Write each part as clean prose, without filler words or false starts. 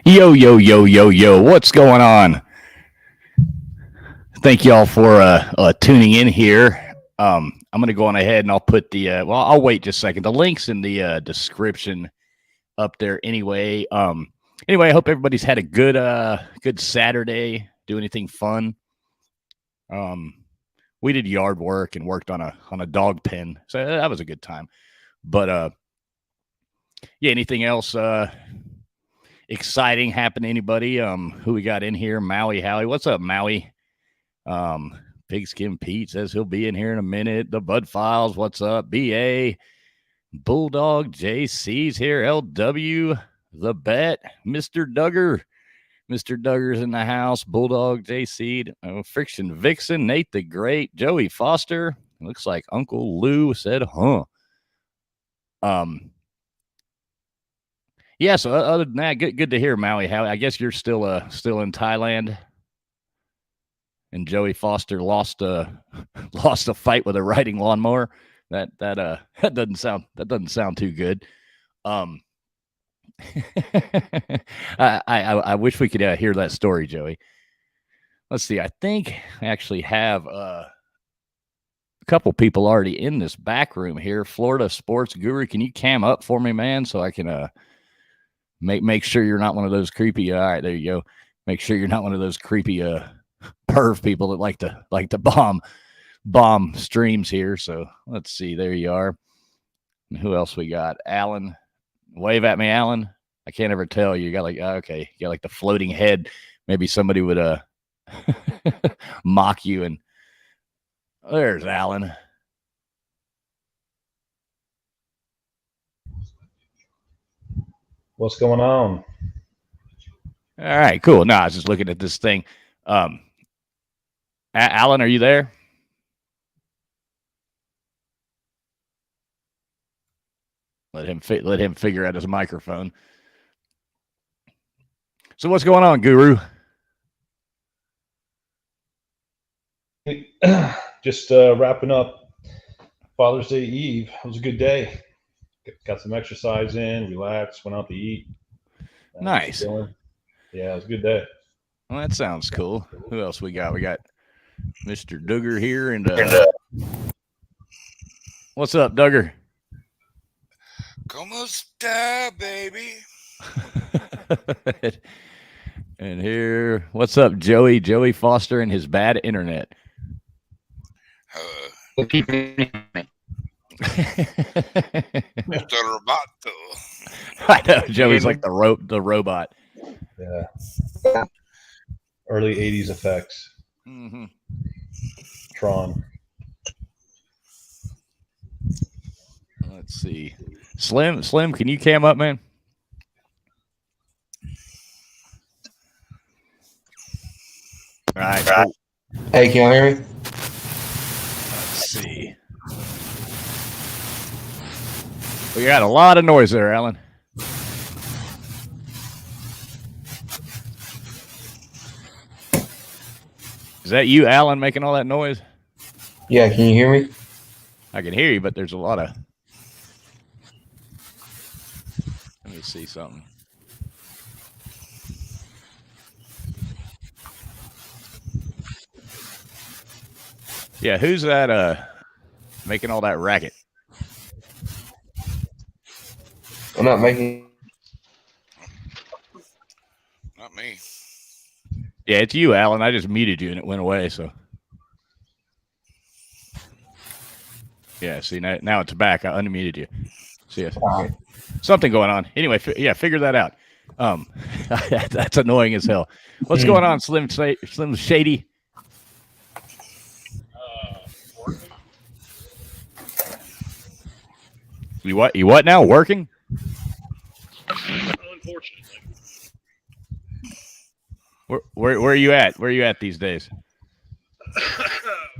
Yo, yo, yo, yo, yo, what's going on? Thank you all for tuning in here. I'm going to go on ahead and I'll put I'll wait just a second. The link's in the description up there anyway. Anyway, I hope everybody's had a good Saturday. Do anything fun? We did yard work and worked on a dog pen. So that was a good time. But yeah, anything else exciting happen to anybody? Who we got in here? Maui Howie. What's up, Maui? Pigskin Pete says he'll be in here in a minute. The Bud Files. What's up? BA. Bulldog JC's here. LW. The Bet. Mr. Duggar. Mr. Duggar's in the house. Bulldog JC. Friction Vixen. Nate the Great. Joey Foster. Looks like Uncle Lou said, huh. Yeah, so other than that, good to hear, Maui. How I guess you're still in Thailand. and Joey Foster lost a fight with a riding lawnmower. That doesn't sound too good. I wish we could hear that story, Joey. Let's see. I think I actually have a couple people already in this back room here. Florida Sports Guru, can you cam up for me, man, so I can make sure you're not one of those creepy. All right, there you go. Make sure you're not one of those creepy perv people that like to bomb streams here. So let's see. There you are. And who else we got? Alan. Wave at me, Alan. I can't ever tell. You got okay. You got like the floating head. Maybe somebody would mock you. And there's Alan. What's going on? All right, cool. No, I was just looking at this thing. Alan, are you there? Let him figure out his microphone. So what's going on, Guru? Just wrapping up Father's Day Eve. It was a good day. Got some exercise in, relaxed, went out to eat. Nice. Yeah, it was a good day. Well, that sounds cool. Who else we got? We got Mr. Duggar here. And what's up, Duggar? Como esta, baby? And here, what's up, Joey? Joey Foster and his bad internet. Mr. Roboto. I know Joey's like the robot. Yeah. Early 80s effects. Mm-hmm. Tron. Let's see. Slim, can you cam up, man? All right. Cool. Hey, can you hear me? Let's see. We got a lot of noise there, Alan. Is that you, Alan, making all that noise? Yeah, can you hear me? I can hear you, but there's a lot of... Let me see something. Yeah, who's that making all that racket? I'm not making... Not me. Yeah, it's you, Alan. I just muted you and it went away, so... Yeah, see, now it's back. I unmuted you. See, something going on. Anyway, figure that out. That's annoying as hell. What's going on, Slim Shady? You what now? Working? Unfortunately. Where are you at? Where are you at these days?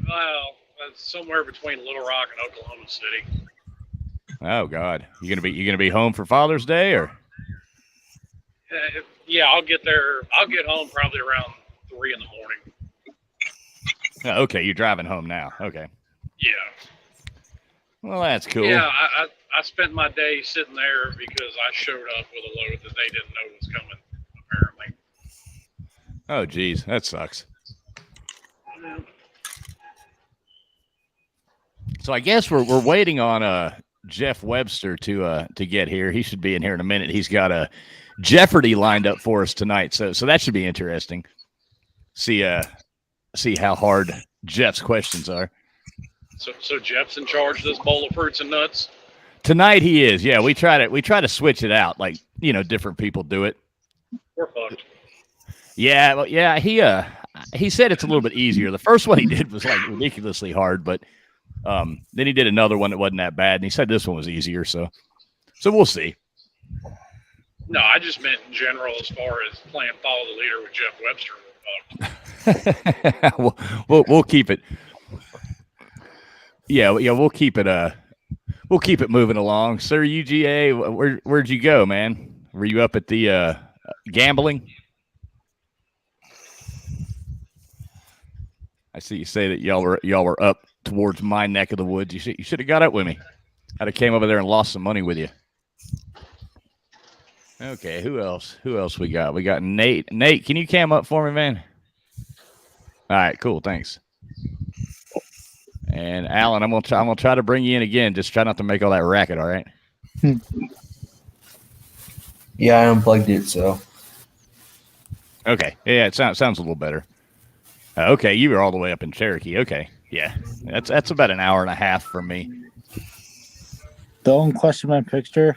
Well, it's somewhere between Little Rock and Oklahoma City. Oh God, you gonna be home for Father's Day or? Yeah, I'll get there. I'll get home probably around 3 in the morning. Oh, okay, you're driving home now. Okay. Yeah. Well, that's cool. Yeah, I spent my day sitting there because I showed up with a load that they didn't know was coming, apparently. Oh, geez, that sucks. Yeah. So I guess we're waiting on Jeff Webster to get here. He should be in here in a minute. He's got a Jeffardy lined up for us tonight, so that should be interesting. See how hard Jeff's questions are. So Jeff's in charge of this bowl of fruits and nuts? Tonight he is. Yeah, we try to switch it out, like different people do it. We're fucked. Yeah, well, yeah. He said it's a little bit easier. The first one he did was like ridiculously hard, but then he did another one that wasn't that bad, and he said this one was easier. So we'll see. No, I just meant in general as far as playing follow the leader with Jeff Webster. We'll keep it. Yeah, we'll keep it moving along. Sir UGA, where'd you go, man? Were you up at the gambling? I see you say that y'all were up towards my neck of the woods. You should have got up with me. I'd have came over there and lost some money with you. Okay, who else? Who else we got? We got Nate. Nate, can you cam up for me, man? All right, cool. Thanks. And Alan, I'm gonna try to bring you in again. Just try not to make all that racket. All right. Yeah, I unplugged it, so. Okay. Yeah, it sounds a little better. Okay, you were all the way up in Cherokee. Okay. Yeah, that's about an hour and a half from me. Don't question my picture.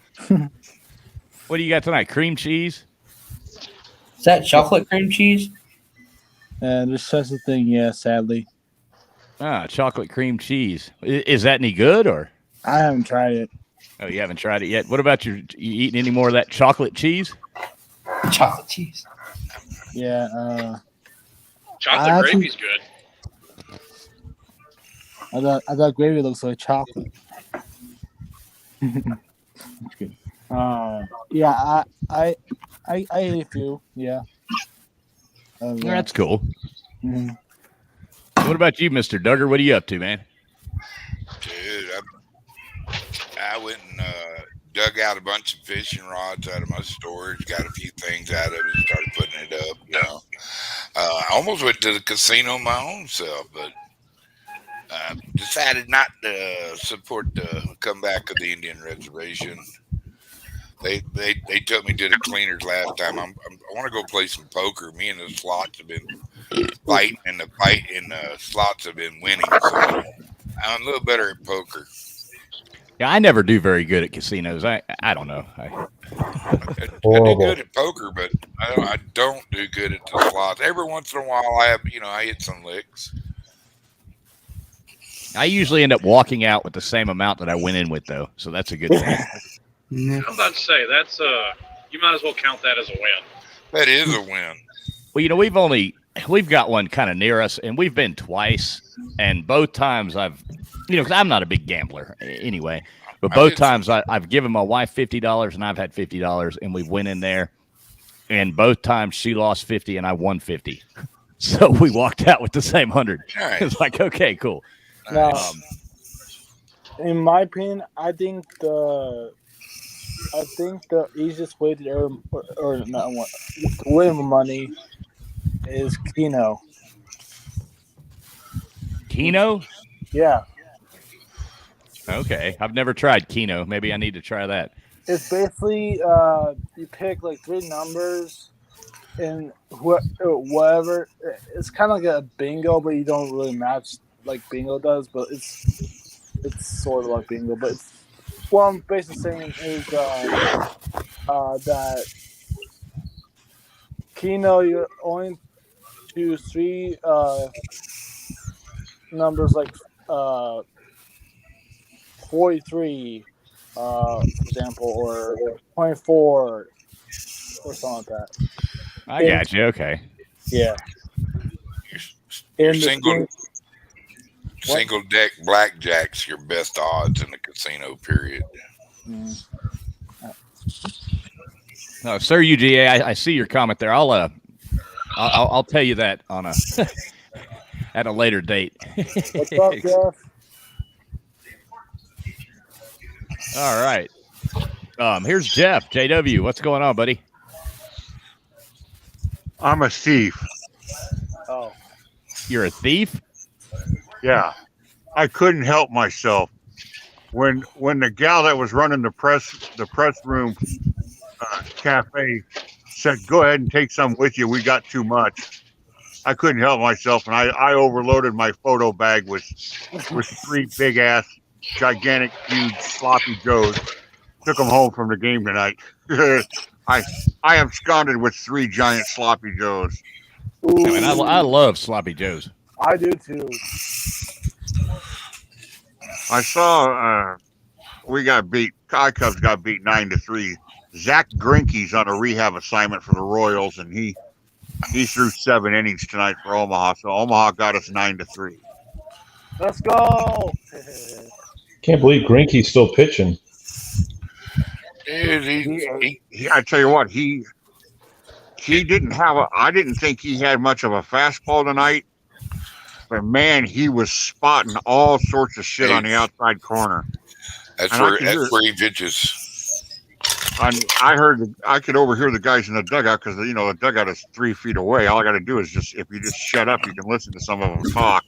What do you got tonight? Cream cheese? Is that chocolate cream cheese? And there's such a thing, yeah, sadly. Chocolate cream cheese. Is that any good or? I haven't tried it. Oh, you haven't tried it yet. What about you eating any more of that chocolate cheese? Chocolate cheese. Yeah. Chocolate gravy's good. I thought gravy looks like chocolate. That's good. Yeah, I ate a few. Yeah. That's cool. Mm-hmm. What about you, Mr. Duggar? What are you up to, man? Dude, I went and dug out a bunch of fishing rods out of my storage, got a few things out of it, and started putting it up. You know, I almost went to the casino my own self, but decided not to support the comeback of the Indian Reservation. They took me to the cleaners last time. I want to go play some poker. Me and the slots have been fighting, and the slots have been winning. So I'm a little better at poker. Yeah, I never do very good at casinos. I don't know. I do good at poker, but I don't do good at the slots. Every once in a while, I hit some licks. I usually end up walking out with the same amount that I went in with, though. So that's a good thing. I'm about to say that's you might as well count that as a win. That is a win. Well, we've got one kind of near us, and we've been twice, and both times because I'm not a big gambler anyway, but both times I've given my wife $50 and I've had $50, and we went in there, and both times she lost 50 and I won 50, so we walked out with the same 100. Nice. It's like, okay, cool. Now, in my opinion, I think the easiest way to earn or not to win money is Keno. Keno? Yeah. Okay. I've never tried Keno. Maybe I need to try that. It's basically you pick like 3 numbers and whatever. It's kind of like a bingo, but you don't really match like bingo does. But it's sort of like bingo. But what I'm basically saying is that Keno, you only choose 3 numbers like 43, for example, or 24, or something like that. I got you. Okay. Yeah. Your single deck blackjack's your best odds in the casino period. Sir UGA, I see your comment there. I'll tell you that on at a later date. What's up, Jeff? All right. Here's Jeff. JW, what's going on, buddy? I'm a thief. Oh. You're a thief? Yeah. I couldn't help myself. When the gal that was running the press room cafe said, "Go ahead and take some with you. We got too much." I couldn't help myself, and I overloaded my photo bag with 3 big ass, gigantic, huge sloppy joes. Took them home from the game tonight. I absconded with 3 giant sloppy joes. I mean, I love sloppy joes. I do too. I saw we got beat. Cubs got beat 9-3. Zach Greinke's on a rehab assignment for the Royals, and he threw 7 innings tonight for Omaha. So Omaha got us 9-3. Let's go. Can't believe Greinke's still pitching. Dude, I tell you what, he didn't have I didn't think he had much of a fastball tonight. but man, he was spotting all sorts of shit on the outside corner. That's And I where could hear- he bitches. I could overhear the guys in the dugout because the dugout is 3 feet away. All I got to do is if you just shut up, you can listen to some of them talk.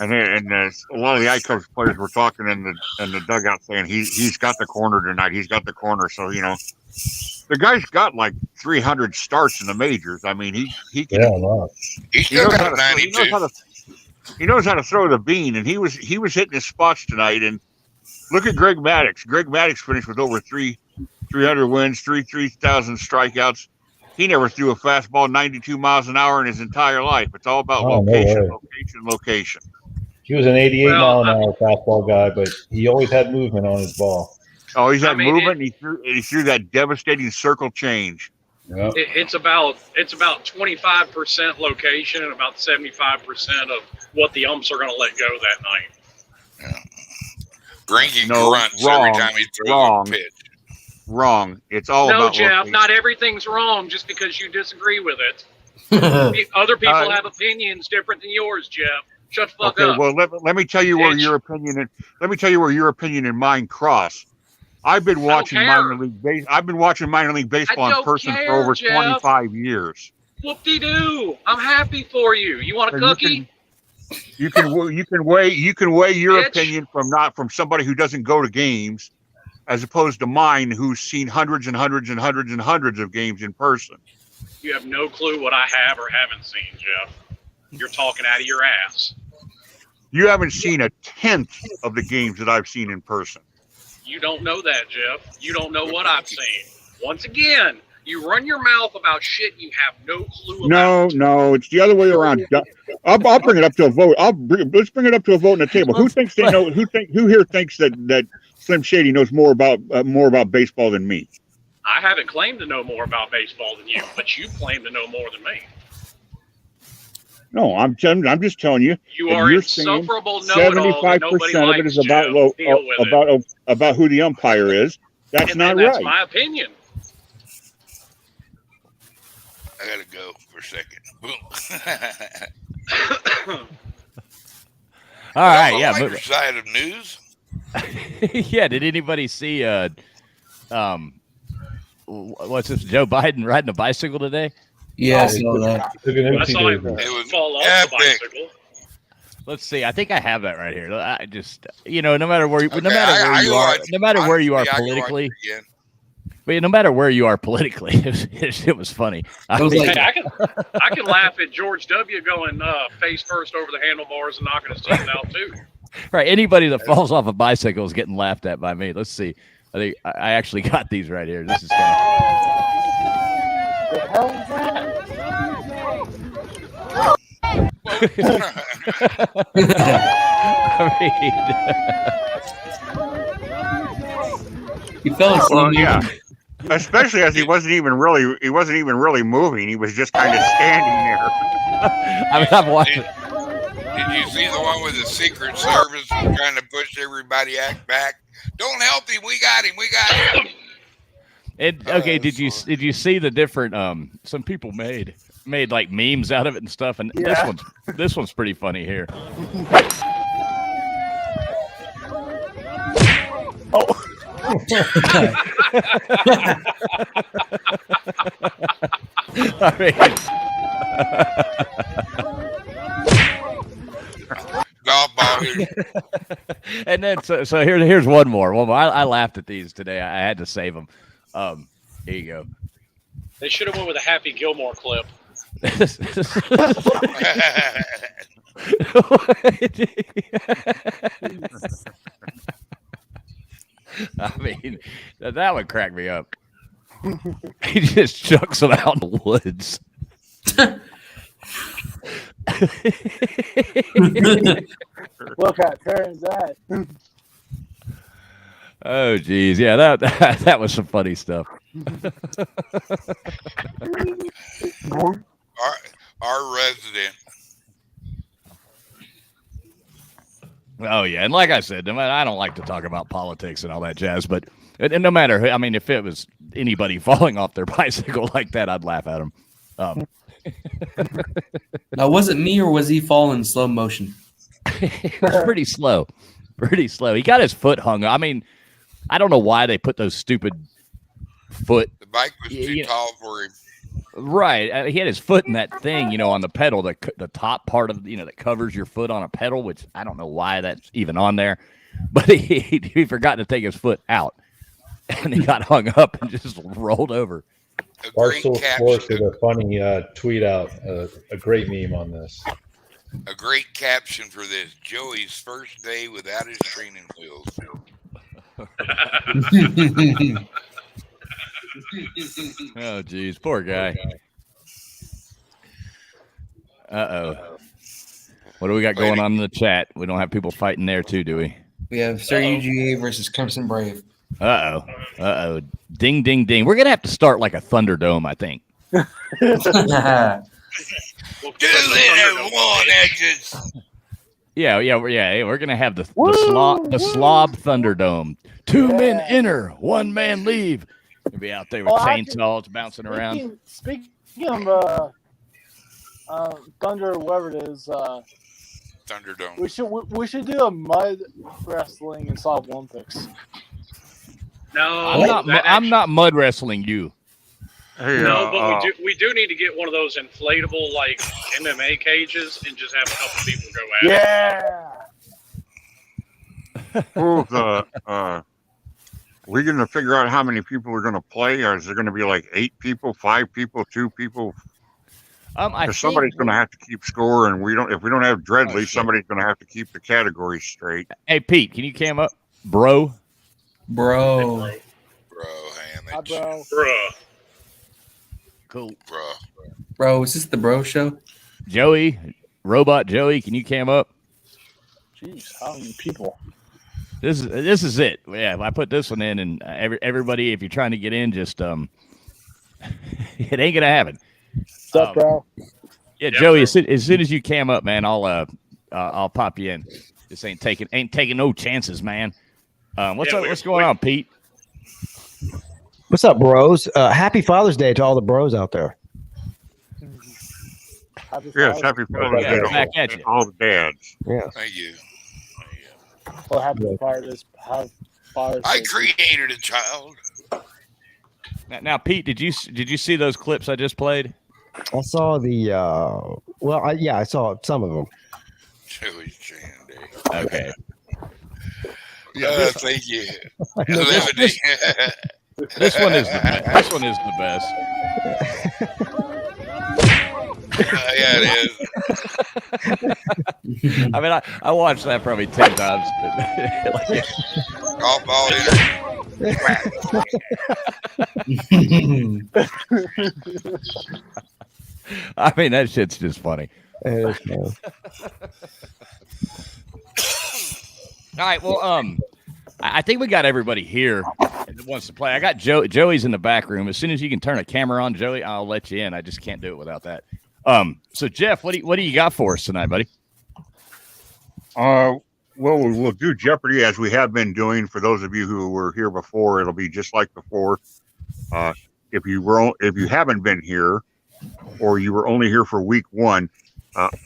And a lot of the I-Cubs players were talking in the dugout saying he's got the corner tonight. He's got the corner. So the guy's got like 300 starts in the majors. I mean, he can. Yeah, wow. He still got a 92. He knows how to throw the bean, and he was hitting his spots tonight. And look at Greg Maddux. Greg Maddux finished with over 300 wins, 3,000 strikeouts. He never threw a fastball 92 miles an hour in his entire life. It's all about location. He was an 88 mile an hour fastball guy, but he always had movement on his ball. Oh, he's had movement. He threw that devastating circle change. Yeah. It's about 25% location and about 75% of what the umps are going to let go that night. Yeah. Grinky grunts every time he throws a pitch. Wrong. It's all about Jeff, location. not everything's wrong just because you disagree with it. Other people have opinions different than yours, Jeff. Shut the fuck up. Well, let me tell you where your opinion and mine cross. I've been watching minor league baseball in person for over 25 years. Whoop-de-doo. I'm happy for you. You want a cookie? You can weigh your opinion from somebody who doesn't go to games, as opposed to mine, who's seen hundreds and hundreds and hundreds and hundreds of games in person. You have no clue what I have or haven't seen, Jeff. You're talking out of your ass. You haven't seen a tenth of the games that I've seen in person. You don't know that, Jeff. You don't know what I've seen. Once again, you run your mouth about shit you have no clue about. No, it's the other way around. I'll bring it up to a vote. Let's bring it up to a vote on the table. Who thinks they know? Who here thinks that Slim Shady knows more about baseball than me? I haven't claimed to know more about baseball than you, but you claim to know more than me. No, I'm just telling you. You are insufferable know-it-all that nobody 75% of it is about who the umpire is. That's not right. That's my opinion. I gotta go for a second. Boom. All right, yeah. Lighter side of news. Yeah, did anybody see what's this, Joe Biden riding a bicycle today? Yeah, I saw that. I saw him fall off the bicycle. Let's see. I think I have that right here. I just, no matter where, Okay, no matter where you are politically, but no matter where you are politically, it was funny. I can laugh at George W. going face first over the handlebars and knocking his teeth out too. Right. Anybody that falls off a bicycle is getting laughed at by me. Let's see. I think I actually got these right here. This is kind You fell asleep. Well, yeah. Especially as he wasn't even really moving. He was just kind of standing there. I mean, I'm watching. Did you see the one with the Secret Service trying to push everybody back? Don't help him. We got him. Okay, did you see the different some people made like memes out of it and stuff, and this one's pretty funny here. Oh. I mean, and then so here's one more. Well, I laughed at these today. I had to save them. Here you go. They should have went with a Happy Gilmore clip. I mean, that would crack me up. He just chucks them out in the woods. Look how it turns out. Oh, geez. Yeah, that was some funny stuff. Our resident. Oh, yeah. And like I said, I don't like to talk about politics and all that jazz, but and no matter, I mean, if it was anybody falling off their bicycle like that, I'd laugh at them. Now, was it me or was he falling in slow motion? It was pretty slow. Pretty slow. He got his foot hung. I mean, I don't know why they put those stupid foot. The bike was too tall for him. Right. He had his foot in that thing, on the pedal, the top part of, that covers your foot on a pedal, which I don't know why that's even on there. But he forgot to take his foot out. And he got hung up and just rolled over. Barstool Sports did a funny tweet out, a great meme on this. A great caption for this: Joey's first day without his training wheels. Oh, geez. Poor guy. Uh-oh. What do we got going on in the chat? We don't have people fighting there, too, do we? We have Sir UGA versus Crimson Brave. Uh-oh. Ding, ding, ding. We're going to have to start like a Thunderdome, I think. Do it one exits. Yeah. We're going to have the slob Thunderdome. 2 men enter, 1 man leave. We'll be out there with chainsaws bouncing around. Speaking of Thunder, whatever it is, Thunderdome. we should do a mud wrestling in Solid Olympics. No, I'm not mud wrestling you. Hey, no, but we do need to get one of those inflatable like MMA cages and just have a couple people go at it. Yeah. We're going to figure out how many people are going to play, or is there going to be like 8 people, 5 people, 2 people? Because somebody's going to have to keep score, and if we don't have Dreadly, somebody's going to have to keep the categories straight. Hey, Pete, can you cam up, bro? Bro, Hi, bro. Cool. Bro, is this the bro show? Joey, Robot Joey, can you cam up? Jeez, how many people? This is it. Yeah, I put this one in, and everybody, if you're trying to get in, just it ain't gonna happen. What's up, bro? Yeah, Joey, as soon as you cam up, man, I'll pop you in. This ain't taking no chances, man. What's going on, Pete? What's up, bros? Happy Father's Day to all the bros out there. Happy Father's Day back at you. All the dads. Yeah. Thank you. Well, happy Father's Day. I created a child. Now, Pete, did you see those clips I just played? I saw I saw some of them. Joey's Chandy. Okay. Thank you. This one is the best. Yeah, it is. I mean, I watched that probably 10 times. Golf ball I mean, that shit's just funny. It is, All right, well, I think we got everybody here that wants to play. I got Joey's in the back room. As soon as you can turn a camera on, Joey, I'll let you in. I just can't do it without that. So Jeff, what do you got for us tonight, buddy? Well, we'll do Jeopardy as we have been doing. For those of you who were here before, it'll be just like before. If you haven't been here, or you were only here for week 1,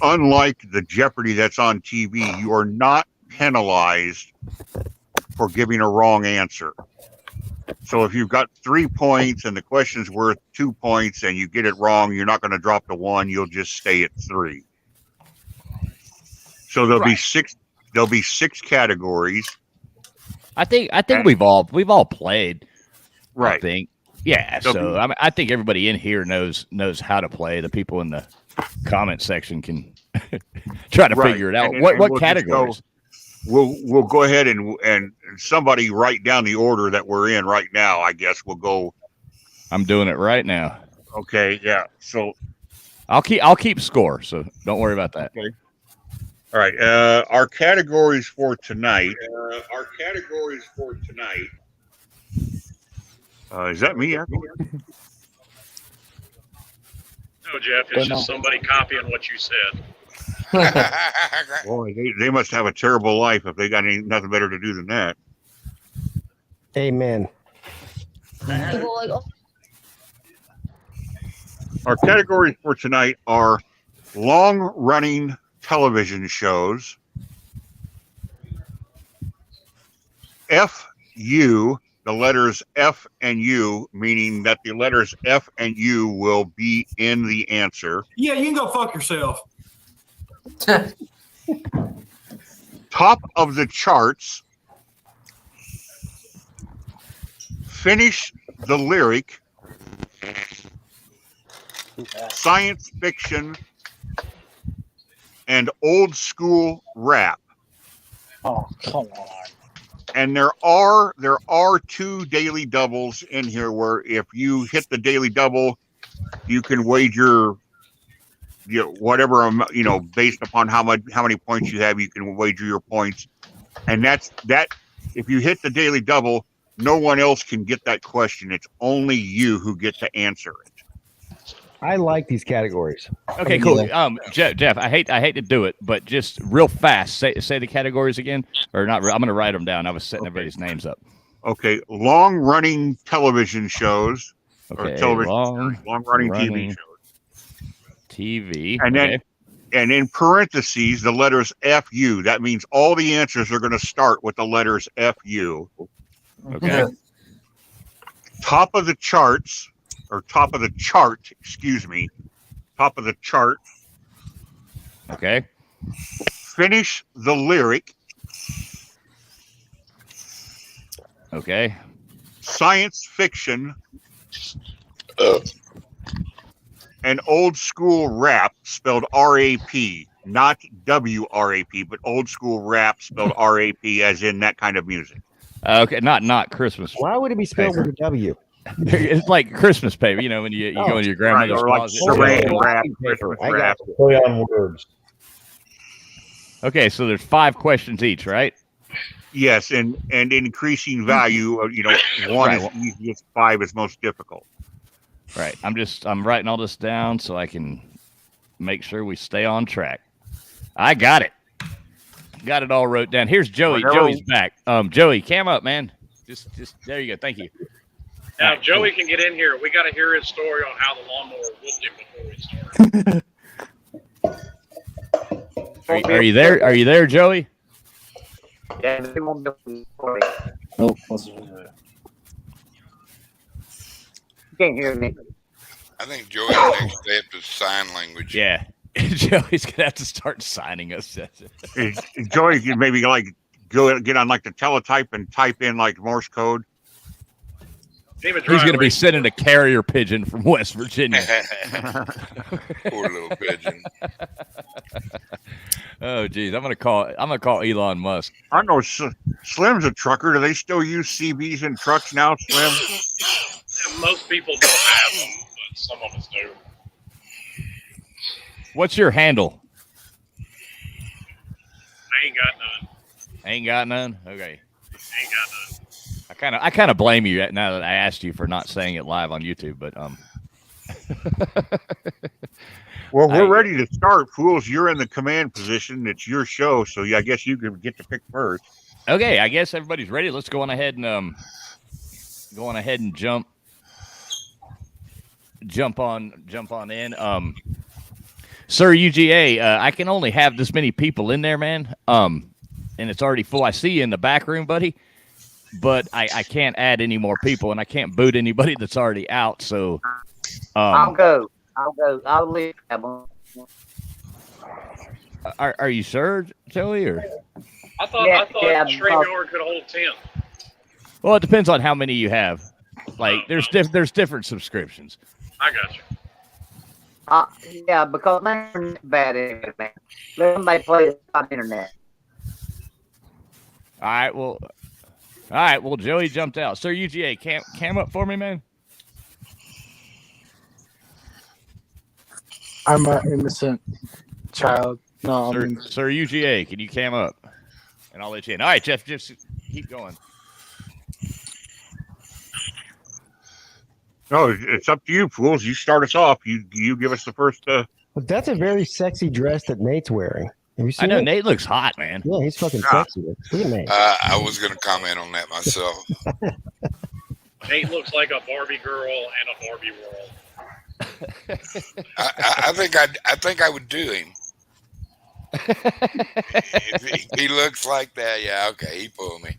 unlike the Jeopardy that's on TV, you are not penalized for giving a wrong answer. So if you've got 3 points and the question's worth 2 points and you get it wrong, you're not going to drop to 1. You'll just stay at 3. So there'll be 6. There'll be 6 categories. I think we've all played. Right. I think. Yeah. So I think everybody in here knows how to play. The people in the comment section can try to figure it out. What we'll categories? We'll go ahead and somebody write down the order that we're in right now. I guess we'll go. I'm doing it right now. Okay. Yeah. So I'll keep score. So don't worry about that. Okay. All right. Our categories for tonight. Is that me? No, Jeff, it's just somebody copying what you said. Boy, they must have a terrible life if they got nothing better to do than that. Amen. Our categories for tonight are long-running television shows, FU, the letters F and U, meaning that the letters F and U will be in the answer. Yeah, you can go fuck yourself. Top of the charts, finish the lyric, science fiction, and old school rap. Oh, come on. And there are 2 daily doubles in here where if you hit the daily double, you can wager whatever, based upon how many points you have, you can wager your points. And that if you hit the daily double, no one else can get that question. It's only you who get to answer it. I like these categories. Okay, cool. Jeff, I hate to do it, but just real fast, say the categories again, or not. I'm going to write them down. I was setting everybody's names up. Okay, long-running television shows, Okay, or television long-running TV shows. TV, and then and in parentheses the letters FU. That means all the answers are going to start with the letters FU. Okay. Top of the charts. Or top of the chart, excuse me. Top of the chart. Okay. Finish the lyric. Okay. Science fiction. And old school rap, spelled R-A-P, not W-R-A-P, but old school rap, spelled R-A-P, as in that kind of music. Okay, not Christmas. Why would it be spelled with a W? It's like Christmas paper, when you go into your grandmother's or like closet. saran wrap, Christmas wrap. Play on words. Okay, so there's 5 questions each, right? Yes, and increasing value. One Right. is easiest, 5 is most difficult. Right. I'm writing all this down so I can make sure we stay on track. I got it. Got it all wrote down. Here's Joey. Joey's back. Joey, cam up, man. Just there you go. Thank you. Now, Joey can get in here. We got to hear his story on how the lawnmower whooped him before we start. Are you there? Are you there, Joey? Yeah, they won't be able to record it. Oh, You can't hear me. I think Joey's next step is sign language. Yeah. Joey's gonna have to start signing us. Joey, you maybe go get on the teletype and type in Morse code. He's going to be sending a carrier pigeon from West Virginia. Poor little pigeon. Oh, geez, I'm gonna call Elon Musk. I know Slim's a trucker. Do they still use CBs in trucks now, Slim? Most people don't have them, but some of us do. What's your handle? I ain't got none. Ain't got none. Okay. Ain't got none. I kind of blame you now that I asked you for not saying it live on YouTube, but Well, we're ready to start, fools. You're in the command position. It's your show, so I guess you can get to pick first. Okay, I guess everybody's ready. Let's go on ahead and jump on in. Sir UGA, I can only have this many people in there, man. And it's already full. I see you in the back room, buddy. But I can't add any more people, and I can't boot anybody that's already out. So I'll go. I'll leave. Are you sure, Joey? Or I thought StreamYard could hold 10. well, it depends on how many you have. There's different subscriptions. I got you. Yeah, because my internet's bad anyway, man. Let somebody play it on the internet. All right. Well, Joey jumped out. Sir UGA, cam up for me, man. I'm an innocent child. No, Sir UGA, can you cam up? And I'll let you in. All right, Jeff, just keep going. No, it's up to you, fools. You start us off. You give us the first. But that's a very sexy dress that Nate's wearing. Have you seen I know it? Nate looks hot, man. Yeah, he's fucking sexy. Look at Nate. I was going to comment on that myself. Nate looks like a Barbie girl and a Barbie world. I think I would do him. If he looks like that, yeah, okay, he pulled me.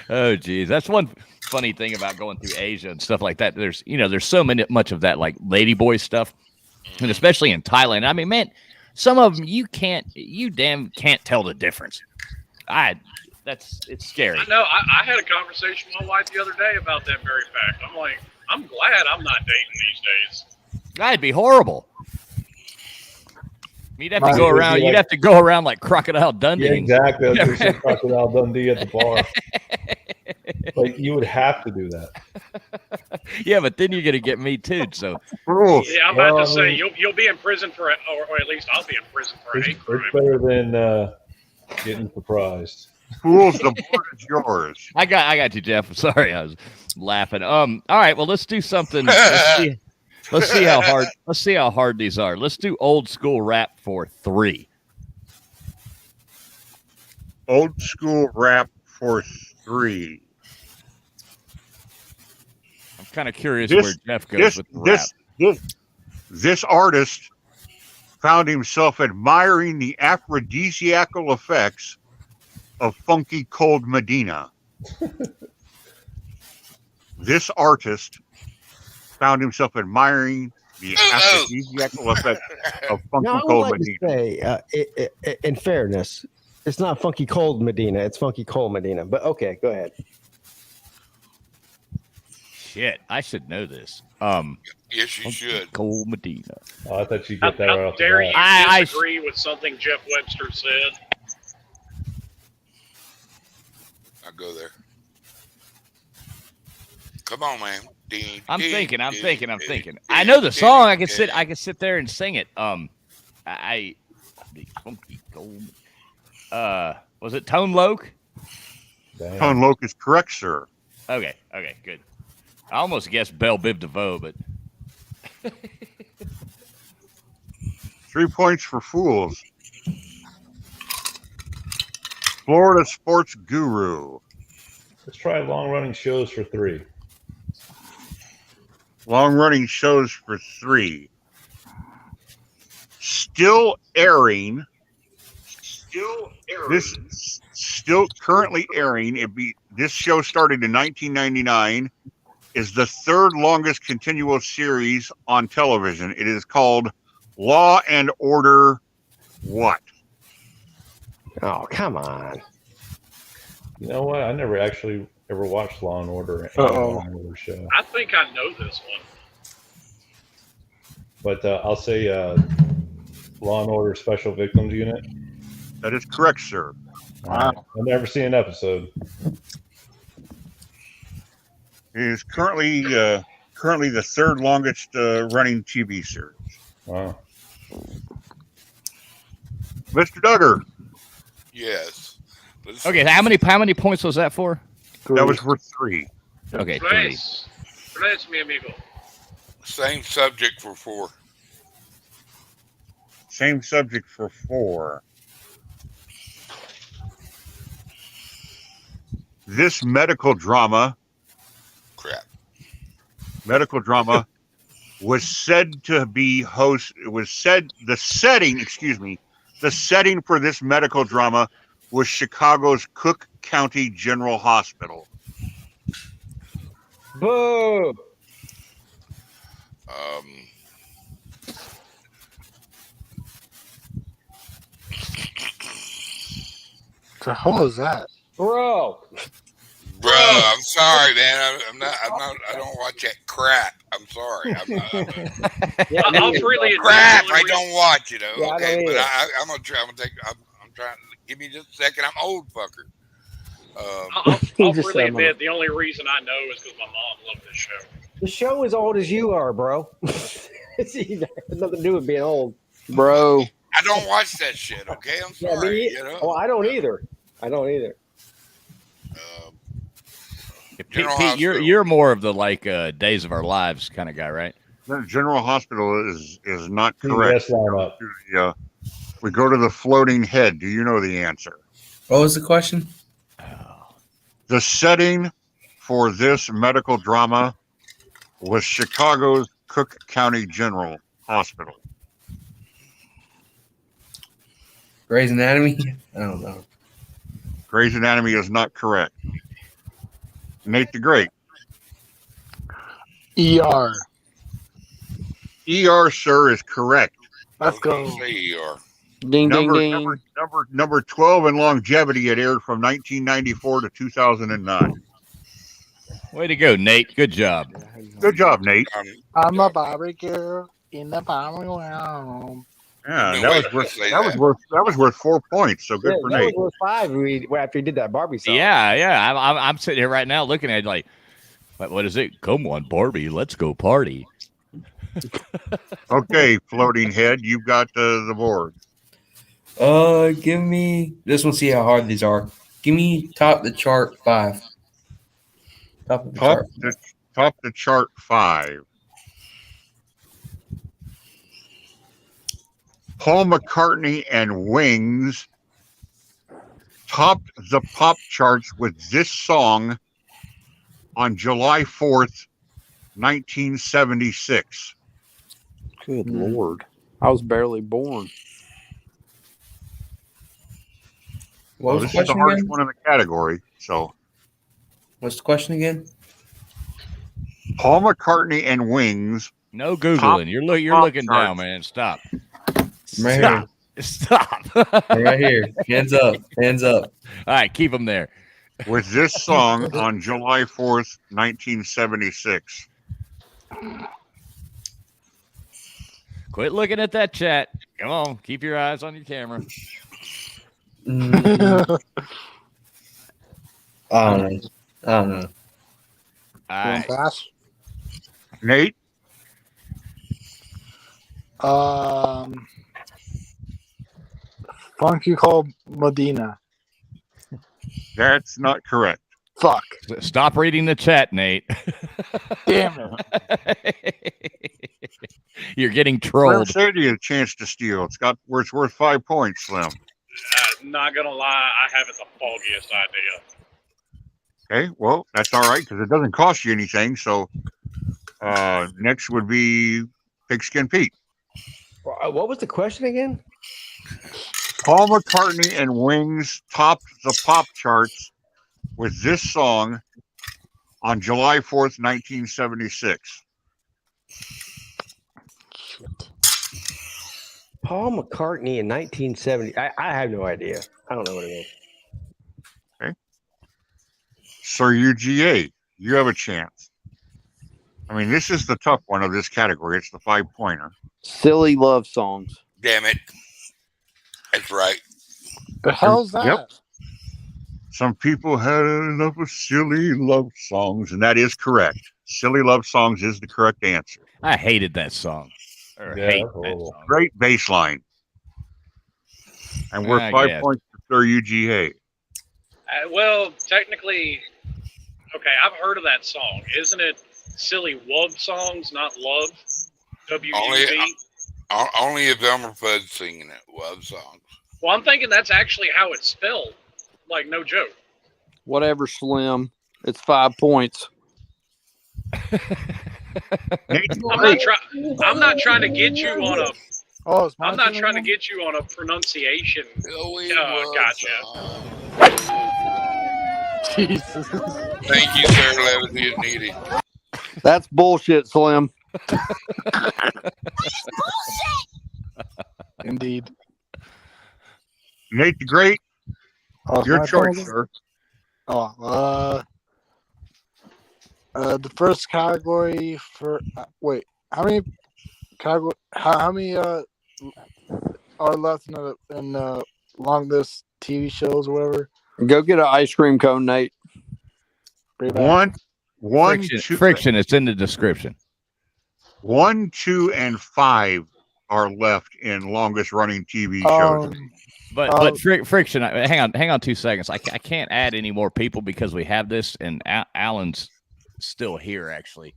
Oh, geez, that's one funny thing about going through Asia and stuff like that. There's so much of that like ladyboy stuff, and especially in Thailand. I mean, man, some of them you damn can't tell the difference. It's scary. I know. I had a conversation with my wife the other day about that very fact. I'm like, I'm glad I'm not dating these days. That'd be horrible. You'd have to Might go as well around. be You'd like- have to go around like Crocodile Dundee. Yeah, exactly. That's what said Crocodile Dundee at the bar. Like you would have to do that. Yeah, but then you're gonna get me too. So Rules. Yeah, I'm about Well, to I say mean- you'll be in prison for it, or at least I'll be in prison for a It's, hate crime. it's better than getting surprised. Fools, the board is yours. I got you, Jeff. Sorry, I was laughing. All right, well, let's do something. Let's see how hard. Let's see how hard these are. Let's do old school rap for 3. Old school rap for 3. I'm kind of curious where Jeff goes with the rap. This artist found himself admiring the aphrodisiacal effects of funky cold Medina. This artist found himself admiring the aphrodisiacal effects of funky Now, I would cold like Medina. to say, in fairness, it's not funky cold Medina. It's funky cold Medina. But okay, go ahead. Shit, I should know this. Yes, you should. Cold Medina. Oh, I thought you'd How get that right how off the dare you bat. disagree with something Jeff Webster said? I'll go there. Come on, man. I'm thinking. I know the song. I can sit there and sing it. The funky cold. Was it Tone Loc? Damn. Tone Loc is correct, sir. Okay, good. I almost guessed Belle Biv DeVoe, but 3 points for fools. Florida sports guru. Let's try long-running shows for 3. Long-running shows for 3. Still airing. This still currently airing. This show started in 1999. Is the 3rd longest continual series on television. It is called Law and Order. What? Oh, come on. You know what? I never actually ever watched Law and Order. Uh-oh. Law and Order show. I think I know this one. But I'll say Law and Order Special Victims Unit. That is correct, sir. I've never seen an episode. It is currently the 3rd longest running TV series. Wow. Mr. Duggar, Yes. okay. How many points was that for? that was for 3. Okay, 3. Tres, mi amigo. Same subject for 4. Same subject for 4. This medical drama Crap. was said to be the setting for this medical drama was Chicago's Cook County General Hospital. Boo! The hell is that? Bro. Bro, I'm sorry, man. I don't watch that crap. I'm sorry. I'll freely admit Crap, the I only don't watch it. Yeah, I Okay, don't but either. I'm gonna try. I'm trying. Give me just a second. I'm old fucker. I'll Just freely said, admit the only reason I know is because my mom loved this show. The show is old as you are, bro. It has nothing to do with being old. Bro. I don't watch that shit. Okay, I'm Yeah, sorry. me, You know. oh, I don't either. Pete, General Pete, Hospital. you're more of the like Days of Our Lives kind of guy, right? The General Hospital is not Yes, correct. line up. We go to the floating head. Do you know the answer? What was the question? The setting for this medical drama was Chicago's Cook County General Hospital? Grey's Anatomy? I don't know. Grey's Anatomy is not correct. Nate the Great. ER. ER, sir, is correct. Let's go. Say ER. Ding, ding, ding. Number 12 in longevity. It aired from 1994 to 2009. Way to go, Nate. Good job. Good job, Nate. I'm a barbecue in the barbecue room. Yeah, that was worth 4 points. So good for that Nate. was worth 5 after he did that Barbie song. Yeah. I'm sitting here right now looking at it like, what is it? Come on, Barbie, let's go party. Okay, floating head, you've got the board. Give me this one. See how hard these are. Give me top the chart 5. Top of the chart. Top the chart 5. Paul McCartney and Wings topped the pop charts with this song on July 4th, 1976. Good Lord. I was barely born. What was This the is the question hardest again? one in the category. So What's the question again? Paul McCartney and Wings. No Googling. You're looking down, man. Stop. I'm right here. Stop. I'm right here. Hands up. Hands up. All right, keep them there. With this song on July 4th, 1976. Quit looking at that chat. Come on, keep your eyes on your camera. I don't know. All right. Pass. Nate? Funky Cold Medina. That's not correct. Fuck. Stop reading the chat, Nate. Damn it. You're getting Slim trolled. said you had a chance to steal. It's worth 5 points, Slim. Not gonna lie, I haven't the foggiest idea. Okay, well, that's all right because it doesn't cost you anything. So next would be Pigskin Pete. What was the question again? Paul McCartney and Wings topped the pop charts with this song on July 4th, 1976. Paul McCartney in 1970. I have no idea. I don't know what it is. Okay. Sir UGA, you have a chance. I mean, this is the tough one of this category. It's the 5-pointer. Silly love songs. Damn it. That's right. The hell's that? Yep. Some people had enough of silly love songs, and that is correct. Silly love songs is the correct answer. I hated that song. Hate that song. Great bass line. And we're I 5 guess. points for Sir UGA. Well, technically, okay, I've heard of that song. Isn't it Silly Wub Songs, not Love? WUB? Only if Elmer Fudd's singing it. Love songs. Well, I'm thinking that's actually how it's spelled. Like, no joke. Whatever, Slim. It's 5 points. I'm not trying to get you on a. Oh, it's my I'm not turn trying to now? get you on a pronunciation. Gotcha. Jesus. Thank you, sir. Levity is needed. That's bullshit, Slim. Indeed. Nate the Great, Oh, it's your my turn choice, again? sir. Oh, the first category for wait, how many category? How many are left in the long list TV shows or whatever? Go get an ice cream cone, Nate. Bring it back. One, Friction, two, friction. It's in the description. 1, 2, and 5 are left in longest running TV shows. But friction. Hang on 2 seconds. I can't add any more people because we have this, and Alan's still here actually.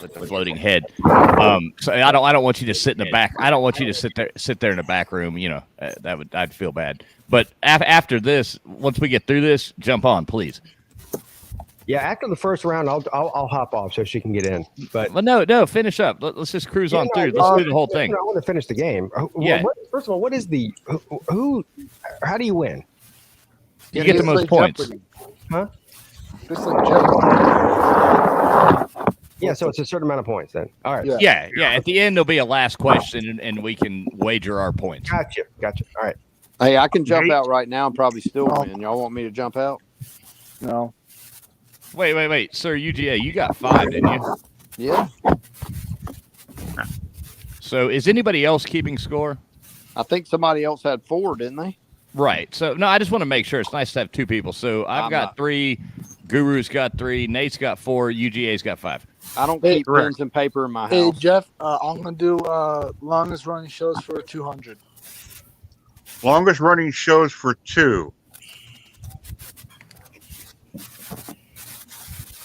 With the floating head. So I don't want you to sit in the back. I don't want you to sit there in the back room. You know, I'd feel bad. But after this, once we get through this, jump on, please. Yeah, after the first round, I'll hop off so she can get in. But Well, no, finish up. Let's just cruise on through. Let's do the whole thing. I want to finish the game. Yeah. First of all, what is the who? How do you win? You get the most like points. Jeopardy. Huh? Just like Jeopardy. Yeah, so it's a certain amount of points then. All right. Yeah. Yeah. At the end, there'll be a last question, and we can wager our points. Gotcha. All right. Hey, I can jump Nate? out right now and probably still win. Y'all want me to jump out? No. Wait, sir. UGA, you got 5, didn't you? Yeah. So is anybody else keeping score? I think somebody else had 4, didn't they? Right. So no, I just want to make sure. It's nice to have 2 people. So I've I'm got not. 3. Guru's got 3. Nate's got 4. UGA's got 5. I don't Hey, keep pens and paper in my Hey house. Jeff, I'm gonna do longest running shows for 200. Longest running shows for 2.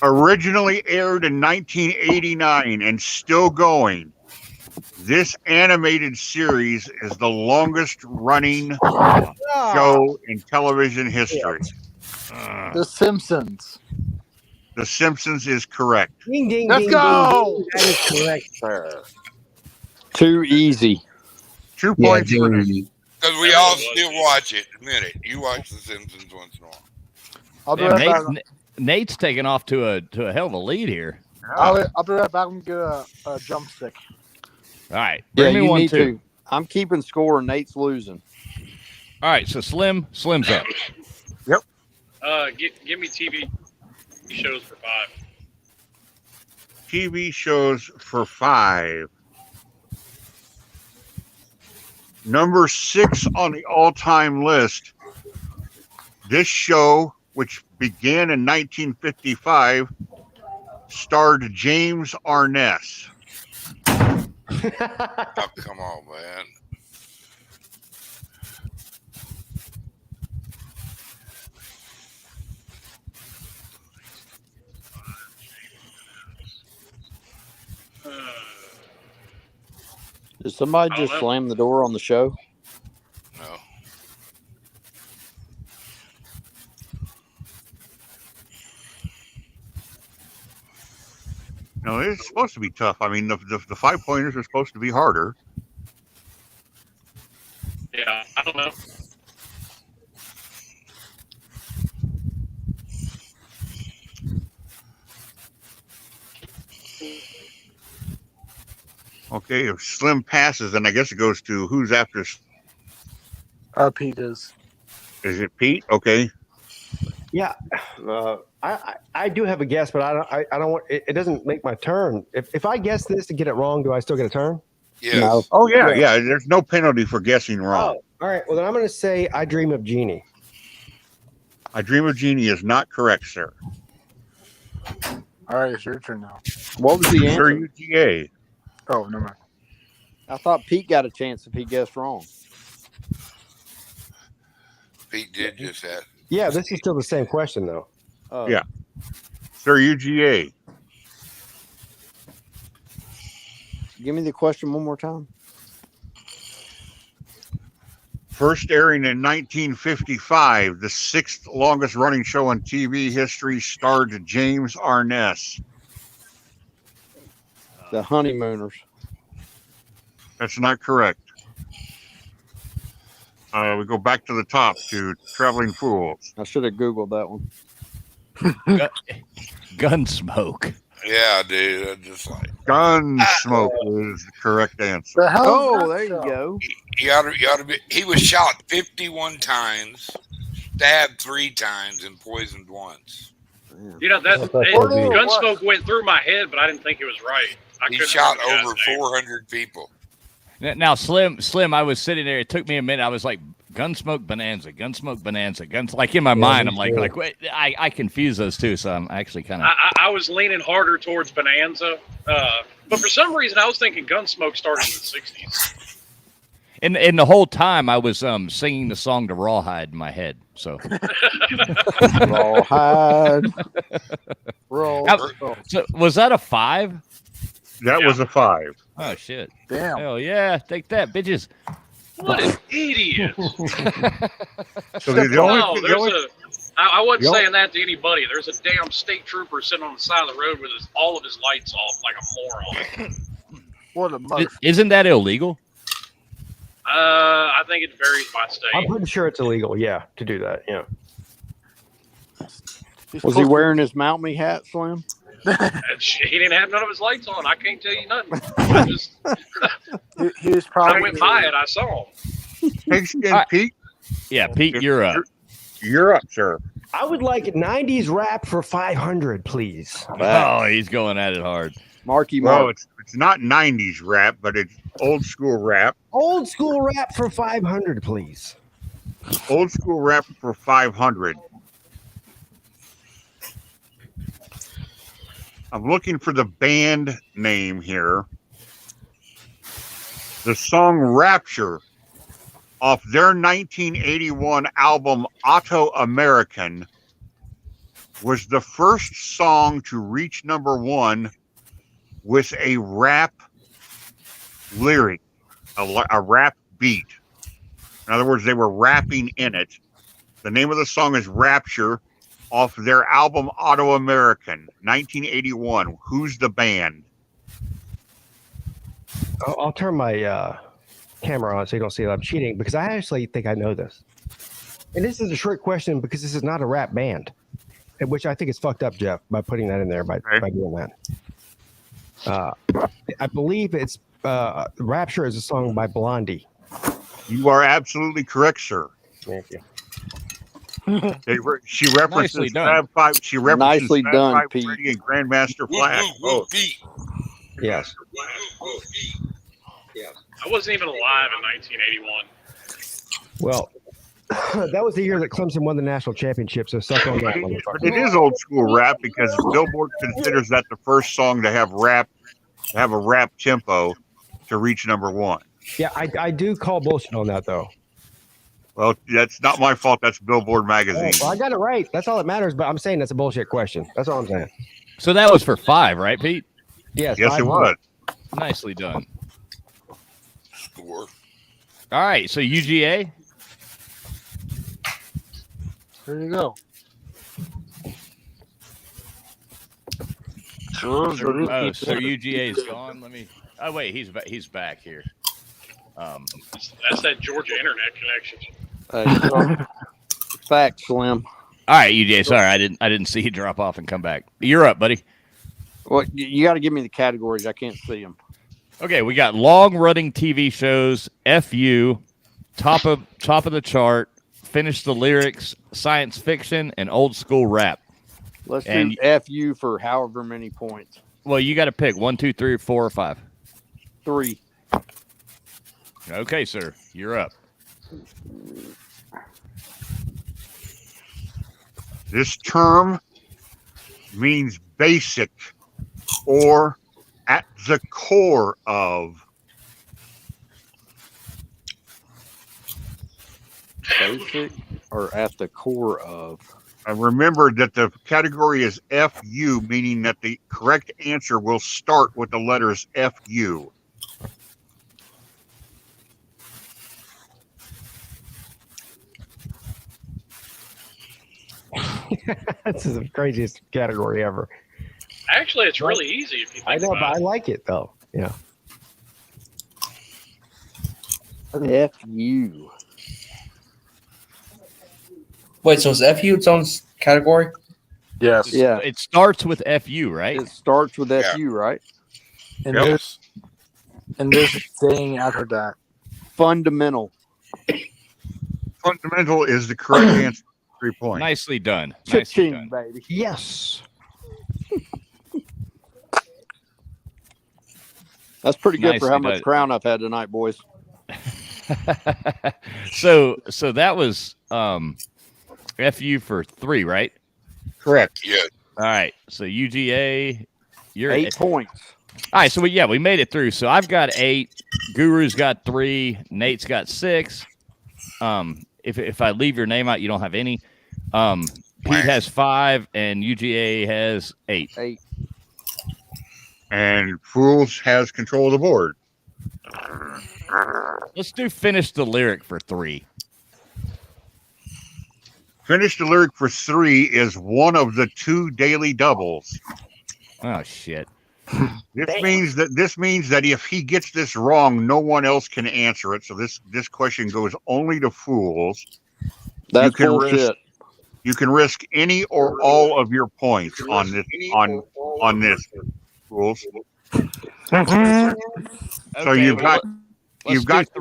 Originally aired in 1989 and still going. This animated series is the longest running show in television history. The Simpsons. The Simpsons is correct. Ding, ding, Let's ding, go! ding, ding. That is correct, sir. Too easy. 2 points for Nate. Because we all still watch it. Admit it. You watch The Simpsons once in a while. I'll be Man, right back. Nate's taking off to a hell of a lead here. I'll be right back and get a jump stick. All right. Yeah, Bring me you one need too. to. I'm keeping score and Nate's losing. All right. So Slim's up. Give me TV shows for 5. TV shows for 5. Number 6 on the all-time list. This show, which began in 1955, starred James Arness. Oh, come on, man. Did somebody I don't just know. slam the door on the show? No. No, it's supposed to be tough. I mean, the 5-pointers are supposed to be harder. Yeah, I don't know. Okay, if Slim passes, then I guess it goes to who's after. Pete is. Is it Pete? Okay. Yeah, I do have a guess, but I don't want it doesn't make my turn. If I guess this to get it wrong, do I still get a turn? Yes. No. Oh yeah. There's no penalty for guessing wrong. Oh, all right. Well, then I'm going to say I Dream of Jeannie. I Dream of Jeannie is not correct, sir. All right, it's your turn now. What was the Sir answer? UGA. Oh, never mind. I thought Pete got a chance if he guessed wrong. Pete did just that. Yeah, this is still the same question though. Oh. Yeah. Sir UGA. Give me the question one more time. First airing in 1955, the 6th longest running show in TV history, starred James Arness. The Honeymooners. That's not correct. We go back to the top to Traveling Fools. I should have Googled that one. Gunsmoke. Yeah, dude. I just like Gunsmoke is the correct answer. The hell? Oh, there you go. you ought to be. He was shot 51 times, stabbed 3 times, and poisoned once. You know that Gunsmoke went through my head, but I didn't think it was right. He shot over 400 people. Now, Slim, I was sitting there. It took me a minute. I was like, Gunsmoke Bonanza, Guns. Like in my mind, I'm like, wait, I confuse those two. So I'm actually kind of. I was leaning harder towards Bonanza, but for some reason I was thinking Gunsmoke started in the 60s. And the whole time I was singing the song to Rawhide in my head. So. Rawhide. So was that a 5? That was a 5. Oh shit! Damn. Hell yeah! Take that, bitches. What an idiot! So the only I wasn't Yup. saying that to anybody. There's a damn state trooper sitting on the side of the road with all of his lights off like a moron. What a mother. Isn't that illegal? I think it varies by I'm state. pretty sure it's illegal. Yeah, to do that. Yeah. Was he wearing his Mount Me hat, Slim? He didn't have none of his lights on. I can't tell you nothing. I just He was I probably went by it. I saw him. Pigskin I- Pete, Yeah, Pete, you're up. you're up, sir. I would like 90s rap for 500, please. Oh, he's going at it hard. Marky Well, Mark. it's not 90s rap, but it's old school rap. Old school rap for 500, please. Old school rap for 500. I'm looking for the band name here. The song Rapture off their 1981 album Auto American was the first song to reach number 1 with a rap lyric, a rap beat. In other words, they were rapping in it. The name of the song is Rapture off their album Auto American, 1981. Who's the band? I'll turn my camera on so you don't see that I'm cheating because I actually think I know this. And this is a short question because this is not a rap band, which I think is fucked up, Jeff, by putting that in there by doing that. I believe it's Rapture is a song by Blondie. You are absolutely correct, sir. Thank you. She references Nicely done. Fab Five. She references Nicely Fab done, Five Pete. Freddy and Grandmaster Flash. Whoa, Pete. Yes. I wasn't even alive in 1981. Well, that was the year that Clemson won the national championship, so suck on that, But motherfucker. it is old school rap because Billboard considers that the first song to have a rap tempo to reach number 1. Yeah, I do call bullshit on that, though. Well, that's not my fault. That's Billboard magazine. Well, I got it right. That's all that matters, but I'm saying that's a bullshit question. That's all I'm saying. So that was for 5, right, Pete? Yes, Yes, it 500. was. Nicely done. Score. All right, so UGA. Here you go. Oh, so UGA is gone. Let me. Oh wait, he's back here. That's that Georgia internet connection. Fact, Slim. All right, UGA. Sorry, I didn't see you drop off and come back. You're up, buddy. Well, you got to give me the categories. I can't see them. Okay, we got long-running TV shows, FU, top of the chart, finish the lyrics, science fiction, and old school rap. Let's And- do FU for however many points. Well, you got to pick 1, 2, 3, 4, or 5. 3. Okay, sir, you're up. This term means basic or at the core of. Basic or at the core of. And remember that the category is FU, meaning that the correct answer will start with the letters FU. This is the craziest category ever. Actually, it's really easy if you think I know, but about I it. like it though. Yeah. FU. Wait, so is FU its own category? Yes. Yeah. It starts with FU, right? It starts with Yeah. FU, right? And Yep. there's a thing after that. Fundamental. Fundamental is the correct answer. 3 points. Nicely done. Nicely Cha-ching, done. baby. Yes. That's pretty good for how Nicely much done. crown I've had tonight, boys. so that was FU for 3, right? Correct. Yeah. All right. So UGA, you're 8 points. All right. So we made it through. So I've got 8. Guru's got 3. Nate's got 6. If I leave your name out, you don't have any. Pete has 5, and UGA has 8. 8. And Fools has control of the board. Let's do finish the lyric for 3. Finish the lyric for 3 is one of the 2 daily doubles. Oh shit. This means that if he gets this wrong, no one else can answer it. So this question goes only to fools. That's bullshit. You can risk any or all of your points on this fools. So you've got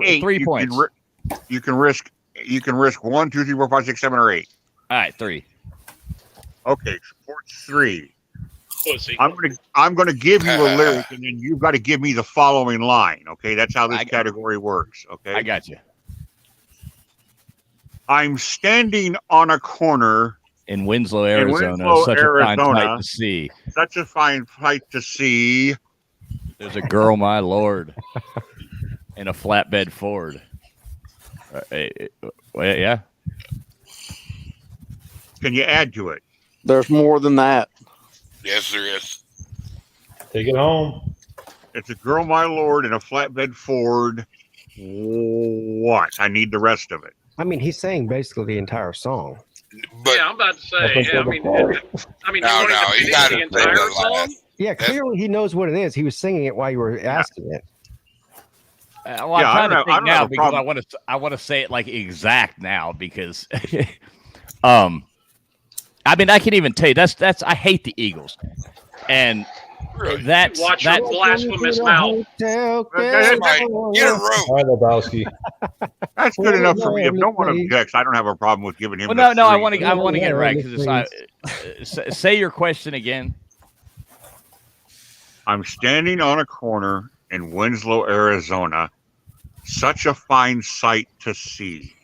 8. 3 points. You can risk 1, 2, 3, 4, 5, 6, 7, or 8. All right, 3. Okay, support 3. Pussy. I'm gonna give you a lyric, and then you've got to give me the following line. Okay, that's how this category works. Okay, I got you. I'm standing on a corner In Winslow, Arizona. Such a fine sight to see. Such a fine sight to see. There's a girl, my lord, in a flatbed Ford. Yeah. Can you add to it? There's more than that. Yes, there is. Take it home. It's a girl, my lord, in a flatbed Ford. What? I need the rest of it. I mean, he's saying basically the entire song. But yeah, I'm about to say. Yeah, I mean, no, you got the entire song. Yeah, clearly he knows what it is. He was singing it while you were asking it. Well, I'm trying to think now because I want to say it like exact now because, I mean, I can even tell you that's I hate the Eagles, and that's Watch your blasphemous mouth. get a rope. All right, Lebowski. That's good enough for me. If no one objects, I don't have a problem with giving him. Well, no, I want to get it right because it's say your question again. I'm standing on a corner in Winslow, Arizona. Such a fine sight to see.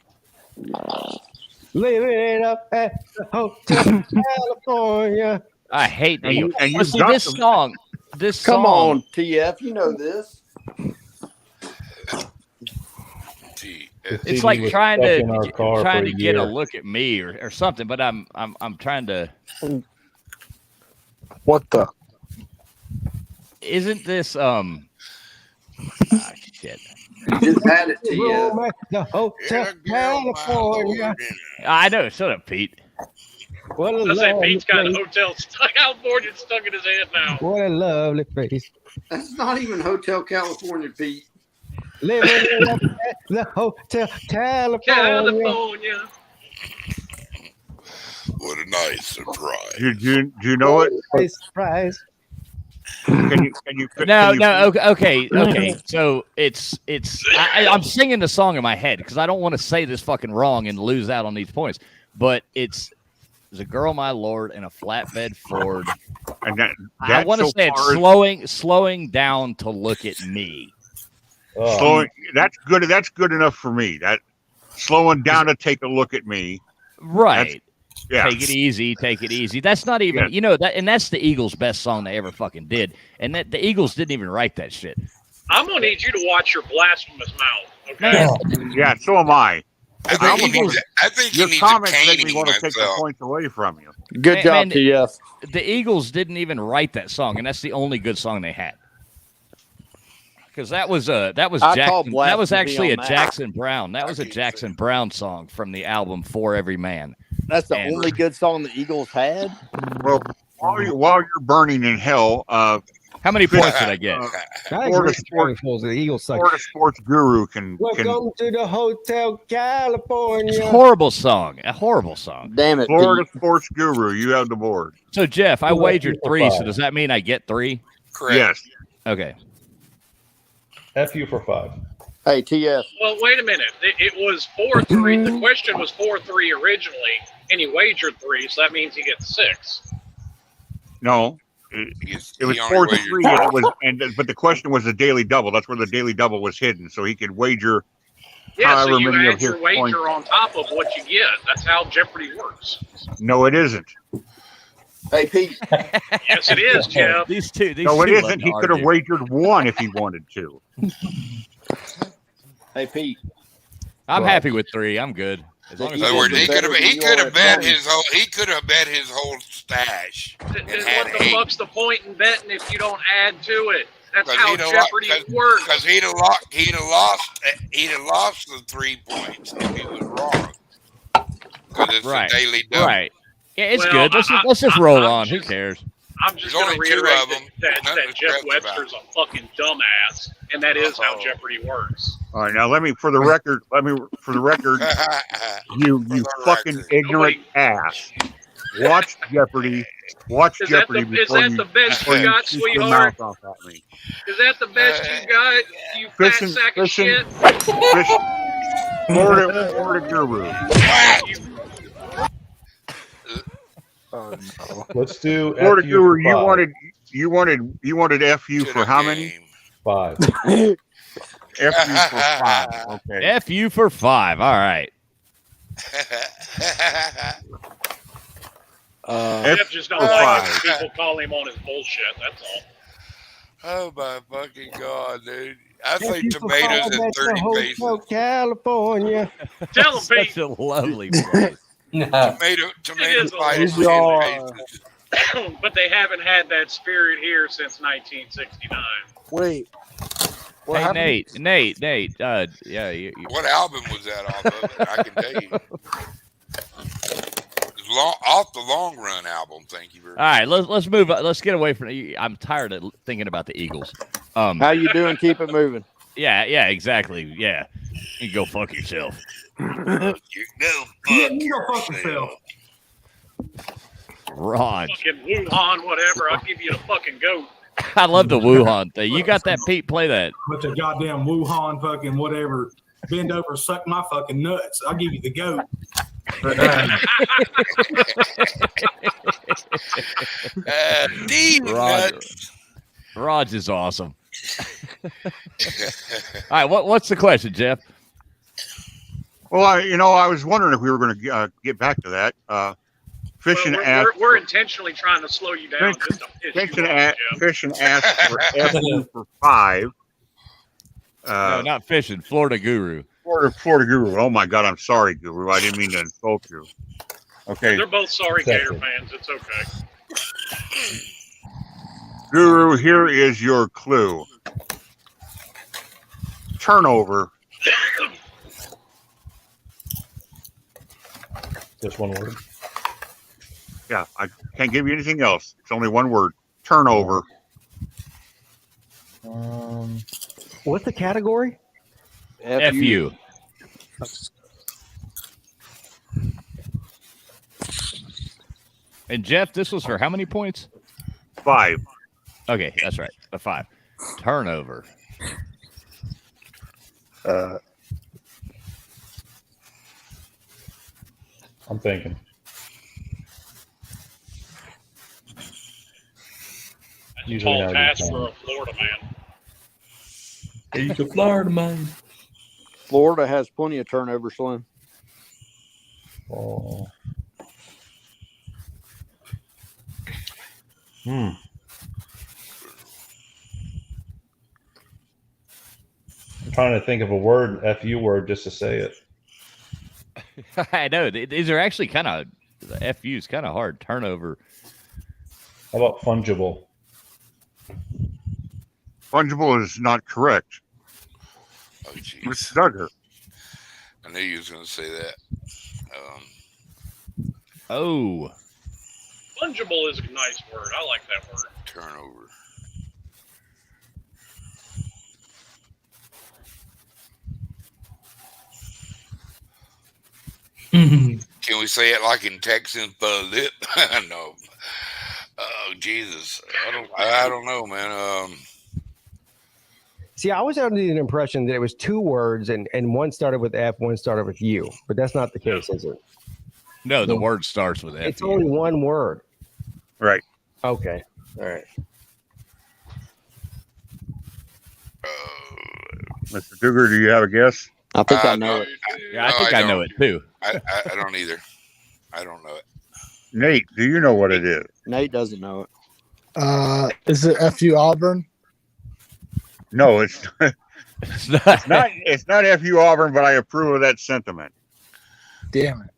Living it up at the Hotel California. I hate the Eagles. And Listen, this song. Come on, TF, you know this. It's like trying to get a look at me or something, but I'm trying to. What the? Isn't this shit? Just add it to you. The Hotel California. I know. Shut up, Pete. What a I say lovely Pete's got a place. Hotel California stuck in his head now. What a lovely place. That's not even Hotel California, Pete. Living it up at the Hotel California. California. What a nice surprise. Do you know it? Surprise. Okay. So I'm singing the song in my head because I don't want to say this fucking wrong and lose out on these points. But it's a girl, my lord, in a flatbed Ford. And I want to say it's slowing down to look at me. Slowing. That's good. That's good enough for me. That slowing down to take a look at me. Right. Yeah. Take it easy. That's not even, and that's the Eagles' best song they ever fucking did. And that the Eagles didn't even write that shit. I'm going to need you to watch your blasphemous mouth, okay? Yeah, so am I. I think your you need comments to make paint me want to take the points away from you. Good job, TF. The Eagles didn't even write that song, and that's the only good song they had. Because that was actually a Jackson Brown. That was a Jackson Brown song from the album For Every Man. That's the only good song the Eagles had. Well, while you're burning in hell, how many points did I get? Florida Sports Guru can. Welcome to the Hotel California. Horrible song. A horrible song. Damn it, Florida Sports Guru, you have the board. So Jeff, I wagered 3. So does that mean I get 3? Correct. Yes. Okay. F you for 5. Hey, TF. Well, wait a minute. It was 4-3. The question was 4-3 originally, and he wagered 3, so that means he gets 6. No. It was 4-3, but the question was the daily double. That's where the daily double was hidden, so he could wager. Yeah, so you many add of his your wager points. on top of what you get. That's how Jeopardy works. No, it isn't. Hey, Pete. Yes, it is, Jeff. These two No, it isn't. He could have wagered 1 if he wanted to. Hey, Pete. I'm happy with 3. I'm good. As long as In other words, he could have bet his whole stash. Then what the fuck's the point in betting if you don't add to it? That's how Jeopardy works. Because he'd have lost the 3 points if he was wrong. because it's Right. a daily double. Right. Yeah, it's Well, good. Let's just roll I'm on. Who just- cares? I'm just There's going to only two reiterate of them. that Nothing to Jeff stress Webster's a fucking dumbass, and that is how Jeopardy works. All right, now for the record, you the fucking record. ignorant ass. Watch Jeopardy. Watch Is that Jeopardy the- is before that you the best before you got, shoot your sweetheart? mouth off at me. Is that the best you got, you fat Listen, sack of listen. shit? Florida Guru. Oh, no. Let's do Florida FU Guru, for five. you wanted FU To for the how many? game. 5. FU for 5. Okay. F you for 5. All right. Jeff just don't like it when people call him on his bullshit. That's all. Oh my fucking god, dude! I F think you for tomatoes 5 at at the 30 pesos. Hotel California. Tell him, Pete. Such a lovely place. Tomato is a pie at lot. 10 pesos. But they haven't had that spirit here since 1969. Wait. What Hey, happened? Nate. Yeah. What album was that off of? It? I can tell you. It's off the Long Run album. Thank you very much. All right, let's move. Let's get away from. I'm tired of thinking about the Eagles. How you doing? Keep it moving. Yeah, exactly. Yeah, you go fuck yourself. You go fuck yourself. Raj, Fucking Wuhan, whatever. I'll give you the fucking goat. I love the Wuhan thing. You got that, Pete? Play that. Bunch of goddamn Wuhan fucking whatever. Bend over, suck my fucking nuts. I'll give you the goat. Raj is awesome. All right, what's the question, Jeff? Well, I was wondering if we were going to get back to that. Fishing asked. We're intentionally trying to slow you down. Just to piss you off, Jeff. Fishing asked for FU for 5. No, not fishing. Florida Guru. Florida Guru. Oh my God, I'm sorry, Guru. I didn't mean to insult you. Okay, They're both sorry Gator fans. It's okay. Guru, here is your clue. Turnover. Just one word. Yeah, I can't give you anything else. It's only one word. Turnover. What's the category? FU. And Jeff, this was for how many points? 5. Okay, that's right. A 5. Turnover. I'm thinking. That's a Usually tall not a good task time. for a Florida man. He's a Florida man. Florida has plenty of turnover, Slim. Oh. I'm trying to think of a word, FU word, just to say it. I know. These are actually kind of, the FU is kind of hard. Turnover. How about fungible? Fungible is not correct. Oh, jeez. Mr. Duggar. I knew you was going to say that. Oh. Fungible is a nice word. I like that word. Turnover. Can we say it like in Texan? Lip? No. Oh Jesus! I don't know, man. See, I was under the impression that it was 2 words and one started with F, one started with U, but that's not the case, is it? No, the word starts with F. It's only one word. Right. Okay. All right. Mr. Duggar, do you have a guess? I think I know it. Yeah, I think I know it too. I don't either. I don't know it. Nate, do you know what it is? Nate doesn't know it. Is it FU Auburn? No, it's not. It's not. It's not FU Auburn, but I approve of that sentiment. Damn it.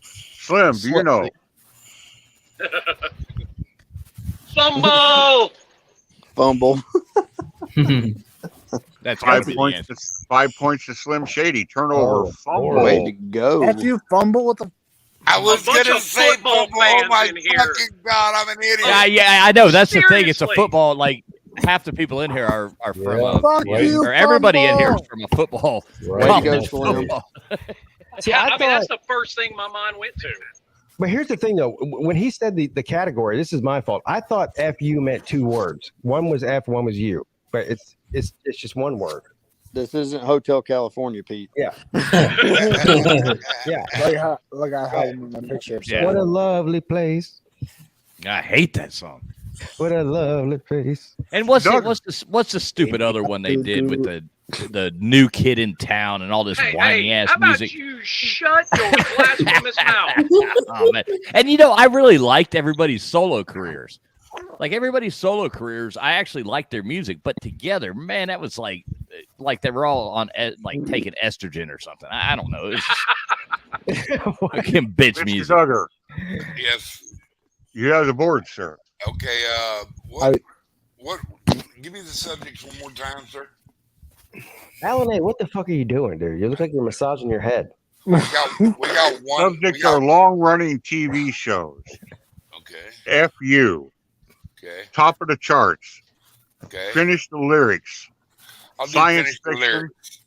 Slim, do you know? Fumble! Fumble. That's 5 gotta be the points. answer. 5 points to Slim Shady. Turnover. Oh, Fumble. Way to go. FU fumble? What the I was bunch gonna of say football football. Oh fans my in here. fucking god, I'm an idiot. Yeah, I know. That's the thing. It's a Seriously. football. Like half the people in here are from Yeah. Fuck you, or everybody in here is football. from a football. Way to go, college Slim. football. See, I I mean, thought, that's the first thing my mind went to. but here's the thing though. When he said the category, this is my fault. I thought FU meant two words. One was F, one was U. But it's just one word. This isn't Hotel California, Pete. Yeah. Yeah. Like I have him in my picture. So. Yeah. What a lovely place. I hate that song. What a lovely place. And what's Doug- the stupid other one they did with the new kid in town and all this whiny ass how about music? you shut your blasphemous mouth? Oh, man. And you know, I really liked everybody's solo careers. Like everybody's solo careers, I actually liked their music, but together, man, that was like they were all on like taking estrogen or something. I don't know. It's just fucking bitch Mr. music. Duggar, Yes. you have the board, sir. Okay. What? Give me the subjects one more time, sir. Alan, what the fuck are you doing, dude? You look like you're massaging your head. We got one. Subjects are long-running TV shows. Okay. FU. Okay. Top of the charts. Okay. Finish the lyrics. I'll do Science finish the fiction. lyrics.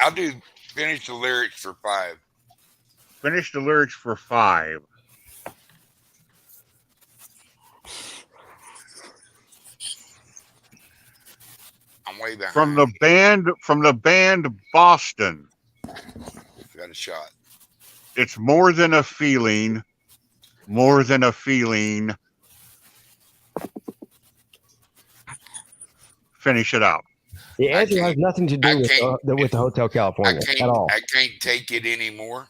I'll do finish the lyrics for 5. Finish the lyrics for 5. I'm way behind. From the band Boston. Got a shot. It's more than a feeling. More than a feeling. Finish it out. The answer has nothing to do with the Hotel California at all. I can't take it anymore.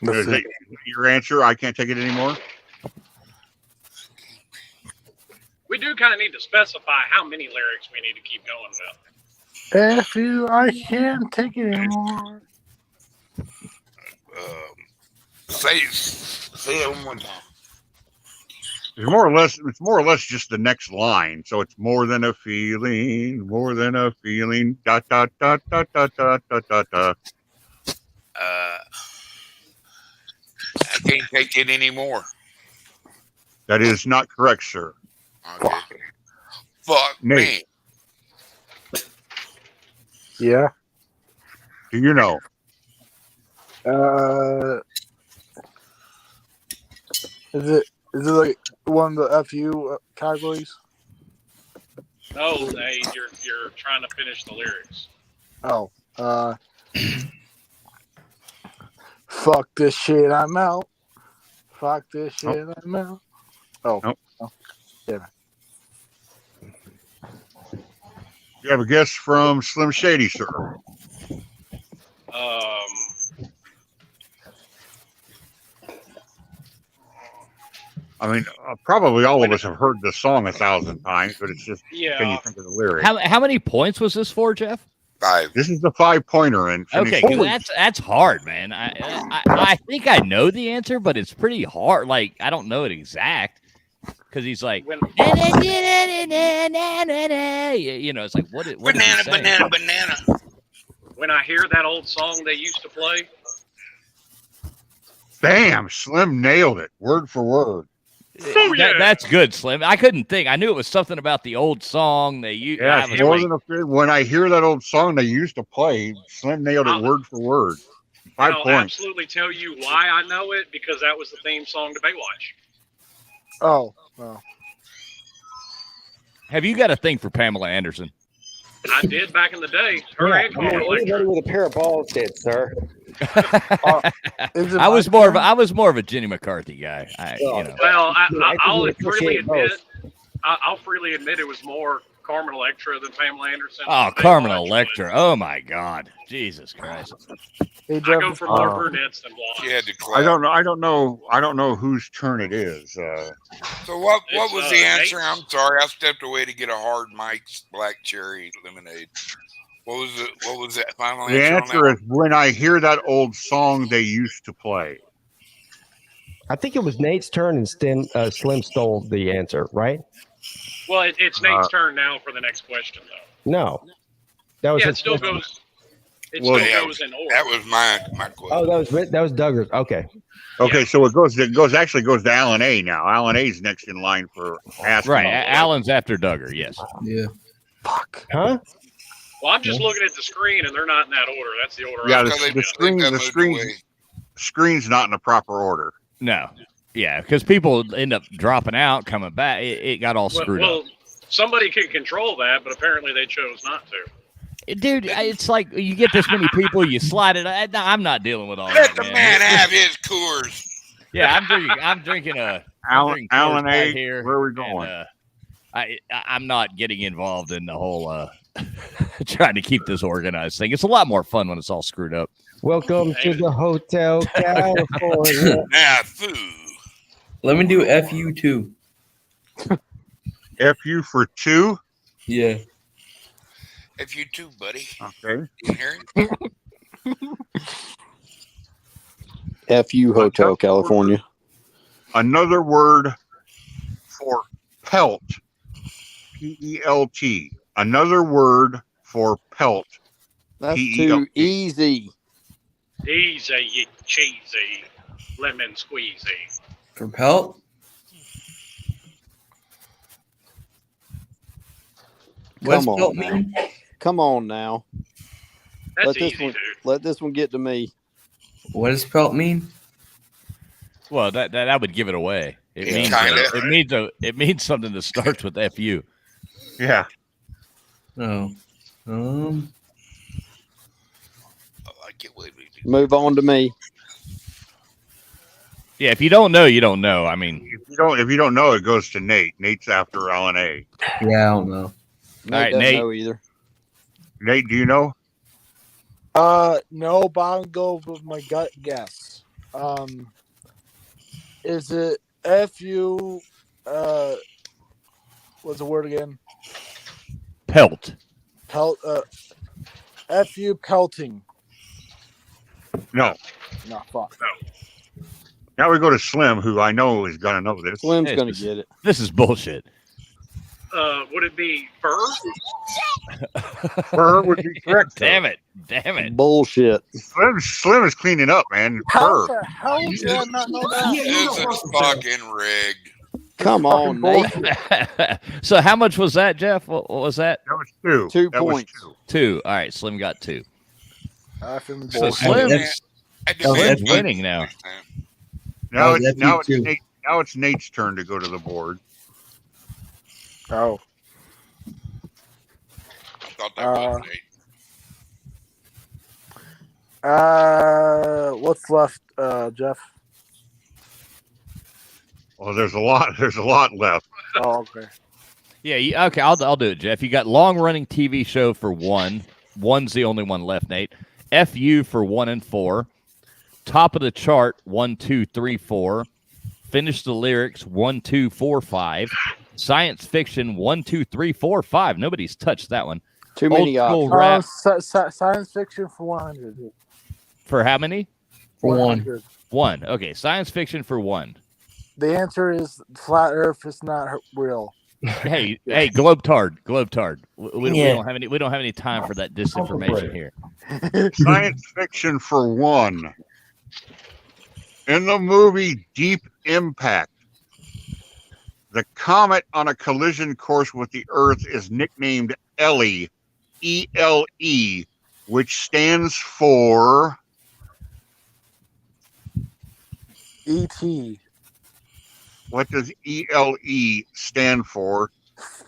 Is that your answer? I can't take it anymore. We do kind of need to specify how many lyrics we need to keep going with. F you, I can't take it anymore. Say it one more time. It's more or less just the next line. So it's more than a feeling, more than a feeling. Dot dot dot dot dot dot dot dot dot. I can't take it anymore. That is not correct, sir. Okay. Fuck Nate. me. Yeah. Do you know? Is it like one of the FU categories? No, you're trying to finish the lyrics. Oh, fuck this shit, I'm out. Fuck this shit, I'm out. Oh, Nope. Oh. Yeah. You have a guess from Slim Shady, sir. I mean, probably all of us have heard the song 1,000 times, but it's just, can you think of the lyrics? How many points was this for, Jeff? 5. This is the 5-pointer, and Okay, that's hard, man. I think I know the answer, but it's pretty hard. Like I don't know it exact because he's like, you know, it's like what banana, is he saying? banana. When I hear that old song they used to play, bam, Slim nailed it, word for word. That's good, Slim. I couldn't think. I knew it was something about the old song they used. Yeah, it's more than a feeling. When I hear that old song they used to play, Slim nailed it word for word. 5 I'll points. absolutely tell you why I know it, because that was the theme song to Baywatch. Oh, well. Have you got a thing for Pamela Anderson? I did back in the day. Her and Carmen Anybody Electra. with a pair of balls did, sir. I was more of a Jenny McCarthy guy. Well, I'll would freely appreciate admit, both. I'll freely admit it was more Carmen Electra than Pamela Anderson. Oh, Carmen Electra. Oh my God, Jesus Christ. Hey, I go for more brunettes than blondes. She had to I clap. don't know whose turn it is. So what was the answer? I'm sorry, I stepped away to get a hard Mike's Black Cherry Lemonade. What was that final The answer? answer is when I hear that old song they used to play. I think it was Nate's turn and Slim stole the answer, right? Well, it's Nate's turn now for the next question, though. No. That was Yeah, it his still question. goes. It Well, still goes in order. That was my quote. Oh, that was Duggar's. Okay. Okay, so it goes to Alan A now. Alan A's next in line for asking. Right. Alan's after Duggar. Yes. Yeah. Fuck. Huh? Well, I'm just looking at the screen, and they're not in that order. That's the order. Yeah, the screen's not in the proper order. No. Yeah, because people end up dropping out, coming back. It got all screwed up. Well, somebody can control that, but apparently they chose not to. Dude, it's like you get this many people, you slide it. I'm not dealing with all Let that. the man have his Coors. Yeah, I'm drinking Alan Coors A. right here. Where are we going? And, I'm not getting involved in the whole trying to keep this organized thing. It's a lot more fun when it's all screwed up. Welcome to the Hotel California. Now, foo. Let me do FU too. FU for 2? Yeah. FU too, buddy. Okay. You hear it? FU Hotel California. Another word for pelt. P-E-L-T. Another word for pelt. That's P-E-L-T. too easy. Easy, you cheesy, lemon squeezy. For pelt? What's Come pelt on now. mean? Come on now. That's Let easy, this one, dude. let this one get to me. What does pelt mean? Well, that would give it away. It Yeah, means kinda. it means something that starts with FU. Yeah. Oh. I like it when we do. Move on to me. Yeah, if you don't know, you don't know. I mean, If you don't know, it goes to Nate. Nate's after Alan A. Yeah, I don't know. Nate right, doesn't Nate. know either. Nate, do you know? No, but I'll go with my gut guess. Is it FU? What's the word again? pelt. Pelt. FU pelting. No. No, fuck. Now we go to Slim, who I know is going to know this. Slim's Hey, gonna get it. This is bullshit. Would it be fur? Fur would be correct. Damn it. Bullshit. Slim is cleaning up, man. How Fur. the hell did I not know that? This is fucking rigged. Come on, Nate. So how much was that, Jeff? What was that? That was 2. 2 That was points. 2. 2. All right, Slim got 2. Effing So bullshit. Slim, I Slim's defend winning now. Now Oh, it's that's now you it's too. Nate. Now it's Nate's turn to go to the board. Oh. I thought that was Nate. What's left, Jeff? Well, there's a lot left. Oh, okay. Yeah, okay, I'll do it, Jeff. You got long-running TV show for 1. 1's the only one left, Nate. FU for 1 and 4. Top of the chart, 1, 2, 3, 4. Finish the lyrics, 1, 2, 4, 5. Science fiction, 1, 2, 3, 4, 5. Nobody's touched that one. Too many Old options. school rap Science fiction for 100. for how many? For 1. 100. 1. Okay, science fiction for 1. The answer is flat Earth is not real. Hey, Globetard. We Yeah. don't have any time for that disinformation here. Science fiction for 1. In the movie Deep Impact, the comet on a collision course with the Earth is nicknamed Ellie, E-L-E, which stands for E.T. What does E-L-E stand for?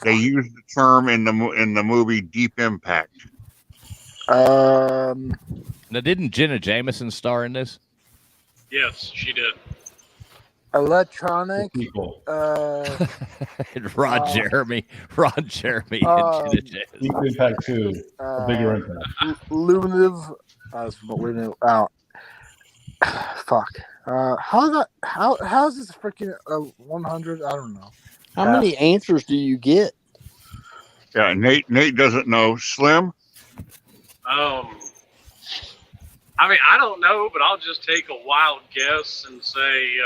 They use the term in the movie Deep Impact. Now, didn't Jenna Jameson star in this? Yes, she did. Electronic. People. Ron Jeremy. And Jenna Jameson. Deep Impact 2. A bigger impact. Luminative. Wait a minute. Fuck. How is this freaking 100? I don't know. How many answers do you get? Yeah, Nate doesn't know. Slim? I mean, I don't know, but I'll just take a wild guess and say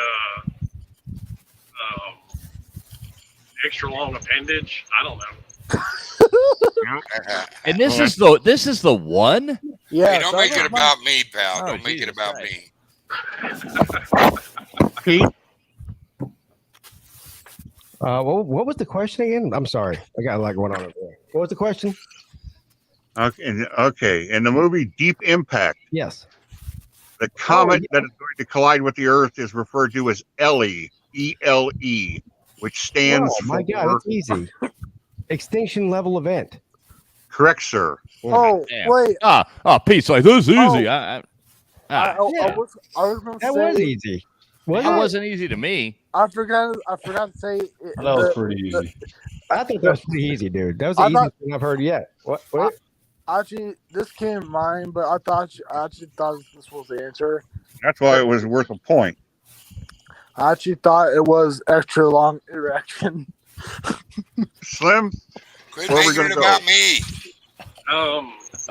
extra long appendage. I don't know. And this is the one? Yeah. Hey, don't make it about me, pal. Oh, Don't make it Jesus about Christ. me. Pete, What was the question again? I'm sorry. I got a lot going on over there. What was the question? okay. In the movie Deep Impact, Yes. the comet yeah. that is going to collide with the Earth is referred to as ELE, E-L-E, which stands Oh, for. my God. That's easy. Extinction level event. Correct, sir. Oh, Damn. wait. Pete's like, this is easy. Oh. I I was going to That say. was easy. that wasn't easy to me. I forgot to say. That was pretty easy. I think that was pretty easy, dude. That was the I easiest thought- thing I've heard yet. What? Actually, this came to mind, but I actually thought this was the answer. That's why it was worth a point. I actually thought it was extra long erection. Slim, Quit where are we making going it to go? about me.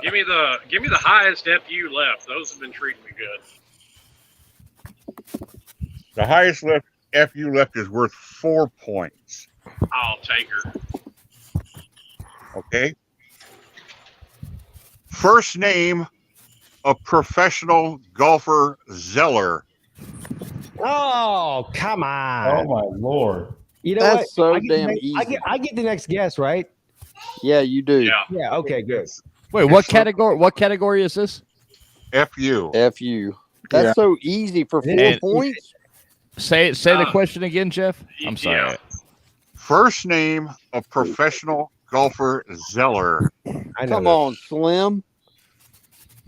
Give me the highest FU left. Those have been treating me good. The highest left FU left is worth 4 points. I'll take her. Okay. First name of professional golfer Zeller. Oh, come on. Oh my lord. You know That's what? so I get the damn next- easy. I get the next guess, right? Yeah, you do. Yeah. Yeah. Okay. Good. Wait, what category? What category is this? FU. FU. That's so easy for 4 And- points. Say the question again, Jeff. I'm sorry. Yeah. First name of professional golfer Zeller. I know Come that. on, Slim.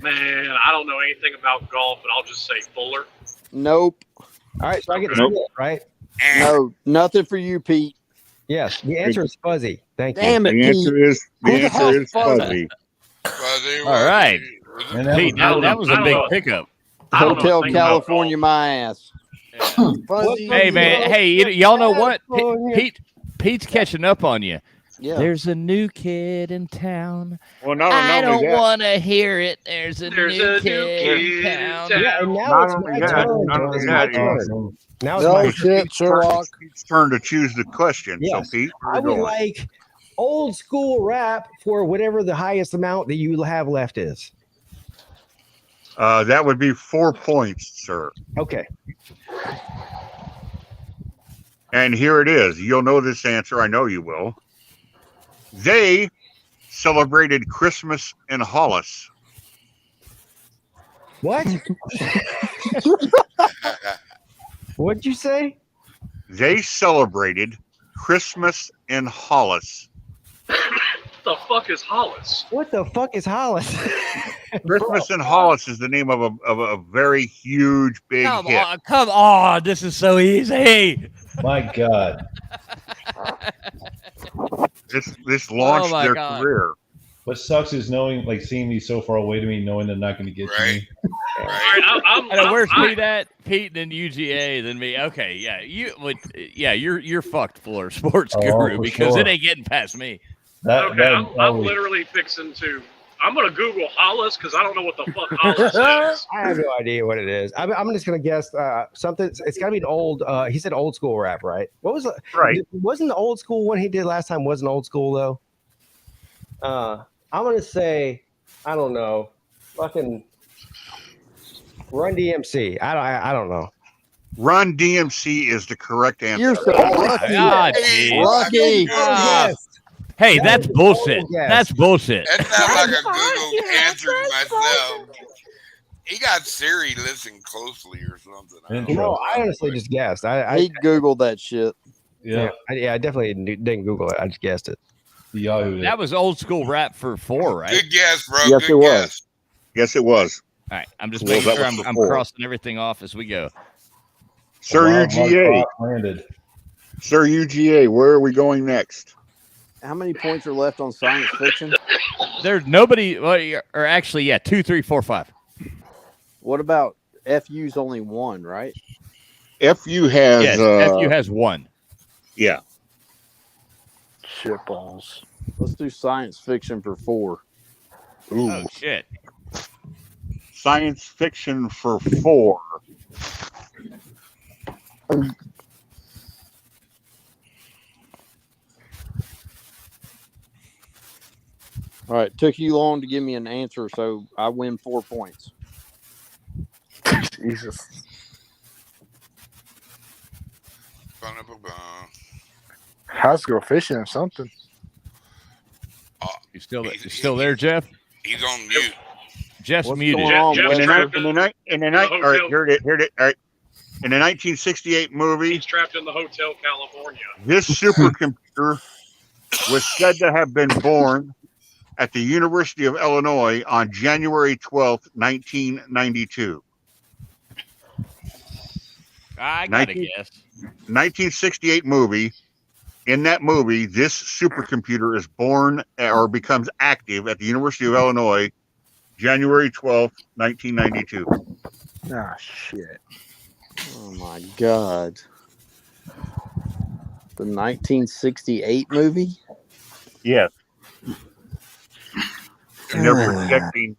Man, I don't know anything about golf, but I'll just say Fuller. Nope. All right. So I get the Nope. split, right? No, nothing for you, Pete. Yes. The answer is fuzzy. Thank you. Damn it, The Pete. answer is Who the hell's fuzzy. All right. And that Pete, was that was a I don't big know. pickup. I don't know Hotel anything about California, golf. my ass. Fuzzy. Hey man, hey, y'all know what? Pete's catching up on you. Yeah. There's a new kid in town. Well, not I only don't that, want to hear it. There's a There's new a new kid kid in in town. town. Yeah, and now Not it's only my that, turn. not only It's that, my turn. Now it's No my shit, Pete's Sherlock. turn to choose the question. Yes. So, Pete, where I we would going? like old school rap for whatever the highest amount that you have left is. That would be 4 points, sir. Okay. And here it is. You'll know this answer. I know you will. They celebrated Christmas in Hollis. What? What'd you say? They celebrated Christmas in Hollis. What the fuck is Hollis? What the fuck is Hollis? Christmas in Hollis is the name of a very huge, big Come hit. on, come on. This is so easy. My God. This launched my their God. career. What sucks is seeing me so far away to me, knowing they're not going to get to me. All right, I know, where's I'm- Pete at? Pete, then UGA, then me. Okay, yeah, you're fucked, Florida sports Oh, guru, for because sure. it ain't getting past me. Okay, I'm probably- literally fixing to. I'm gonna Google Hollis because I don't know what the fuck Hollis is. I have no idea what it is. I'm just gonna guess something. It's gotta be an old. He said old school rap, right? What was it? Right. Wasn't the old school one he did last time? Wasn't old school though. I'm gonna say I don't know. Fucking Run DMC. I don't know. Run DMC is the correct answer. You're so lucky. Ah, jeez. Lucky. Hey, that's bullshit. Yes. That's bullshit. That sounds like a Google answer myself. He got Siri listen closely or something. I don't You know, know. I honestly just guessed. I He Googled that shit. Yeah. I definitely didn't Google it. I just guessed it. Yahoo. That was old school rap for 4, right? Good guess, bro. Yes, Good it was. guess. Yes, it was. All right, I'm just Well, making that sure was I'm before. crossing everything off as we go. Sir Wild UGA. Rock landed. Sir UGA, where are we going next? How many points are left on science fiction? There's nobody, well, or actually, yeah, 2, 3, 4, 5. What about FU's only one, right? FU has. Yes, FU has 1. Yeah. Shitballs. Let's do science fiction for 4. Ooh. Oh shit! Science fiction for 4. All right, took you long to give me an answer, so I win 4 points. Jesus. Has to go fishing or something. You still there, Jeff? He's on mute. Jeff's What's muted. going on, In Webster? the night. All right, here it is. All right. In the 1968 movie, He's trapped in the Hotel California. this supercomputer was said to have been born at the University of Illinois on January 12th, 1992. I gotta guess. 1968 movie. In that movie, this supercomputer is born or becomes active at the University of Illinois, January 12th, 1992. Ah, shit. Oh my God. The 1968 movie? Yes. And they're projecting,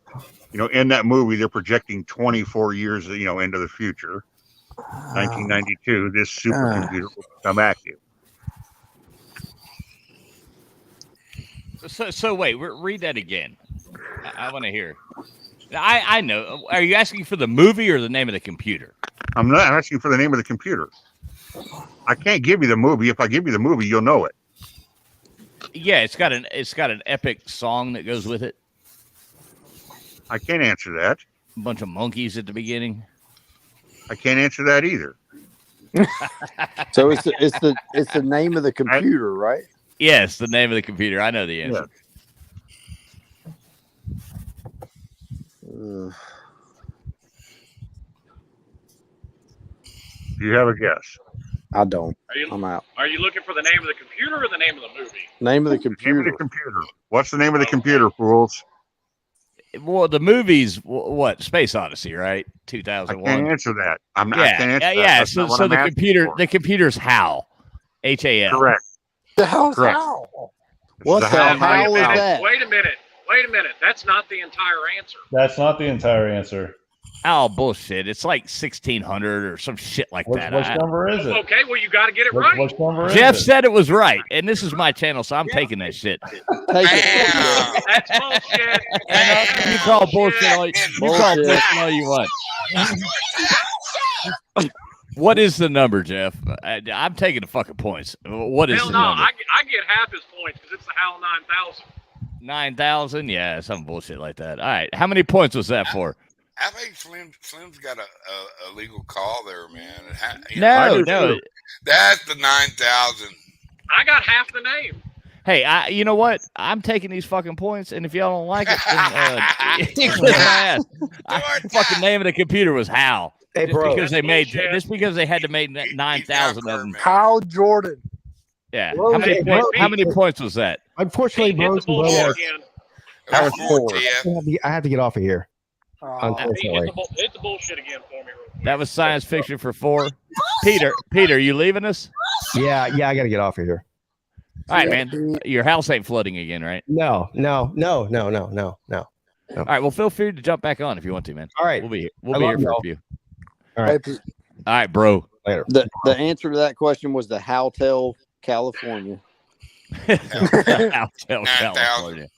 in that movie, they're projecting 24 years, into the future. 1992, this supercomputer will become active. So wait, read that again. I want to hear. I know. Are you asking for the movie or the name of the computer? I'm not asking for the name of the computer. I can't give you the movie. If I give you the movie, you'll know it. Yeah, it's got an epic song that goes with it. I can't answer that. A bunch of monkeys at the beginning. I can't answer that either. So it's the name of the computer, right? Yes, the name of the computer. I know the answer. Yeah. Do you have a guess? I don't. I'm out. Are you looking for the name of the computer or the name of the movie? Name of the computer. Name of the computer. What's the name of the computer, fools? Well, the movie's what? Space Odyssey, right? I 2001. can't answer that. I can't answer that. Yeah. That's not what So I'm the asking for. computer's HAL. HAL. Correct. The hell's Correct. how? What the hell is that? Wait a minute. That's not the entire answer. That's not the entire answer. Oh, bullshit. It's like 1600 or some shit like that. Which number is it? Okay, well, you got to get it right. Which number Jeff is it? said it was right, and this is my channel, so I'm taking that shit. Take it. That's bullshit. You call bullshit all you want. What is the number, Jeff? I'm taking the fucking points. What is Hell the no, number? I get half his points because it's the HAL 9000. 9,000? Yeah, some bullshit like that. All right. How many points was that for? I think Slim's got a legal call there, man. No. That's the 9,000. I got half the name. Hey, you know what? I'm taking these fucking points, and if y'all don't like it, then kick my ass. The fucking name of the computer was HAL. Hey, bro. Because they had to make 9,000 of them. Hal Jordan. Yeah. Bro, How many points was that? Unfortunately, Hit the bullshit again. That was four. I have to get off of here. Unfortunately. Hit the bullshit again for me. Real quick. That was science fiction for 4. Peter, you leaving us? Yeah, I got to get off of here. All right, man. Your house ain't flooding again, right? No. All right. Well, feel free to jump back on if you want to, man. All right. We'll be here. We'll be here for a few. All right. All right, bro. Later. The answer to that question was the Hotel California. Hotel California.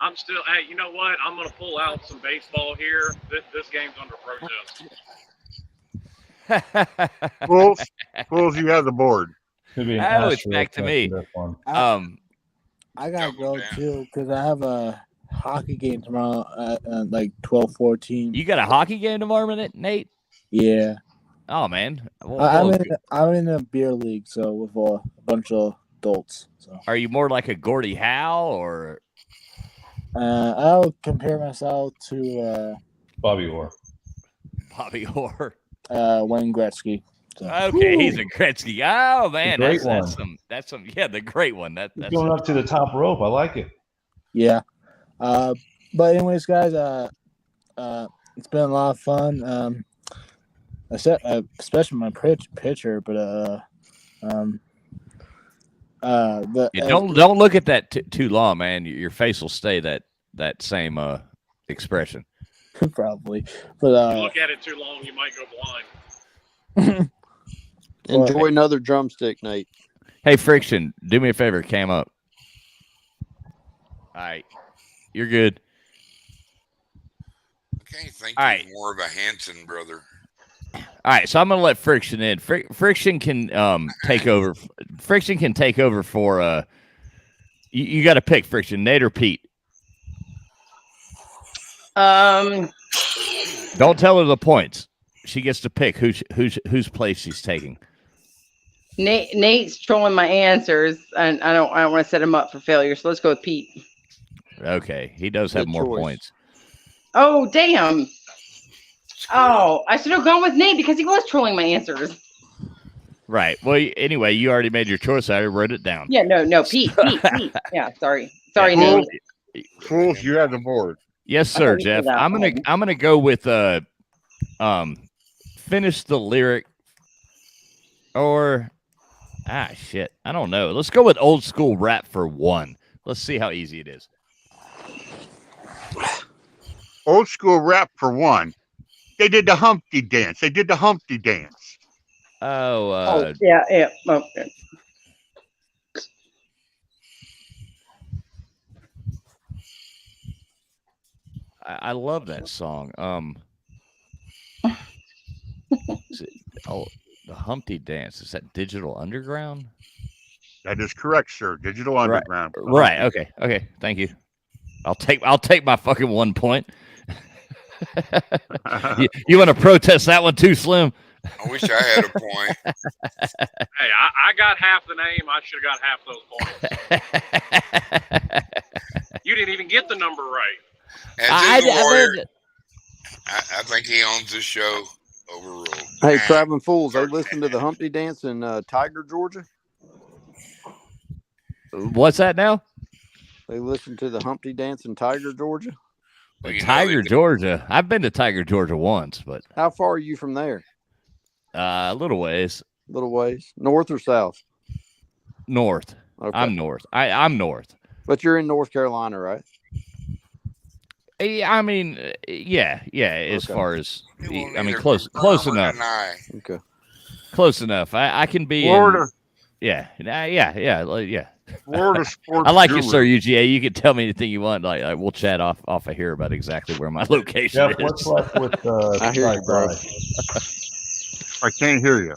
I'm still. Hey, you know what? I'm gonna pull out some baseball here. This game's under protest. Fools, you have the board. Could be an Oh, it's asterisk back to next me. this one. I gotta go too because I have a hockey game tomorrow at like 12:14. You got a hockey game tomorrow, Nate? Yeah. Oh man. I'm in a beer league, so with a bunch of adults. So Are you more like a Gordie Howe or? I'll compare myself to Bobby Orr. Bobby Orr. Wayne Gretzky. So. Okay, he's a Gretzky. Oh man, The great that's some. Yeah, the great one. That's Going up to the top rope. I like it. Yeah. But anyways, guys, it's been a lot of fun. Especially my pitcher, but don't look at that too long, man. Your face will stay that same expression. Probably, but If you look at it too long, you might go blind. Enjoy another drumstick, Nate. Hey, Friction, do me a favor, cam up. All right. You're good. I can't think All of right. more of a Hanson brother. All right, so I'm gonna let Friction in. Friction can take over. Friction can take over for you got to pick Friction, Nate or Pete. Um, Don't tell her the points. She gets to pick whose place she's taking. Nate's trolling my answers, and I don't want to set him up for failure. So let's go with Pete. Okay, he does have more points. Oh damn! Oh, I should have gone with Nate because he was trolling my answers. Right. Well, anyway, you already made your choice. I already wrote it down. Yeah, no, Pete. Yeah, sorry, Yeah. Nate. Fools, you have the board. Yes, sir, Jeff. I'm gonna go with finish the lyric or shit. I don't know. Let's go with old school rap for 1. Let's see how easy it is. Old school rap for 1. They did the Humpty dance. Oh, yeah. Oh, yeah. I love that song. The Humpty Dance. Is that Digital Underground? That is correct, sir. Digital Underground. Right. Okay. Thank you. I'll take my fucking 1 point. You want to protest that one too, Slim? I wish I had a point. Hey, I got half the name. I should have got half those points. You didn't even get the number right. And Warrior, I think he owns the show. Overruled. Hey, Traveling Fools, they listen to the Humpty Dance in Tiger, Georgia? What's that now? They listen to the Humpty Dance in Tiger, Georgia? Tiger, Georgia. I've been to Tiger, Georgia once, but how far are you from there? A little ways. North or south? North. Okay. I'm north. I'm north. But you're in North Carolina, right? I mean, yeah. As far as close enough. Okay. Close enough. I can be Florida. Yeah. Florida sports. I like you, guru. sir. UGA. You can tell me anything you want. Like we'll chat off of here about exactly where my location Jeff, is. what's left with I hear you, bro. I can't hear you.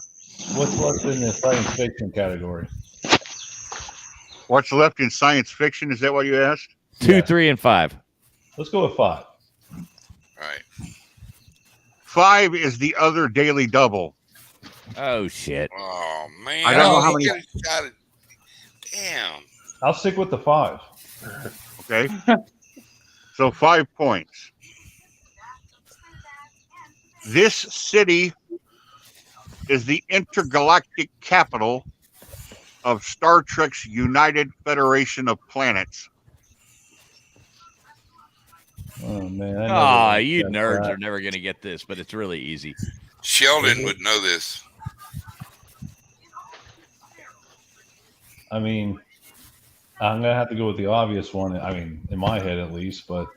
What's left in the science fiction category? What's left in science fiction? Is that what you asked? 2, 3, and 5. Let's go with 5. Right. 5 is the other daily double. Oh shit! Oh man! I don't know how many. Damn. I'll stick with the 5. Okay. So 5 points. This city is the intergalactic capital of Star Trek's United Federation of Planets. Oh man! You nerds are never gonna get this, but it's really easy. Sheldon would know this. I mean, I'm gonna have to go with the obvious one. I mean, in my head at least, but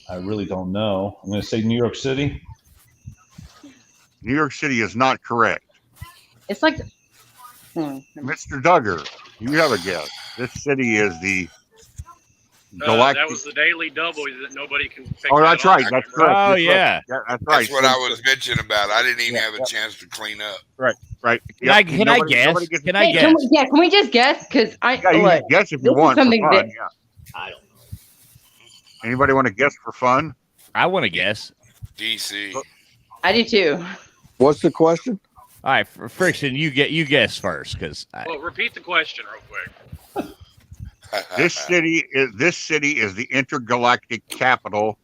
I really don't know. I'm gonna say New York City. New York City is not correct. It's like, Mr. Duggar, you have a guess. This city is the That was the daily double that nobody can pick. Oh, that's right. That's correct. Oh, That's yeah. right. That's right. That's what I was bitching about. I didn't even have a chance to clean up. Right. Can I guess? Can I guess? Can we just guess? Because Yeah, you can guess if you want for something fun. that- Yeah. I don't know. Anybody want to guess for fun? I want to guess. DC. I do too. What's the question? All right, Friction, you guess first, because Well, repeat the question real quick. This city is the intergalactic capital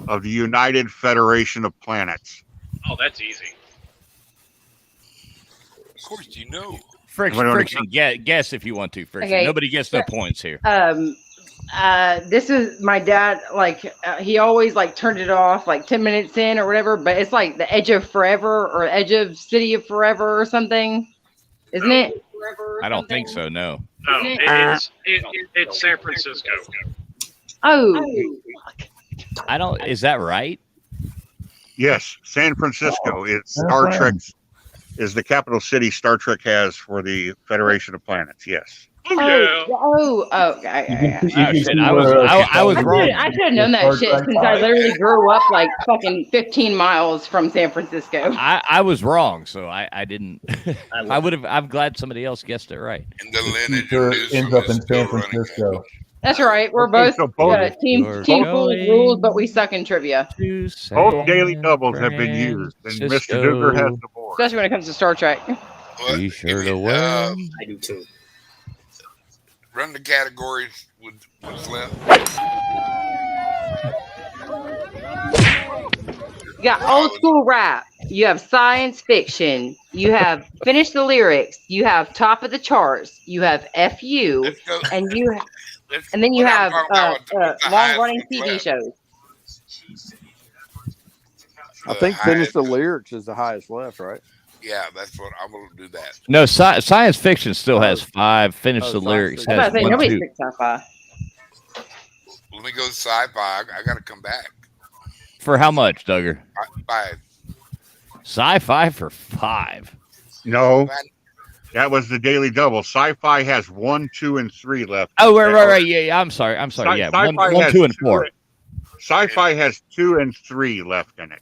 of the United Federation of Planets. Oh, that's easy. Of course, you know. Friction, guess if you want to. Friction. Okay. Nobody gets no points here. This is my dad. Like he always like turned it off like 10 minutes in or whatever. But it's like the Edge of Forever or Edge of City of Forever or something, isn't it? I don't think so. No. No, it's San Francisco. Oh, I don't. Is that right? Yes, San Francisco is Star Trek. Is the capital city Star Trek has for the Federation of Planets. Yes. I was wrong. I should have known that shit since I literally grew up like fucking 15 miles from San Francisco. I was wrong, so I didn't. I would have. I'm glad somebody else guessed it right. And the lineage Future ends up in San Francisco. That's right. We're both team full of rules, but we suck in trivia. Both daily doubles have been used, and Mr. Duger has the board. Especially when it comes to Star Trek. Be sure to win. I do too. Run the categories with what's left. You got old school rap. You have science fiction. You have finish the lyrics. You have top of the charts. You have FU, and then you have long running TV shows. I think finish the lyrics is the highest left, right? Yeah, that's what I'm going to do. That. No, science fiction still has 5. Finish the lyrics has 1, nobody 2. picked sci-fi. Let me go sci-fi. I got to come back. For how much, Duggar? 5. Sci-fi for 5. No, that was the daily double. Sci-fi has 1, 2, and 3 left. Oh, right. Yeah. I'm sorry. Yeah, 1, 2, and 4. Sci-fi has 2 and 3 left in it.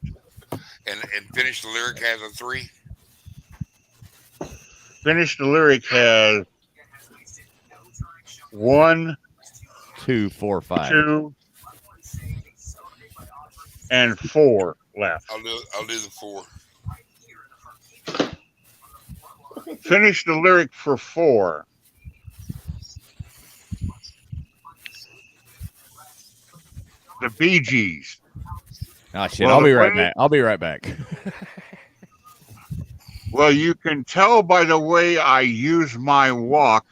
And finish the lyric has a 3. Finish the lyric has 1, 2, 4, 5. 2, and 4 left. I'll do the 4. Finish the lyric for 4. The Bee Gees. Oh shit! I'll be right back. Well, you can tell by the way I use my walk,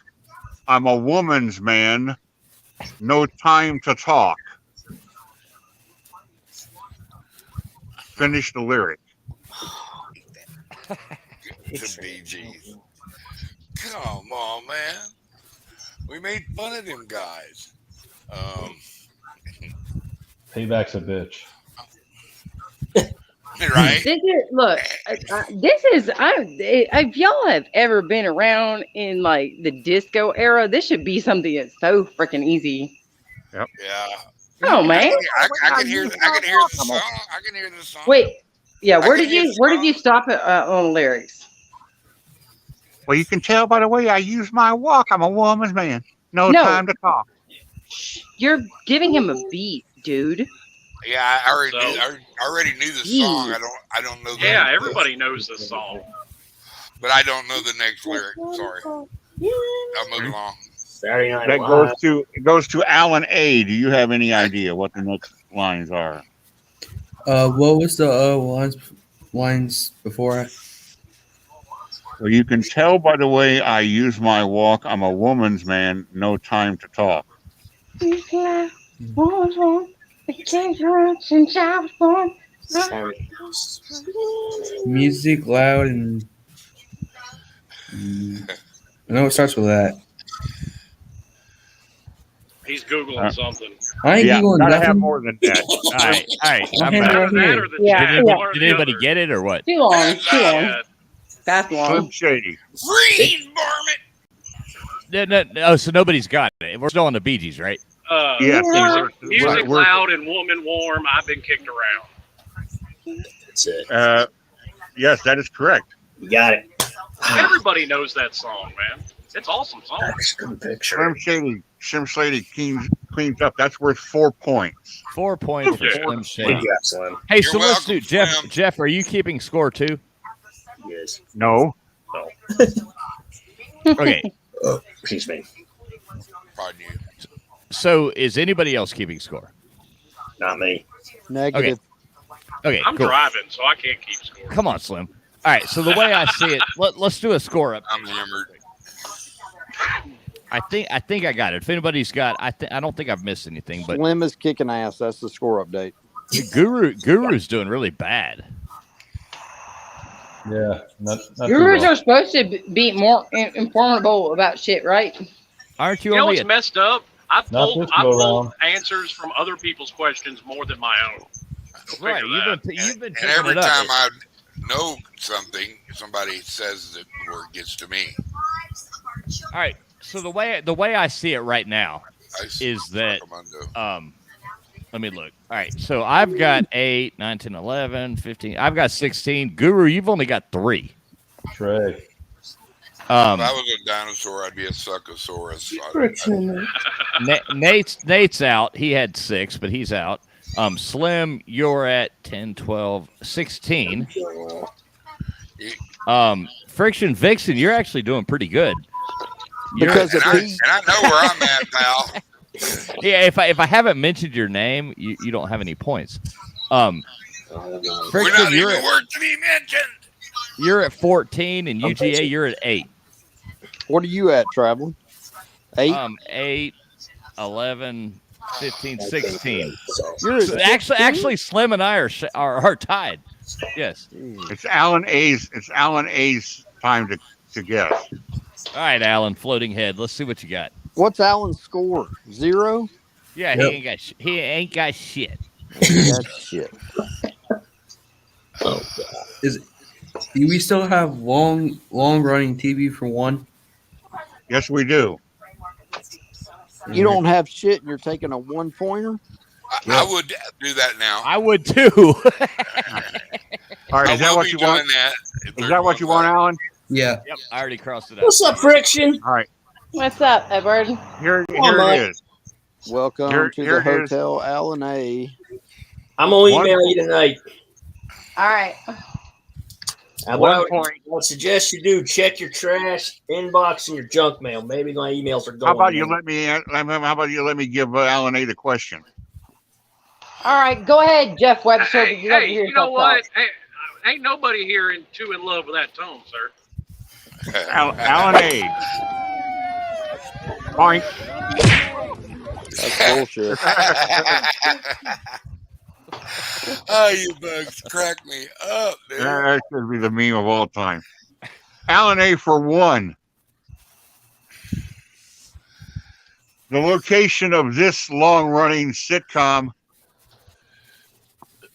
I'm a woman's man. No time to talk. Finish the lyric. The Bee Gees. Come on, man. We made fun of them guys. Payback's a bitch. Right. If y'all have ever been around in like the disco era, this should be something that's so freaking easy. Yep. Yeah. Oh man. I can hear the song. I can hear the song. Wait. Yeah. Where did you stop on lyrics? Well, you can tell by the way I use my walk, I'm a woman's man. No time to talk. You're giving him a beat, dude. Yeah, I already knew the song. I don't know. Yeah, everybody knows the song, but I don't know the next lyric. Sorry. I'll move along. Saturday Night That Live. goes to Alan A. Do you have any idea what the next lines are? What was the lines before? Well, you can tell by the way I use my walk, I'm a woman's man. No time to talk. Music loud and I know it starts with that. He's Googling something. I ain't Googling gotta nothing. have more than that. All right. Either that or the Did anybody get it or what? Too long. That's long. Slim Shady. Freeze, varmint. No, so nobody's got it. We're still on the Bee Gees, right? Yes. Music loud and woman warm. I've been kicked around. That's it. Yes, that is correct. You got it. Everybody knows that song, man. It's an awesome song. Good picture. Slim Shady cleans up. That's worth 4 points. 4 points for Slim Shady. Good job, Slim. Hey, so let's do Jeff. Are you keeping score too? Yes. No. Okay. Excuse me. Pardon you. So is anybody else keeping score? Not me. Negative. Okay. I'm cool. driving, so I can't keep score. Come on, Slim. All right. So the way I see it, let's do a score up. I'm hammered. I think I got it. If anybody's got, I don't think I've missed anything. But Slim is kicking ass. That's the score update. Guru's doing really bad. Yeah, not Gurus are supposed to be more informative about shit, right? Aren't you You know only? what's messed up? I've Not pulled this go around. answers from other people's questions more than my own. Go Right. figure that. You've been And picking every it up. time I know something, somebody says it before it gets to me. All right. So the way I see it right now is that let me look. All right, so I've got 8, 9, 10, 11, 15. I've got 16. Guru, you've only got 3. Trey. If I was a dinosaur, I'd be a suckosaurus. Nate's out. He had 6, but he's out. Slim, you're at 10, 12, 16. Friction Vixen, you're actually doing pretty good. Because and I know where I'm at, pal. Yeah, if I haven't mentioned your name, you don't have any points. We're Friction, not even worth to be mentioned. You're at 14, and UGA, you're at 8. What are you at, traveling? 8? 8, 11, 15, 16. You're So actually, Slim and I are tied. Yes. It's Alan A's time to guess. All right, Alan, floating head. Let's see what you got. What's Alan's score? 0? Yeah, Yep. he ain't got shit. That's shit. Oh God. Do we still have long running TV for one? Yes, we do. You don't have shit and you're taking a 1-pointer? I would do that now. I would too. All right, is that what you want? Is that what you want, Alan? Yeah. Yep, I already crossed it out. What's up, Friction? All right. What's up, Edward? Here Mike. it is. Welcome Here to the it is. Hotel Alan A. I'm gonna email you tonight. All right. What I would suggest you do, check your trash inbox and your junk mail. Maybe my emails are going. How about you let me give Alan A the question? All right, go ahead, Jeff Webster. Hey, you know what? Hey, ain't nobody here too in love with that tone, sir. Alan A. Point. That's bullshit. Oh, you bugs crack me up, dude. That should be the meme of all time. Alan A for 1. The location of this long-running sitcom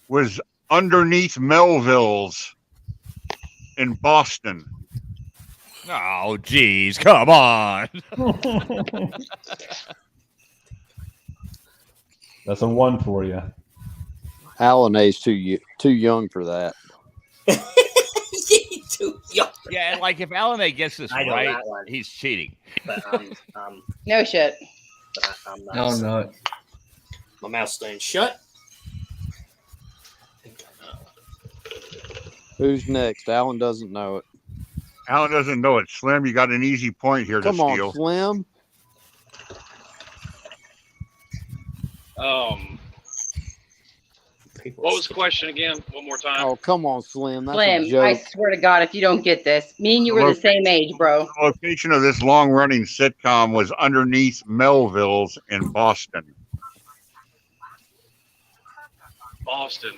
was underneath Melville's in Boston. Oh, geez, come on. That's a 1 for you. Alan A's too young for that. Too young. Yeah, like if Alan A gets this I know right, that one. he's cheating. But No shit. I'm not. No, I'm not. My mouth's staying shut. Who's next? Alan doesn't know it. Alan doesn't know it. Slim, you got an easy point here Come to on, steal. Slim. What was the question again? One more time. Oh, come on, Slim. That's Slim, a joke. I swear to God, if you don't get this, me and you were the same age, bro. The location of this long-running sitcom was underneath Melville's in Boston. Boston.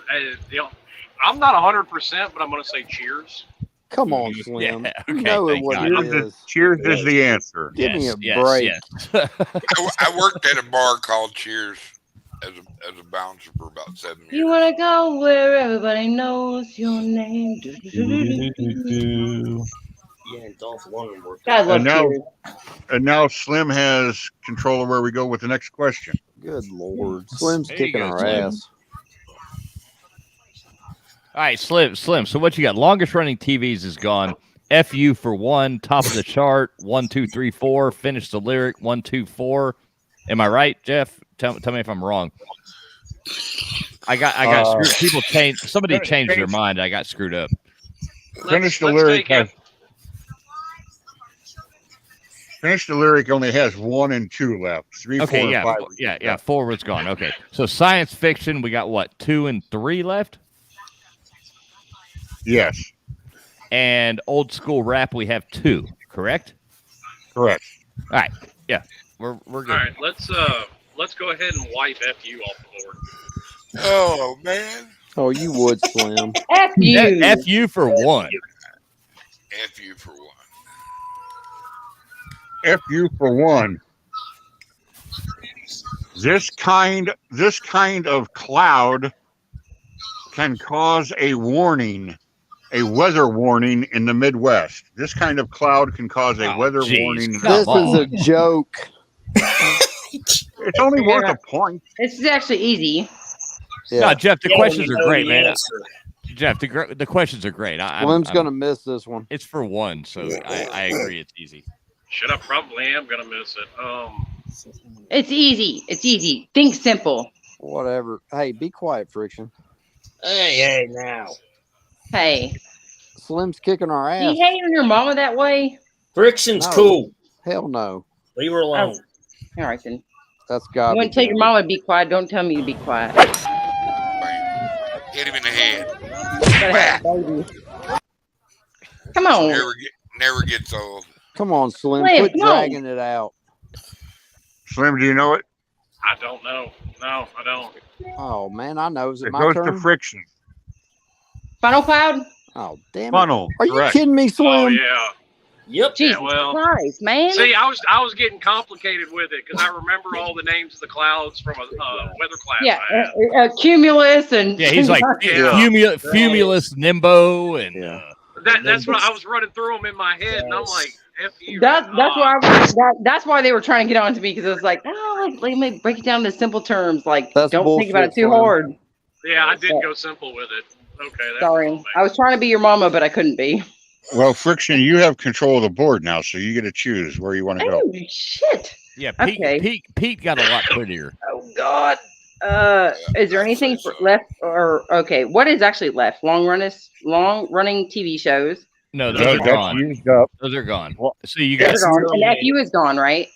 I'm not 100%, but I'm going to say Cheers. Come on, Slim. Yeah, You okay, know thank what God. it is. Cheers is the answer. Give me a Yes, break. yes. I worked at a bar called Cheers as a bouncer for about 7 years. You want to go where everybody knows your name. Yeah, and Dolph Lundgren worked. God love And now, Cheers. and now Slim has control of where we go with the next question. Good Lord. Slim's There you kicking go, our Slim. ass. All right, Slim. So what you got? Longest running TVs is gone. FU for 1, top of the chart. 1, 2, 3, 4. Finish the lyric. 1, 2, 4. Am I right, Jeff? Tell me if I'm wrong. I got screwed. People changed. Somebody changed their mind. I got screwed up. Finish the lyric. Finish the lyric only has 1 and 2 left. 3, 4, Okay, and 5. yeah. 4 was gone. Okay, so science fiction, we got what? 2 and 3 left. Yes, And old school rap, we have 2. Correct. correct. All right. Yeah, we're good. All right, let's go ahead and wipe FU off the board. Oh, man. Oh, you would, Slim. F you. FU for 1. FU for 1. FU for 1. This kind of cloud can cause a warning a weather warning in the Midwest. This kind of cloud can cause a weather warning. This is a joke. It's only worth a point. This is actually easy. No, Jeff, the Yeah, questions you are know great, the man. answer. Jeff, the questions are great. Slim's going to miss this one. It's for one, so I agree it's easy. Shit, I probably am gonna miss it. It's easy. It's easy. Think simple. Whatever. Hey, be quiet, Friction. Hey, now. Hey. Slim's kicking our Do ass. you hate on your mama that way? Friction's No. cool. Hell no. Leave her alone. All right, then. That's You garbage. want to tell your mama to be quiet, don't tell me to be quiet. Hit him in the head. Come on. Never gets old. Come on, Slim. Slim, Quit come on. dragging it out. Slim, do you know it? I don't know. No, I don't. Oh, man, I know. Is it It my goes turn? to Friction. Funnel cloud? Oh, damn it. Funnel. Are you correct. kidding me, Slim? Oh yeah. Yep. Jesus well, Christ, man. See, I was getting complicated with it because I remember all the names of the clouds from a weather class. Yeah, I had. cumulus and Yeah, he's like Cumulus, Nimbo, and That's what I was running through them in my head, and I'm like, F you. That's why they were trying to get on to me because it was like, oh, let me break it down to simple terms. Like, That's don't think about it bullshit, too Slim. hard. Yeah, I did go simple with it. Okay, that's Sorry, I was trying to be your mama, but I couldn't be. Well, Friction, you have control of the board now, so you get to choose where you want to go. Oh shit! Yeah, Pete, Okay. Pete got a lot prettier. Oh God. Is there anything left, or okay? What is actually left? Long running TV shows. No, those That's are gone. used up. Those are gone. So you They're got gone. And FU is gone, right?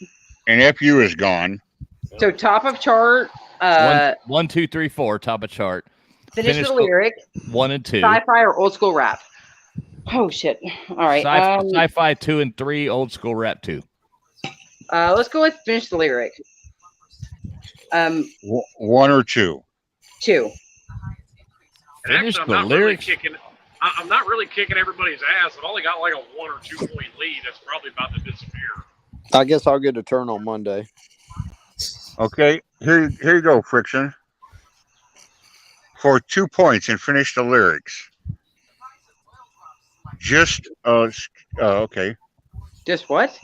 And FU is gone. So top of chart. one, two, three, four, top of chart. Finish the lyric. 1 and 2. Sci-fi or old school rap. Oh shit! All right. Sci-fi 2 and 3, old school rap 2. Let's go with finish the lyric. 1 or 2. 2. And Finish actually, the lyrics. I'm not really kicking everybody's ass. I've only got like a 1 or 2 point lead. That's probably about to disappear. I guess I'll get a turn on Monday. Okay, here you go, Friction. For 2 points and finish the lyrics. Just okay. Just what?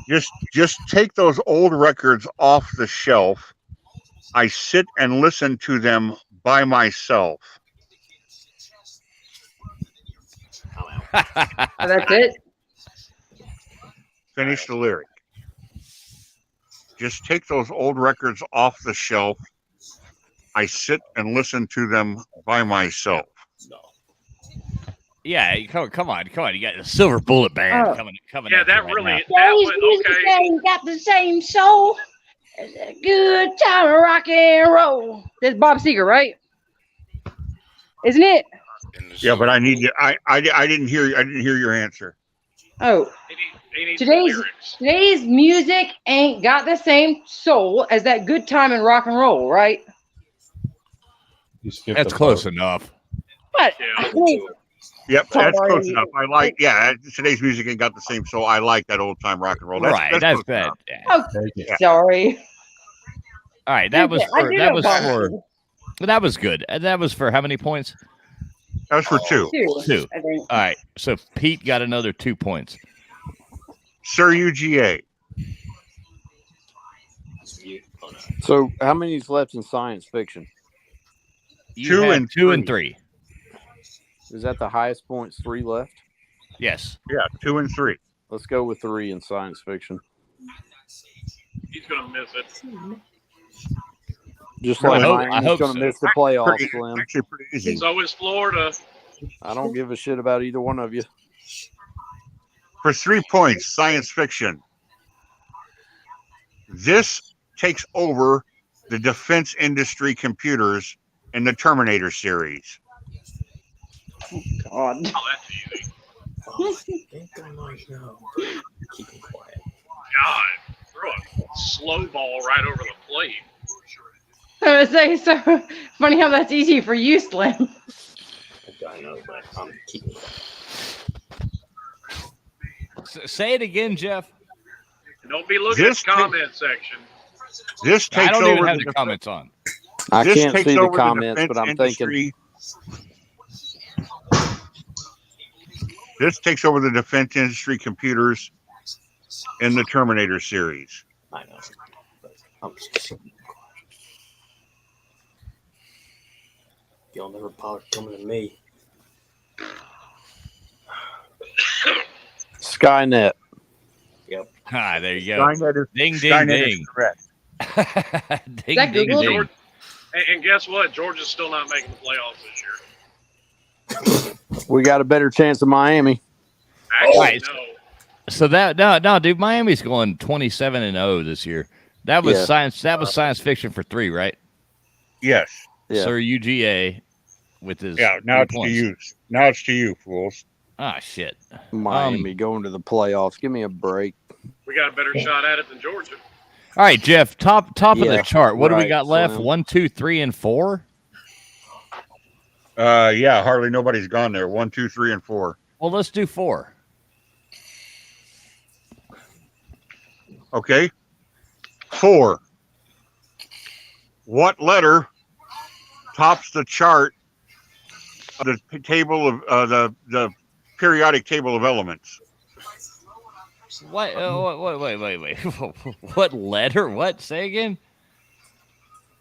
Just take those old records off the shelf. I sit and listen to them by myself. That's it. Finish the lyric. Just take those old records off the shelf. I sit and listen to them by myself. Yeah, come on. You got the Silver Bullet Band Oh. coming. Yeah, at that you right really. now. That was okay. Got the same soul. It's a good time to rock and roll. That's Bob Seger, right? Isn't it? Yeah, but I need you. I didn't hear. I didn't hear your answer. Oh, He needs the lyrics. today's music ain't got the same soul as that good time in rock and roll, right? You skipped That's the close part. enough. What? Yep, that's Sorry. close enough. I like. Yeah, today's music ain't got the same soul. I like that old time rock and roll. Right, that's close bad. enough. Yeah. Oh, Yeah. sorry. All right, that was I for do that know was Bob for Seger. that was good. And that was for how many points? That was for 2. 2. I think. All right, so Pete got another 2 points. Sir UGA. So, how many is left in science fiction? You 2 have and 2 and 3. Is that the highest points? 3 left? Yes. Yeah, 2 and 3. Let's go with 3 in science fiction. He's gonna miss it. Just I like hope- I Miami's hope going to so. miss the playoffs, Pretty, Slim. actually pretty easy. So is Florida. I don't give a shit about either one of you. For 3 points, science fiction. This takes over the defense industry computers in the Terminator series. God. Oh, that's easy. I think I might know. Keep it quiet. God, throw a slow ball right over the plate. I was saying, so funny how that's easy for you, Slim. I know, but I'm keeping it quiet. Say it again, Jeff. Don't be looking This at the comment section. This I takes don't over even have the the comments on. I This can't takes see the over comments, defense but I'm industry. thinking. This takes over the defense industry computers in the Terminator series. I know. But I'm just y'all never bother coming to me. Skynet. Yep. Ah, there you go. Skynet is, Ding, ding, Skynet is ding. correct. Ding, that ding, Google? ding. And guess what? Georgia's still not making the playoffs this year. We got a better chance of Miami. Actually, Right. no. So no, dude, Miami's going 27-0 this year. That was science. That was science fiction for 3, right? Yes. Yeah. Sir UGA with his Now 3 it's points. to you. Now it's to you, fools. Ah, shit. Miami going to the playoffs. Give me a break. We got a better shot at it than Georgia. All right, Jeff. Top of the Yeah, chart. What do we right, got left? Slim. 1, 2, 3, and 4. Yeah, hardly nobody's gone there. 1, 2, 3, and 4. Well, let's do 4. Okay. 4. What letter tops the chart of the table of the periodic table of elements? What? Wait. What letter? What? Say again.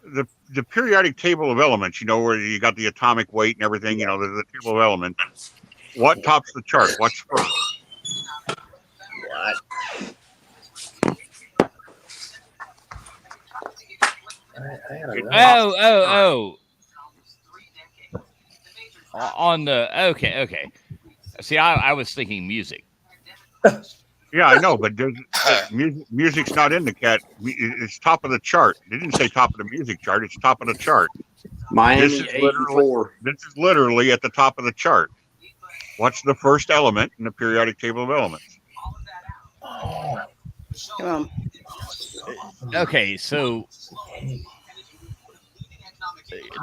The periodic table of elements, you know, where you got the atomic weight and everything, you know, the table of elements. What tops the chart? What's first? What? Oh. On the okay. See, I was thinking music. Yeah, I know, but music's not in the cat. It's top of the chart. They didn't say top of the music chart. It's top of the chart. Miami 8-4. This is literally at the top of the chart. What's the first element in the periodic table of elements? Come on. Okay, so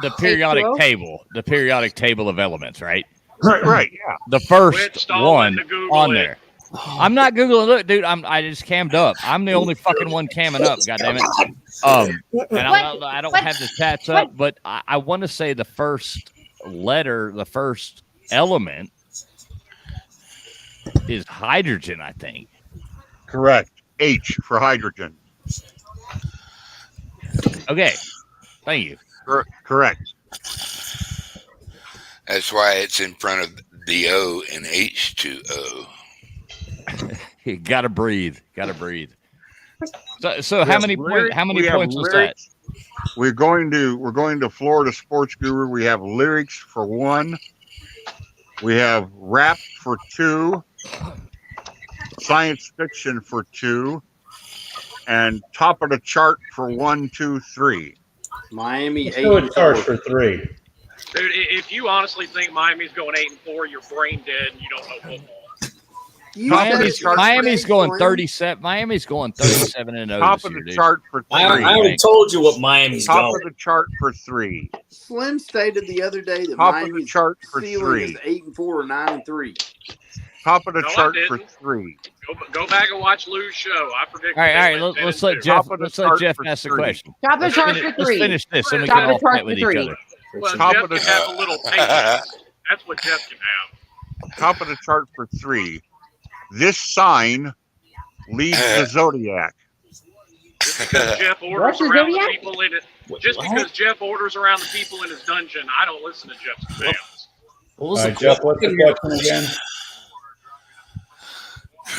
the periodic table of elements, right? Right, yeah. The first Quit stalling one to Google on it. there. I'm not Googling. Look, dude, I just cammed up. I'm the only fucking one camming up. God damn it. And I don't have the stats up, but I want to say the first letter, the first element is hydrogen, I think. Correct. H for hydrogen. Okay. Thank you. Correct. That's why it's in front of the O in H2O. You gotta breathe. So how many points? How many points was that? We're going to Florida Sports Guru. We have lyrics for 1. We have rap for 2. Science fiction for 2. And top of the chart for 1, 2, 3. Miami 8-4 for 3. Dude, if you honestly think Miami's going 8-4, you're brain dead and you don't know football. Miami's going 37. Miami's going 37-0. Top of the chart for 3. I already told you what Miami's Top going. of the chart for 3. Slim stated the other day that Top of the Miami's chart for ceiling 3. is 8-4 or 9-3. Top of the No, I chart for didn't. 3. Go back and watch Lou's show. I predict. All right. Let's let Jeff. Top of the Let's let chart Jeff for ask the 3. question. Top of the chart for 3. Let's finish this, and we Top can of all the chart fight with for each 3. other. Well, Top Jeff of the- can have a little patience. That's what Jeff can have. Top of the chart for 3. This sign leads the zodiac. Because Jeff orders What's the around the Zodiac? people in it. Just because Jeff orders around the people in his dungeon, I don't listen to Jeff's commands. What All was right, the Jeff, what's the question again?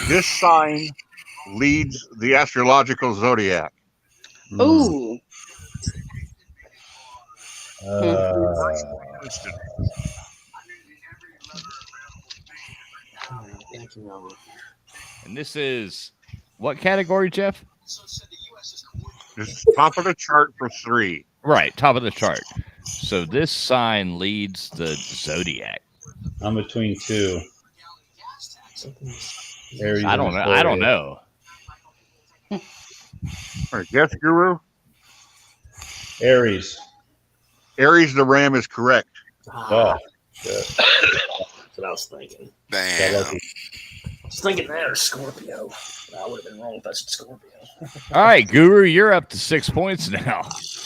This sign leads the astrological zodiac. Ooh. And this is what category, Jeff? This is top of the chart for 3. Right, top of the chart. So this sign leads the zodiac. I'm between 2. Aries I don't and know. I don't Aquarius. know. All right, guess, Guru? Aries. Aries the Ram is correct. Oh, good. That's what I was thinking. Damn. lucky. I was thinking that or Scorpio. I would have been wrong if I said Scorpio. All right, Guru, you're up to 6 points now.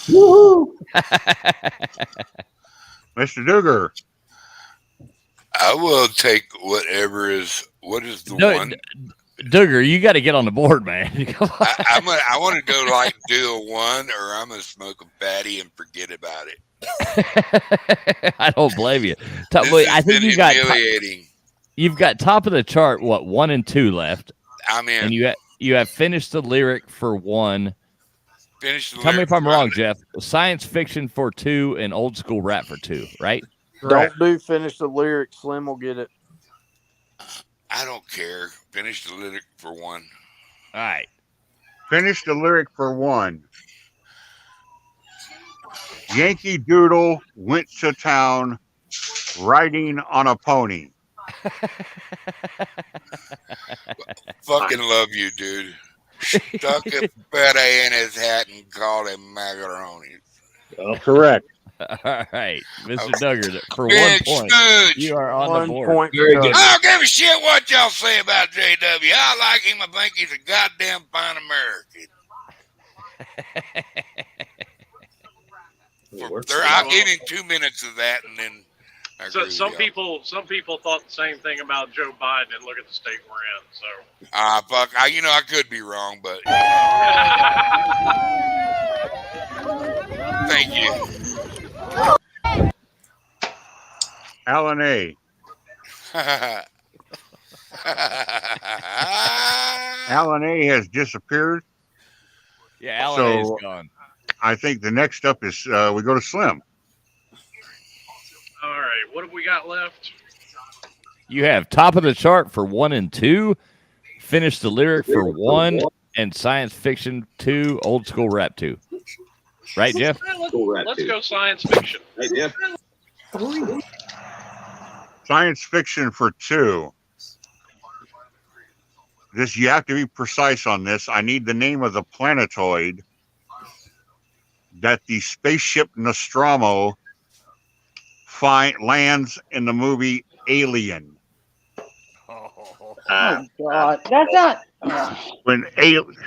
Woohoo! Mr. Duger. I will take whatever is. What is the No, one? Duggar, you got to get on the board, man. Come on. I want to go like do a one, or I'm gonna smoke a fatty and forget about it. I don't blame you. This I has think been you got humiliating. you've got top of the chart. What 1 and 2 left? I'm in. And you have finished the lyric for 1. Finish the Tell me lyric if I'm for wrong, Jeff. Science fiction for 2 and old school rap for 2, right? Don't do finish the lyric. Slim will get it. I don't care. Finish the lyric for 1. All right. Finish the lyric for 1. Yankee Doodle went to town riding on a pony. Fucking love you, dude. Stuck a feta in his hat and called him macaroni. Correct. All right, Mr. Duggar, for Big 1 point, Stooge. you are on 1 the board. point. Very good. I don't give a shit what y'all say about JW. I like him. I think he's a goddamn fine American. I'll give him 2 minutes of that, and then. So some people thought the same thing about Joe Biden, and look at the state we're in. So fuck. I could be wrong, but thank you. Alan A. Alan A has disappeared. Yeah, Alan A is gone. I think the next up is we go to Slim. all right, what have we got left? You have top of the chart for 1 and 2, finish the lyric for 1, and science fiction 2, old school rap 2. Right, Jeff? Let's go science fiction. Hey, Jeff. Science fiction for 2. This you have to be precise on this. I need the name of the planetoid that the spaceship Nostromo lands in the movie Alien. Oh God, that's not. When I don't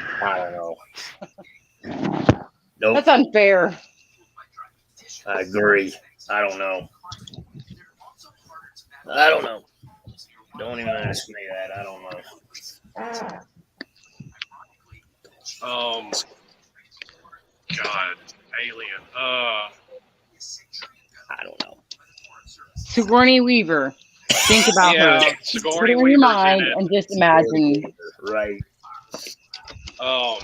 know. Nope. That's unfair. I agree. I don't know. I don't know. Don't even ask me that. I don't know. God, Alien. I don't know. Sigourney Weaver. Think about Yeah, her. Sigourney Put it in your Weaver's in mind it. and just imagine. Right. Oh,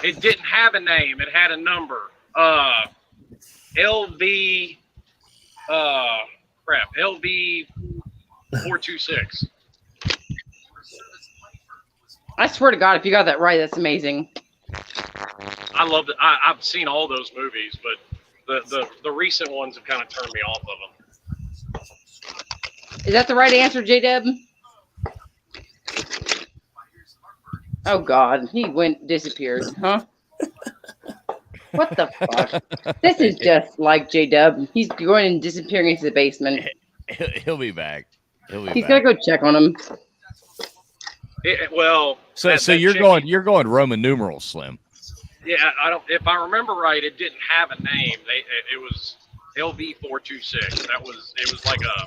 it didn't have a name. It had a number. LV. LV 426. I swear to God, if you got that right, that's amazing. I love it. I've seen all those movies, but the recent ones have kind of turned me off of them. Is that the right answer, J-Dub? Oh God, he disappeared, huh? What the fuck? This is just like J-Dub. He's going and disappearing into the basement. He'll be back. He's gonna go check on him. So you're going Roman numerals, Slim. Yeah, I don't. If I remember right, it didn't have a name. It was LV 426. It was like a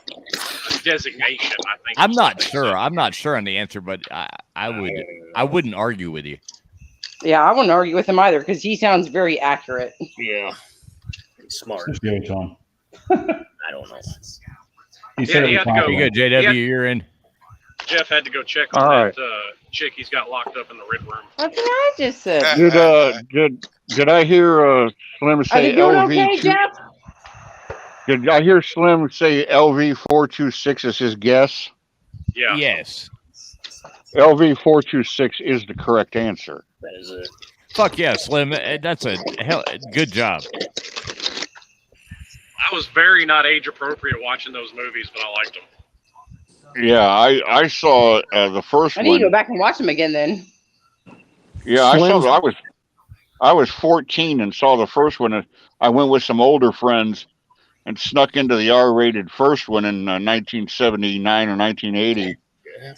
designation. I think. I'm not sure. I'm not sure on the answer, but I wouldn't argue with you. Yeah, I wouldn't argue with him either because he sounds very accurate. Yeah. He's smart. Just give it to him. I don't know. He said he it had to go. You good, JW? You're in. Jeff had to go check on All that chick he's got locked up in the red room. What did I just say? Did I hear Slim Are say you doing LV? okay, Jeff? Did I hear Slim say LV 426 is his guess? Yeah. Yes. LV 426 is the correct answer. That is it. Fuck yeah, Slim. That's a good job. I was very not age appropriate watching those movies, but I liked them. Yeah, I saw the first I need one. to go back and watch them again then. Yeah, I was 14 and saw the first one. And I went with some older friends and snuck into the R-rated first one in 1979 or 1980.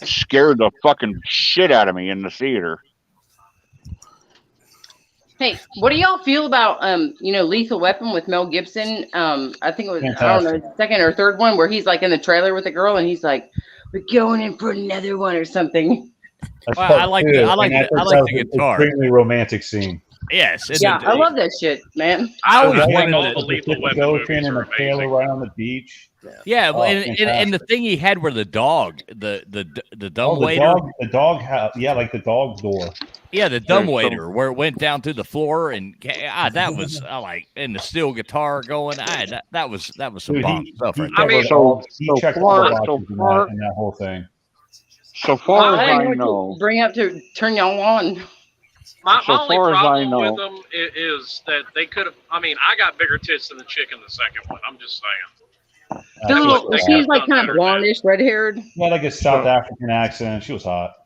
Scared the fucking shit out of me in the theater. Hey, what do y'all feel about Lethal Weapon with Mel Gibson? I think it was I don't know, second or third one where he's like in the trailer with a girl and he's like, "We're going in for another one" or something. That's Well, part I like two, the an guitar. extremely romantic scene. Yes. Yeah, I love that shit, man. I always All wanted the Lethal Weapon movies are amazing. Taylor right on the beach. Yeah, Oh, and the thing he had were the dog, the dumb waiter. The dog, like the dog door. Yeah, the dumb waiter where it went down to the floor and that was and the steel guitar going. That was some bomb stuff right there. He checked all the boxes in that whole thing. So far as I know, know, bring up to turn y'all on. My So only far as I problem know- with them is that they could have. I mean, I got bigger tits than the chick in the second one. I'm just saying. She's like kind of blondish, red haired. Yeah, like a South African accent. She was hot.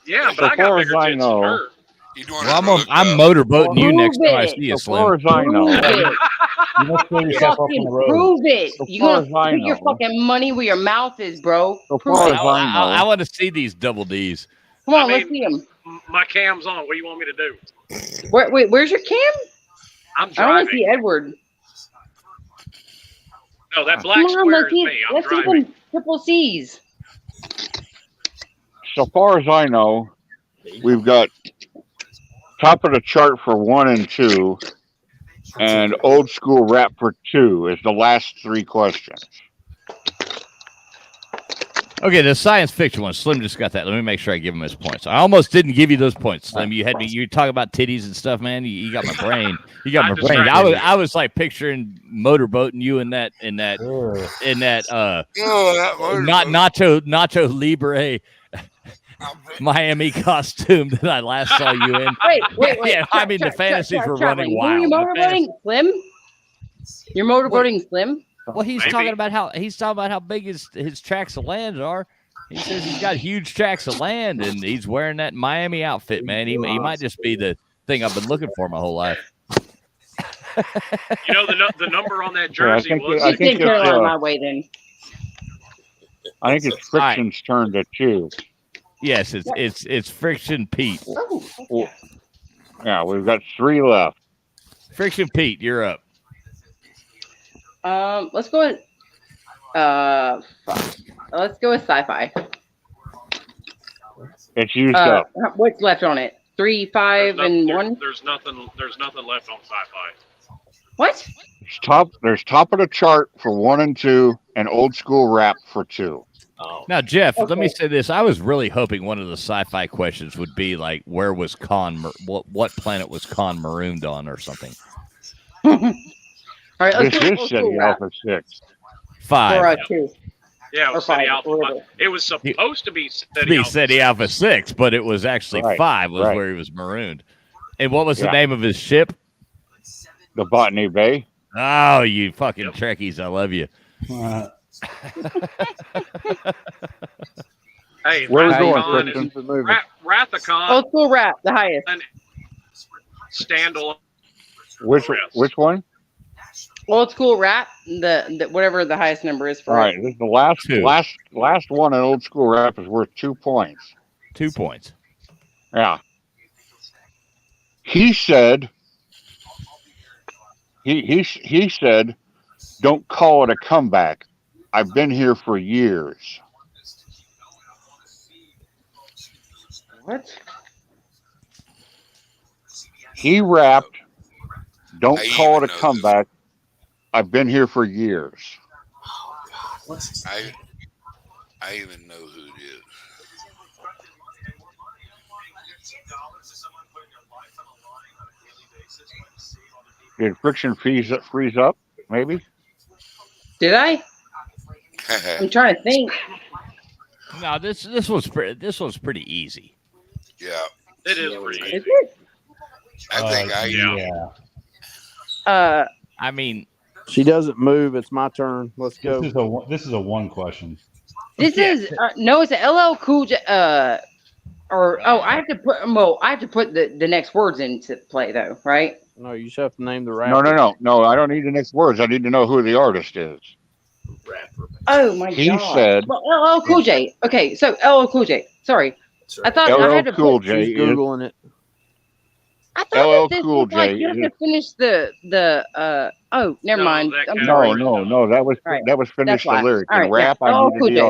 Yeah, So but I got far as bigger I tits know- than her. Well, I'm motorboating you next time I see you, So far Slim. as I know, You must throw yourself up on Fucking the road. prove it. So You far gonna as I put your know. fucking money where your mouth is, bro. So Prove far it. as I know, I want to see these double D's. Come on, I let's mean- see them. My cam's on. What do you want me to do? Wait, where's your cam? I'm I want to driving. see Edward. No, that black Come on, square let's is see. me. I'm Let's see driving. them triple C's. so far as I know, we've got top of the chart for 1 and 2, and old school rap for 2 is the last 3 questions. Okay, the science fiction one. Slim just got that. Let me make sure I give him his points. I almost didn't give you those points, Slim. You had me. You talk about titties and stuff, man. You got my brain. You got my brain. I was like picturing motorboating you in that Nacho Libre Miami costume that I last saw you in. Wait. Yeah, I mean the fantasies were running Who are wild. you motorboating, Slim? You're motorboating Slim? Well, he's talking about how big his tracts of land are. He says he's got huge tracts of land, and he's wearing that Miami outfit, man. He might just be the thing I've been looking for my whole life. You know the number on that jersey think was. I think it's, my way then. I think it's Friction's turn to choose. Yes, it's Friction Pete. Yeah, we've got 3 left. Friction Pete, you're up. Let's go with sci-fi. It's used up. What's left on it? 3, 5, and 1. There's nothing left on sci-fi. What? There's top of the chart for 1 and 2, and old school rap for 2. Now, Jeff, let me say this. I was really hoping one of the sci-fi questions would be like, where was what planet was Khan marooned on or something? All right, let's This do is old City school rap. Alpha 6. 5. Or 2. Yeah, it Or was City 5, Alpha. whatever. It was supposed to be City Alpha 6, but it was actually 5 was where he was marooned. And what was the name of his ship? The Botany Bay. Oh, you fucking Trekkies. I love you. Hey, Where we going, Rathacon Christian? is Rathacon. Old school rap, the highest. Standalone. Which one? Old school rap, the whatever the highest number is for All right, it. this is the last one in old school rap is worth 2 points. 2 points. Yeah. He said. He said, "Don't call it a comeback. I've been here for years." What? He rapped, "Don't I call it even a know comeback. I've been here for years." I even know who it is. Did Friction freeze up? Maybe. Did I? I'm trying to think. No, this one's pretty easy. Yeah, it is pretty Is easy. it? I think I mean, she doesn't move. It's my turn. Let's go. This is a 1 question. This is no, it's a LL Cool J. I have to put the next words into play though, right? No, you just have to name the rapper. No. I don't need the next words. I need to know who the artist is. Oh my He god! said- well, LL Cool J. Okay, so LL Cool J. Sorry, I thought I had to LL Cool put. J She's is Googling it. I thought LL that this Cool was like J you have is- to finish the. Oh, never No, mind. that I'm guy- sorry. No, that was All right. that was That's finished the why. lyric. All In right, rap, yeah. I LL needed Cool the J.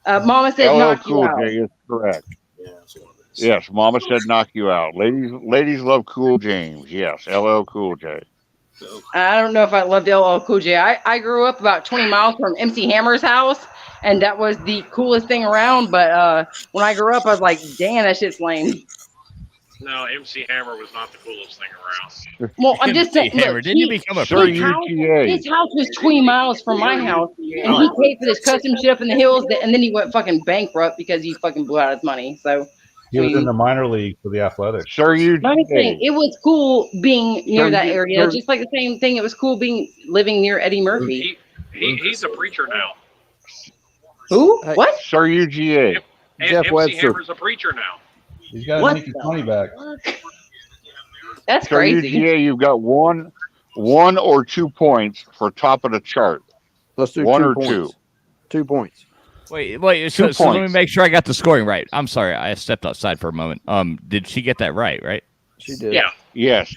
artist. Mama said LL knock you Cool out. J is correct. Yeah, that's what it is. Yes, Mama said knock you out. Ladies love Cool James. Yes, LL Cool J. I don't know if I loved LL Cool J. I grew up about 20 miles from MC Hammer's house, and that was the coolest thing around. But when I grew up, I was like, damn, that shit's lame. No, MC Hammer was not the coolest thing around. Well, I'm just saying, Hammer, look, didn't you become a Sir preacher? his house was 20 miles from my house, and he paid for this custom shit up in the hills, and then he went fucking bankrupt because he fucking blew out his money. So, He was in the minor league for the Athletics. Sir I'm just saying, it was cool being near that area, Sir- just like the same thing. It was cool living near Eddie Murphy. He's a preacher now. Who? Hey, What? Sir UGA. Jeff MC Webster. Hammer's a preacher now. He's got to What make his the money back. That's Sir crazy. UGA, you've got one or 2 points for top of the chart. Let's do One 2 or points. 2. 2 points. Wait. 2 So let me points. make sure I got the scoring right. I'm sorry, I stepped outside for a moment. Did she get that right? Right. She did. Yeah. Yes.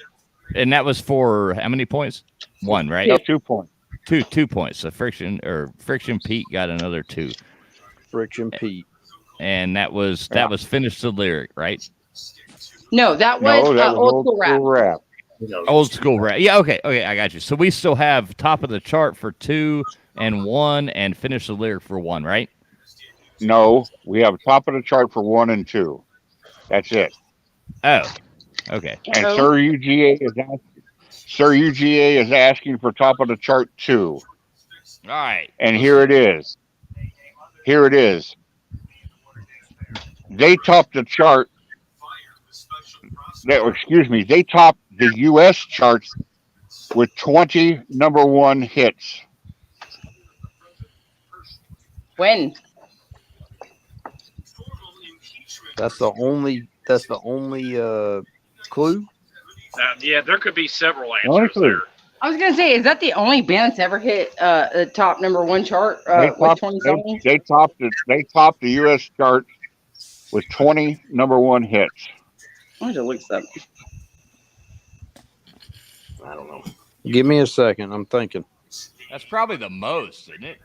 And that was for how many points? 1, right? 2 points. 2 points. So Friction Pete got another 2, Friction Pete. and that was Finish the Lyric, right? No, that was, No, that was old school rap. Old school rap. Yeah. Okay. I got you. So we still have top of the chart for 2 and 1, and Finish the Lyric for 1, right? No, we have top of the chart for 1 and 2. That's it. Oh. Okay. And Sir UGA is asking for top of the chart 2. All right. And here it is. They topped the chart. They topped the U.S. charts with 20 number 1 hits. When? That's the only clue. Yeah, there could be several Only answers clue. there. I was gonna say, is that the only band that's ever hit the top number 1 chart with 20 songs? They topped the U.S. chart with 20 number 1 hits. Why don't you look this up? I don't know. Give me a second. I'm thinking. That's probably the most, isn't it?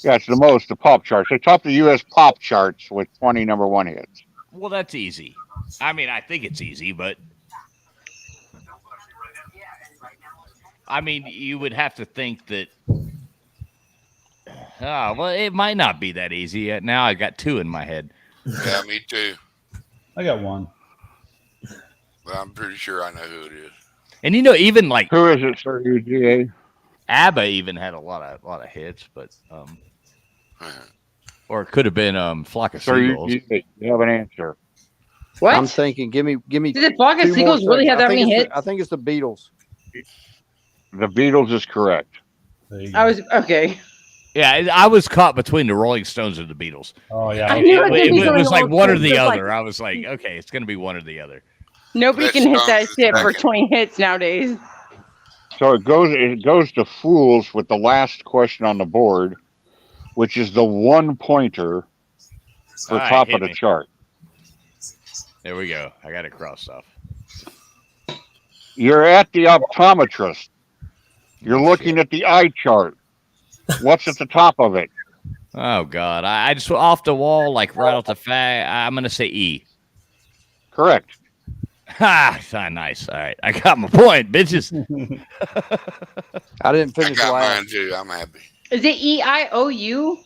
Yeah, it's the most, the pop charts. They topped the U.S. pop charts with 20 number 1 hits. Well, that's easy. I mean, I think it's easy, but I mean, you would have to think that. Well, it might not be that easy. Now I got 2 in my head. Yeah, me too. I got 1. But I'm pretty sure I know who it is. And even like Who is it, Sir UGA? ABBA even had a lot of hits, but or it could have been Flock of Sir Seagulls. UGA, you have an answer. What? I'm thinking. Give me. Did the Flock of 2 more Seagulls really have seconds. that many hits? I think it's the Beatles. The Beatles is correct. I was okay. Yeah, I was caught between the Rolling Stones and the Beatles. Oh yeah. I knew It was like one or the Just other. I was like, okay, it's going to be one or the other. Nobody That can hit that sounds shit for second. 20 hits nowadays. So it goes to Fools with the last question on the board, which is the 1 pointer for All right, top hit of the me. chart. There we go. I got it crossed off. You're at the optometrist. You're looking at the eye chart. What's at the top of it? Oh God, I just off the wall, like right off the I'm going to say E. Correct. Ha! Nice. All right, I got my point, bitches. I didn't I finish got last. mine too. I'm happy. Is it EIOU?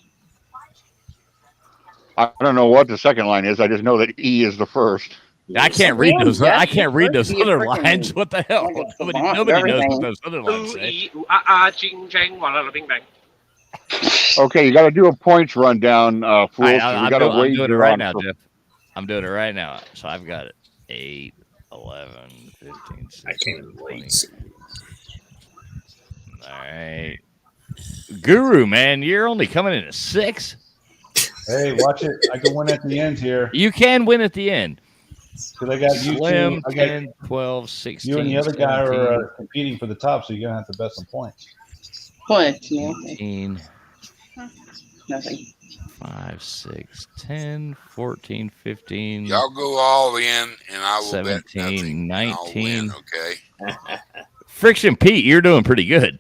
I don't know what the second line is. I just know that E is the first. I can't read those. Yes, I can't read those it's other freaking- lines. What the hell? like a Nobody savant, knows everything. what those other lines Ooh, say. ee, ooh, ah, ah, ching, chang, walla, bing, bang. Okay, you got to do a points rundown, Fools. All right, 'cause we I'm got to doing it wager right on now, for- Jeff. I'm doing it right now. So I've got it. 8, 11, 15, 16, I came in 20. late. All right. Guru, man, you're only coming in at 6. Hey, watch it. I can win at the end here. You can win at the end. Because I got you Slim, two. I got 10, 12, 16. you and the other guy 17, are competing for the top, so you're gonna have to bet some points. What? 18. Nothing. 5, 6, 10, 14, 15. Y'all go all in, and I will 17, bet nothing. 19. I'll win, okay. Friction Pete, you're doing pretty good.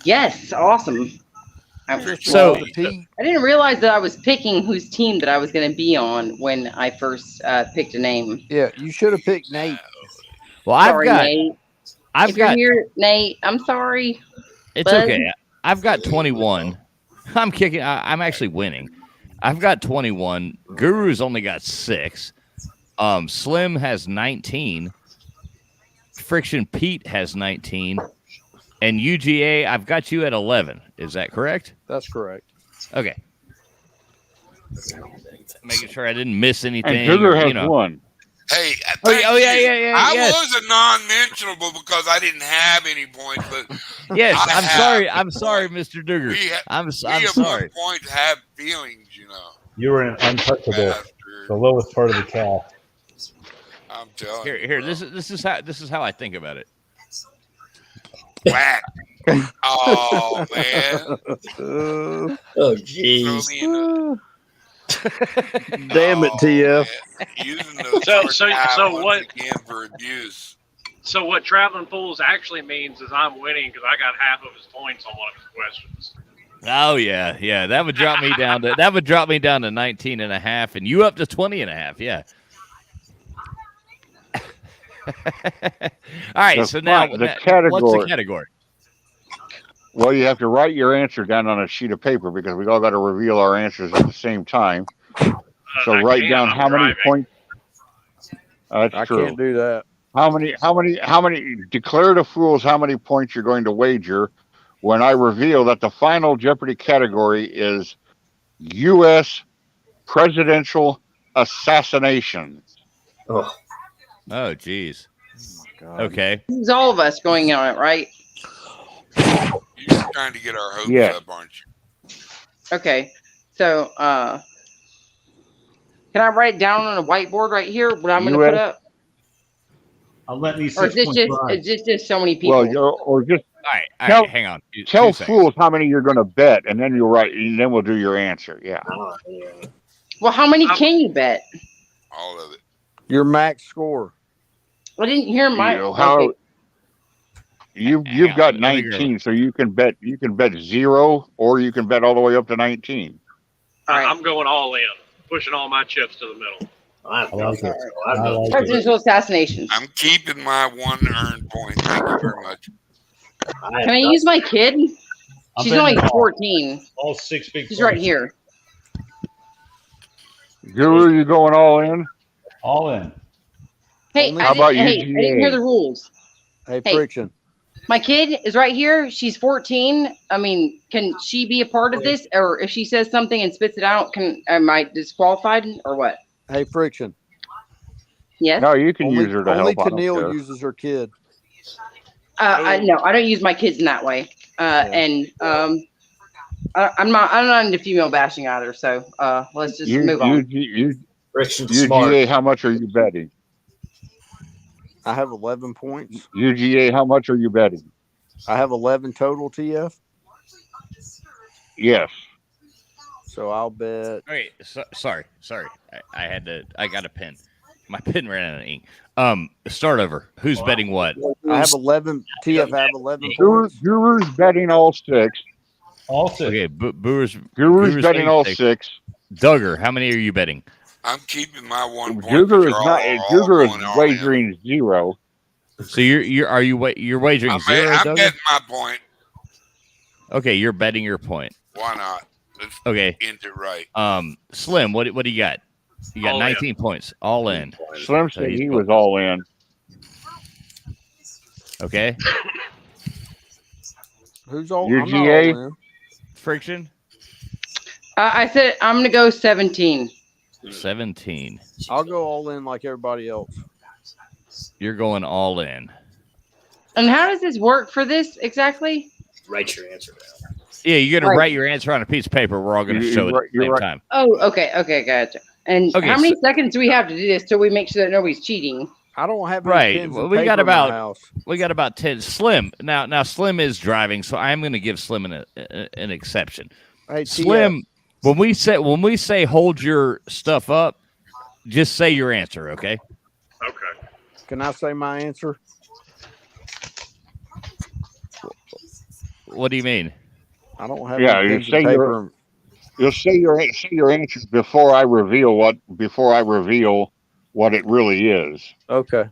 Yes, awesome. So I didn't realize that I was picking whose team that I was going to be on when I first picked a name. Yeah, you should have picked Nate. Well, Sorry, Nate. I've if got. You're here, Nate, I'm sorry. It's bud. okay. I've got 21. I'm kicking. I'm actually winning. I've got 21. Guru's only got 6. Slim has 19. Friction Pete has 19. And UGA, I've got you at 11. Is that correct? That's correct. Okay. Making sure I didn't miss anything. And Sugar has you know. 1. Hey, yeah. I yes. was a non-mentionable because I didn't have any points, but Yes, I I'm have sorry. I'm sorry, Mr. Duggar. I'm we sorry. at one point have feelings, you know. You were an untouchable, the lowest part of the cast. I'm telling you. Here. This is how I think about it. Whack. Oh man. Oh jeez. Damn it, TF. Using those So what? Again for abuse. So what Traveling Fools actually means is I'm winning because I got half of his points on one of his questions. Oh yeah. That would drop me down to 19 and a half, and you up to 20 and a half. Yeah. All right. So now, the category. What's the category? Well, you have to write your answer down on a sheet of paper because we all got to reveal our answers at the same time. So write down how many points. That's I true. can't do that. How many? Declare to fools how many points you're going to wager when I reveal that the final Jeopardy category is U.S. presidential assassination. Oh, geez. Okay. It's all of us going on it, right? You're just trying to get our hopes up, aren't you? Okay. So, can I write it down on a whiteboard right here what I'm going to put up? I'm letting these. Or is this just so many people? Well, or just all right, hang on. Tell fools how many you're going to bet, and then you'll write, and then we'll do your answer. Yeah. Well, how many can you bet? All of it. Your max score. I didn't hear my. Okay. You've got 19, so you can bet 0, or you can bet all the way up to 19. All right. I'm going all in, pushing all my chips to the middle. I like it. Presidential assassination. I'm keeping my 1 earned point. Thank you very much. Can I use my kid? She's only 14. All 6 big. She's right here. Guru, you going all in? All in. Hey, How about you? I didn't hear the rules. Hey, Friction. My kid is right here. She's 14. I mean, can she be a part of this? Or if she says something and spits it out, am I disqualified or what? Hey, Friction. Yes? No, you can use her to only help. Keneal uses her kid. No, I don't use my kids in that way. And I'm not into female bashing either. So let's just move on. UGA, how much are you betting? I have 11 points. UGA, how much are you betting? I have 11 total, TF. Yes. So I'll bet. Wait, sorry. I got a pen. My pen ran out of ink. Start over. Who's betting what? I have 11. TF, I have 11 points. Guru's betting all 6. All 6. Okay, Guru's betting all 6. Duggar, how many are you betting? I'm keeping my 1 point. Gugar is wagering 0. So you're wagering 0. I'm betting my point. Okay, you're betting your point. Why not? Let's okay. End it right. Slim, what do you got? You got all 19 in. Points, all in. Slim said he was all in. Okay. Who's all? UGA? I'm not all in. Friction. I said I'm gonna go 17. 17. I'll go all in like everybody else. You're going all in. And how does this work for this exactly? Write your answer down. Yeah, you're gonna write your answer on a piece of paper. We're all gonna show it at the same time. Oh, okay, gotcha. And how many seconds do we have to do this till we make sure that nobody's cheating? I don't have any pens well, and we paper got in my about house. we got about 10. Slim now Slim is driving, so I'm going to give Slim an exception. Hey, Slim, When we say hold your stuff up, just say your answer, okay? Okay. Can I say my answer? What do you mean? I don't have Yeah, any you pens say and paper. you'll say your answers before I reveal what it really is. Okay.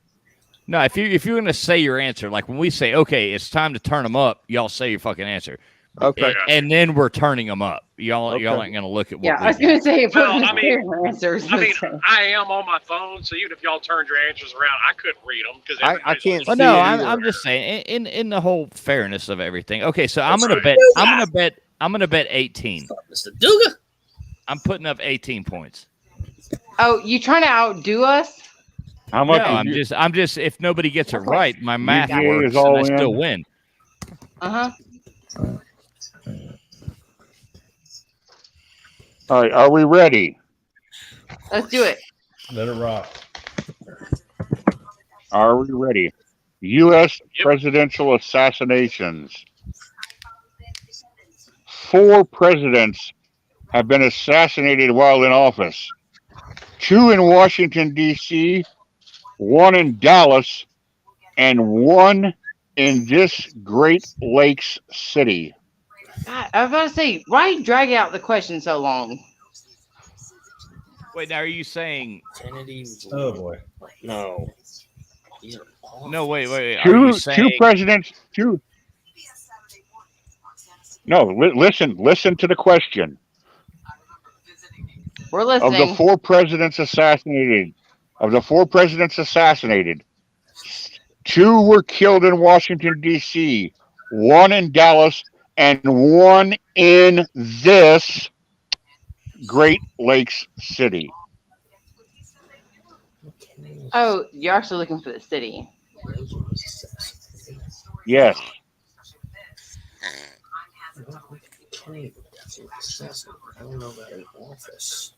No, if you're gonna say your answer, like when we say, okay, it's time to turn them up, y'all say your fucking answer. Okay. And then we're turning them up. Y'all Okay. ain't gonna look at what Yeah, we I was do. gonna say if we're Well, gonna I mean, share answers. I mean, let's say. I am on my phone, so even if y'all turned your answers around, I couldn't read them because I can't Well, see no, it I'm either. just saying in the whole fairness of everything. Okay, so I'm gonna right. bet 18. Mr. Duga. I'm putting up 18 points. Oh, you trying to outdo us? How No, much? is I'm just if nobody gets it Okay. right, my math UGA works is all and I still in? win. Uh huh. All right, are we ready? Let's do it. Let it rock. Are we ready? U.S. Yep. presidential assassinations. 4 presidents have been assassinated while in office. 2 in Washington, D.C., 1 in Dallas, and 1 in this Great Lakes city. God, I was about to say, why drag out the question so long? Wait, now are you saying Kennedy. Oh boy. No. These are awful. no? Wait. Are you Two saying presidents. No, listen to the question. We're Of the listening. 4 presidents assassinated, 2 were killed in Washington, D.C., 1 in Dallas, and 1 in this Great Lakes city. Oh, you're actually looking for the city. Yes. Kennedy was assassinated. I don't know about an office.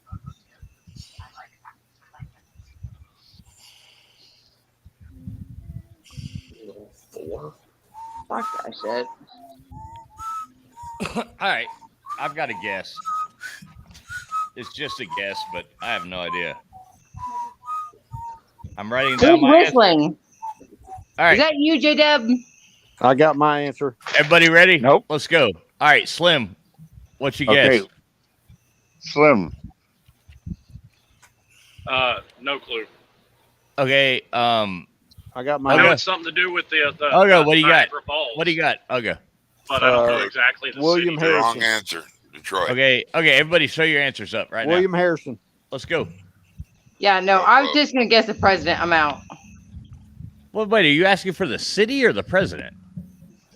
Four. Fuck that shit. all right, I've got a guess. It's just a guess, but I have no idea. I'm writing Who's down my answer. whistling? All right, Is that you, J-Dub? I got my answer. everybody ready? Nope. Let's go. All right, Slim, what you guess? Okay. Slim. No clue. Okay, I got I my know Okay. it's something to do with the Okay, what do you got? Niagara Falls, What do you got? Okay. but I don't know exactly the William city. Harrison. Wrong answer. Detroit. Okay, everybody show your answers up right William now. Harrison. Let's go. Yeah, no, I was just gonna guess the president. I'm out. Well, wait, are you asking for the city or the president?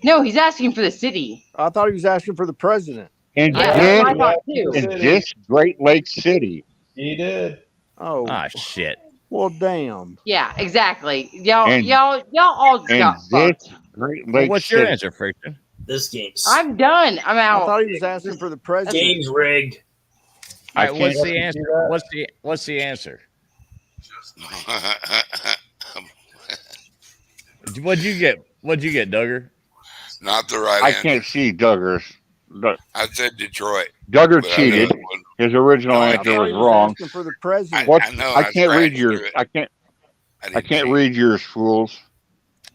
No, he's asking for the city. I thought he was asking for the president. In Yeah, that's what I thought too. this Great Lakes city. He did. Oh, Ah, shit. well, damn. Yeah, exactly. Y'all And- all just In got this fucked. Great Well, Lakes what's your city. answer, Friction? This game's I'm done. I'm I out. thought he was asking for the president. game's rigged. All I right, what's can't the see answer? that. What's the answer? What'd you get? Duggar? Not the right I answer. can't see Duggar's. I said Detroit. Duggar but I cheated. know it wasn't. His original No, I I answer thought was he was wrong. asking for the president. What? I know, I I can't read scratched yours. through it. I can't didn't cheat. read yours, fools.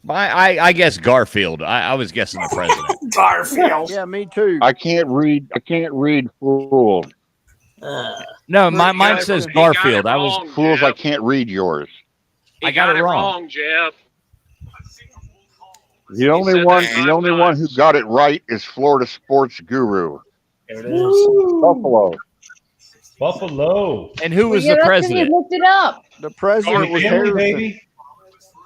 I guess Garfield. I was guessing the president. Garfield. Yeah, me too. I can't read. Fools. No, mine He says got it Garfield. I was. wrong, Fools. I Jeff. can't read yours. He I got it wrong. wrong, Jeff. The only said one. that The 5 only one who times. got it right is Florida sports guru There it is. Buffalo. Buffalo. And who was yeah, the that's when you president? looked it up. The president was McKinley, Harrison. baby.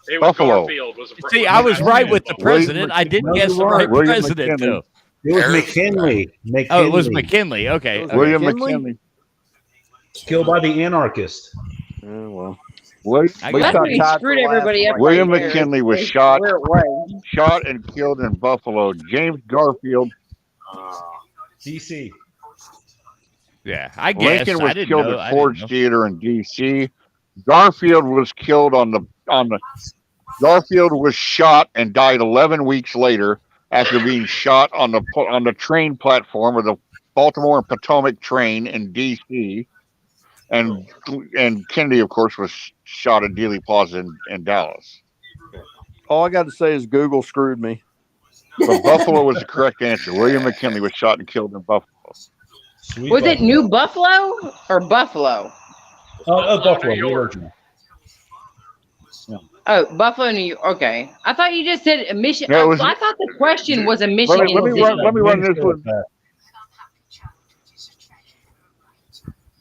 It was Buffalo. Garfield. Was the See, I was right with the William president. I didn't No, guess you the right weren't. William president, McKinley. though. It was Harrison. McKinley. Oh, it was McKinley. Okay. It was okay. William McKinley? McKinley. Killed by the anarchist. Yeah, well, I we got got it. He tied screwed for last everybody one up. like William right there. McKinley was It's shot where it was. and killed in Buffalo. James Garfield. DC. Yeah, I guess. Lincoln I was didn't killed know. at Ford Theater in D.C. Garfield was killed on the. Garfield was shot and died 11 weeks later after being shot on the train platform of the Baltimore and Potomac train in D.C. And Kennedy, of course, was shot at Dealey Plaza in Dallas. All I got to say is Google screwed me. But Buffalo was the correct answer. William McKinley was shot and killed in Buffalo. Was it New Buffalo or Buffalo? Buffalo, the original. Yeah. Oh, Buffalo, New York. Okay, I thought you just said Michigan. No, it was- I thought the question was a Michigan. Let me run this one.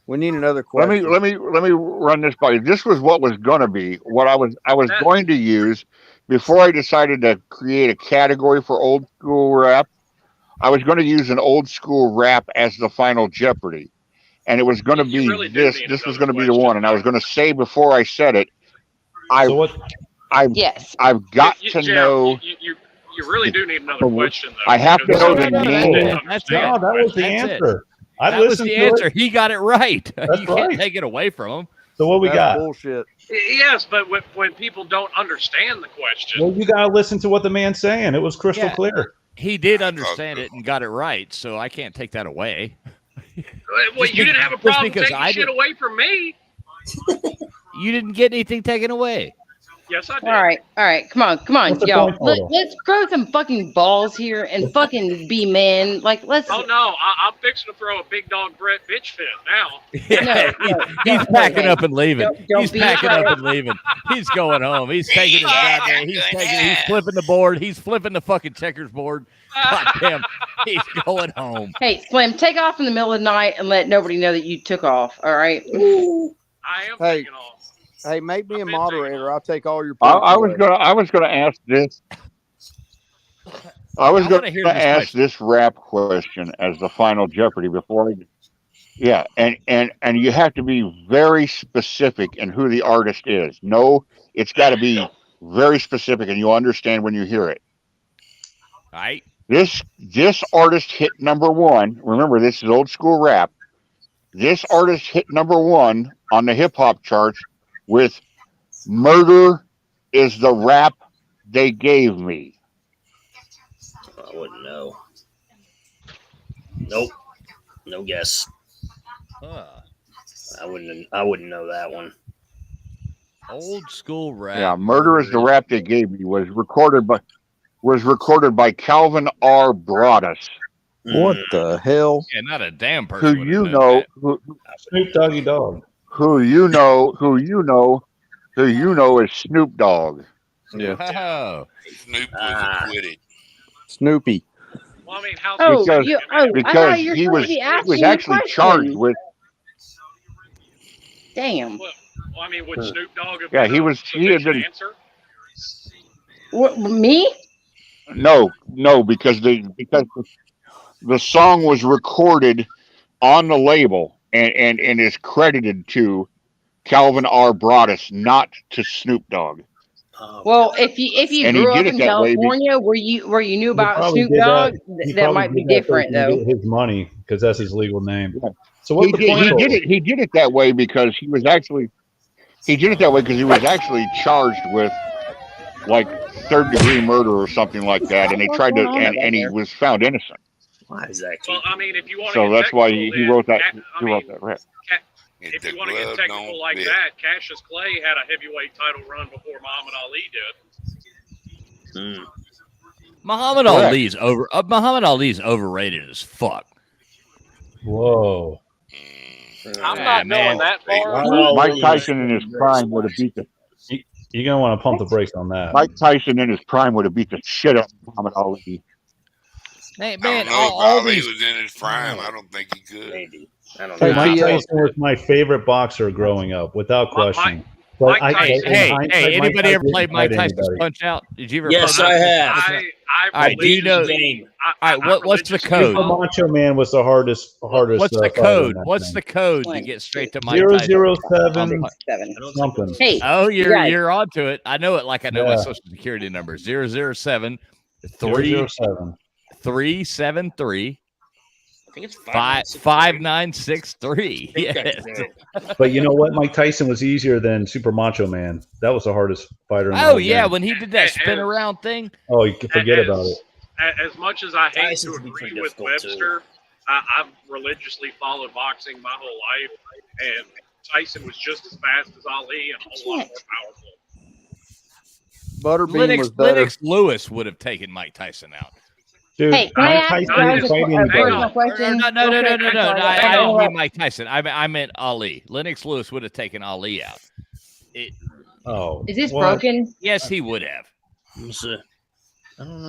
We need another question. Let me run this by you. This was what was going to be what I was going to use before I decided to create a category for old school rap. I was going to use an old school rap as the final Jeopardy, and it was going to be really this. This was going to be the one, and I was going to say before I said it, I've got to know. You really do need another question, though. I have to know the name. That's No, it. that was the That's it. answer. That was the answer. He got it right. You can't take it away from him. So what we got? Bullshit. Yes, but when people don't understand the question, Well, you gotta listen to what the man's saying. It was crystal Yeah. clear. He did understand it and got it right, so I can't take that away. well, you didn't have a just problem because taking I shit did- away from me. You didn't get anything taken away. Yes, I did. All right, come on, What's the y'all. point total? Let's grow some fucking balls here and fucking be men. Like, let's. Oh no, I'm fixing to throw a big dog Brett bitch fit now. He's packing up and leaving. Don't He's be packing afraid. up and leaving. He's going home. He's taking his goddamn. He's flipping the board. He's flipping the fucking checkers board. Goddamn, he's going home. Hey, Slim, take off in the middle of the night and let nobody know that you took off. All right. I am Hey, taking off. hey, make me a moderator. I'll take all your. I points was away. gonna ask this. I was I going wanna hear to this ask question. this rap question as the final Jeopardy before I. Yeah, and you have to be very specific in who the artist is. No, it's got to be very specific, and you'll understand when you hear it. All right. This artist hit number one. Remember, this is old school rap. This artist hit number one on the hip hop charts with "Murder Is the Rap They Gave Me." I wouldn't know. Nope. No guess. I wouldn't know that one. Old school rap. Yeah, "Murder Is the Rap They Gave Me" was recorded by Calvin R. Broadus. What the hell? Yeah, not a damn person. Who you know? Snoop Doggy Dogg. Who you know is Snoop Dogg. Yeah. Oh. Snoop was acquitted. Snoopy. Well, I mean, how? Oh, Because, I because thought you were he supposed was to be asking the actually question. charged with. Damn. Well, I mean, would Snoop Dogg have Yeah, been he a was. He had sufficient been. answer? What, me? No, because the song was recorded on the label and is credited to Calvin R. Broadus, not to Snoop Dogg. Well, if you And he grew up did in it that way California, where you knew He about probably Snoop did Dogg, He that probably might be did that so he different, can though. get his money because that's his legal name. So what's He the did, point? he did it. He did it that way because he was actually. He did it that way because he was actually charged with like third-degree murder or something like that, and they tried to, and he was found innocent. Why is that? Well, I mean, if you want to So get that's why technical, he then wrote that. I He mean, wrote that rap. if you want to get technical like that, Cassius Clay had a heavyweight title run before Muhammad Ali did. Muhammad Correct. Ali's over. Muhammad Ali's overrated as fuck. Whoa. I'm not going that far. Mike Tyson in his prime would have beat the. You're gonna want to pump the brakes on that. Mike Tyson in his prime would have beat the shit out of Muhammad Ali. Hey I man, don't know if all Ali these. was in his prime. I don't think he could. Maybe. I don't Hey, know. Mike Tyson was my favorite boxer growing up, without question. But Mike Tyson- Hey, in hindsight, hey! Mike Anybody ever Tyson played didn't Mike fight Tyson's anybody. Punch Out? Did you ever? Yes, play I Mike have. Tyson's Punch Out? I All right, do you know? Game. All right, what's the code? Super Macho Man was the hardest. What's the fighter code? in that What's thing. the code to get straight to Mike Tyson? 007 something. Hey, Oh, you you're guys. you're onto it. I know it like I know my Yeah. social security number. 007 007. 373 I think it's 5963. I think that's Yes. it. But you know what? Mike Tyson was easier than Super Macho Man. That was the hardest fighter in the Oh whole yeah, game. when he did that spin around thing. Oh, you can forget about it. As much as I hate Tyson's to be agree pretty with difficult, too. Webster, I've religiously followed boxing my whole life, and Tyson was just as fast as Ali and a whole lot more powerful. Butterbean was better. Lennox Lewis would have taken Mike Tyson out. Dude, Hey, can I Mike ask Tyson guys didn't a fight anybody. personal question? No. real quick? I'm sorry, I I don't know mean Mike Tyson. I meant Ali. Lennox Lewis would have taken Ali out. Is this broken? Yes, he would have.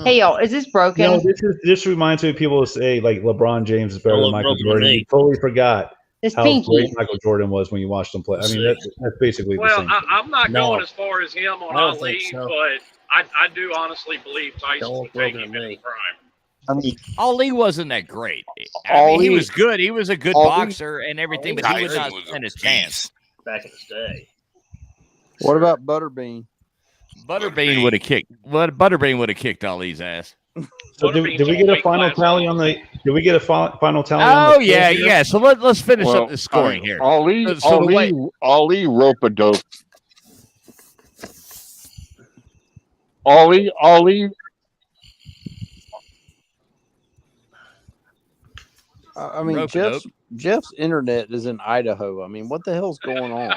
Hey, y'all, is this broken? No, this reminds me of people who say like LeBron James is better than Michael Jordan. You totally forgot It's how pinky. great Michael Jordan was when you watched him play. I mean, that's basically the Well, same. I'm not No. going as far as him on I don't Ali, think so. but I do honestly believe Tyson would take him in his prime. I mean, Ali wasn't that great. I mean, he was good. He was a good Ali- boxer and everything, but he would not stand a chance. Back in his day. What about Butterbean? Butterbean would have kicked. Butterbean would have kicked Ali's ass. So did we get a final tally on the? Did we get a final tally? Oh on the yeah, score here? yeah. So let's finish well, up the scoring here. Ali So rope-a-dope. Ali. I mean, Rope-a-dope. Jeff's internet is in Idaho. I mean, what the hell's going on?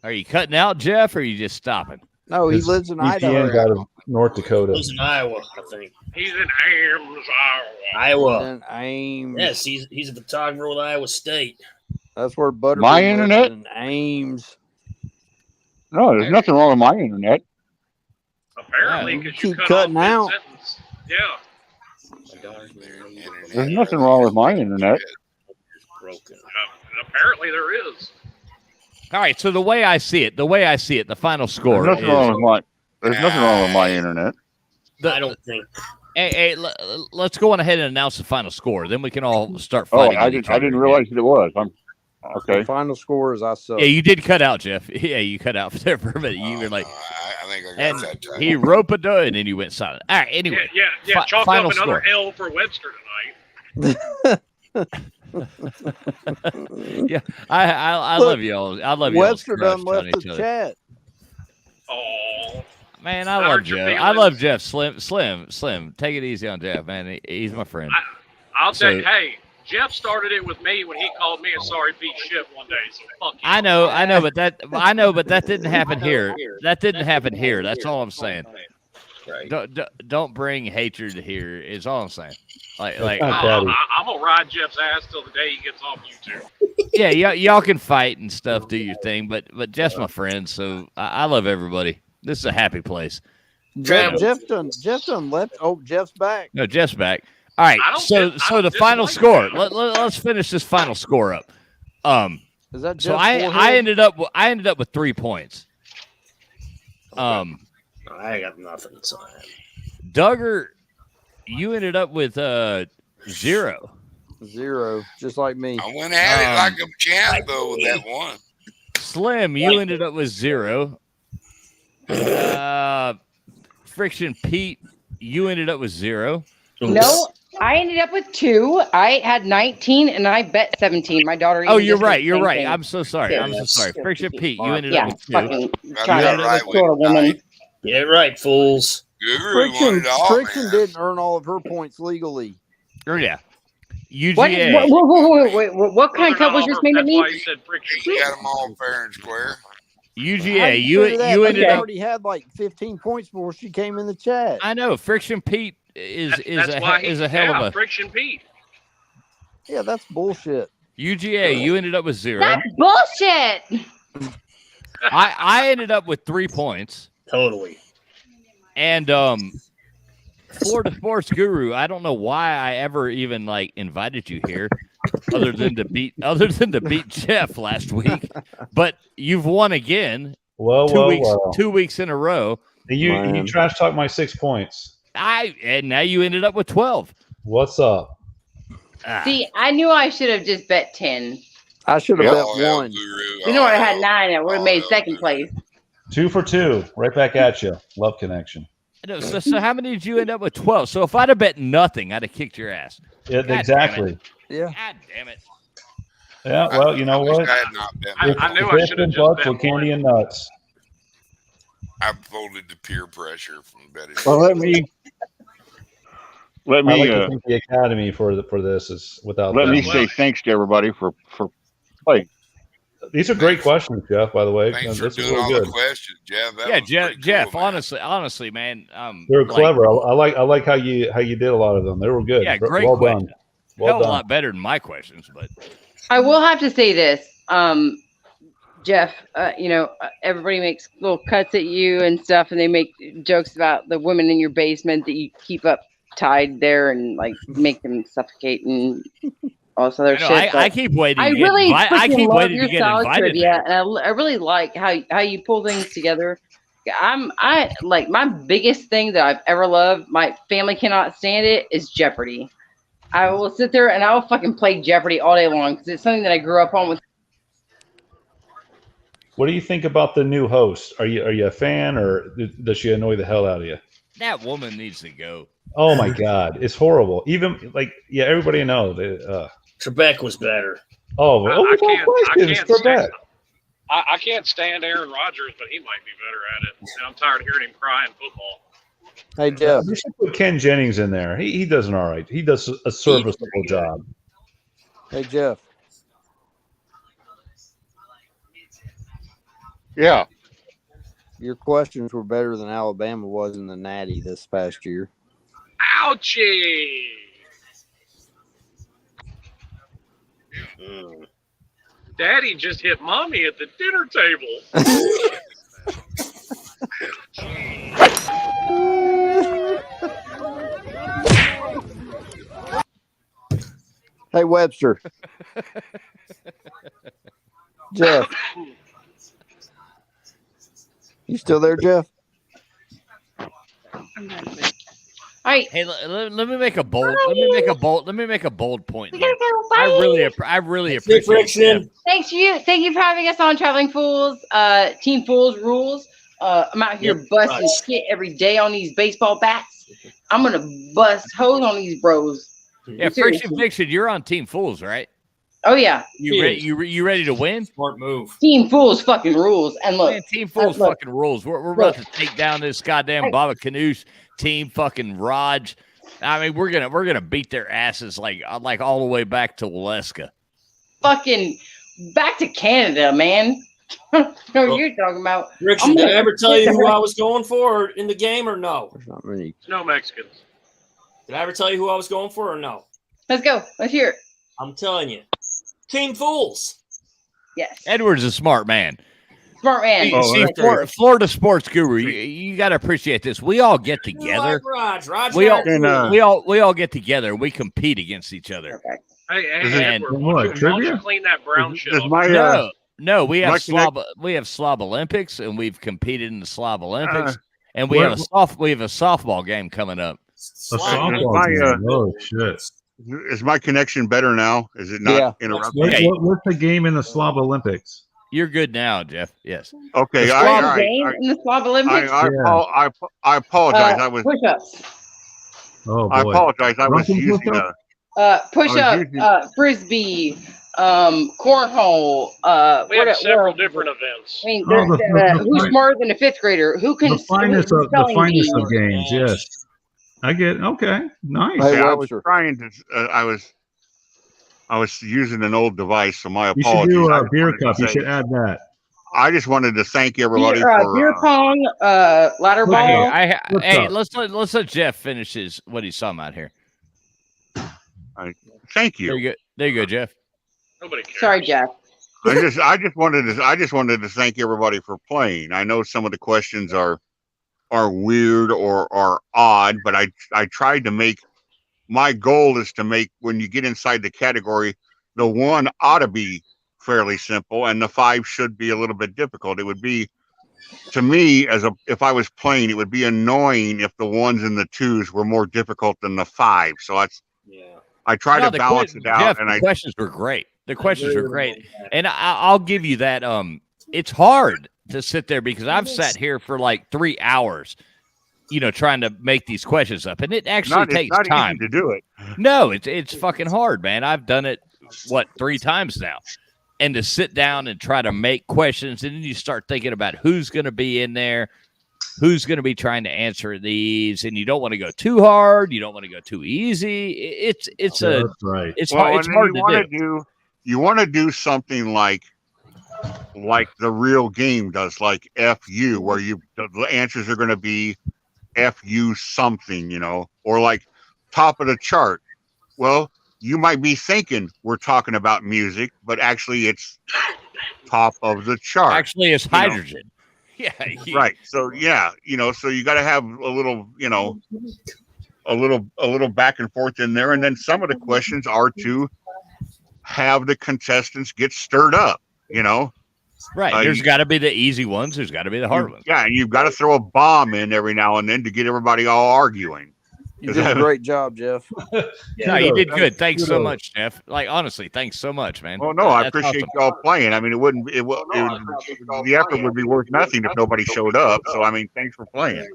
Are you cutting out, Jeff, or are you just stopping? No, he His lives in VPN's Idaho. out of North Dakota. Lives in Iowa, I think. He's in Ames, Iowa. And Ames. Yes, he's a photographer with Iowa State. That's where Butterbean My lives, internet? in Ames. No, there's nothing wrong with my internet. Apparently, You because you keep cut cutting off out. mid-sentence. Yeah. There's nothing wrong with my internet. Broken. Apparently, there is. All right. So the way I see it, the final score There's nothing wrong with my. There's nothing wrong with my is. internet. I don't think. Hey, let's go on ahead and announce the final score. Then we can all start Oh, fighting. I with each didn't other realize it was. I'm okay. The final score is I suck. Yeah, you did cut out, Jeff. Yeah, you cut out there for a minute. You were like, I think I got and that time. he rope-a-doe, and then you went silent. All right. Anyway, Yeah. Chalk final up another score. L for Webster tonight. Yeah, I Look, love y'all. I love y'all. Webster done left the chat. Oh, Man, I I love hurt your Jeff. I love feelings. Jeff. Slim. Take it easy on Jeff, man. He's my friend. I'll So- say, hey, Jeff started it with me when he called me a sorry piece of shit one day. So fuck you. I know, but that didn't happen here. That didn't happen here. That's all I'm saying. Right. Don't bring hatred here. Is all I'm saying. Like, I'm gonna ride Jeff's ass till the day he gets off YouTube. yeah, y'all can fight and stuff, do your thing, but Jeff's my friend, so I love everybody. This is a happy place. Jeff done left. Oh, Jeff's back. No, Jeff's back. All right, so the final score. Let's finish this final score up. Is that So Jeff's I forehead? ended up with 3 points. I got nothing. So Duggar, you ended up with 0. 0, just like me. I went at it like a champ though with that one. Slim, you ended up with 0. Friction Pete, you ended up with 0. No, I ended up with 2. I had 19 and I bet 17. My daughter. Oh, even you're just did right. the You're same right. thing. I'm so sorry. Yeah. I'm so sorry. Friction Pete, you ended Yeah, up with 2. fucking Got trying that to right score a with woman. get it right, fools. Guru won it all, Friction man. didn't earn all of her points legally. Oh yeah. What? UGA. What kind of cut was just made at me? He got them all fair and square. UGA. How You figure that? ended She up. already had like 15 points before she came in the chat. I know. Friction Pete is That's why is a hell of a. Friction Pete. Yeah, that's bullshit. UGA. You ended up with 0. That's bullshit. I ended up with 3 points. Totally. And Florida Sports Guru, I don't know why I ever even like invited you here, other than to beat Jeff last week. But you've won again. Well, 2 weeks in a row. You trash talk my 6 points. And now you ended up with 12. What's up? See, I knew I should have just bet 10. I should have bet Oh, 1. You know, I had 9. I would have made second place. 2 for 2. Right back at you. Love connection. No, so how many did you end up with? 12. So if I'd have bet nothing, I'd have kicked your ass. Yeah, God exactly. Yeah. God damn it. Yeah, well, you know what? I had not been. I knew I should have just butts bet with candy 1. and nuts. I folded to peer pressure from betting. Well, let me Let I me like to thank the Academy for this. Is without let them. me say thanks to everybody for playing. These are great questions, Jeff. By the way, Thanks for this is doing really all good. the questions, Jeff. That Yeah, was Jeff. pretty Jeff, cool, man. honestly, man. They were like, clever. I like how you did a lot of them. They were good. Yeah, great Well question. done. Well Hell of a done. lot better than my questions, but I will have to say this, Jeff. Everybody makes little cuts at you and stuff, and they make jokes about the women in your basement that you keep up tied there and like make them suffocate and all this other shit. I keep waiting. I to get really I freaking keep love waiting your to get style of invited trivia, there. and I really like how you pull things together. I like my biggest thing that I've ever loved. My family cannot stand it. Is Jeopardy. I will sit there and I will fucking play Jeopardy all day long because it's something that I grew up on with. What do you think about the new host? Are you a fan, or does she annoy the hell out of you? That woman needs to go. Oh my God, it's horrible. Even everybody knows. Trebek was better. Without question, it's Trebek. I can't stand Aaron Rodgers, but he might be better at it. And I'm tired of hearing him cry in football. Hey, Jeff. You should put Ken Jennings in there. He does an all right. He does a serviceable job. Hey, Jeff. Yeah. Your questions were better than Alabama was in the Natty this past year. Ouchie! Daddy just hit mommy at the dinner table. Hey, Webster. Jeff. You still there, Jeff? Right. Hey, let me make a bold. Let me make a bold point here. I really appreciate it. Thank you for having us on Traveling Fools. Team Fools rules. I'm out here busting shit every day on these baseball bats. I'm gonna bust holes on these bros. Yeah, Friction Fiction, you're on Team Fools, right? Oh yeah. You ready to win? Smart move. Team Fools fucking rules. And look, man, Team Fools fucking rules. We're about to take down this goddamn Baba Canoosh team, fucking Raj. I mean, we're gonna beat their asses like all the way back to Waleska. Fucking back to Canada, man. What you're talking about? Richard, did I ever tell you who I was going for in the game or no? There's not many. No Mexicans. Did I ever tell you who I was going for or no? Let's go. Let's hear it. I'm telling you. Team Fools. Yes. Edward's a smart man. Smart man. Florida sports guru. You got to appreciate this. We all get together. We all get together. We compete against each other. Okay. Hey, And Edward, why don't you clean that brown shit up? No, we have Slob Olympics, and we've competed in the Slob Olympics, and we have a softball game coming up. A softball game. Oh shit! Is my connection better now? Is it not interrupting? What's the game in the Slav Olympics? You're good now, Jeff. Yes. In Okay. the Slav Olympics. I apologize. I was. Push-ups. Oh boy. I apologize. I was using push-up, frisbee, cornhole. We have several different events. I mean, who's smarter than a fifth grader? Who can? The finest of games. Yes. I get okay. Nice. Hey, I was trying to. I was using an old device, so my You apologies. should do a beer cup. You should add that. I just wanted to thank everybody for beer pong, ladder ball. Hey, let's let Jeff finish what he's talking about here. Thank you. There you go, Jeff. Nobody cares. Sorry, Jeff. I just wanted to thank everybody for playing. I know some of the questions are weird or are odd, but I tried to make. My goal is to make, when you get inside the category, the one ought to be fairly simple, and the 5 should be a little bit difficult. It would be, to me, if I was playing, it would be annoying if the 1s and the 2s were more difficult than the 5. So I try to balance it out. Jeff, and the questions were great. The questions were great, and I'll give you that. It's hard to sit there because I've sat here for like 3 hours. Trying to make these questions up, and it actually takes time to do it. No, it's fucking hard, man. I've done it 3 times now, and to sit down and try to make questions, and then you start thinking about who's going to be in there. who's going to be trying to answer these, and you don't want to go too hard, you don't want to go too easy. It's right. It's well, hard, it's and hard you to want do. You want to do something like the real game does, like FU, where the answers are going to be FU something, or like top of the chart. Well, you might be thinking we're talking about music, but actually it's top of the chart. Actually, it's hydrogen. Yeah. Right. So so you got to have a little, a little back and forth in there, and then some of the questions are to have the contestants get stirred up. Right. There's got to be the easy ones. There's got to be the hard ones. Yeah, and you've got to throw a bomb in every now and then to get everybody all arguing. You did a great job, Jeff. No, you did good. Thanks so much, Steph. Like, honestly, thanks so much, man. Well, no, I appreciate y'all playing. I mean, the effort would be worth nothing if nobody showed up. So, I mean, thanks for playing.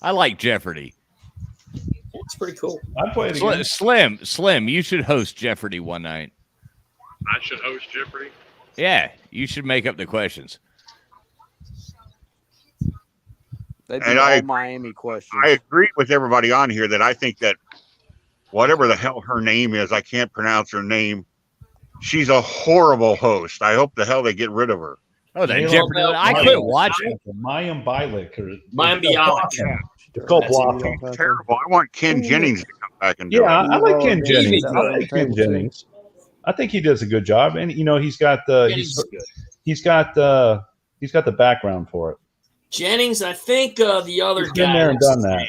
I like Jeffardy. It's pretty cool. I played again. Slim, you should host Jeffardy one night. I should host Jeffardy. Yeah, you should make up the questions. They do all Miami questions. I agree with everybody on here that I think that whatever the hell her name is, I can't pronounce her name. She's a horrible host. I hope the hell they get rid of her. Oh, that Jeopardy! I couldn't watch it. Mayim Bialik or Mayim Bialik. It's called blocking. It's terrible. I want Ken Jennings to come back and do Yeah, it. I like Ken Jennings. I like Ken Jennings. I think he does a good job, and he's got the he's got the background for it. Jennings, I think the other He's guy. been there and done that.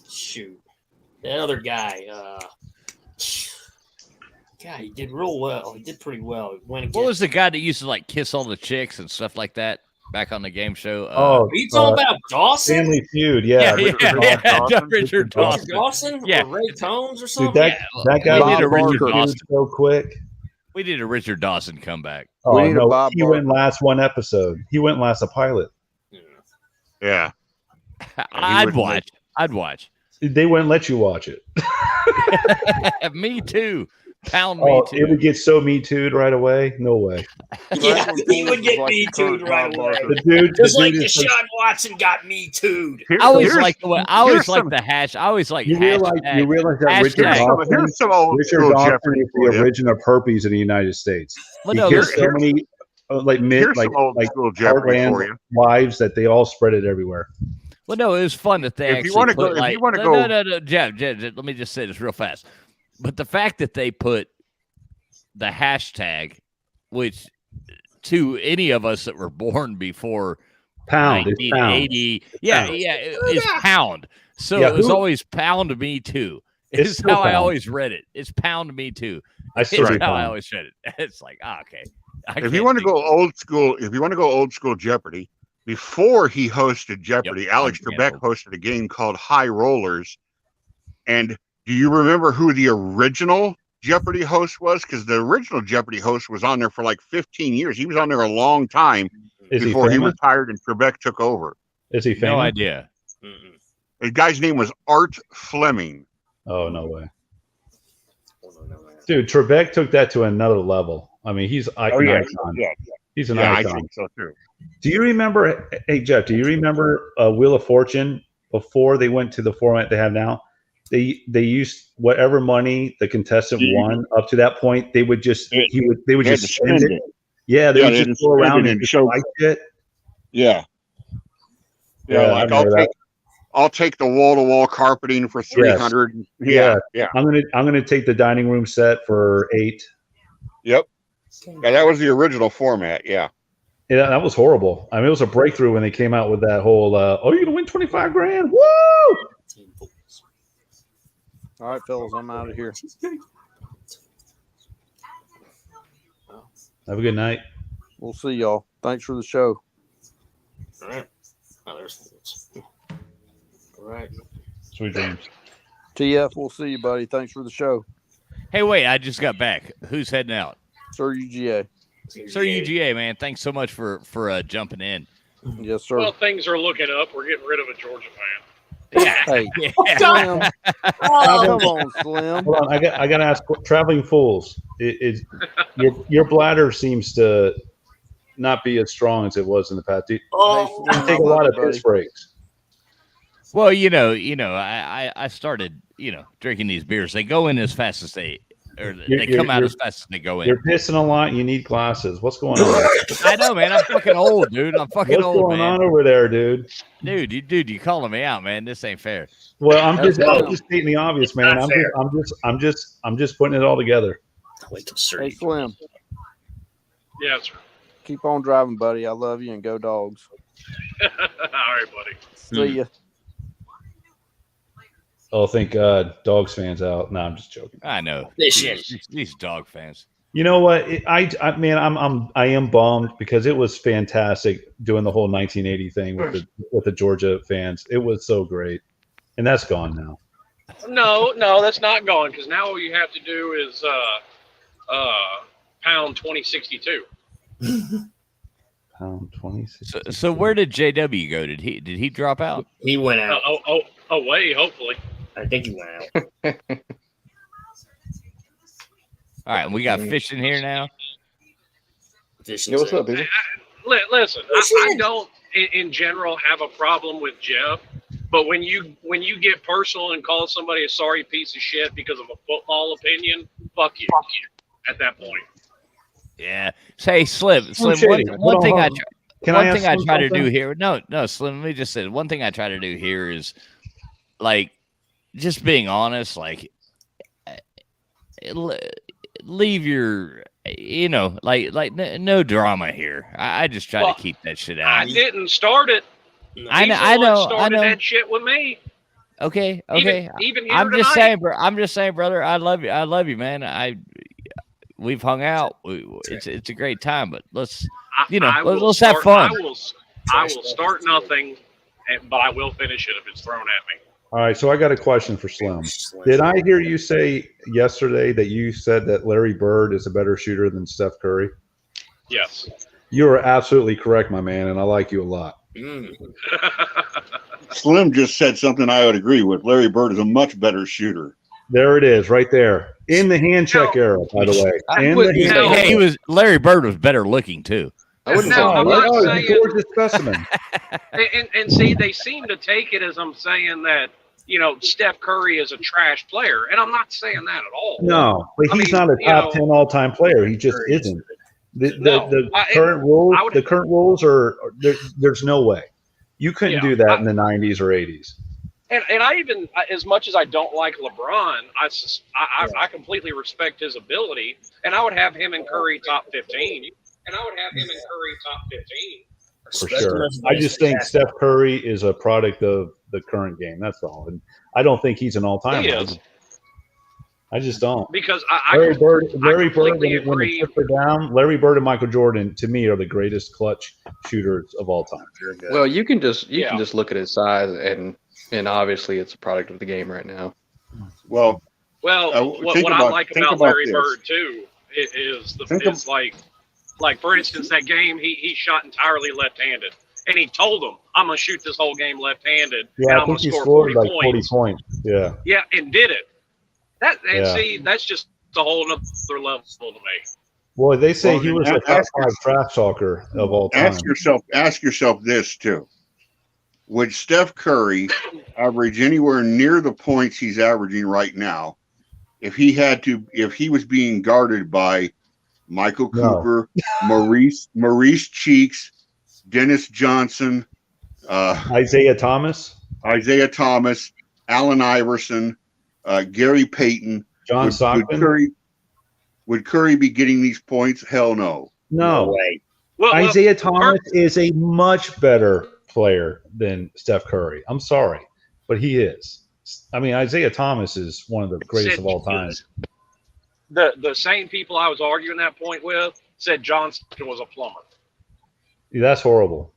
Shoot, that other guy. God, he did real well. He did pretty well. What was the guy that used to like kiss all the chicks and stuff like that back on the game show? Are you talking about Dawson? Family Feud, yeah. Richard Dawson. Dawson? Yeah. Or Ray Tones or Dude, something? that guy we need a Bob Richard Barker Dawson. so quick. We need a Richard Dawson comeback. Oh, We need a no, Bob he went last one episode. He went last a pilot. Yeah. I'd watch. They wouldn't let you watch it. Me too. Pound Oh, me it too. would get so Me Too'd right away. No way. Yeah, he would get Me Too'd right away. The Just like dude is Deshaun Watson got Me Too'd. I always like the way. I always like the hash. I always like. You realize that Richard hashtag. Dawson, Richard Dawson is the origin of herpes in the United States. Well, He no, kissed so many Here's some old school Jeopardy heartland for you. wives that they all spread it everywhere. Well, no, it was fun that they If actually you wanna put go- if like. you wanna no, go- no, Jeff, let me just say this real fast. But the fact that they put the hashtag, which to any of us that were born before Pound. It's pound. 1980, it's pound. So Yeah, it was who- always pound me too. It's It's still how I pound. always read it. It's pound me too. I still It's read how I pound. always read it. It's like, okay. If you want to go old school Jeopardy, before he hosted Jeopardy, Alex Trebek hosted a game called High Rollers. And do you remember who the original Jeopardy host was? Because the original Jeopardy host was on there for like 15 years. He was on there a long time before he retired and Trebek took over. Is he famous? No idea. The guy's name was Art Fleming. Oh, no way. Dude, Trebek took that to another level. I mean, he's an icon. He's an I icon. think so too. Do you remember, hey, Jeff, do you remember Wheel of Fortune before they went to the format they have now? They used whatever money the contestant won up to that point. They would just they would just spend it. Yeah, they would just go around and show it. Yeah. Yeah, Like I remember that. I'll take the wall-to-wall carpeting for 300. Yeah. I'm gonna take the dining room set for $8. Yep. Yeah, that was the original format. Yeah. Yeah, that was horrible. I mean, it was a breakthrough when they came out with that whole you're gonna win 25 grand. Woo! All right, fellas, I'm out of here. Have a good night. We'll see y'all. Thanks for the show. All right. Oh, there's all right. Sweet dreams. TF, we'll see you, buddy. Thanks for the show. Hey, wait, I just got back. Who's heading out? Sir UGA. Sir UGA, man. Thanks so much for jumping in. Yes, sir. Well, things are looking up. We're getting rid of a Georgia fan. Yeah. Hey, Yeah. Slim. Come on, Slim. Hold on, I got to ask. Traveling fools, your bladder seems to not be as strong as it was in the past. Oh, You take a lot of piss breaks. Well, I started, drinking these beers. They go in as fast as they come out as fast as they go in. You're pissing a lot. You need glasses. What's going on? I know, man. I'm fucking old, dude. I'm fucking What's old, going man. on over there, dude? Dude, you calling me out, man? This ain't fair. Well, I'm just stating the obvious, man. I'm just putting it all together. Wait till Hey, Slim. Yeah, that's right. Keep on driving, buddy. I love you, and go Dogs. All right, buddy. See ya. Oh, thank God, Dogs fans out. No, I'm just joking. I know these dog fans. You know what? I am bummed because it was fantastic doing the whole 1980 thing with the Georgia fans. It was so great, and that's gone now. No, that's not gone because now all you have to do is pound 2062. Pound 2062. So where did JW go? Did he drop out? He went out. Away, hopefully. I think he went out. All right, and we got fish in here now. Yeah, what's up, baby? Listen, I don't in general have a problem with Jeff, but when you get personal and call somebody a sorry piece of shit because of a football opinion, fuck you at that point. Yeah. Say, Slim. One thing I try to do here. No, Slim. Let me just say one thing I try to do here is like just being honest. Like leave your, no drama here. I just try to keep that shit out. I didn't start it. I know. Started that shit with me. Okay. Even here I'm tonight. just saying, brother. I love you, man. We've hung out. It's a great time, but let's have fun. I will start nothing, but I will finish it if it's thrown at me. All right, so I got a question for Slim. Did I hear you say yesterday that you said that Larry Bird is a better shooter than Steph Curry? Yes. You are absolutely correct, my man, and I like you a lot. Slim just said something I would agree with. Larry Bird is a much better shooter. There it is, right there. In the hand check era, by the way. Larry Bird was better looking too. I'm not saying, gorgeous specimen. and see, they seem to take it as I'm saying that, Steph Curry is a trash player, and I'm not saying that at all. No, but he's not a top 10 all-time player. He just isn't. The current rules are there's no way. You couldn't do that in the 90s or 80s. And I even, as much as I don't like LeBron, I completely respect his ability, and I would have him and Curry top 15. For sure. I just think Steph Curry is a product of the current game. That's all. And I don't think he's an all-time. He is. I just don't. Because Larry Bird, when the chips are down, Larry Bird and Michael Jordan, to me, are the greatest clutch shooters of all time. Well, you can just look at his size, and obviously it's a product of the game right now. Well, what I like about Larry Bird too is like for instance that game he shot entirely left-handed, and he told them, "I'm gonna shoot this whole game left-handed, and I'm gonna score 40 points." 40 points. Yeah. Yeah, and did it. See, that's just a whole other level to me. Well, they say he was a top 5 trash talker of all time. Ask yourself this too: would Steph Curry average anywhere near the points he's averaging right now if he was being guarded by Michael Cooper, Maurice Cheeks, Dennis Johnson, Isaiah Thomas, Allen Iverson, Gary Payton, John Stockton? Would Curry be getting these points? Hell no. No way. Isaiah Thomas is a much better player than Steph Curry. I'm sorry, but he is. I mean, Isaiah Thomas is one of the greatest of all time. The same people I was arguing that point with said Johnson was a plumber. That's horrible.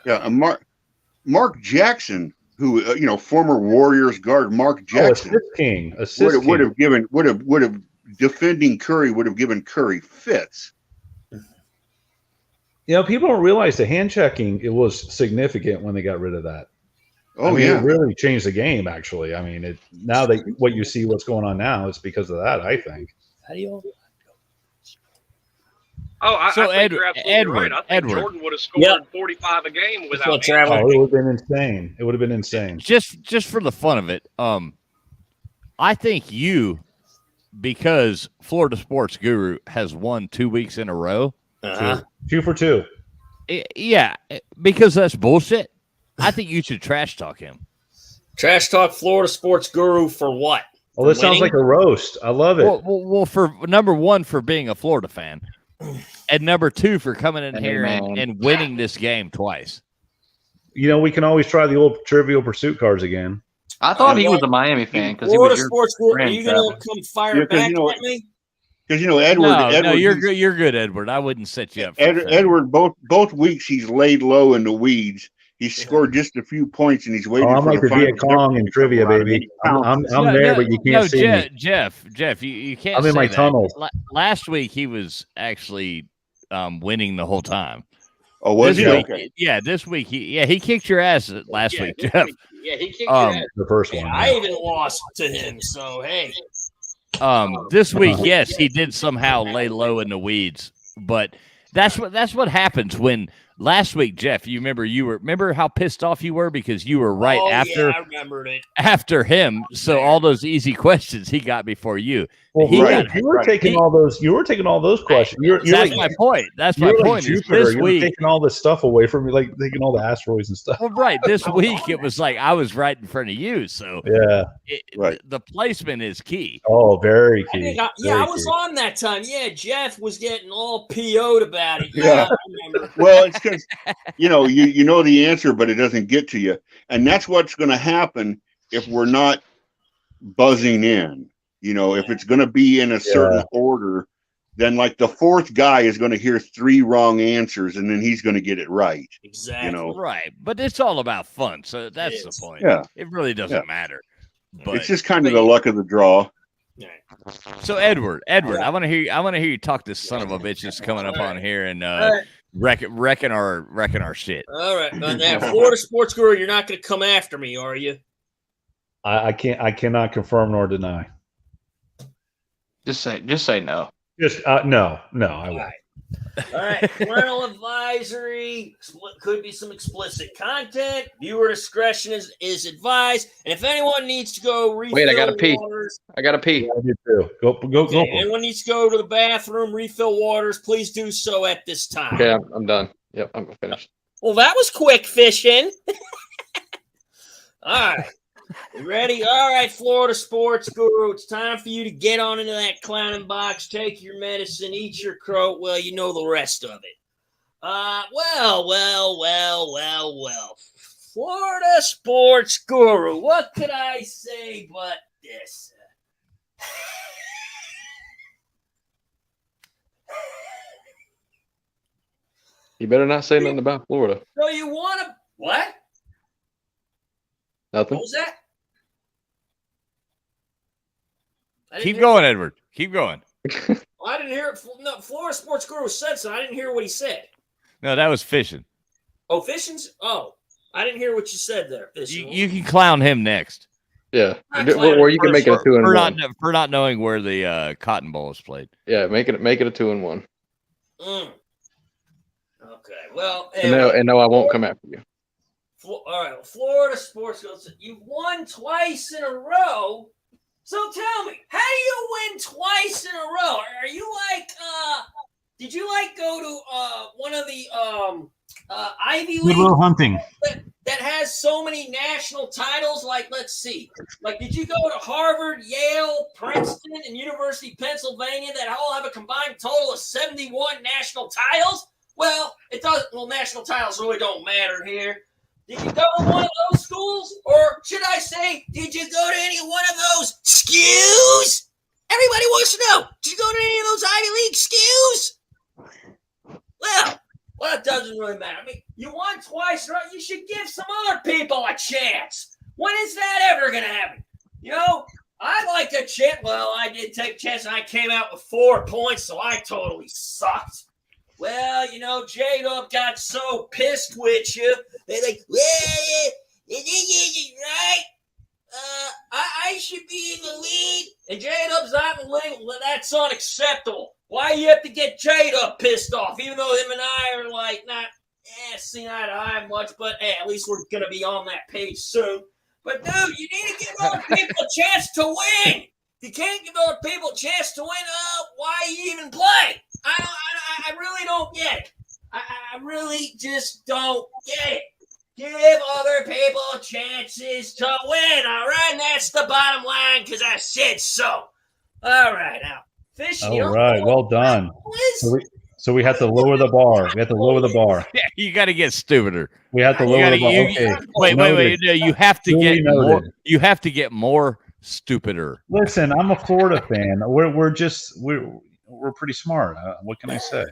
Yeah, and Mark Jackson, who former Warriors guard Mark Jackson, would have defending Curry would have given Curry fits. People don't realize the hand checking, it was significant when they got rid of that. It really changed the game, actually. I mean, what you see what's going on now is because of that, I think. How do you Oh, I think you're absolutely right. I think Edward. Jordan would have scored 45 a game without him. Oh, it would have been insane. It would have been insane. Just for the fun of it, I think because Florida Sports Guru has won 2 weeks in a row. Two for two. Yeah, because that's bullshit. I think you should trash talk him. Trash talk Florida Sports Guru for what? Well, this sounds like a roast. I love it. Well, for number one, for being a Florida fan, and number two, for coming in here and winning this game twice. You know, we can always try the old Trivial Pursuit cards again. I thought he was a Miami fan because he was your Sports Guru. Are friend, you going to come fire back at me? Because Edward. No, you're good. You're good, Edward. I wouldn't set you up. Edward, both weeks he's laid low in the weeds. He scored just a few points, and he's waiting. I'm for like the Viet Cong in trivia, baby. I'm there, but you can't see me. Jeff, you can't. I'm in my tunnel. Last week he was actually winning the whole time. Oh, was he? Okay. Yeah, this week he kicked your ass last week, Jeff. Yeah, he kicked your ass. The first one. I even lost to him, so hey. This week, yes, he did somehow lay low in the weeds, but that's what happens when last week, Jeff. You remember how pissed off you were because you were right after. Yeah, I remembered it. After him, so all those easy questions he got before you. Well, you were taking all those. You were taking all those questions. That's my point. That's my point. Jupiter. This week, taking all this stuff away from me, like taking all the asteroids and stuff. Well, right. This week it was like I was right in front of you. So yeah, the placement is key. Oh, very key. I was on that time. Yeah, Jeff was getting all PO'd about it. Yeah. I remember. Well, it's because you know the answer, but it doesn't get to you, and that's what's going to happen if we're not buzzing in. You know, if it's going to be in a certain order, then like the fourth guy is going to hear 3 wrong answers, and then he's going to get it right. Exactly. You know, right. But it's all about fun, so that's the point. Yeah. It really doesn't matter. But it's just kind of the luck of the draw. So Edward, I want to hear you talk this son of a bitch that's coming up on here and wrecking our shit. All right. Now, Florida Sports Guru, you're not going to come after me, are you? I cannot confirm nor deny. Just say no. Just no, I won't. All right. Parental advisory. Could be some explicit content. Viewer discretion is advised. And if anyone needs to go refill Wait, I gotta pee. waters, I gotta pee. I do too. Go. anyone needs to go to the bathroom, refill waters, please do so at this time. Okay, I'm done. Yep, I'm finished. Well, that was quick fishing. All right. You ready? All right, Florida Sports Guru. It's time for you to get on into that clowning box, take your medicine, eat your croat. Well, you know the rest of it. Well. Florida Sports Guru. What could I say but this? You better not say nothing about Florida. So you want to what? Nothing. What was that? Keep going, Edward. Keep going. Well, I didn't hear it. No, Florida Sports Guru said so. I didn't hear what he said. No, that was fishing. Oh, fishing's? Oh, I didn't hear what you said there. Fishing. You can clown him next. Yeah, or you can make it a 2-1 for not knowing where the Cotton Bowl is played. Yeah, make it a 2-1. Okay. Well, and no, I won't come after you. All right, Florida Sports Guru. You've won twice in a row. So tell me, how do you win twice in a row? Are you like, did you like go to one of the Ivy League Goodwill Hunting that has so many national titles? Like, let's see, like, did you go to Harvard, Yale, Princeton, and University of Pennsylvania that all have a combined total of 71 national titles? Well, it doesn't. Well, national titles really don't matter here. Did you go to one of those schools? Or should I say, did you go to any one of those SKUs? Everybody wants to know. Did you go to any of those Ivy League SKUs? Well, it doesn't really matter. I mean, you won twice, right? You should give some other people a chance. When is that ever going to happen? You know, I'd like to chance. Well, I did take a chance, and I came out with 4 points, so I totally sucked. Well, you know, J-Dub got so pissed with you. They're like, well, right? I they should be in the lead, and J-Dub's not in the lead. Well, that's unacceptable. Why you have to get J-Dub pissed off, even though him and I are like not seeing eye to eye much, but hey, at least we're gonna be on that page soon. But dude, you need to give other people a chance to win. You can't give other people a chance to win. Why you even play? I really don't get it. I really just don't get it. Give other people chances to win, all right? And that's the bottom line, because I said so. All right, now, fishing. All right, well done. So we have to lower the bar. We have to lower the bar. Yeah, you got to get stupider. We have to lower the bar. Okay. Wait. No, you have to Duly get more. noted. You have to get more stupider. Listen, I'm a Florida fan. We're pretty smart. What can I say?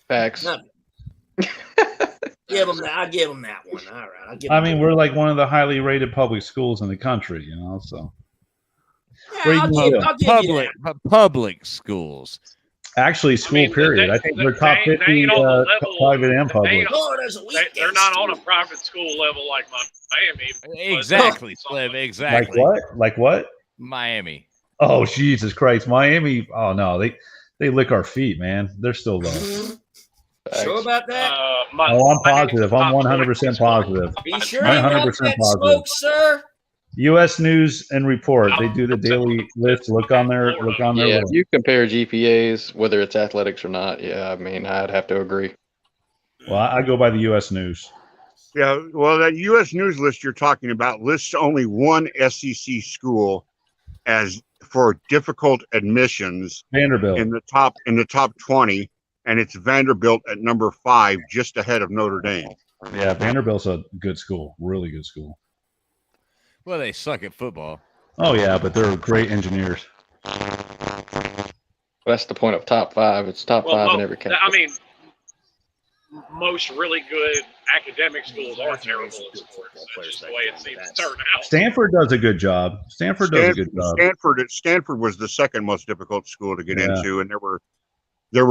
Facts. Give them that. I'll give them that one. All right. I'll give I them mean, that. we're like one of the highly rated public schools in the country, you know. So Yeah, I'll give you that. Public schools. Actually, school period. I think we're top 50 private and public. They're not on a private school level like Miami. Exactly, Slim. Exactly. Like what? Miami. Oh, Jesus Christ, Miami! Oh no, they lick our feet, man. They're still low. Sure about that? I'm positive. I'm 100% positive. Are you sure you got 100% that positive. smoke, sir? U.S. News and Report. They do the daily list. Look on their. Yeah, if you compare GPAs, whether it's athletics or not, yeah, I mean, I'd have to agree. Well, I go by the U.S. News. Yeah, well, that U.S. News list you're talking about lists only one SEC school as for difficult admissions. Vanderbilt in the top 20, and it's Vanderbilt at number 5, just ahead of Notre Dame. Yeah, Vanderbilt's a good school, really good school. Well, they suck at football. Oh yeah, but they're great engineers. That's the point of top 5. It's top 5 in every category. I mean, most really good academic schools are terrible at sports. That's just the way it seems to turn out. Stanford does a good job. Stanford Stanford was the second most difficult school to get into, and there were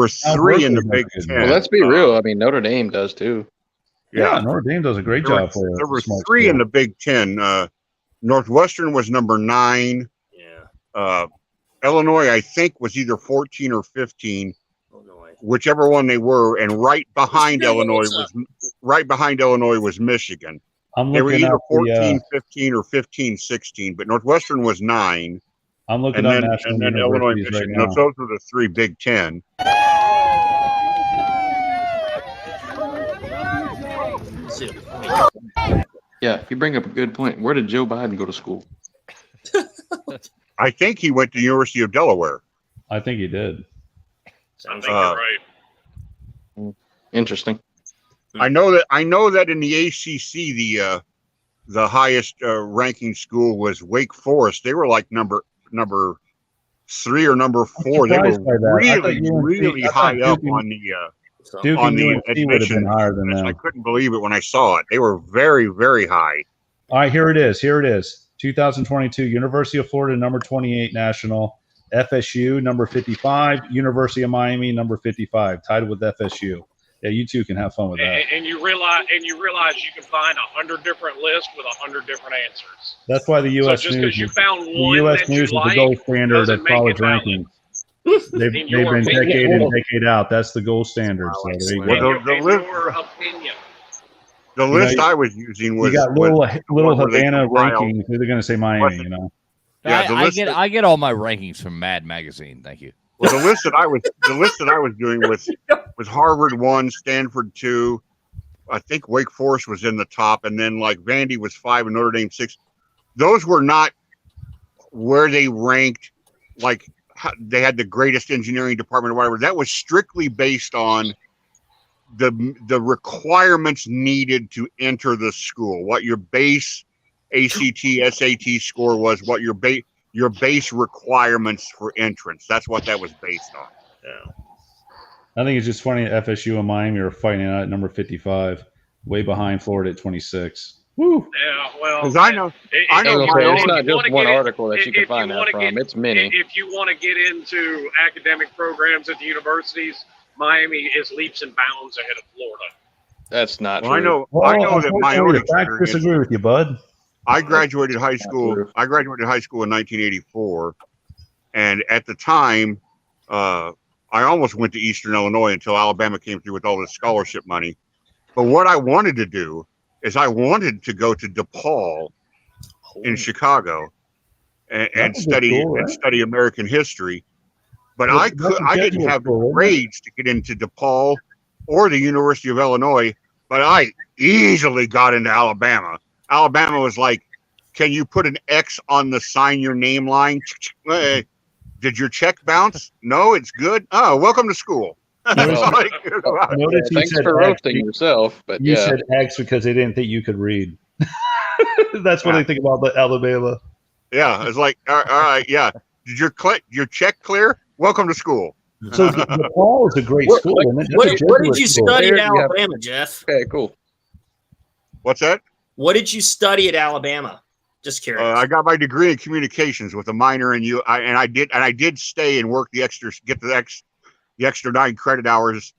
3 in the Big Ten. Well, let's be real. I mean, Notre Dame does too. Yeah, Notre Dame does a great job for it. There were 3 in the Big Ten. Northwestern was number 9. Yeah. Illinois, I think, was either 14 or 15. Whichever one they were, and right behind Illinois was Michigan. They were either 14, 15, or 15, 16, but Northwestern was 9. I'm looking at national and then Illinois, universities Michigan. right now. Those were the 3 Big Ten. Yeah, you bring up a good point. Where did Joe Biden go to school? I think he went to the University of Delaware. I think he did. I think you're right. Interesting. I know that in the ACC, the highest ranking school was Wake Forest. They were like number 3 or number 4. They were really high up on the Duke on and the UNC would have been admission. higher than them. I couldn't believe it when I saw it. They were very, very high. All right, here it is. 2022, University of Florida, number 28 national. FSU, number 55. University of Miami, number 55, tied with FSU. Yeah, you two can have fun with that. And you realize you can find 100 different lists with 100 different answers. That's why the U.S. So just News, because you found the one U.S. that News you is like the gold standard doesn't of make college it valid. rankings. They've been decade in, decade out. That's the gold standard. So there you go. Your opinion. The list I was using was you got little Havana rankings. They're going to say Miami, you know. Yeah, I get all my rankings from Mad Magazine. Thank you. Well, the list that I was doing was Harvard 1, Stanford 2. I think Wake Forest was in the top, and then like Vandy was 5 and Notre Dame 6. Those were not where they ranked, like they had the greatest engineering department or whatever. That was strictly based on the requirements needed to enter the school, what your base ACT, SAT score was, what your base requirements for entrance. That's what that was based on. Yeah. I think it's just funny that FSU and Miami are fighting out at number 55, way behind Florida at 26. Woo! Yeah, well, because I know it's not just one article that you can find that from. It's many. If you want to get into academic programs at the universities, Miami is leaps and bounds ahead of Florida. That's not true. I know that my own experience. I disagree with you, bud. I graduated high school. I graduated high school in 1984, and at the time, I almost went to Eastern Illinois until Alabama came through with all this scholarship money. But what I wanted to do is I wanted to go to DePaul in Chicago and study American history. But I didn't have the grades to get into DePaul or the University of Illinois. But I easily got into Alabama. Alabama was like, can you put an X on the sign your name line? Did your check bounce? No, it's good. Oh, welcome to school. Thanks for roasting yourself. But you said X because they didn't think you could read. That's what they think about the Alabama. Yeah, it's like, all right, yeah. Did your check clear? Welcome to school. So DePaul is a great school. What did you study at Alabama, Jeff? Okay, cool. What's that? What did you study at Alabama? Just curious. I got my degree in communications with a minor in I did stay and work get the extra 9 credit hours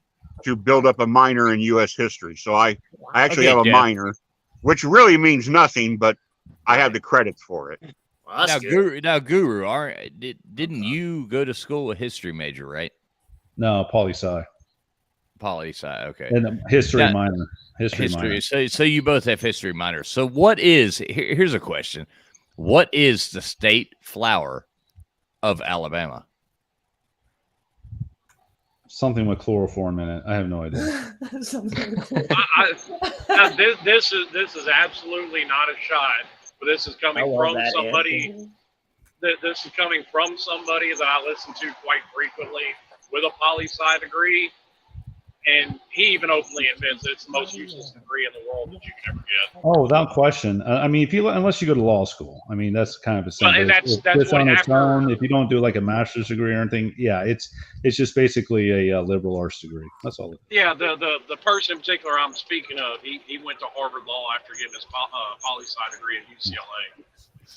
to build up a minor in U.S. history. So I actually have a minor, which really means nothing, but I have the credits for it. Well, Guru, didn't you go to school a history major, right? No, poli-sci. Poli-sci, okay. And history minor. History minor. So you both have history minors. So here's a question. What is the state flower of Alabama? Something with chloroform in it. I have no idea. This is absolutely not a shot, but this is coming from somebody. This is coming from somebody that I listen to quite frequently with a poli-sci degree, and he even openly admits it's the most useless degree in the world that you can ever get. Oh, without question. I mean, unless you go to law school, I mean, that's kind of a simple. That's it's on its own. If you don't do like a master's degree or anything, yeah, it's just basically a liberal arts degree. That's all. Yeah, the person in particular I'm speaking of, he went to Harvard Law after getting his poli-sci degree at UCLA.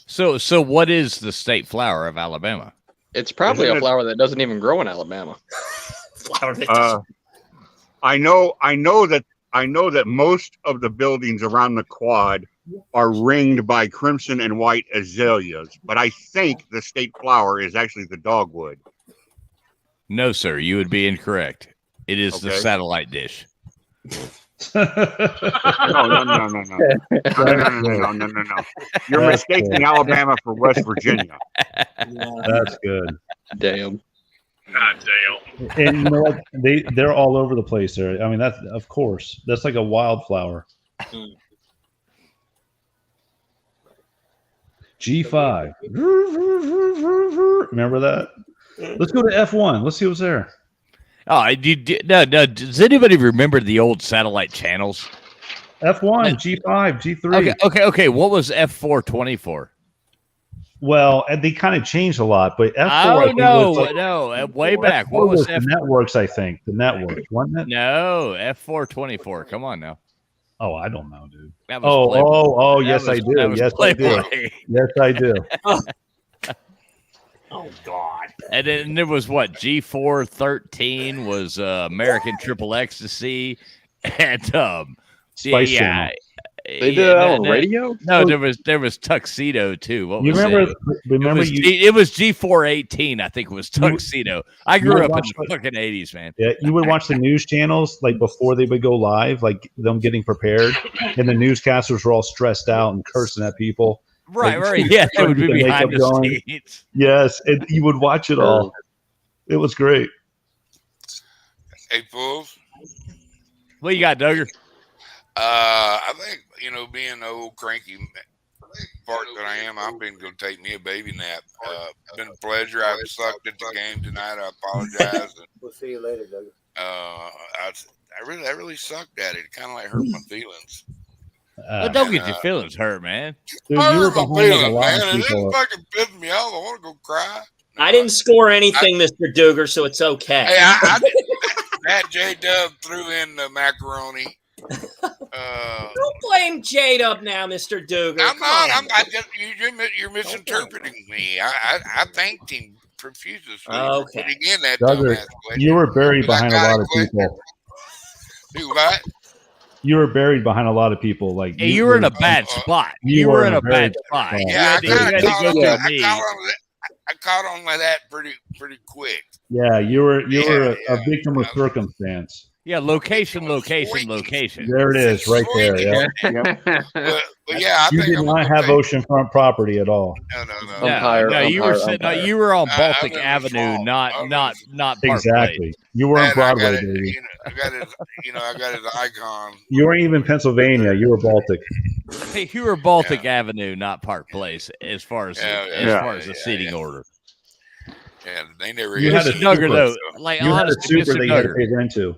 So what is the state flower of Alabama? It's probably a flower that doesn't even grow in Alabama. Flower that I know that most of the buildings around the quad are ringed by crimson and white azaleas, but I think the state flower is actually the dogwood. No, sir, you would be incorrect. It is the satellite dish. No. You're mistaking Alabama for West Virginia. That's good. Damn. God damn. And you know what? They're all over the place there. I mean, that's of course. That's like a wildflower. G5. Remember that? Let's go to F1. Let's see what's there. Oh, no. Does anybody remember the old satellite channels? F1, G5, G3. Okay. What was F424? Well, they kind of changed a lot, but F4. No, way back. What was the networks? I think the networks, wasn't it? No, F424. Come on now. Oh, I don't know, dude. Yes, I do. Yes, I do. Yes, I do. Oh God! And then there was what G413 was American Triple Ecstasy, and Spice Channel. They did that on radio. No, there was Tuxedo too. What you was remember? it? Remember it was G418. I think it was Tuxedo. I grew up in the fucking 80s, man. Yeah, you would watch the news channels like before they would go live, like them getting prepared, and the newscasters were all stressed out and cursing at people. Right. Yeah, it would be behind the scenes. Yes, and you would watch it all. It was great. Hey, fools. What you got, Duggar? I think, being the old cranky part that I am, I'm going to take me a baby nap. It's been a pleasure. I've sucked at the game tonight. I apologize. We'll see you later, Doug. I really sucked at it. It kind of like hurt my feelings. Don't get your feelings hurt, man. Dude, you were behind a lot of It people. didn't fucking piss me off. I want to go cry. I didn't score anything, Mr. Duger, so it's okay. Hey, I Matt J. Dub threw in the macaroni. Don't blame J-Dub now, Mr. Duger. I'm not. You're misinterpreting me. I thanked him profusely for putting in that Duggar, dumbass question. you were buried behind a lot of people. Do what? You were buried behind a lot of people. Like Hey, you were in a bad spot. You were in a bad spot. You Yeah, had to go through me. I caught on with that pretty quick. Yeah, you were a victim of circumstance. Yeah, location. There it is, right there. Yeah. But yeah, I You think did not have oceanfont property at all. No, you were sitting. No, you were on Baltic Avenue, not Park Exactly. Place. You were on Broadway, baby. I got his icon. You weren't even Pennsylvania. You were Baltic. Hey, you were Baltic Avenue, not Park Place, as far as the seating order. And they never. You had a Duggar though. Like you honestly, had a super Mr. that you had to Duggar. pay rent to.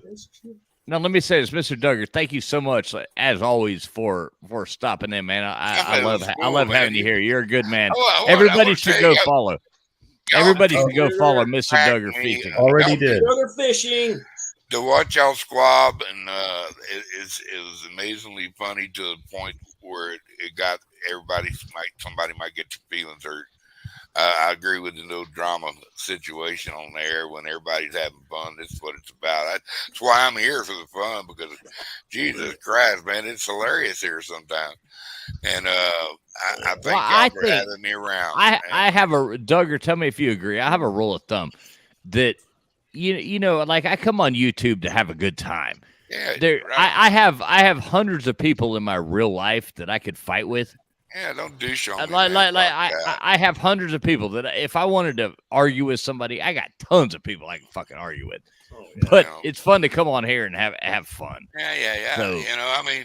Now let me say this, Mr. Duggar. Thank you so much, as always, for stopping in, man. I love having you here. You're a good man. Everybody should go follow. Everybody should go follow Mr. Duggar Fishing. Already did. Duggar Fishing. To watch y'all squab, and it was amazingly funny to the point where it got somebody might get their feelings hurt. I agree with the no drama situation on there when everybody's having fun. That's what it's about. That's why I'm here, for the fun, because Jesus Christ, man, it's hilarious here sometimes. And I thank y'all for having me around. I have a Duggar. Tell me if you agree. I have a rule of thumb that you know, like I come on YouTube to have a good time. Yeah, I have hundreds of people in my real life that I could fight with. Yeah, don't douche on me. I have hundreds of people that if I wanted to argue with somebody, I got tons of people I can fucking argue with. But it's fun to come on here and have fun. Yeah. So, you know, I mean,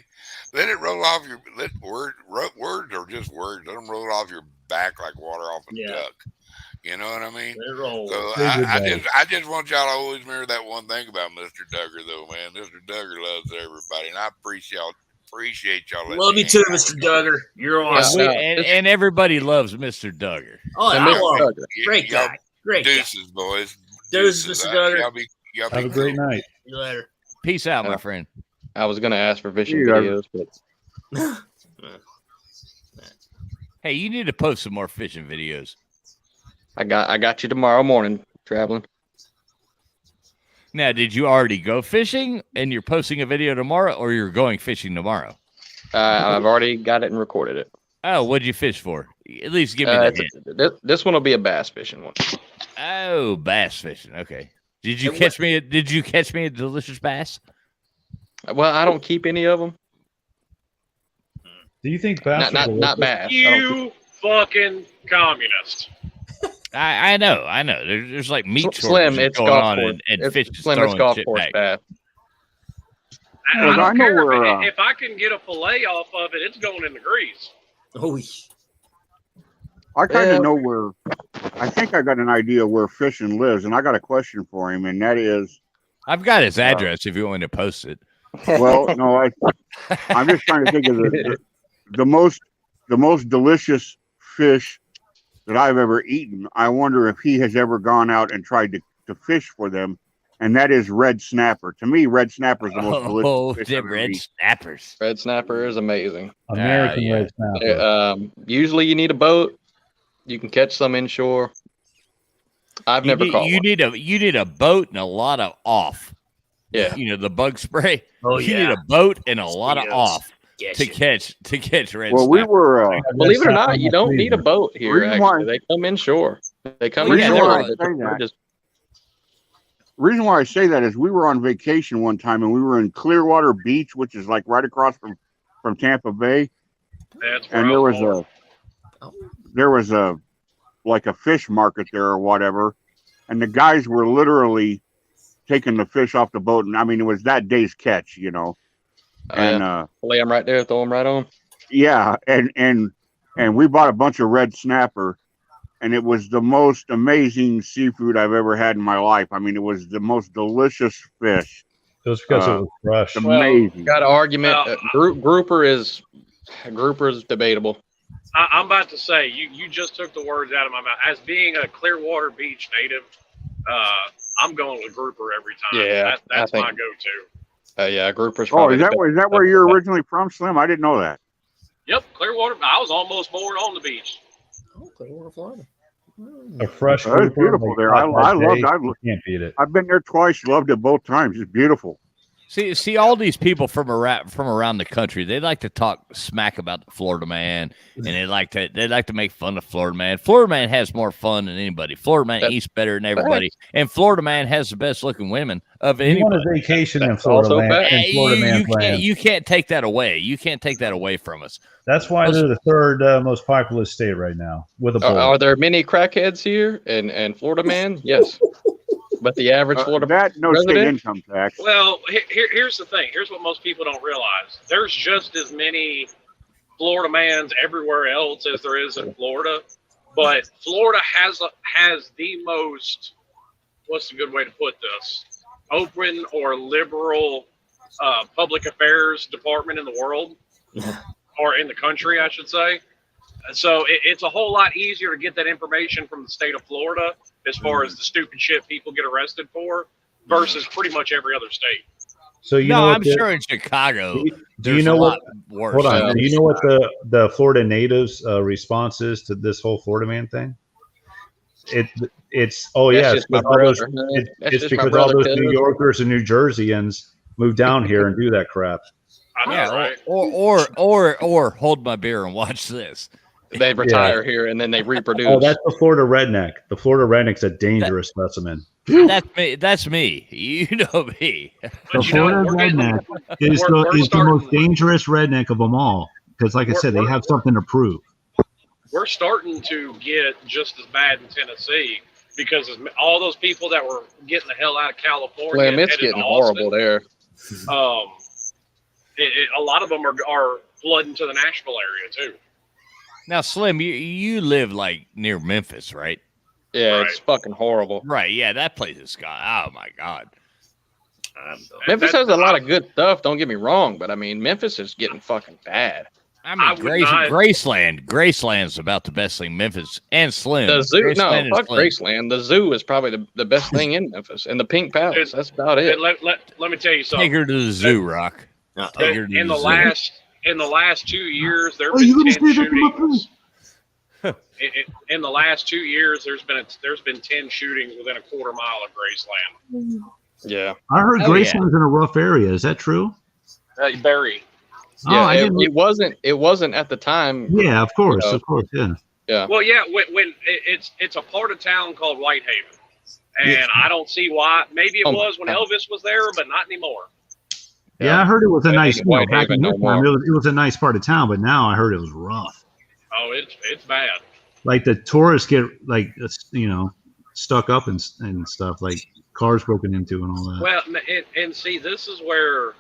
let it roll off your words are just words. Let them roll off your back like water off a duck. You know what I mean? So I just want y'all to always remember that one thing about Mr. Duggar, though, man. Mr. Duggar loves everybody, and I appreciate y'all. Love you too, Mr. Duggar. You're awesome. And everybody loves Mr. Duggar. Oh, I love him. Great guy. Great Deuces, boys. Deuces, Mr. Duggar. Y'all have a great night. See you later. Peace out, my friend. I was going to ask for fishing videos, but hey, you need to post some more fishing videos. I got you tomorrow morning, traveling. Now, did you already go fishing and you're posting a video tomorrow, or you're going fishing tomorrow? I've already got it and recorded it. Oh, what'd you fish for? At least give me the hint. This one will be a bass fishing one. Oh, bass fishing. Okay. Did you catch me a delicious bass? Well, I don't keep any of them. Do you think bass? Not bass. You fucking communist. I know. There's like meat Slim, shortages it's going golf on, course. and fish is Slim, it's throwing golf shit course back. bass. I don't care if I can get a fillet off of it, it's going in the grease. Oh, I kind of know where. I think I got an idea where Fishing lives, and I got a question for him, and that is, I've got his address if you want me to post it. well, no, I'm just trying to think of the most delicious fish that I've ever eaten. I wonder if he has ever gone out and tried to fish for them, and that is red snapper. To me, red snapper is the most delicious fish. Red snappers. Red snapper is amazing. American red snapper. Usually you need a boat. You can catch some inshore. I've never caught one. You need a boat and a lot of off. Yeah. You know, the bug spray. Oh, you need a boat and a lot of off to catch red Well, snapper. we were. Believe it or not, you don't need a boat here. Actually, they come inshore. They come inshore. Reason why I say that is we were on vacation one time and we were in Clearwater Beach, which is like right across from Tampa Bay. And there was a like a fish market there or whatever, and the guys were literally taking the fish off the boat, and I mean it was that day's catch, you know. And lay them right there, throw them right on. Yeah, and we bought a bunch of red snapper, and it was the most amazing seafood I've ever had in my life. I mean, it was the most delicious fish. Just because it was fresh. Amazing. Got an argument. Grouper is debatable. I'm about to say, you just took the words out of my mouth. As being a Clearwater Beach native, I'm going with grouper every time. Yeah, that's my go-to. Yeah, grouper's. Oh, is that where you're originally from, Slim? I didn't know that. Yep, Clearwater. I was almost born on the beach. Oh, Clearwater, Florida. A fresh grouper. It's beautiful there. I loved. Can't beat it. I've been there twice. Loved it both times. It's beautiful. See, all these people from around the country, they like to talk smack about the Florida man, and they like to make fun of Florida man. Florida man has more fun than anybody. Florida man eats better than everybody, and Florida man has the best looking women of You anybody. want a vacation in Florida land, in Florida man's land. You can't take that away. You can't take that away from us. That's why they're the third most populous state right now with a bullet. Are there many crackheads here and Florida man? Yes. But the average Florida no resident? state income tax. Well, here's the thing. Here's what most people don't realize. There's just as many Florida mans everywhere else as there is in Florida, but Florida has the most, what's a good way to put this, open or liberal public affairs department in the world, or in the country, I should say. So it's a whole lot easier to get that information from the state of Florida as far as the stupid shit people get arrested for versus pretty much every other state. So you know, I'm sure in Chicago, do you know what? Worse. Hold on. Do you know what the Florida natives' response is to this whole Florida man thing? It's because all those New Yorkers and New Jerseyans move down here and do that crap. I know, right? Or hold my beer and watch this. They retire here and then they reproduce. Oh, that's the Florida redneck. The Florida redneck's a dangerous specimen. That's me. You know me. The Florida redneck is the most dangerous redneck of them all because, like I said, they have something to prove. We're starting to get just as bad in Tennessee because all those people that were getting the hell out of California. Slim, it's getting horrible there. A lot of them are flooding to the Nashville area too. Now, Slim, you live like near Memphis, right? Yeah, it's fucking horrible. Right, yeah, that place is oh my God. Memphis has a lot of good stuff, don't get me wrong, but I mean, Memphis is getting fucking bad. I mean, Graceland's about the best thing. Memphis and Slim. The zoo, fuck Slim. Graceland. The zoo is probably the best thing in Memphis, and the Pink Palace. That's about it. Let me tell you something. Take her to the zoo, Rock. In the last 2 years, there have been 10 shootings. In the last 2 years, there's been 10 shootings within a quarter mile of Graceland. Yeah, I heard Graceland's in a rough area. Is that true? Very. Yeah, it wasn't at the time. Yeah, of course, yeah. Yeah. Well, yeah, when it's a part of town called Whitehaven, and I don't see why. Maybe it was when Elvis was there, but not anymore. Yeah, I heard it was a nice. Back in no his time, it was a nice part of town, but now I heard it was rough. Oh, it's bad. Like the tourists get stuck up and stuff, like cars broken into and all that. Well, and see, this is where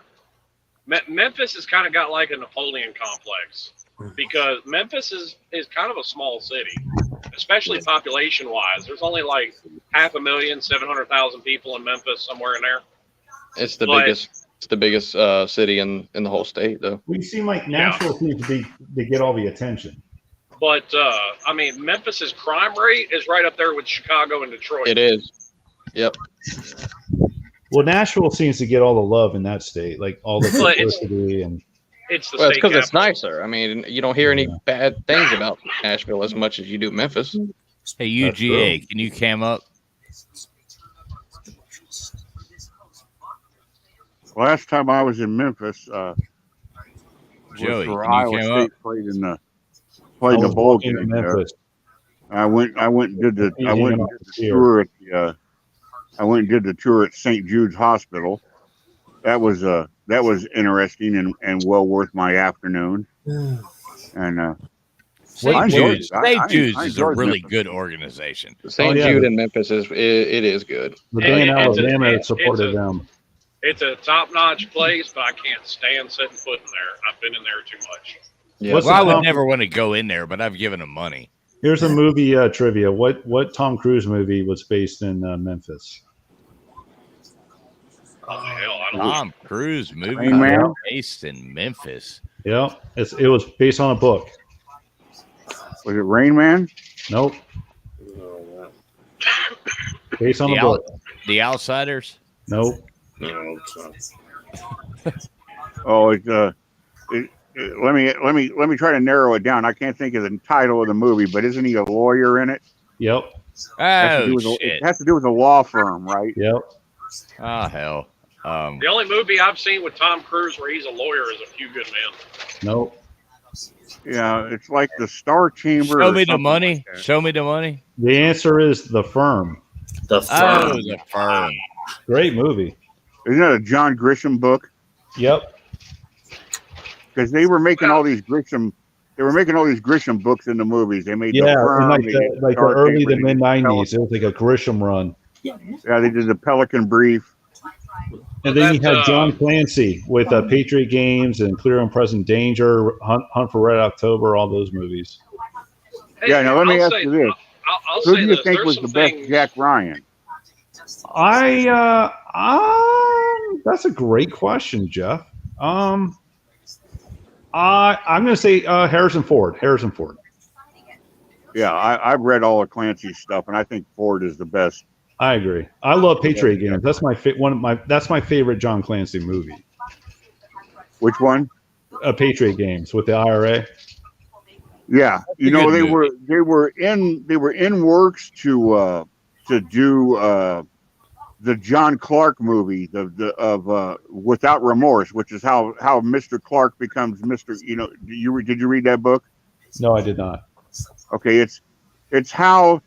Memphis has kind of got like a Napoleon complex because Memphis is kind of a small city, especially population wise. There's only like 500,700,000 people in Memphis, somewhere in there. It's the biggest city in the whole state, though. We seem like Nashville seems to get all the attention. But I mean, Memphis's crime rate is right up there with Chicago and Detroit. It is. Yep. Well, Nashville seems to get all the love in that state, like all the publicity and. It's the well, state it's because it's capital. nicer. I mean, you don't hear any bad things about Nashville as much as you do Memphis. Hey, UGA, can you cam up? Last time I was in Memphis, Joey, for can you Iowa cam State up? played in the bowl game there. I went and did the tour at I went and did the tour at St. Jude's Hospital. That was interesting and well worth my afternoon. And St. Jude's I is a really good organization. St. Jude in Memphis it is good. The day in Alabama supported them. It's a top-notch place, but I can't stand setting foot in there. I've been in there too much. Yeah, well, I would never want to go in there, but I've given them money. Here's a movie trivia. What Tom Cruise movie was based in Memphis? Oh, hell, I don't Tom Cruise movie Rain Man? based in Memphis. Yeah, it was based on a book. Was it Rain Man? Nope. Based on a book. The Outsiders? Nope. No, Oh, let me try to narrow it down. I can't think of the title of the movie, but isn't he a lawyer in it? Yep. Oh, It has to do with a law firm, right? Yep. Oh, hell. The only movie I've seen with Tom Cruise where he's a lawyer is A Few Good Men. Nope. Yeah, it's like the Star Chamber. Show or me the something money. like that. Show me the money. The answer is The Firm. The Oh, The Firm. Great movie. Isn't that a John Grisham book? Yep. Because they were making all these Grisham. They were making all these Grisham books into movies. They made The Yeah, Firm, in like they the, did like the Star early Chamber, to they mid did '90s. It was like a Grisham run. Yeah, they did the Pelican Brief. And then you had John Clancy with Patriot Games and Clear and Present Danger, Hunt for Red October, all those movies. Yeah, now let me ask you this: I'll who say do you this. think There's was some the best things- Jack Ryan? That's a great question, Jeff. I'm going to say Harrison Ford. Harrison Ford. Yeah, I've read all of Clancy's stuff, and I think Ford is the best. I agree. I love Patriot Games. That's that's my favorite John Clancy movie. Which one? Patriot Games with the IRA. Yeah, you a know good they were in works to do the John Clark movie, of Without Remorse, which is how Mr. Clark becomes Mr. You know, did you read that book? No, I did not. Okay, it's how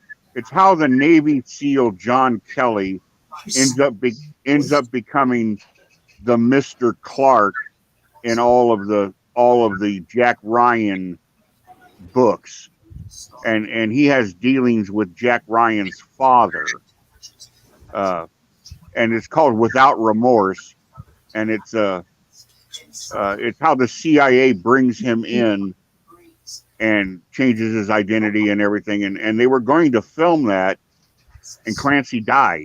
the Navy SEAL John Kelly ends up becoming the Mr. Clark in all of the Jack Ryan books, and he has dealings with Jack Ryan's father, and it's called Without Remorse, and it's how the CIA brings him in and changes his identity and everything, and they were going to film that, and Clancy died,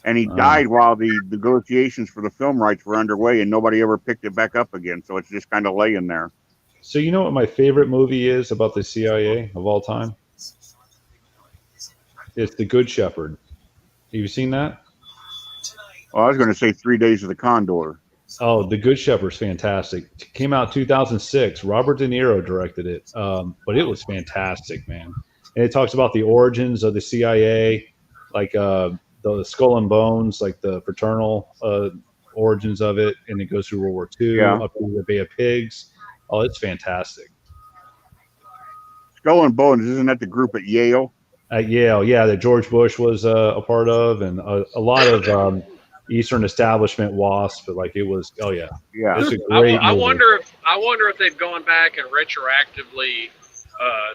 and he died while the negotiations for the film rights were underway, and nobody ever picked it back up again, so it's just kind of laying there. So you know what my favorite movie is about the CIA of all time? It's The Good Shepherd. Have you seen that? Well, I was going to say 3 Days of the Condor. Oh, The Good Shepherd's fantastic. It came out 2006. Robert De Niro directed it, but it was fantastic, man. And it talks about the origins of the CIA, like the Skull and Bones, like the fraternal origins of it, and it goes through World War II, up to the Bay of Pigs. Oh, it's fantastic. Skull and Bones, isn't that the group at Yale? At Yale, yeah, that George Bush was a part of, and a lot of Eastern establishment WASP, but like it was, yeah. It's a great I movie. wonder if they've gone back and retroactively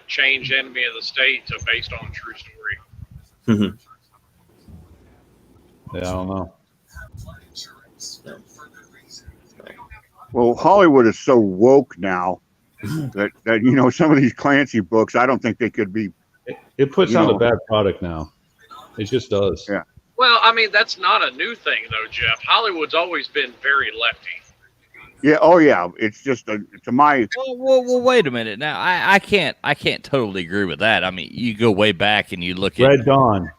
changed Enemy of the State to based on a true story. Yeah, I don't know. Well, Hollywood is so woke now that you know, some of these Clancy books, I don't think they could be. It puts out a bad product now. It just does. Yeah. Well, I mean, that's not a new thing, though, Jeff. Hollywood's always been very lefty. Yeah. Oh, yeah. It's just to my. Well, wait a minute. Now, I can't totally agree with that. I mean, you go way back and you look at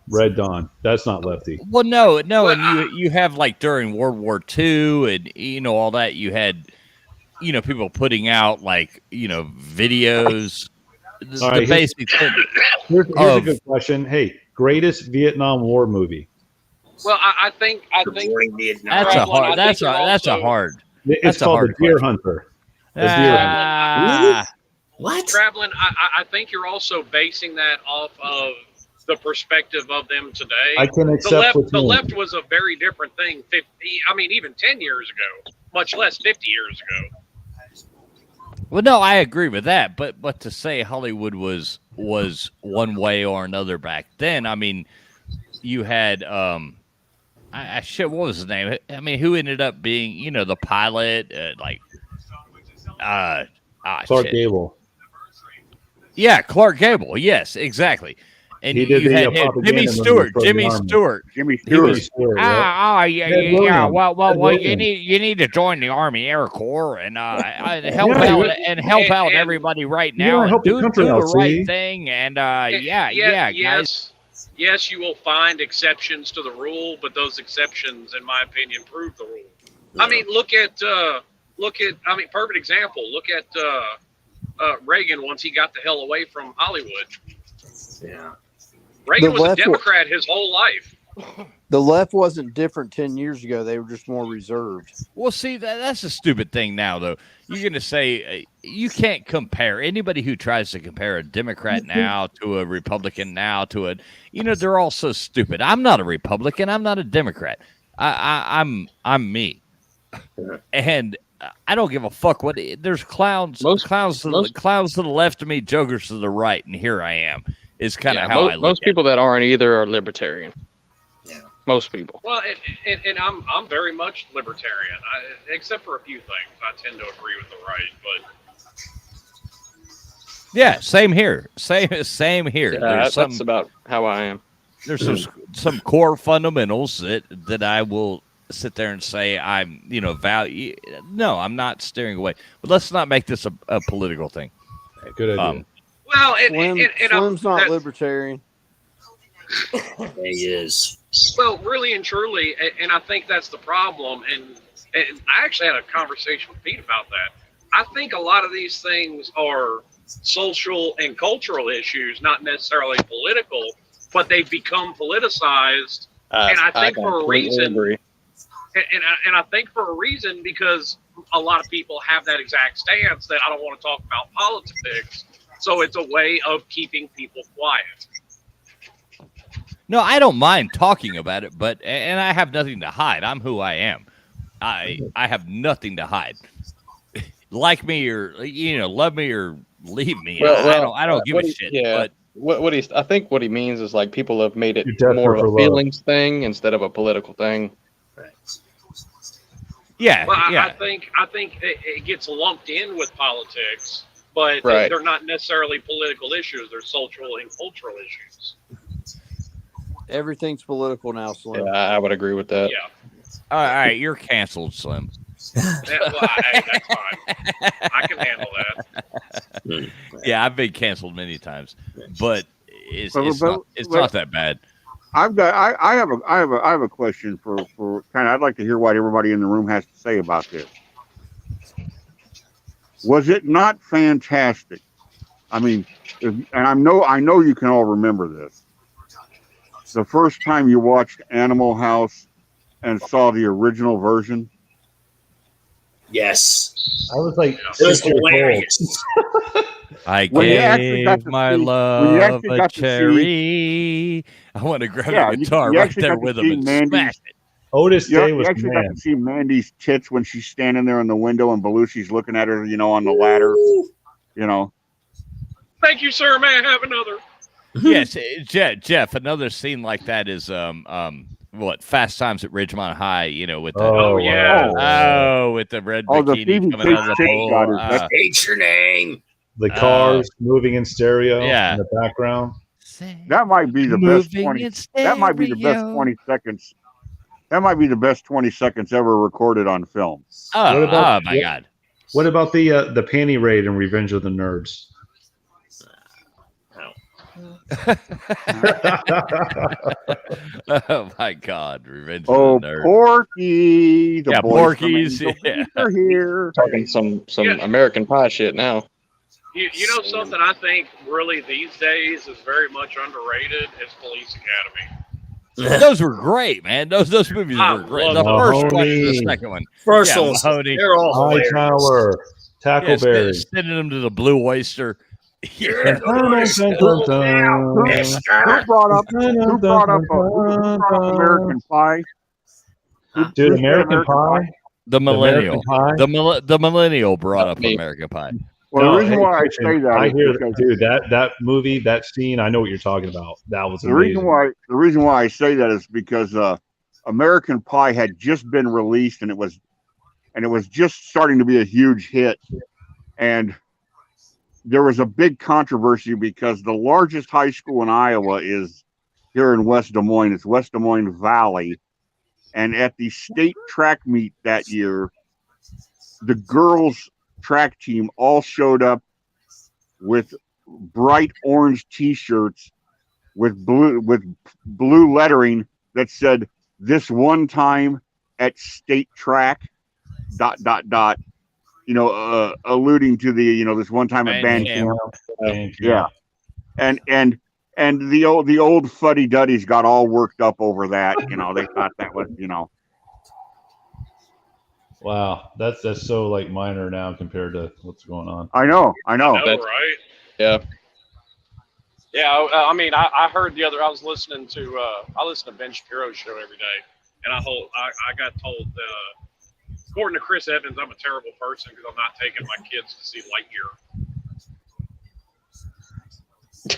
Red Dawn. That's not lefty. Well, no, and you have like during World War II and all that. You had people putting out like videos. All right, the basic thing. Here's a good question. Hey, greatest Vietnam War movie. Well, I think That's a hard. That's a hard. It's called The Deer Hunter. The Deer Hunter. What? Traveling, I think you're also basing that off of the perspective of them today. I can accept the left was a very different thing. Even 10 years ago, much less 50 years ago. Well, no, I agree with that, but to say Hollywood was one way or another back then, I mean, you had what was his name? I mean, who ended up being the pilot? Clark Gable. Yeah, Clark Gable. Yes, exactly. And he did you had Jimmy Stewart. Jimmy Stewart. Yeah. Well, you need to join the Army Air Corps and help out everybody right now and do the right thing. And guys. Yes, you will find exceptions to the rule, but those exceptions, in my opinion, prove the rule. Yeah. I mean, look at perfect example. Look at Reagan once he got the hell away from Hollywood. Yeah. Reagan was a Democrat his whole life. The left wasn't different 10 years ago. They were just more reserved. Well, see, that's a stupid thing now, though. You're going to say you can't compare. Anybody who tries to compare a Democrat now to a Republican now to a, they're all so stupid. I'm not a Republican. I'm not a Democrat. I'm me. And I don't give a fuck what there's clowns to the left of me, jokers to the right, and here I am. Is kind of how I look. Most people that aren't either are libertarian. Yeah. Most people. Well, and I'm very much libertarian, except for a few things. I tend to agree with the right, but yeah, same here. Same here. Yeah, that's about how I am. There's some core fundamentals that I will sit there and say I'm value. No, I'm not steering away. But let's not make this a political thing. Good idea. Well, Slim's not libertarian. He is. Well, really and truly, and I think that's the problem. And I actually had a conversation with Pete about that. I think a lot of these things are social and cultural issues, not necessarily political, but they've become politicized. And I think for a reason. Agree. And I think for a reason because a lot of people have that exact stance that I don't want to talk about politics. So it's a way of keeping people quiet. No, I don't mind talking about it, and I have nothing to hide. I'm who I am. I have nothing to hide. Like me or love me or leave me. Well, I don't give a shit. Yeah. But I think what he means is like people have made it You're more of desperate a for feelings thing instead of a political thing. Yeah, well, yeah. I think it gets lumped in with politics, but Right. they're not necessarily political issues. They're social and cultural issues. Everything's political now, Slim. Yeah, I would agree with that. Yeah. All right, you're canceled, Slim. Well, hey, that's fine. I can handle that. Yeah, I've been canceled many times, but it's But- not that bad. I have a question for kind of. I'd like to hear what everybody in the room has to say about this. Was it not fantastic? I mean, and I know you can all remember this. The first time you watched Animal House and saw the original version. Yes. I was like, it was hilarious. I When you actually gave got to my see- when you love actually a got to see- cherry. I want to grab Yeah, the you- guitar you right actually there got to with see him and Mandy's- smash it. Otis Day You was actually got man. to see Mandy's tits when she's standing there in the window and Belushi's looking at her, on the ladder. Thank you, sir. May I have another? Yes, Jeff. Another scene like that is Fast Times at Ridgemont High. With the with the red Oh, the bikini Phoebe coming out of the Cates pool. shot is- What's your name? The cars moving in stereo yeah. in the background. That might be the best Moving 20. in That might be the best stereo. 20 seconds. That might be the best 20 seconds ever recorded on film. Oh, What about- my God. What about the panty raid in Revenge of the Nerds? Oh my God! Revenge Oh, of the Nerds. Porky! The Yeah, boys from Porky's. Angel Yeah. Beats are here. Talking some Yeah. American Pie shit now. You know something I think really these days is very much underrated is Police Academy. Those were great, man. Those movies I were great. love The first one, Mahoney. and the second one. First Yeah, ones, Mahoney. they're all hilarious. Hightower, Tackleberry. Sending them to the Blue Oyster. Yeah. Who brought up American Pie? Dude, American Pie. The millennial. American Pie? The millennial brought up American Pie. Well, No, the reason hey, why I Christian, say that I is hear because dude, that movie, that scene, I know what you're talking about. That was the amazing. reason why I say that is because American Pie had just been released and it was just starting to be a huge hit, and there was a big controversy because the largest high school in Iowa is here in West Des Moines. It's West Des Moines Valley, and at the state track meet that year, the girls track team all showed up with bright orange T-shirts with blue lettering that said "This one time at state track." ... alluding to the this one time at band camp. Yeah, and and the old fuddy-duddies got all worked up over that. You know, they thought that was, you know. Wow, that's so like minor now compared to what's going on. I know. Right? Yeah. Yeah, I mean, I heard the other. I was listening to I listen to Ben Shapiro's show every day, and I got told, according to Chris Evans, I'm a terrible person because I'm not taking my kids to see Lightyear.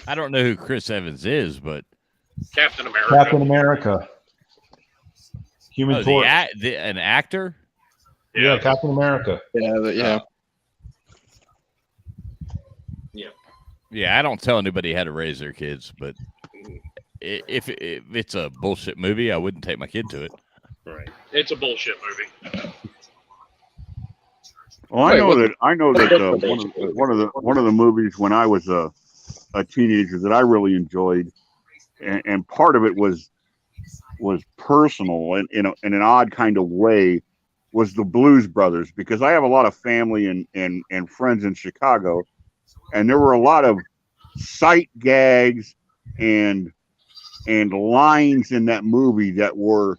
I don't know who Chris Evans is, but Captain America. Captain America. Human Torch. An actor? Yeah, Captain America. Yeah. Yeah, I don't tell anybody how to raise their kids, but if it's a bullshit movie, I wouldn't take my kid to it. Right. It's a bullshit movie. Well, I know that one of the movies when I was a teenager that I really enjoyed, and part of it was personal and in an odd kind of way, was the Blues Brothers, because I have a lot of family and friends in Chicago, and there were a lot of sight gags and lines in that movie that were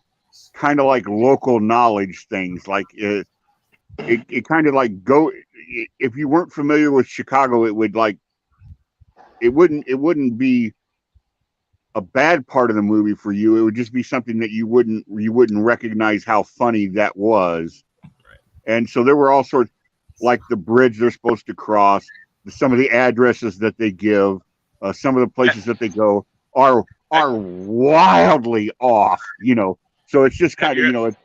kind of like local knowledge things. Like it kind of like if you weren't familiar with Chicago, it wouldn't be a bad part of the movie for you. It would just be something that you wouldn't recognize how funny that was. Right. And so there were all sorts, like the bridge they're supposed to cross, some of the addresses that they give, some of the places that they go are wildly off, you know. So it's just kind of,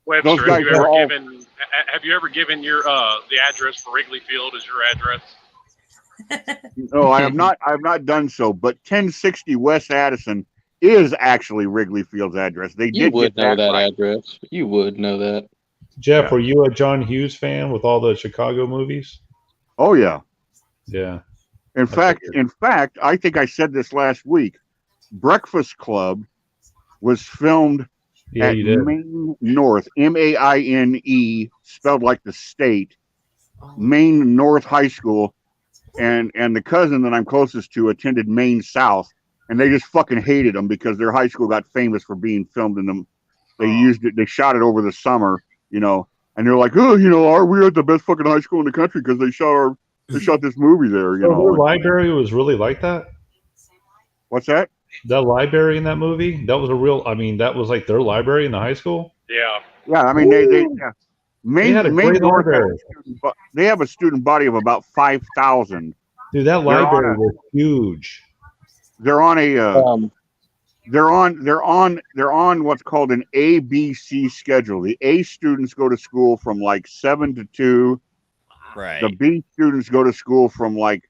Webster, those guys have you ever given your the address for Wrigley Field as your address? No, I have not done so, but 1060 West Addison is actually Wrigley Field's address. You would know that address. You would know that. Jeff, were you a John Hughes fan with all the Chicago movies? Oh yeah. Yeah. In fact, I think I said this last week. Breakfast Club was filmed at Maine North, Maine, spelled like the state, Maine North High School, and the cousin that I'm closest to attended Maine South, and they just fucking hated them because their high school got famous for being filmed in them. They shot it over the summer, you know, and they're like, oh, you know, we're at the best fucking high school in the country because they shot this movie there, you know. The library was really like that? What's that? The library in that movie? That was that was like their library in the high school? Yeah. Yeah, I mean, Maine North they have a student body of about 5,000. Dude, that library was huge. They're on a they're on what's called an ABC schedule. The A students go to school from like 7 to 2. Right. The B students go to school from like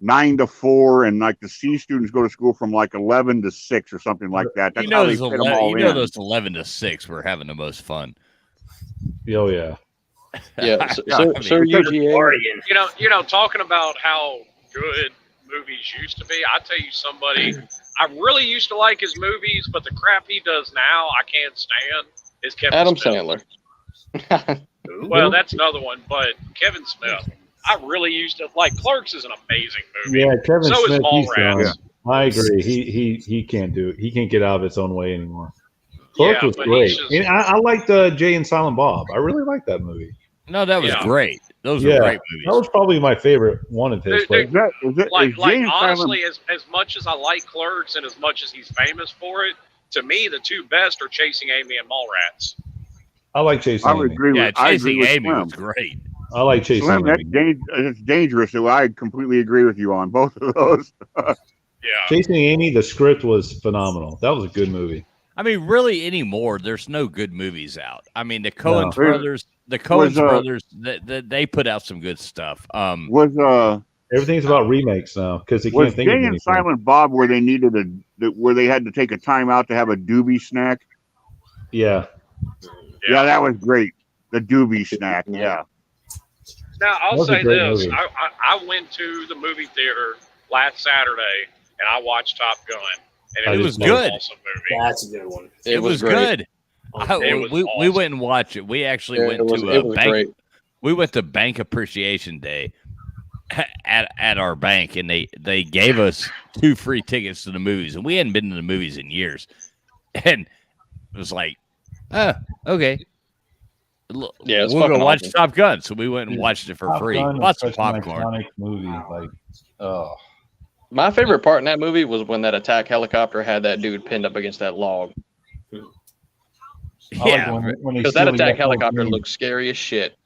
9 to 4, and like the C students go to school from like 11 to 6 or something like that. That's how they fit them all in. Those 11 to 6 were having the most fun. Oh yeah. Yeah. So UGA. You know, talking about how good movies used to be. I tell you, somebody I really used to like his movies, but the crap he does now, I can't stand. Is Kevin Smith. Sandler. Well, that's another one, but Kevin Smith, I really used to like. Clerks is an amazing movie. Yeah, Kevin so Smith. Is Mallrats. I agree. He can't do it. He can't get out of its own way anymore. Clerks was great. And I liked Jay and Silent Bob. I really liked that movie. No, that was great. Those were great movies. That was probably my favorite one of his. Honestly, as much as I like Clerks and as much as he's famous for it, to me the two best are Chasing Amy and Mallrats. I like Chasing Amy. Chasing Amy was great. I like Chasing Slim, Amy. It's dangerous. So I completely agree with you on both of those. Chasing Amy, the script was phenomenal. That was a good movie. I mean, really anymore, there's no good movies out. I mean, the Coen brothers, they put out some good stuff. Everything's about remakes now because they can't think of anything. Jay and Silent Bob where they needed where they had to take a time out to have a doobie snack? Yeah. Yeah, that was great. The doobie snack. Yeah. Now I'll say this: I went to the movie theater last Saturday and I watched Top Gun. And it was good. Awesome movie. That's a good one. It was good. We went and watched it. We actually went to a bank. We went to Bank Appreciation Day, at our bank, and they gave us 2 free tickets to the movies, and we hadn't been to the movies in years, and it was like, oh, okay. Yeah, it's we'll go fucking watch awesome. Top Gun. So we went and Dude, watched it for Top free. Gun is Lots of such an popcorn. iconic movie. Like, oh, My favorite part in that movie was when that attack helicopter had that dude pinned up against that log. Yeah, because that attack helicopter looked scary as shit.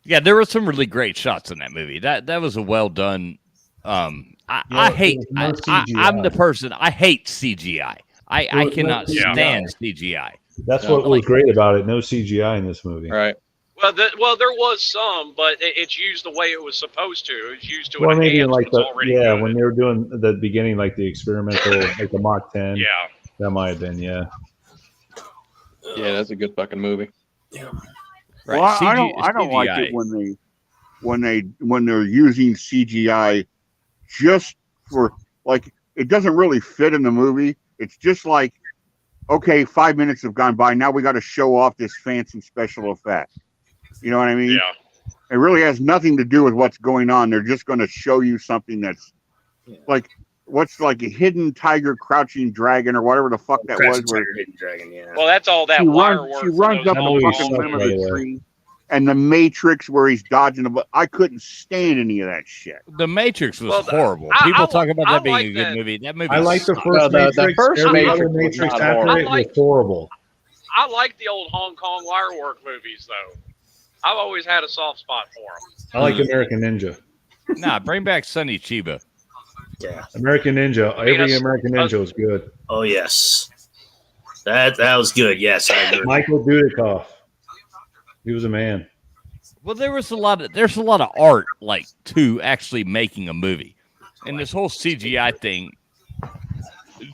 Yeah, there were some really great shots in that movie. That was a well done. I hate. I'm the person. I hate CGI. I cannot stand CGI. That's what was great about it. No CGI in this movie. Right. Well, there was some, but it's used the way it was supposed to. It was used to Well, maybe enhance like what's already good. when they were doing the beginning, like the experimental, like the Mach 10. Yeah, that might have been. Yeah, that's a good fucking movie. Yeah. Right. Well, I don't like it when they're using CGI just for like it doesn't really fit in the movie. It's just like, okay, 5 minutes have gone by. Now we got to show off this fancy special effect. You know what I mean? Yeah. It really has nothing to do with what's going on. They're just going to show you something that's like what's like a hidden tiger, crouching dragon, or whatever the fuck that was. Hidden dragon, yeah. Well, that's all that wire work. She runs up a fucking limb of the tree. And the Matrix, where he's dodging I couldn't stand any of that shit. The Matrix was horrible. People talk about that being a good movie. That movie. I like the first Matrix. The first Every other Matrix Matrix was after it was horrible. I like the old Hong Kong wire work movies, though. I've always had a soft spot for them. I like American Ninja. Nah, bring back Sonny Chiba. Yeah. American Ninja. Every American Ninja was good. Oh yes, that was good. Yes, I agree. Michael Dudikoff. He was a man. Well, there's a lot of art like to actually making a movie, and this whole CGI thing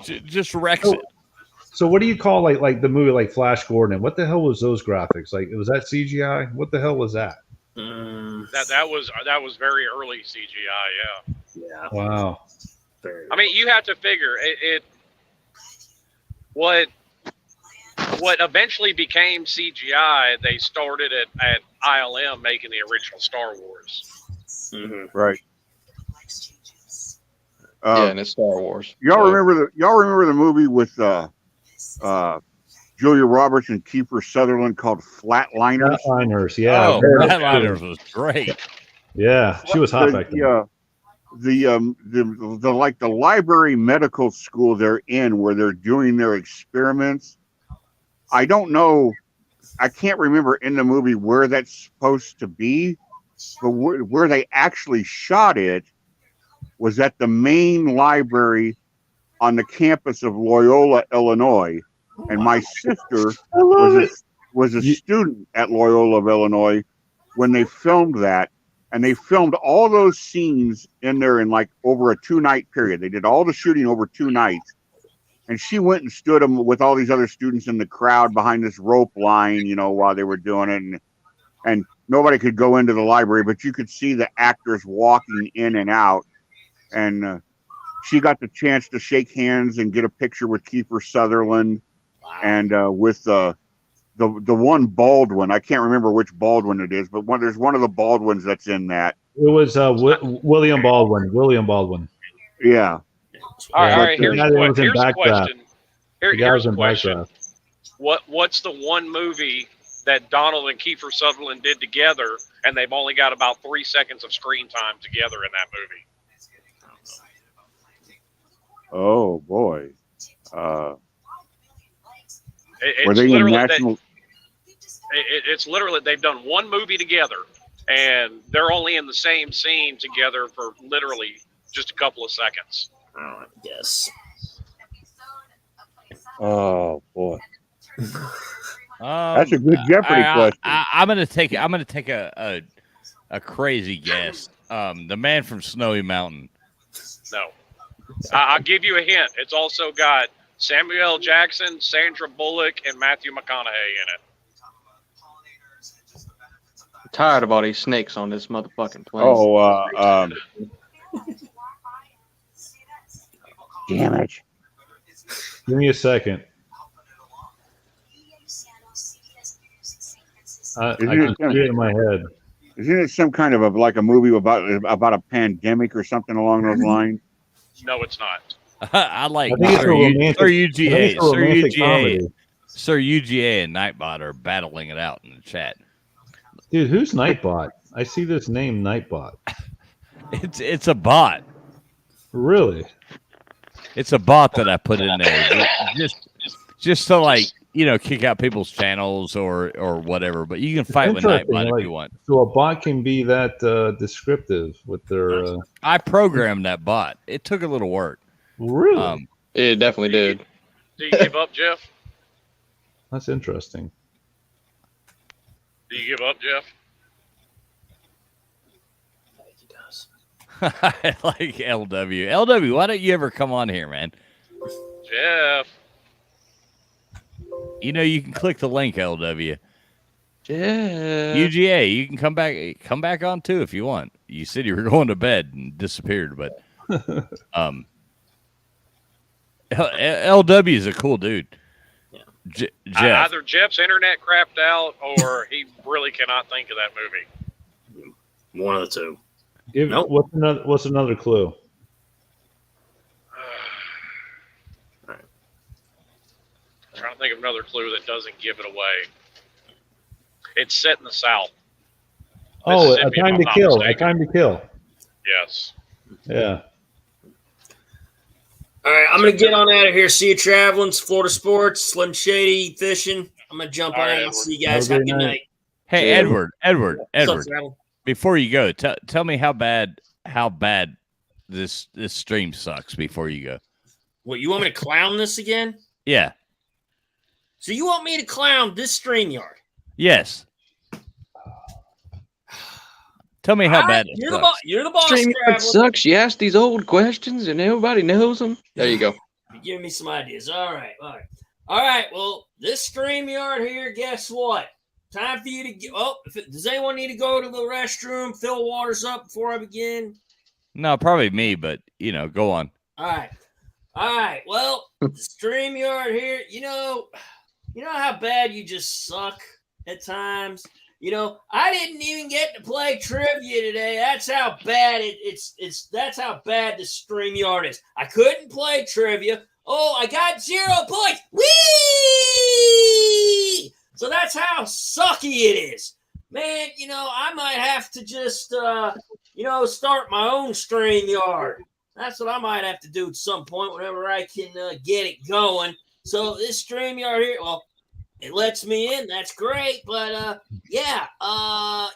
just wrecks it. So what do you call like the movie like Flash Gordon? What the hell was those graphics? Like, was that CGI? What the hell was that? That was very early CGI. Yeah. Wow. I mean, you have to figure what eventually became CGI. They started at ILM making the original Star Wars. Right. And it's Star Wars. Y'all remember the movie with Julia Roberts and Kiefer Sutherland called Flatliners? Flatliners, yeah. Oh, Flatliners was great. Yeah, she was hot back then. The like the library medical school they're in where they're doing their experiments. I don't know. I can't remember in the movie where that's supposed to be, but where they actually shot it was at the main library on the campus of Loyola, Illinois. And my sister was a student at Loyola of Illinois when they filmed that. And they filmed all those scenes in there in like over a 2-night period. They did all the shooting over 2 nights. And she went and stood them with all these other students in the crowd behind this rope line, while they were doing it. And nobody could go into the library, but you could see the actors walking in and out. And she got the chance to shake hands and get a picture with Kiefer Sutherland and with the one Baldwin. I can't remember which Baldwin it is, but there's one of the Baldwins that's in that. It was William Baldwin. William Baldwin. Yeah. All right. Here's a question. Here's a question. Backdraft. What's the one movie that Donald and Kiefer Sutherland did together, and they've only got about 3 seconds of screen time together in that movie? Oh boy. Were they in national? It's literally they've done one movie together, and they're only in the same scene together for literally just a couple of seconds. Oh, yes. Oh boy. That's a good Jeopardy question. I'm gonna take a crazy guess. The Man from Snowy Mountain. No, I'll give you a hint. It's also got Samuel L. Jackson, Sandra Bullock, and Matthew McConaughey in it. I'm tired of all these snakes on this motherfucking plane. Oh, damn it. Give me a second. I can see it in my head. Isn't it some kind of like a movie about a pandemic or something along those lines? No, it's not. I like I think it's a romantic- Sir I think UGA. it's a romantic comedy. Sir UGA and Nightbot are battling it out in the chat. Dude, who's Nightbot? I see this name, Nightbot. It's a bot. Really? It's a bot that I put in there just to like kick out people's channels or whatever. But you can fight with Interesting, Nightbot like, if you want. So a bot can be that descriptive with their. I programmed that bot. It took a little work. Really? It definitely did. Do you give up, Jeff? That's interesting. Do you give up, Jeff? I like LW. LW, why don't you ever come on here, man? Jeff. You can click the link, LW. Yeah. UGA, you can come back on too if you want. You said you were going to bed and disappeared, but LW is a cool dude. Jeff. Either Jeff's internet crapped out or he really cannot think of that movie. One of the two. Nope. What's another clue? I'm trying to think of another clue that doesn't give it away. It's set in the South. Oh, A Mississippi, if Time I'm to not Kill. mistaken. A Time to Kill. Yes. Yeah. All right, I'm going to get on out of here. See you traveling. It's Florida Sports, Slim Shady, fishing. I'm going to jump on out. See you guys. Have a good night. Hey, Yeah. Edward. What's up, Travel? Before you go, tell me how bad this stream sucks before you go. What, you want me to clown this again? Yeah. So you want me to clown this StreamYard? Yes. Tell me how bad it You're sucks. the boss, StreamYard Traveler. sucks. You ask these old questions and everybody knows them. There you go. You're giving me some ideas. All right. Well, this StreamYard here, guess what? Time for you to get. Oh, does anyone need to go to the restroom? Fill waters up before I begin. No, probably me, but go on. All right. Well, the StreamYard here. You know how bad you just suck at times. I didn't even get to play trivia today. That's how bad it's. That's how bad the StreamYard is. I couldn't play trivia. Oh, I got 0 points. Whee! So that's how sucky it is. Man, I might have to just, start my own StreamYard. That's what I might have to do at some point whenever I can get it going. So this StreamYard here, well, it lets me in. That's great. But, get a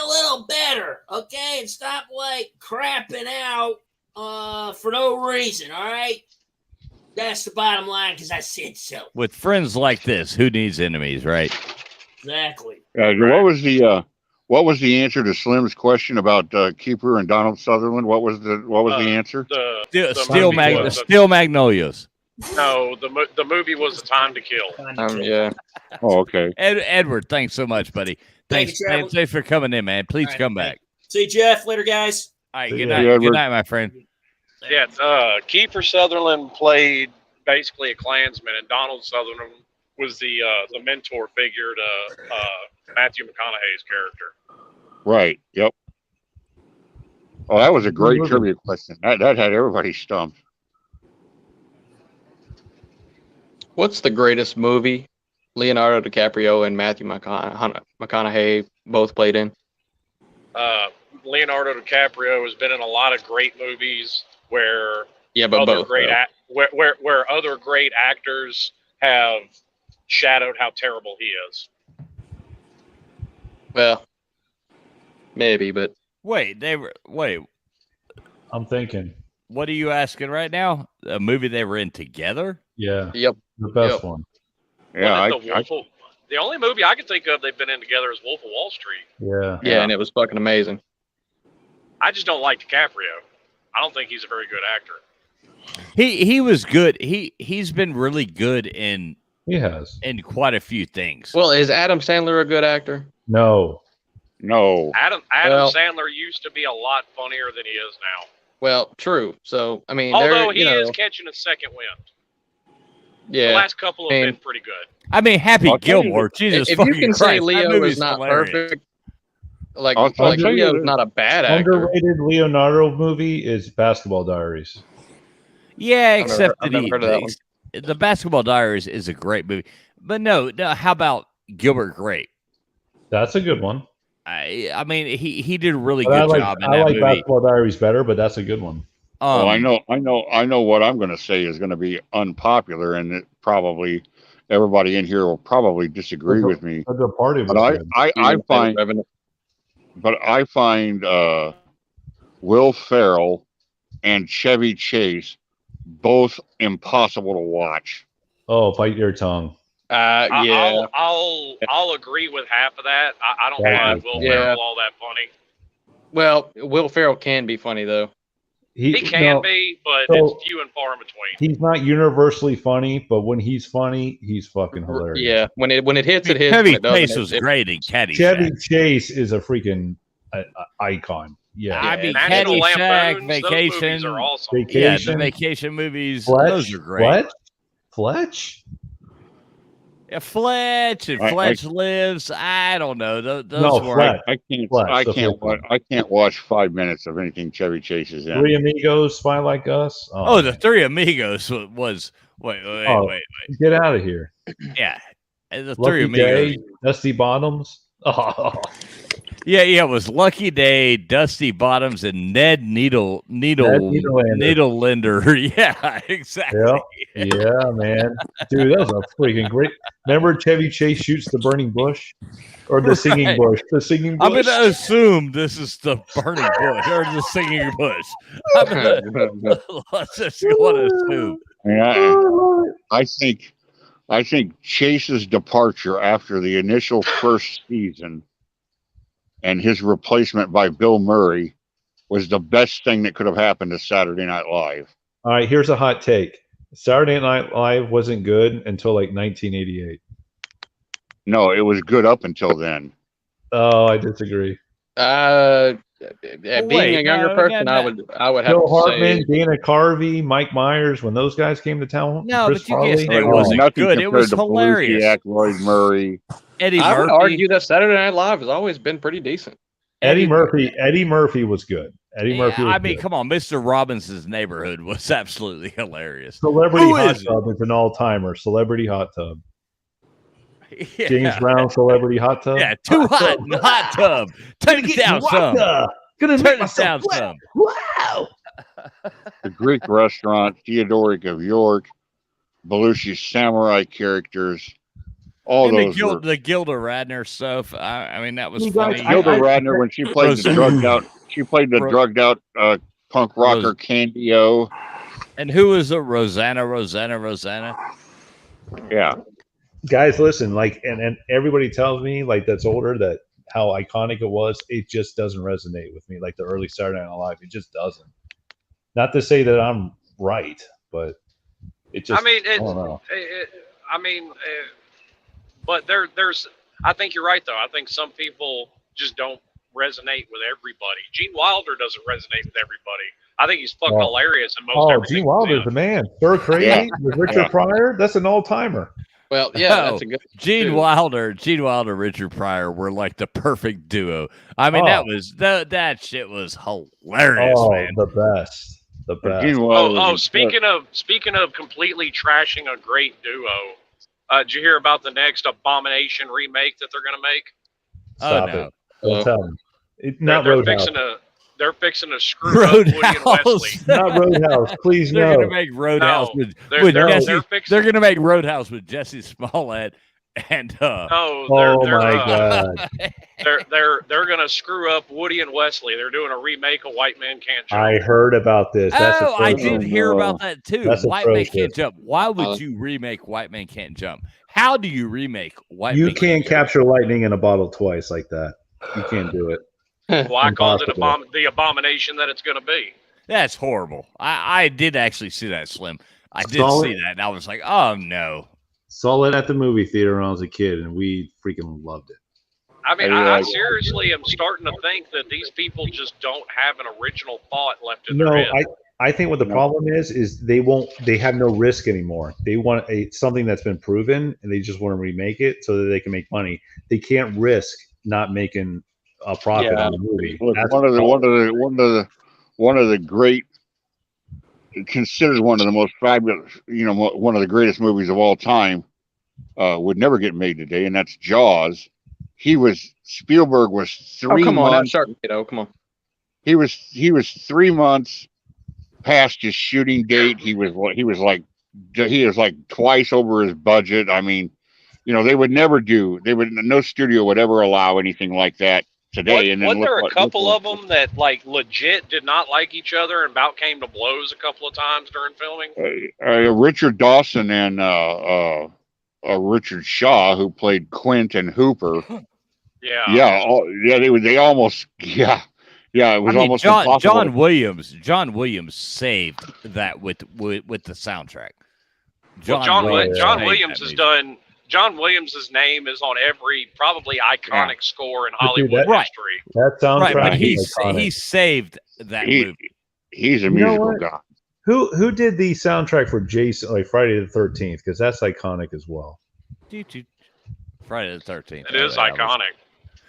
little better, okay? And stop, crapping out for no reason, all right? That's the bottom line because I said so. With friends like this, who needs enemies, right? Exactly. What was the answer to Slim's question about Keeper and Donald Sutherland? What was the answer? Steel Magnolias. No, the movie was The Time to Kill. Yeah. Oh, okay. Edward, thanks so much, buddy. Thanks for coming in, man. Please come back. See you, Jeff. Later, guys. All right, good night. Good night, my friend. Yeah, Kiefer Sutherland played basically a Klansman, and Donald Sutherland was the mentor figure to Matthew McConaughey's character. Right. Yep. Oh, that was a great trivia question. That had everybody stumped. What's the greatest movie Leonardo DiCaprio and Matthew McConaughey both played in? Leonardo DiCaprio has been in a lot of great movies where other great actors have shadowed how terrible he is. Well, maybe, but wait. I'm thinking. What are you asking right now? A movie they were in together? Yeah. Yep. The best one. Yeah. The only movie I can think of they've been in together is Wolf of Wall Street. Yeah. Yeah, and it was fucking amazing. I just don't like DiCaprio. I don't think he's a very good actor. He was good. He's been really good in quite a few things. Well, is Adam Sandler a good actor? No. Adam Sandler used to be a lot funnier than he is now. Well, true. So I mean, although he is catching a second wind. Yeah. The last couple have been pretty good. I mean, Happy Gilmore. Jesus if fucking you can Christ, say Leo is not perfect, Like Under- Leo's not a bad actor. Underrated Leonardo movie is Basketball Diaries. Yeah, I've except never that heard of that one. the Basketball Diaries is a great movie. But no, how about Gilbert Grape? That's a good one. I mean, he did a really But good job in I that like movie. Basketball Diaries better, but that's a good one. Well, I know what I'm going to say is going to be unpopular, and it probably everybody in here will probably disagree with me. The party was But good. I find Will Ferrell and Chevy Chase both impossible to watch. Oh, bite your tongue. Yeah. I'll agree with half of that. I don't find Will Ferrell all that funny. Well, Will Ferrell can be funny though. He can be, but it's few and far in between. He's not universally funny, but when he's funny, he's fucking hilarious. Yeah, when it hits, it hits. Chevy Chase was great in Caddyshack. Chevy Chase is a freaking icon. Yeah, I mean, National Caddyshack, Lampoons, those Vacation, movies are awesome. Yeah, the vacation movies, those are great. Fletch? Yeah, Fletch and Fletch Lives. I don't know. Those were. Fletch. I can't watch 5 minutes of anything Chevy Chase is in. Three Amigos, Spy Like Us. Oh, the Three Amigos was. Wait. Get out of here. Yeah, the Lucky Three Amigos. Day, Dusty Bottoms. Oh. Yeah, it was Lucky Day, Dusty Bottoms, and Ned Needlelander. Yeah, exactly. Yeah, man. Dude, that was a freaking great. Remember Chevy Chase shoots the burning bush? Or the singing bush? The singing bush. I'm going to assume this is the burning bush or the singing bush. Let's just go to assume. I think Chase's departure after the initial first season and his replacement by Bill Murray was the best thing that could have happened to Saturday Night Live. All right, here's a hot take. Saturday Night Live wasn't good until like 1988. No, it was good up until then. Oh, I disagree. Being a younger person, I would have Bill to Hartman, say Dana Carvey, Mike Myers, when those guys came to town. No, Chris but you Farley, guessed it wasn't good. It was hilarious. Lloyd Murray. Eddie I would Murphy. argue that Saturday Night Live has always been pretty decent. Eddie Murphy was good. Eddie Murphy was I mean, good. come on. Mr. Robinson's Neighborhood was absolutely hilarious. Celebrity Who Hot is it? Tub is an all-timer. Celebrity Hot Tub. Yeah. James Brown, Celebrity Hot Tub. Yeah, too hot in the hot tub. Turn it down some. Gonna Turn it down some. Wow. The Greek restaurant, Theodoric of York, Belushi's samurai characters. All And those the Gilda Radner stuff. I mean, that was You funny. guys- Gilda Radner when she played the drugged out. She played the drugged out punk rocker Candy O. And who is it? Rosanna. Yeah. Guys, listen, like, and everybody tells me, like, that's older, that how iconic it was. It just doesn't resonate with me, like the early Saturday Night Live. It just doesn't. Not to say that I'm right, but it just. I mean, I don't know. But there's. I think you're right, though. I think some people just don't resonate with everybody. Gene Wilder doesn't resonate with everybody. I think he's fucking hilarious in most everything. Gene Wilder's the man. Stir Crazy with Richard Pryor. That's an all-timer. Well, yeah, that's a good. Gene Wilder, Richard Pryor were like the perfect duo. I mean, that shit was hilarious, man. The best. The best. Speaking of completely trashing a great duo, did you hear about the next Abomination remake that they're going to make? Stop it. Don't tell them. Not they're Roadhouse. They're fixing to screw up Woody and Wesley. Not Roadhouse. Please They're no. going to make Roadhouse with they're Jesse. fixing- They're going to make Roadhouse with Jesse Smollett and. Oh my God. They're going to screw up Woody and Wesley. They're doing a remake of White Men Can't Jump. I heard about this. That's I did hear about that too. That's White Man atrocious. Can't Jump. Why would you remake White Man Can't Jump? How do you remake White You Man can't capture lightning in a bottle twice like that. You can't do it. Well, I called it Impossible. the abomination that it's going to be. That's horrible. I did actually see that, Slim. I did Saw see it. that, and I was like, oh no. Saw it at the movie theater when I was a kid, and we freaking loved it. I mean, I seriously am starting to think that these people just don't have an original thought left in No, their head. I think what the problem is they have no risk anymore. They want something that's been proven, and they just want to remake it so that they can make money. They can't risk not making profit Yeah. on the movie. Look, That's one of the great, considered one of the most fabulous, one of the greatest movies of all time, would never get made today, and that's Jaws. Spielberg was 3 come on, months. not Sharknado. Come on. He was 3 months past his shooting date. He was like twice over his budget. I mean, no studio would ever allow anything like that today. And then wasn't there a couple of them that like legit did not like each other and about came to blows a couple of times during filming? Richard Dawson and Richard Shaw, who played Quint and Hooper. They almost it was almost impossible. John Williams saved that with the soundtrack. John Williams' name is on every probably iconic score in Hollywood history. That soundtrack, right? But he saved that movie. He's a musical guy. Who did the soundtrack for Jason, like Friday the 13th? Because that's iconic as well. Friday the 13th. It is iconic.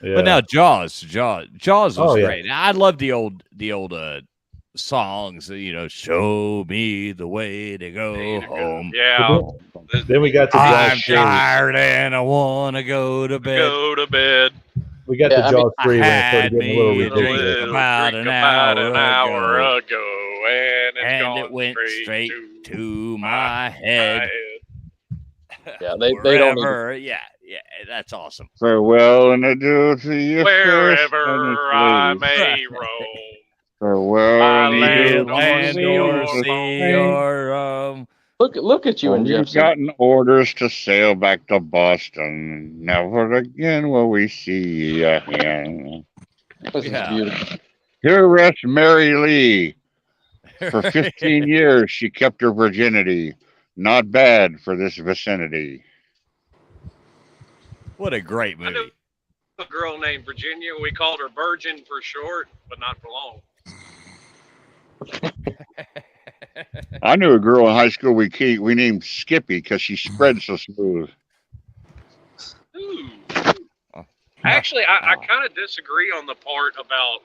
Yeah. But now Jaws was great. I love the old songs. Show me the way to go home. Yeah. Then we got to I'm tired and I want to go to bed. Go to bed. We got the Jaws 3 when it had started getting a little ridiculous. about an hour ago, and it went straight to my head. Yeah, they don't need yeah, that's awesome. Farewell and adieu to you. Wherever I may roam. Farewell and adieu. Land or sea or Look at you and We've Jefferson. gotten orders to sail back to Boston. Never again will we see you again. This is beautiful. Here rests Mary Lee. For 15 years, she kept her virginity. Not bad for this vicinity. What a great movie. I knew a girl named Virginia. We called her Virgin for short, but not for long. I knew a girl in high school we named Skippy because she spread so smooth. Ooh. Actually, I kind of disagree on the part about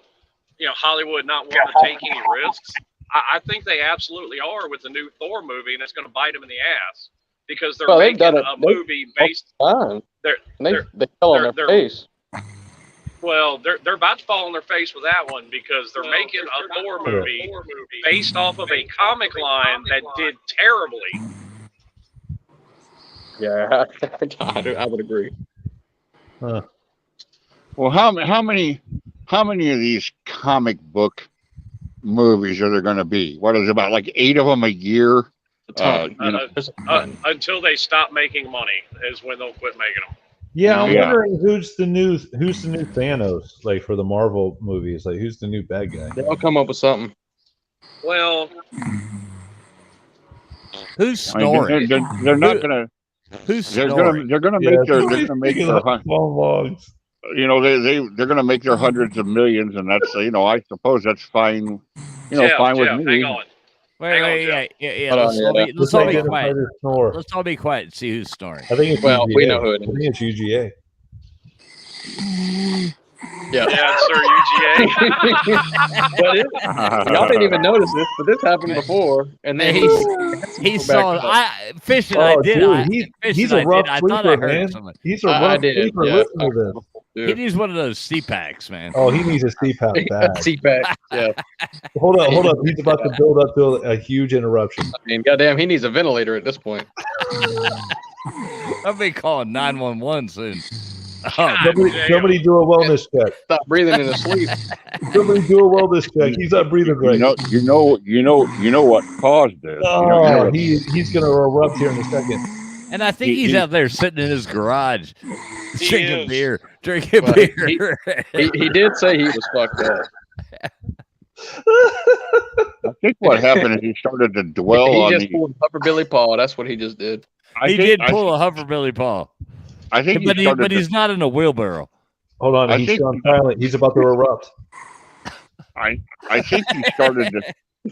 Hollywood not wanting to take any risks. I think they absolutely are with the new Thor movie, and it's going to bite them in the ass because they're making a movie based. They fell on their face. Well, they're about to fall on their face with that one because they're making a Thor movie based off of a comic line that did terribly. Yeah, I would agree. Well, how many of these comic book movies are there going to be? What is it, about like 8 of them a year? Until they stop making money is when they'll quit making them. Yeah, I'm wondering who's the new Thanos, like for the Marvel movies. Like who's the new bad guy? They'll come up with something. Well, who's snoring? They're not gonna. Who's they're snoring? gonna make their logs. They're gonna make their hundreds of millions, and that's I suppose that's fine. Fine with me. Hang on. Wait, yeah. Let's all be quiet. Let's all be quiet and see who's snoring. I think it's UGA. We know who it is. I think it's UGA. Yeah, sir, UGA. Y'all didn't even notice this, but this happened before. And then he saw fishing. I did. Dude, he's a rough sleeper, I heard man. someone. He's a rough sleeper. Yeah. Listen to this. He needs one of those CPACs, man. Oh, he needs a CPAP bag. CPAC. Yeah. Hold up. He's about to build up to a huge interruption. I mean, goddamn, he needs a ventilator at this point. I'll be calling 911 soon. Somebody do a wellness check. Stop breathing in his sleep. Somebody do a wellness check. He's not breathing great. You know what caused this. Oh, he's gonna erupt here in a second. And I think he's out there sitting in his garage, drinking beer. He did say he was fucked up. I think what happened is he started to dwell He on just pulled a Puffer Billy Paw. That's what he just did. He did pull a Hufferbilly Paw. I think, but he's not in a wheelbarrow. Hold on, he's gone silent. He's about to erupt. I think he started to.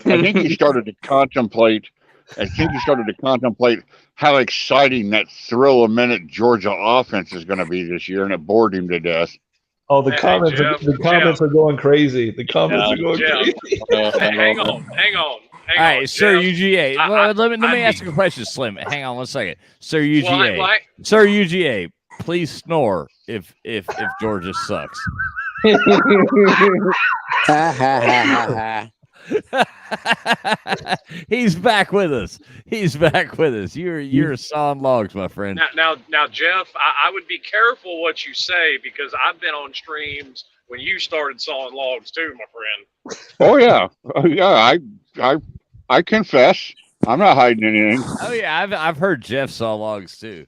I think he started to contemplate. I think he started to contemplate how exciting that thrill-a-minute Georgia offense is going to be this year, and it bored him to death. Oh, the Hey, comments, Jeff, the comments are going crazy. The comments are going Jeff, crazy. hang on. All right, Sir Jeff. UGA. I- let me I'd ask be- you a question, Slim. Hang on 1 second. Sir UGA. Well, Sir UGA, please snore if Georgia sucks. He's back with us. You're sawing logs, my friend. Now, Jeff, I would be careful what you say because I've been on streams when you started sawing logs too, my friend. Oh yeah, I confess. I'm not hiding anything. Oh yeah, I've heard Jeff saw logs too.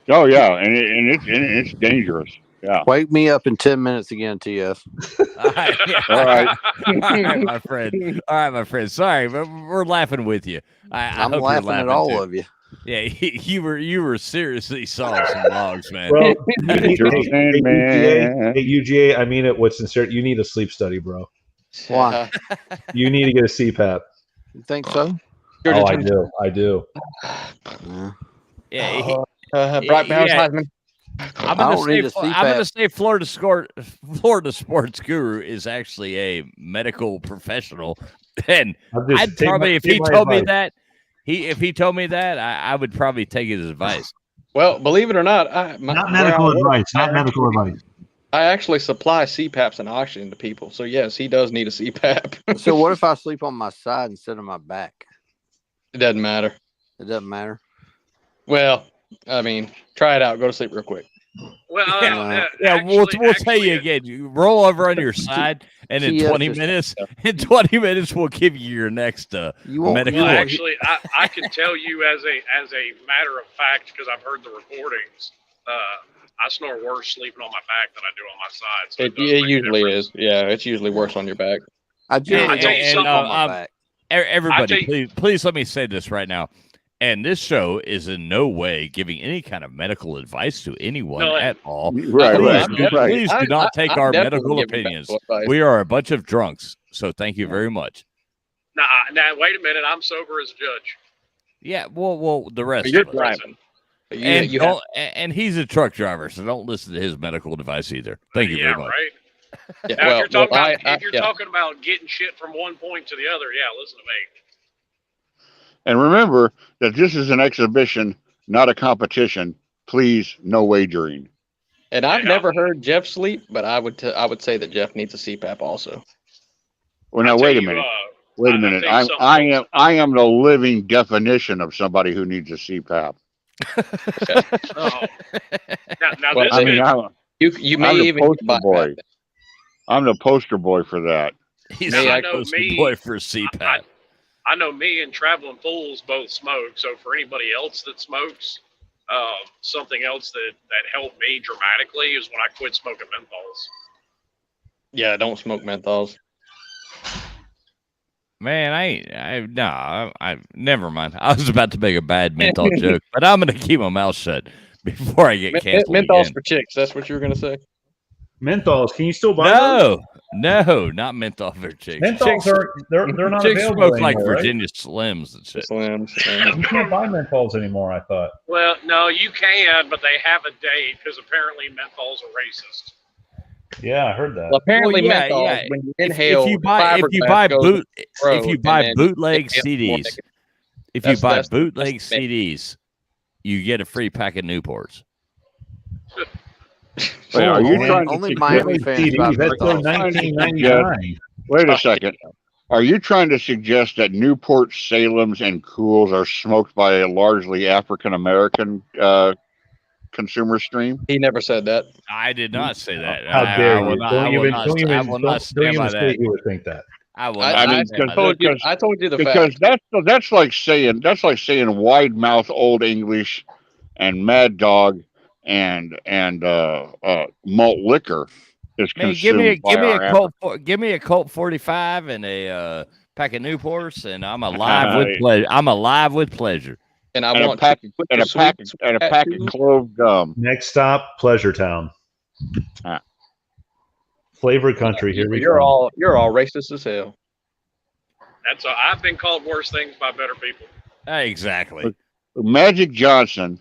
Oh yeah, and it's dangerous. Yeah. Wake me up in 10 minutes again, TF. All right, All right. All right, my friend. All right, my friend. Sorry, but we're laughing with you. I'm hope laughing you're at all too. of you. Yeah, you were seriously sawing some logs, man. Bro, man. UGA, I mean it with sincere. You need a sleep study, bro. Why? You need to get a CPAP. You think so? Oh, I do. Yeah. Brock Bowers Heisman. I'm gonna say Florida sports guru is actually a medical professional, and I'd probably if he told me that, I would probably take his advice. Well, believe it or not, not medical advice. Not medical advice. I actually supply CPAPs and oxygen to people, so yes, he does need a CPAP. So what if I sleep on my side instead of my back? It doesn't matter. It doesn't matter. Well, I mean, try it out. Go to sleep real quick. Well, we'll tell you again. You roll over on your side, and in 20 minutes, we'll give you your next medical. Well, actually, I can tell you as a matter of fact because I've heard the recordings. I snore worse sleeping on my back than I do on my side. So It usually is. Yeah, it's usually worse on your back. I generally don't sleep on my back. Everybody, please let me say this right now. And this show is in no way giving any kind of medical advice to anyone at all. Please do not take our medical opinions. We are a bunch of drunks. So thank you very much. Now, wait a minute. I'm sober as a judge. Yeah, well, the rest You're of us. driving. And he's a truck driver, so don't listen to his medical advice either. Thank you very much. Right? Yeah, now, well, if you're talking about getting shit from one point to the other, listen to me. And remember that this is an exhibition, not a competition. Please, no wagering. And I've never heard Jeff sleep, but I would say that Jeff needs a CPAP also. Well, now wait a minute. Wait a minute. I am the living definition of somebody who needs a CPAP. You may even poster boy. I'm the poster boy for that. He's the poster boy for CPAP. I know me and Traveling Fools both smoke. So for anybody else that smokes, something else that helped me dramatically is when I quit smoking menthols. Yeah, don't smoke menthols. Man, I never mind. I was about to make a bad menthol joke, but I'm going to keep my mouth shut before I get canceled. Menthols again. for chicks. That's what you were going to say. Menthols. Can you still buy those? No, not menthol for chicks. Menthols they're not chicks available smoke like anymore, Virginia Slims and shit. You can't buy menthols anymore, I thought. Well, no, you can, but they have a date because apparently menthols are racist. Yeah, I heard that. Well, apparently, menthols, when you inhale, if you buy bootleg CDs, CDs, you get a free pack of Newports. Wait, are you trying to only Miami fans about that's menthols. 1999. Wait a second. Are you trying to suggest that Newport, Salems, and Cools are smoked by a largely African American consumer stream? He never said that. I did not say that. How dare you? I will not stand by that. You would think that. I will. I told you the because fact. that's like saying wide mouth old English and Mad Dog and malt liquor is consumed give me a Colt 45 and a pack of Newports, and I'm alive with pleasure. I'm alive with pleasure. And I want a pack of clove gum. Next stop, Pleasure Town. Flavor country. Here we go. You're all racist as hell. I've been called worse things by better people. Exactly. Magic Johnson,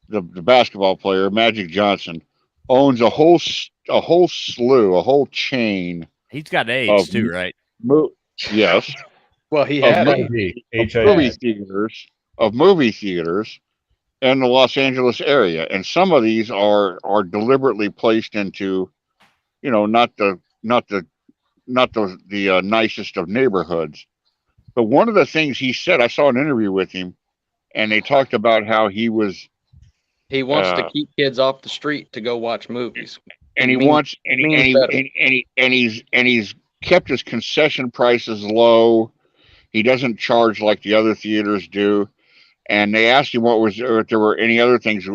the basketball player, Magic Johnson, owns a whole slew, a whole chain. He's got AIDS too, right? Yes. Well, he Of had movie HIV. theaters in the Los Angeles area, and some of these are deliberately placed into, not the nicest of neighborhoods. But one of the things he said, I saw an interview with him, and they talked about how he wants to keep kids off the street to go watch movies, and he's kept his concession prices low. He doesn't charge like the other theaters do. And they asked him if there were any other things,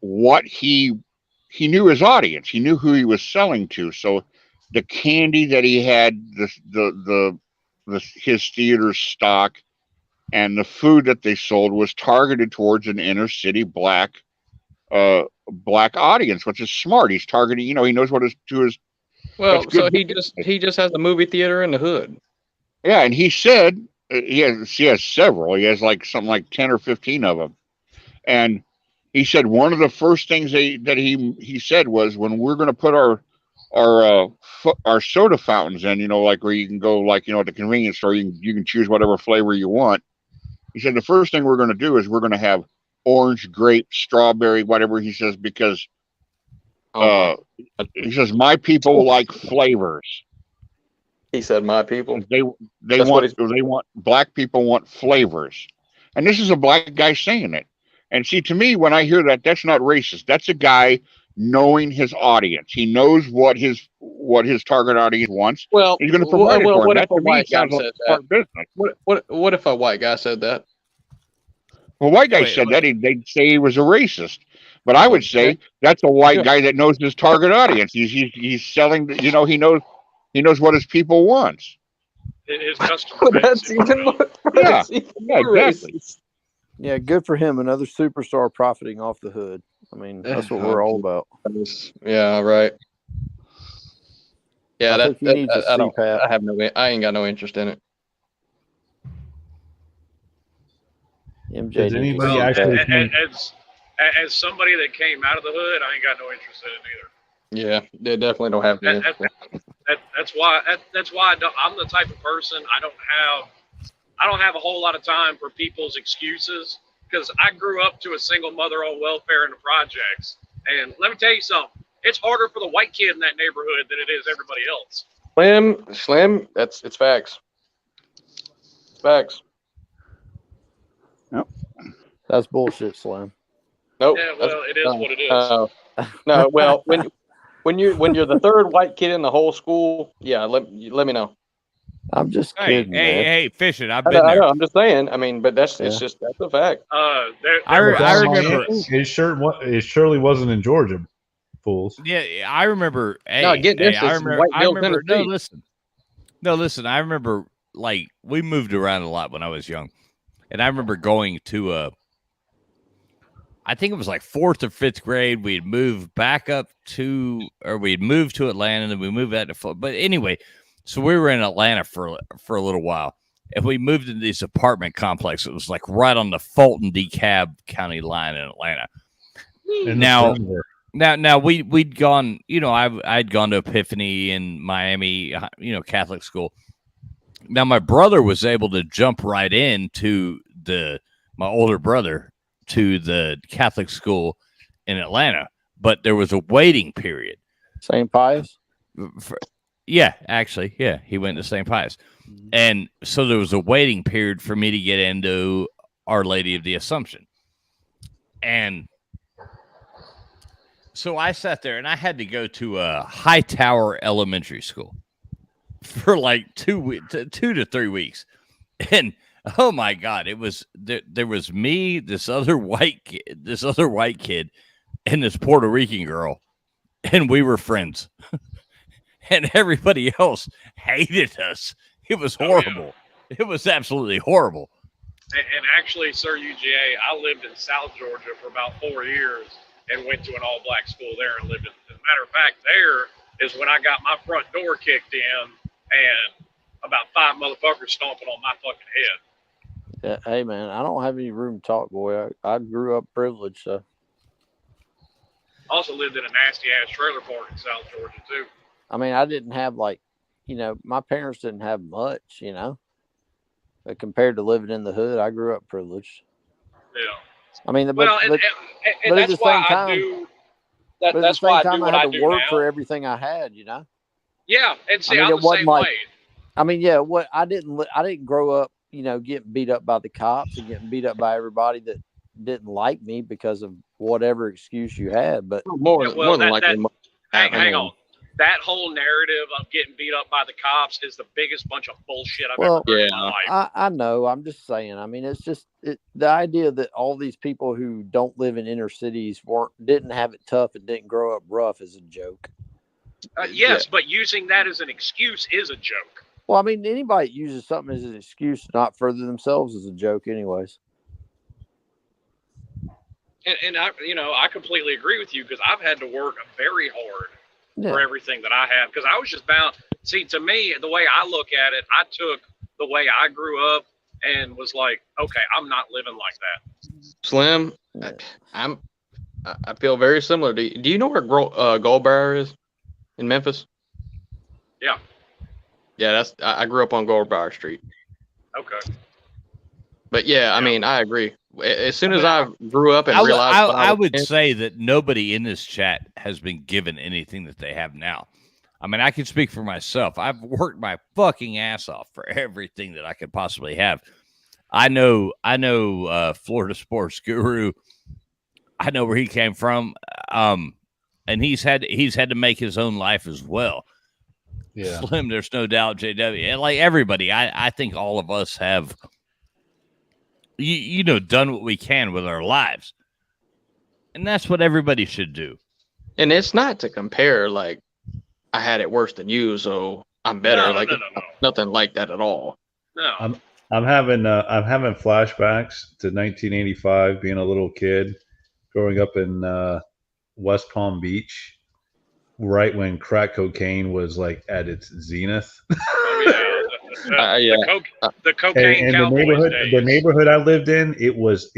what he knew his audience. He knew who he was selling to. So the candy that he had, his theater's stock, and the food that they sold was targeted towards an inner city black audience, which is smart. He's targeting, he knows what his Well, so he just has a movie theater in the hood. Yeah, and he said he has several. He has like something like 10 or 15 of them. And he said one of the first things that he said was, when we're going to put our soda fountains in, like where you can go, like, at the convenience store, you can choose whatever flavor you want. He said the first thing we're going to do is we're going to have orange, grape, strawberry, whatever, he says, because he says my people like flavors. He said my people. They want black people want flavors. And this is a black guy saying it. And see, to me, when I hear that, that's not racist. That's a guy knowing his audience. He knows what his target audience wants. Well, he's going to provide it for him. What That if a to me white guy sounds like said smart that? business. What if a white guy said that? Well, white guy said that, they'd say he was a racist. But I would say that's a white guy that knows his target audience. He's selling. He knows what his people wants. His customer base. That's even more. Yeah, exactly. Yeah, good for him. Another superstar profiting off the hood. I mean, that's what we're all about. Yeah, right. Yeah, I think he needs a CPAP. I ain't got no interest in it. MJ, Does anybody actually think? As somebody that came out of the hood, I ain't got no interest in it either. Yeah, they definitely don't have any. That's why I'm the type of person I don't have a whole lot of time for people's excuses, because I grew up to a single mother on welfare in the projects, and let me tell you something. It's harder for the white kid in that neighborhood than it is everybody else. Slim, it's facts. Facts. Yep. That's bullshit, Slim. Nope. Yeah, well, it is what it is. No, well, when you're the third white kid in the whole school, yeah, let me know. I'm just kidding. Hey, fishing. I've I been there. know, I'm just saying. I mean, but that's that's a fact. I remember. It surely wasn't in Georgia, fools. Yeah, I remember. Hey, No, get this. I It's remember. White I Bill, remember. Tennessee. No, listen. I remember. Like, we moved around a lot when I was young, and I remember going to I think it was like 4th or 5th grade. We'd moved we'd moved to Atlanta, and then we moved back to. But anyway, so we were in Atlanta for a little while, and we moved into this apartment complex. It was like right on the Fulton DeKalb County line in Atlanta. Now we'd gone. I'd gone to Epiphany in Miami. Catholic school. Now my brother was able to jump right into my older brother to the Catholic school in Atlanta, but there was a waiting period. St. Pius? Yeah, actually, yeah, he went to St. Pius. And so there was a waiting period for me to get into Our Lady of the Assumption. And so I sat there, and I had to go to a Hightower Elementary School for like 2 to 3 weeks. And oh my God, it was there was me, this other white kid, and this Puerto Rican girl, and we were friends. And everybody else hated us. It was horrible. Yeah. It was absolutely horrible. And actually, Sir UGA, I lived in South Georgia for about 4 years and went to an all-black school there and lived in. As a matter of fact, there is when I got my front door kicked in and about 5 motherfuckers stomping on my fucking head. Yeah, hey, man, I don't have any room to talk, boy. I grew up privileged, so. Also lived in a nasty-ass trailer park in South Georgia, too. I mean, I didn't have my parents didn't have much, but compared to living in the hood, I grew up privileged. Yeah. I mean, and that's why I do. That's why I do what I do now. I had to work for everything I had, Yeah, and see, I'm the same way. I mean, I didn't grow up, getting beat up by the cops and getting beat up by everybody that didn't like me because of whatever excuse you had. But more than likely, hang on. That whole narrative of getting beat up by the cops is the biggest bunch of bullshit I've ever heard in my life. I know. I'm just saying. I mean, it's just the idea that all these people who don't live in inner cities didn't have it tough and didn't grow up rough is a joke. Yes, but using that as an excuse is a joke. Well, I mean, anybody that uses something as an excuse to not further themselves is a joke, anyways. And I completely agree with you because I've had to work very hard for everything that I have because I was just bound. See, to me, the way I look at it, I took the way I grew up and was like, okay, I'm not living like that. Slim, I feel very similar. Do you know where Goldbriar is in Memphis? Yeah. Yeah, I grew up on Goldbriar Street. Okay. But I mean, I agree. As soon as I grew up and realized, I would say that nobody in this chat has been given anything that they have now. I mean, I can speak for myself. I've worked my fucking ass off for everything that I could possibly have. I know, Florida Sports Guru. I know where he came from, and he's had to make his own life as well. Yeah, Slim, there's no doubt, JW, and like everybody, I think all of us have, done what we can with our lives, and that's what everybody should do. And it's not to compare, like I had it worse than you, so I'm better. No. Nothing like that at all. No, I'm having flashbacks to 1985, being a little kid, growing up in West Palm Beach, right when crack cocaine was like at its zenith. The cocaine and the neighborhood I lived in, it was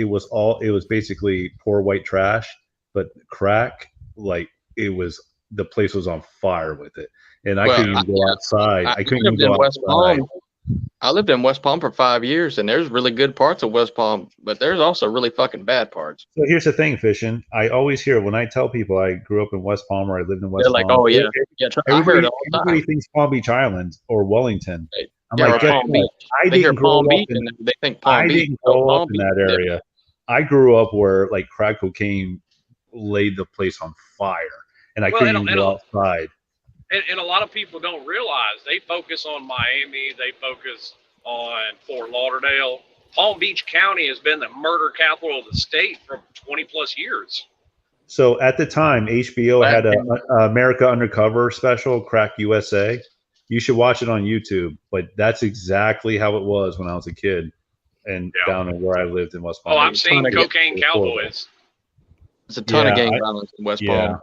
basically poor white trash, but crack, like the place was on fire with it, and I couldn't even go outside. I couldn't even go outside. I lived in West Palm for 5 years, and there's really good parts of West Palm, but there's also really fucking bad parts. So here's the thing, Fishing. I always hear when I tell people I grew up in West Palm or I lived in West Palm. They're like, oh yeah, everybody thinks Palm Beach Island or Wellington. I'm like, I didn't grow up in that area. I grew up where like crack cocaine laid the place on fire, and I couldn't even go outside. And a lot of people don't realize they focus on Miami, they focus on Fort Lauderdale. Palm Beach County has been the murder capital of the state for 20 plus years. So at the time, HBO had a America Undercover special, Crack USA. You should watch it on YouTube. But that's exactly how it was when I was a kid and down in where I lived in West Palm. Oh, I've seen Cocaine Cowboys. There's a ton of gang violence in West Palm.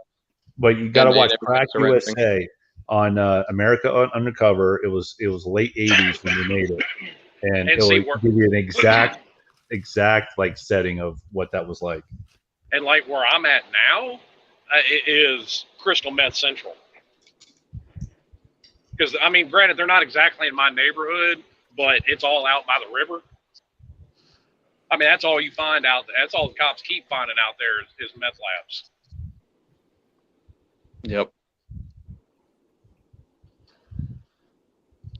But you got to watch Crack USA on America Undercover. It was late 80s when they made it, and it will give you an exact like setting of what that was like. And like where I'm at now, it is Crystal Meth Central. Because I mean, granted, they're not exactly in my neighborhood, but it's all out by the river. I mean, that's all you find out. That's all the cops keep finding out there is meth labs. Yep.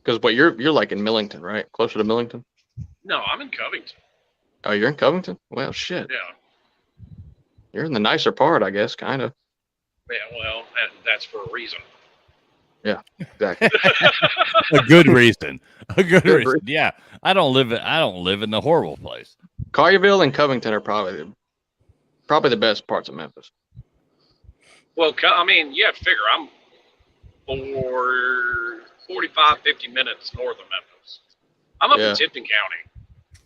Because you're like in Millington, right? Closer to Millington? No, I'm in Covington. Oh, you're in Covington? Well, shit. Yeah. You're in the nicer part, I guess, kind of. Yeah, well, that's for a reason. Yeah, exactly. A good reason. A good reason. Yeah, I don't live in the horrible place. Collierville and Covington are probably the best parts of Memphis. Well, I mean, you have to figure I'm 45, 50 minutes north of Memphis. I'm up in Tipton County.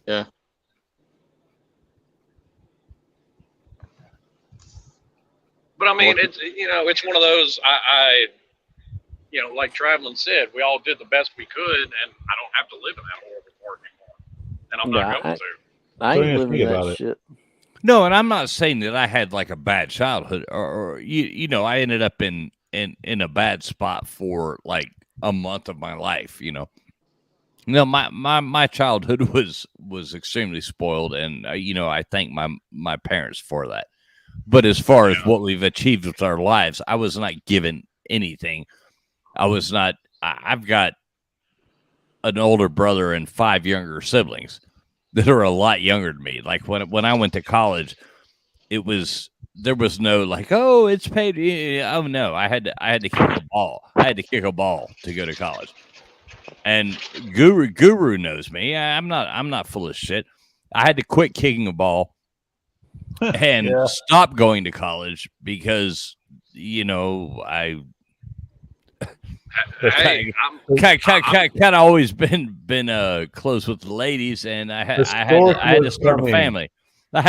Yeah. But I mean, it's one of those. I like Traveling said, we all did the best we could, and I don't have to live in that horrible part anymore, and I'm not going to. I ain't living that shit. No, and I'm not saying that I had like a bad childhood, or you know, I ended up in a bad spot for like a month of my life. You know, no, my childhood was extremely spoiled, and you know, I thank my parents for that. But as far as what we've achieved with our lives, I was not given anything. I was not. I've got an older brother and 5 younger siblings that are a lot younger than me. Like when I went to college, there was no like, oh, it's paid. Oh no, I had to kick a ball. I had to kick a ball to go to college. And Guru knows me. I'm not full of shit. I had to quit kicking a ball and stop going to college because you know I kind of always been close with the ladies, and I had to start a family. I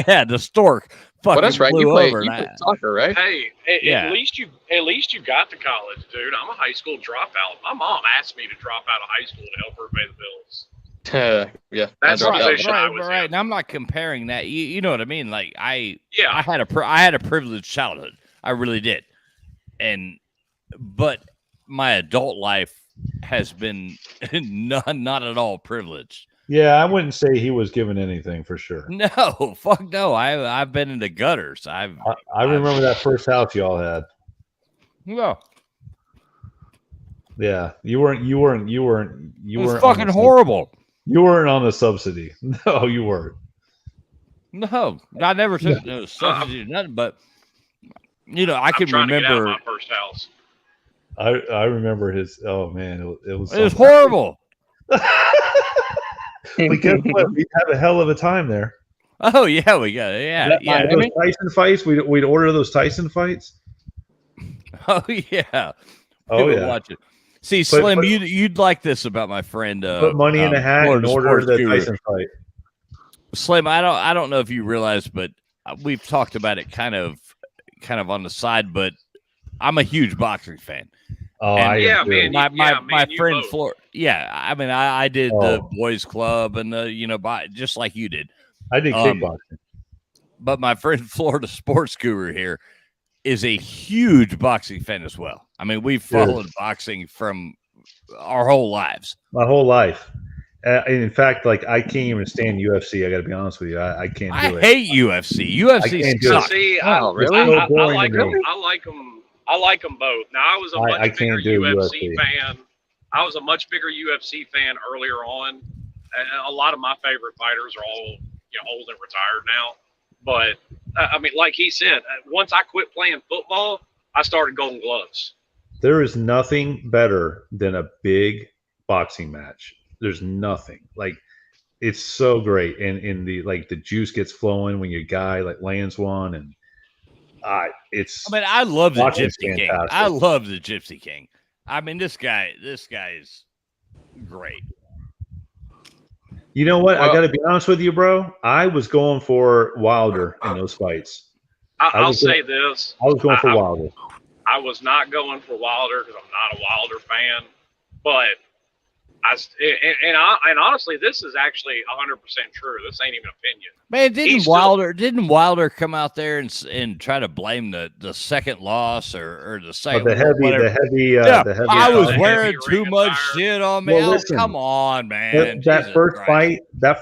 had the stork. Well, that's right. You played soccer, right? Hey, at least you got to college, dude. I'm a high school dropout. My mom asked me to drop out of high school to help her pay the bills. Yeah, that's the position I was right. in. And I'm not comparing that. You know what I mean? Like I had a privileged childhood. I really did, but my adult life has been not at all privileged. Yeah, I wouldn't say he was given anything for sure. No, fuck no. I've been in the gutters. I remember that first house y'all had. No. Yeah, you weren't. It was fucking horrible. You weren't on the subsidy. No, you weren't. No, I never took no subsidy, nothing. But you know, I can remember to get out of my first house. I remember his. Oh man, it was horrible. But guess what? We had a hell of a time there. Oh yeah, we got it. Yeah. Those Tyson fights. We'd order those Tyson fights. Oh yeah. Oh yeah. Watch it. See, Slim, you'd like this about my friend. Put money in a hat and order the Tyson fight. Slim, I don't know if you realize, but we've talked about it kind of on the side, but I'm a huge boxing fan. Oh, my friend Flor. Yeah, I mean, I did the boys club and just like you did. I did kickboxing. But my friend Florida Sports Guru here is a huge boxing fan as well. I mean, we've followed boxing from our whole lives. My whole life. In fact, like I can't even stand UFC. I got to be honest with you. I can't do it. I hate UFC. UFC sucks. See, really? I like them. I like them both. Now, I was a much bigger UFC fan. I was a much bigger UFC fan earlier on. And a lot of my favorite fighters are all old and retired now. But I mean, like he said, once I quit playing football, I started Golden Gloves. There is nothing better than a big boxing match. There's nothing like it's so great, and in the the juice gets flowing when your guy lands one, and it's. I mean, I love the Gypsy King. I love the Gypsy King. I mean, this guy is great. You know what? I got to be honest with you, bro. I was going for Wilder in those fights. I'll say this. I was going for Wilder. I was not going for Wilder because I'm not a Wilder fan. But and honestly, this is actually 100% true. This ain't even opinion. Man, didn't Wilder come out there and try to blame the second loss or the second the heavy I was wearing too much shit on me. Well, come on, man. That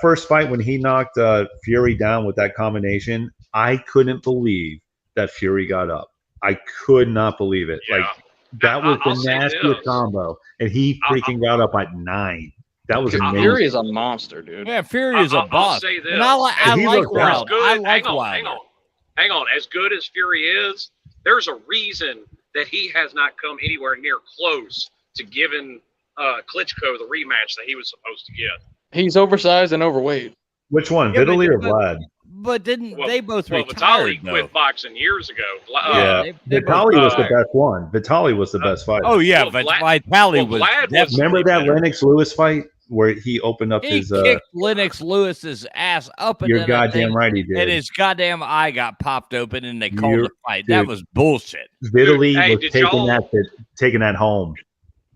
first fight when he knocked Fury down with that combination, I couldn't believe that Fury got up. I could not believe it. Yeah. That was the nastiest combo, and he freaking got up at 9. That was amazing. Fury is a monster, dude. Yeah, Fury is a boss. I'll say this. And I like Wilder. I like Wilder. Hang on. As good as Fury is, there's a reason that he has not come anywhere near close to giving Klitschko the rematch that he was supposed to get. He's oversized and overweight. Which one, Vitaly or Vlad? But didn't they both retired? Vitaly quit boxing years ago. Vitaly was the best one. Vitaly was the best fighter. Oh yeah, Vitaly was. Remember that Lennox Lewis fight where he opened up his? He kicked Lennox Lewis's ass up. You're goddamn right, he did. And his goddamn eye got popped open, and they called the fight. Dude, that was bullshit. Vitaly was taking that home.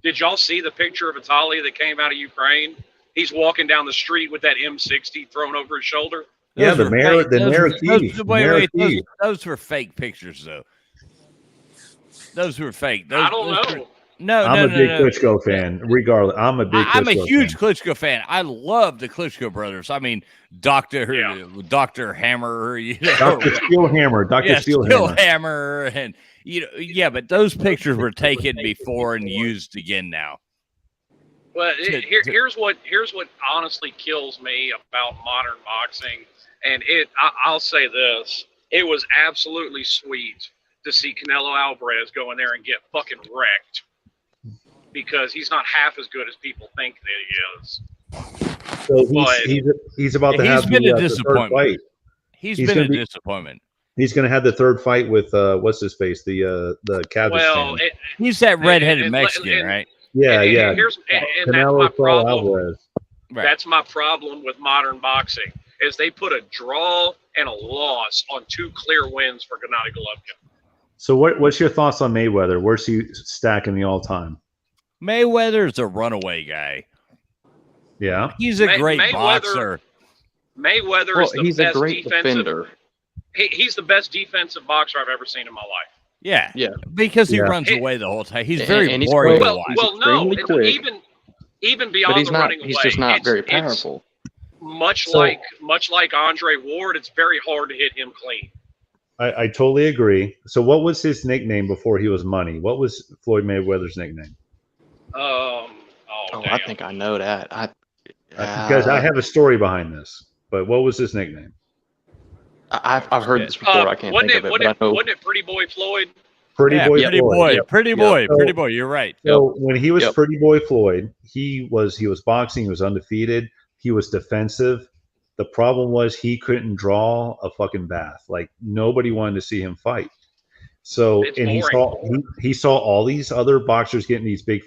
Did y'all see the picture of Vitaly that came out of Ukraine? He's walking down the street with that M60 thrown over his shoulder. Yeah, the were mayor, fake- the those mayor were- those- key. wait, Mayor wait, key. those were fake pictures, though. Those were fake. I don't know. I'm a big Klitschko fan. Regardless, I'm a big. I'm a Klitschko huge fan. Klitschko fan. I love the Klitschko brothers. I mean, Doctor Hammer, you know, Dr. Steelhammer, Dr. yeah, Steelhammer. Steelhammer, and yeah. But those pictures were taken before and used again now. Well, here's what honestly kills me about modern boxing, and I'll say this: it was absolutely sweet to see Canelo Alvarez go in there and get fucking wrecked, because he's not half as good as people think that he is. So he's about to have been the a third disappointment. fight. He's gonna been a be- disappointment. He's going to have the third fight with what's his face, the Kazakhstan. Well, He's that redheaded Mexican, right? yeah. And that's my Canelo Saul problem. Alvarez. That's my problem with modern boxing, is they put a draw and a loss on 2 clear wins for Gennady Golovkin. So what's your thoughts on Mayweather? Where's he stacking the all-time? Mayweather's a runaway guy. Yeah, He's a great boxer. Mayweather is the he's a best great defensive. defender. He's the best defensive boxer I've ever seen in my life. Yeah, Yeah. because he Yeah. runs away the whole time. He's And- very and he's boring quick. to watch. Well, no, extremely quick. even But beyond he's the not. running away, He's just not very it's powerful. much So- like Andre Ward. It's very hard to hit him clean. I totally agree. So what was his nickname before he was Money? What was Floyd Mayweather's nickname? Oh, I think I know that. Because I have a story behind this. But what was his nickname? I've heard this before. I can't think of it, but I know. Wasn't it Pretty Boy Floyd? Pretty Boy Pretty Floyd. boy, Yep. pretty Yep. boy, So- pretty boy. You're right. So when he was Yep. Pretty Boy Floyd, he was boxing. He was undefeated. He was defensive. The problem was he couldn't draw a fucking bath. Like nobody wanted to see him fight. So It's and he saw all these other boxers getting these big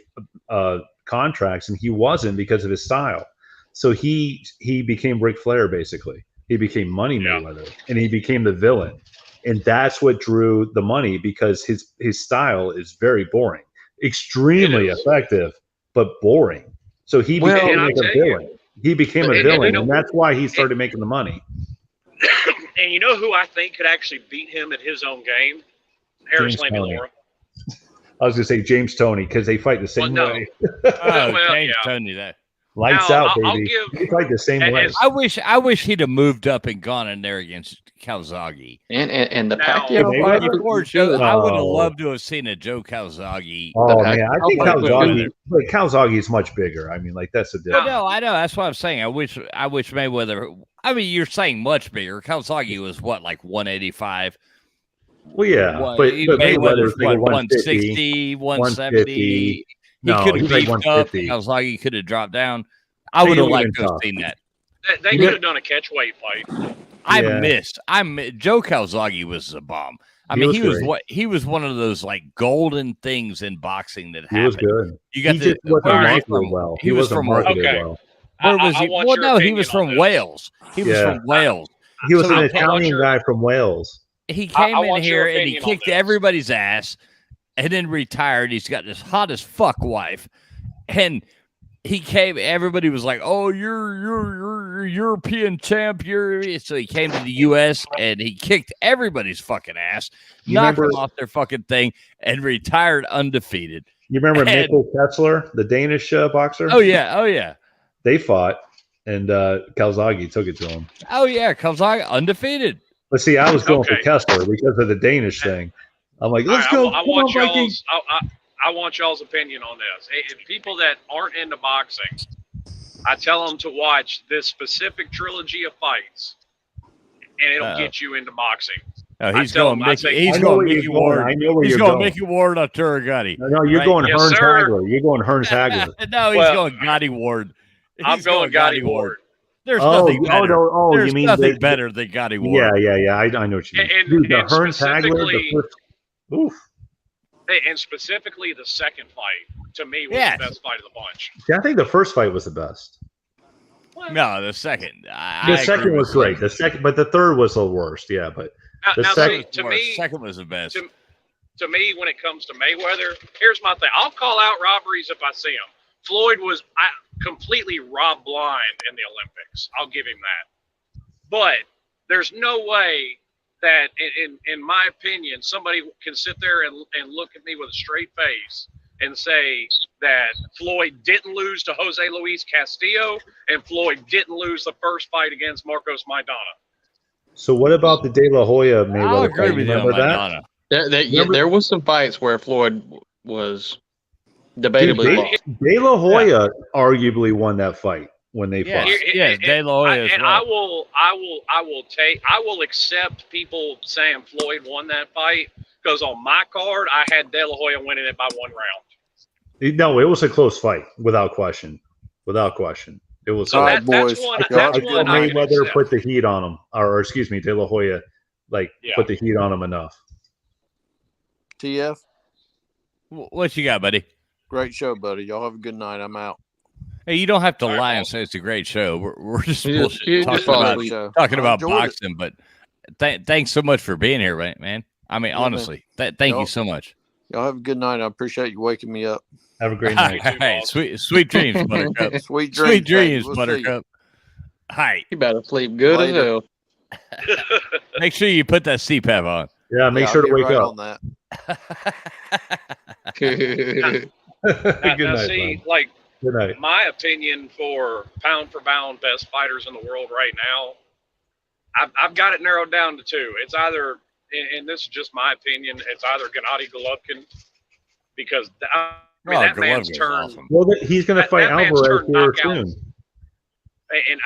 contracts, and he wasn't because of his style. So he became Ric Flair basically. He became Money Mayweather, and he became the villain. And that's what drew the money, because his style is very boring, extremely effective, but boring. So he became like a villain. He became a villain, and that's why he started making the money. And you know who I think could actually beat him at his own game? Harris James Toney. Laura. I was going to say James Toney, because they fight the same way. Oh, James Toney, that. Lights Now, out, I'll baby. give- They fight the same way. I wish he'd have moved up and gone in there against Calzaghe. And the Now- Pacquiao fight. Before Joe, I would have Oh. loved to have seen a Joe Calzaghe. Oh man, I think Mayweather. Calzaghe is much bigger. I mean, like that's a But difference. no, I know. That's what I'm saying. I wish Mayweather. I mean, you're saying much bigger. Calzaghe was what, like 185? Well, yeah, What, but Mayweather's like what, 150, 160, 170. He No, could have he's like beefed up. 150. Calzaghe could have dropped down. I He would have would've liked been to have tough. seen that. They could have done a catch weight fight. I Yeah. missed. Joe Calzaghe was a bomb. I He mean, was great. he was one of those like golden things in boxing that He happened. was good. You got He just wasn't where was he marketed from? well. He was wasn't from marketed Okay. well. Where was I he? want Well, your no, he opinion was on from this. Wales. He was Yeah. from Wales. He was So an I Italian want your- guy from Wales. He I came in want your here and he opinion on kicked this. everybody's ass, and then retired. He's got this hot as fuck wife, and he came. Everybody was like, "Oh, you're European champ." So he came to the U.S. and he kicked everybody's fucking ass, You knocked remember- them off their fucking thing, and retired undefeated. You remember And- Mikkel Kessler, the Danish boxer? Oh yeah. They fought, and Calzaghe took it to him. Oh yeah, Calzaghe undefeated. But see, I was going for Okay. Kessler because of the Danish thing. I'm like, let's All go. right, I Come want on, Vikings. I want y'all's opinion on this. If people that aren't into boxing, I tell them to watch this specific trilogy of fights, and it'll Uh-oh. get you into boxing. Oh, I he's tell going him, I Mickey. say- He's I know going where you're Mickey going. Ward. I know where He's you're going going. Mickey Ward on Turagatti. No, you're Right. going Yes, Hearns sir. Hagler. You're going Hearns Hagler. No, he's Well, going Gotti Ward. I'm He's going Gotti Ward. There's Oh, nothing better. you mean nothing the- better than Gotti Ward. Yeah. I know what you mean. And- Dude, the and Hearns Hagler, the specifically- first. Oof. And specifically the second fight, to me, was Yes. the best fight of the bunch. See, I think the first fight was the best. No, the second. The second was great. The second, but the third was the worst. Yeah, but the Now, second. see, to me, second was the best. to me, when it comes to Mayweather, here's my thing. I'll call out robberies if I see them. Floyd was completely robbed blind in the Olympics. I'll give him that. But There's no way that, in my opinion, somebody can sit there and look at me with a straight face and say that Floyd didn't lose to Jose Luis Castillo and Floyd didn't lose the first fight against Marcos Maidana. So what about the De La Hoya Mayweather I'll agree fight? with you on Remember that? Maidana. There was some fights where Floyd was debatably lost. De La Hoya arguably won that fight when they fought. Yes, De La Hoya as well. I will accept people saying Floyd won that fight because on my card I had De La Hoya winning it by 1 round. No, it was a close fight, without question. Without question. It was. All right, boys. That's one Mayweather put the heat on him, or excuse me, De La Hoya, put the heat on him enough. TF, what you got, buddy? Great show, buddy. Y'all have a good night. I'm out. Hey, you don't have to lie and say it's a great show. We're just bullshit just talking about enjoyed boxing. But thanks so much for being here, man. I mean, honestly, thank you so much. Y'all have a good night. I appreciate you waking me up. Have a great night. Hey, sweet dreams, Buttercup. Sweet dreams, we'll Buttercup. Hi. You better sleep good as hell. Make sure you put that CPAP on. Yeah, make sure to wake up. on that. Good night, see, bud. Good night. My opinion for pound best fighters in the world right now, I've got it narrowed down to 2. It's either, and this is just my opinion, it's either Gennady Golovkin, because that man's turned. Awesome. Well, he's going to fight Alvarez here soon. And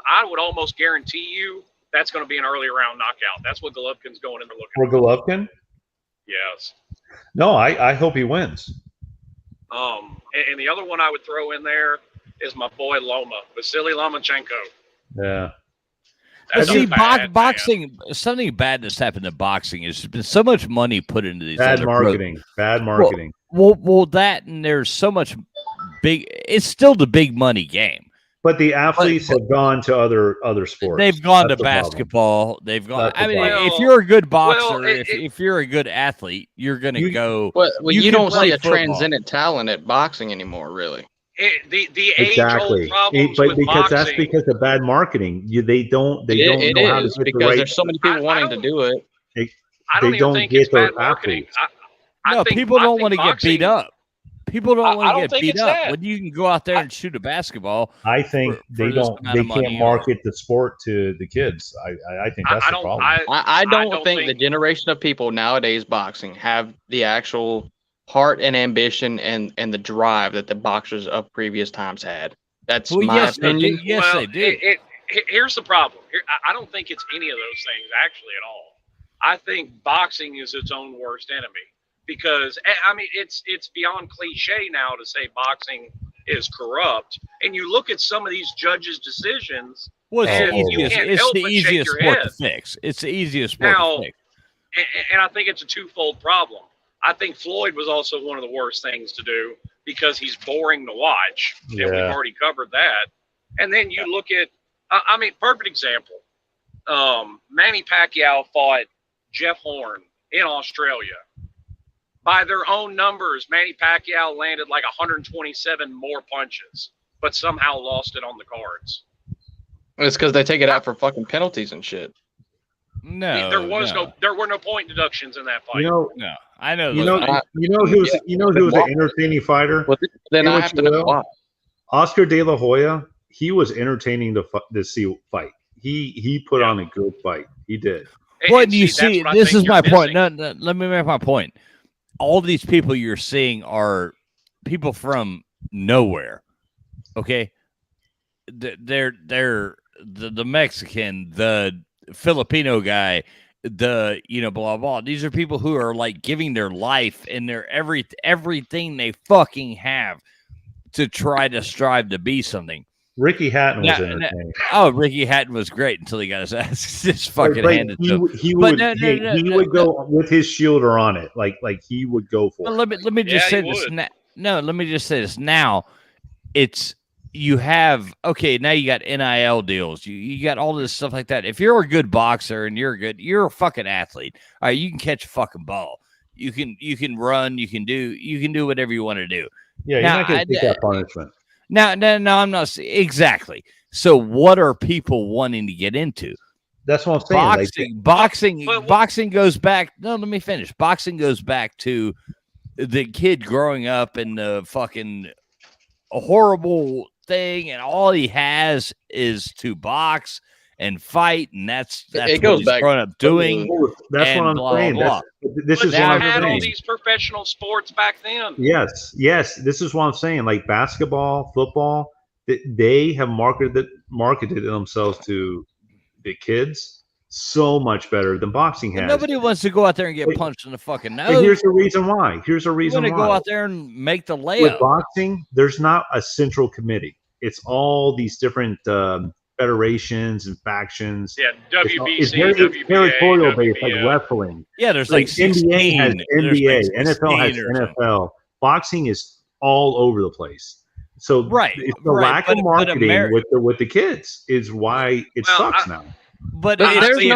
I would almost guarantee you that's going to be an early round knockout. That's what Golovkin's going in there looking for. Golovkin? Yes. No, I hope he wins. And the other one I would throw in there is my boy Vasily Lomachenko. Yeah. But see, boxing, something bad that's happened to boxing is there's been so much money put into these bad marketing. Bad marketing. Well, that and there's so much it's still the big money game. But the athletes have gone to other sports. They've gone to basketball. They've gone. I mean, if you're a good boxer, if you're a good athlete, you're going to go. Well, you don't see a transcendent talent at boxing anymore, really. The age-old problems with because boxing, that's because of bad marketing. They don't know how to get because the right. There's so many people wanting to do it. They don't think it's bad marketing. No, people don't want to get beat up. People don't want to get beat up when you can go out there and shoot a basketball. I think they can't market the sport to the kids. I think that's the problem. I don't think the generation of people nowadays boxing have the actual heart and ambition and the drive that the boxers of previous times had. That's my opinion. Yes, they do. Here's the problem. I don't think it's any of those things actually at all. I think boxing is its own worst enemy. Because I mean, it's beyond cliche now to say boxing is corrupt, and you look at some of these judges' decisions. Well, it's the easiest sport to fix. It's the easiest sport to fix. And I think it's a twofold problem. I think Floyd was also one of the worst things to do because he's boring to watch, and we've already covered that. And then you look at, I mean, perfect example. Manny Pacquiao fought Jeff Horn in Australia. By their own numbers, Manny Pacquiao landed like 127 more punches, but somehow lost it on the cards. It's because they take it out for fucking penalties and shit. No, there were no point deductions in that fight. No, I know. You know who's an entertaining fighter? Well, then I have to know why. Oscar De La Hoya. He was entertaining to see fight. He put on a good fight. He did. What do you see? This is my point. No, let me make my point. All these people you're seeing are people from nowhere. Okay, they're the Mexican, the Filipino guy, blah blah. These are people who are like giving their life and their everything they fucking have to try to strive to be something. Ricky Hatton was entertaining. Ricky Hatton was great until he got his ass just fucking handed to him. He would go with his shield or on it, like he would go for it. Let me just say this. Let me just say this. Now, it's you have now you got NIL deals. You got all this stuff like that. If you're a good boxer and you're a fucking athlete. All right, you can catch a fucking ball. You can run. You can do whatever you want to do. Yeah, you're not going to take that punishment. No, I'm not exactly. So what are people wanting to get into? That's what I'm saying. Boxing goes back. No, let me finish. Boxing goes back to the kid growing up in the fucking horrible thing, and all he has is to box and fight, and that's It what goes he's back- grown up doing. That's what I'm saying. This is they what I'm had all saying. these professional sports back then. Yes. This is what I'm saying. Like basketball, football, they have marketed themselves to the kids so much better than boxing has. Nobody wants to go out there and get punched in the fucking nose. But here's the reason why. You want to go out there and make the layup. With boxing, there's not a central committee. It's all these different federations and factions. Yeah, WBC, it's very WBA, territorial based, like WBO. wrestling. Yeah, there's like NBA has 16. There's NBA, like NFL has 16 or NFL. Boxing is all over the place. So it's the lack of marketing with the kids is why it sucks now. But There's the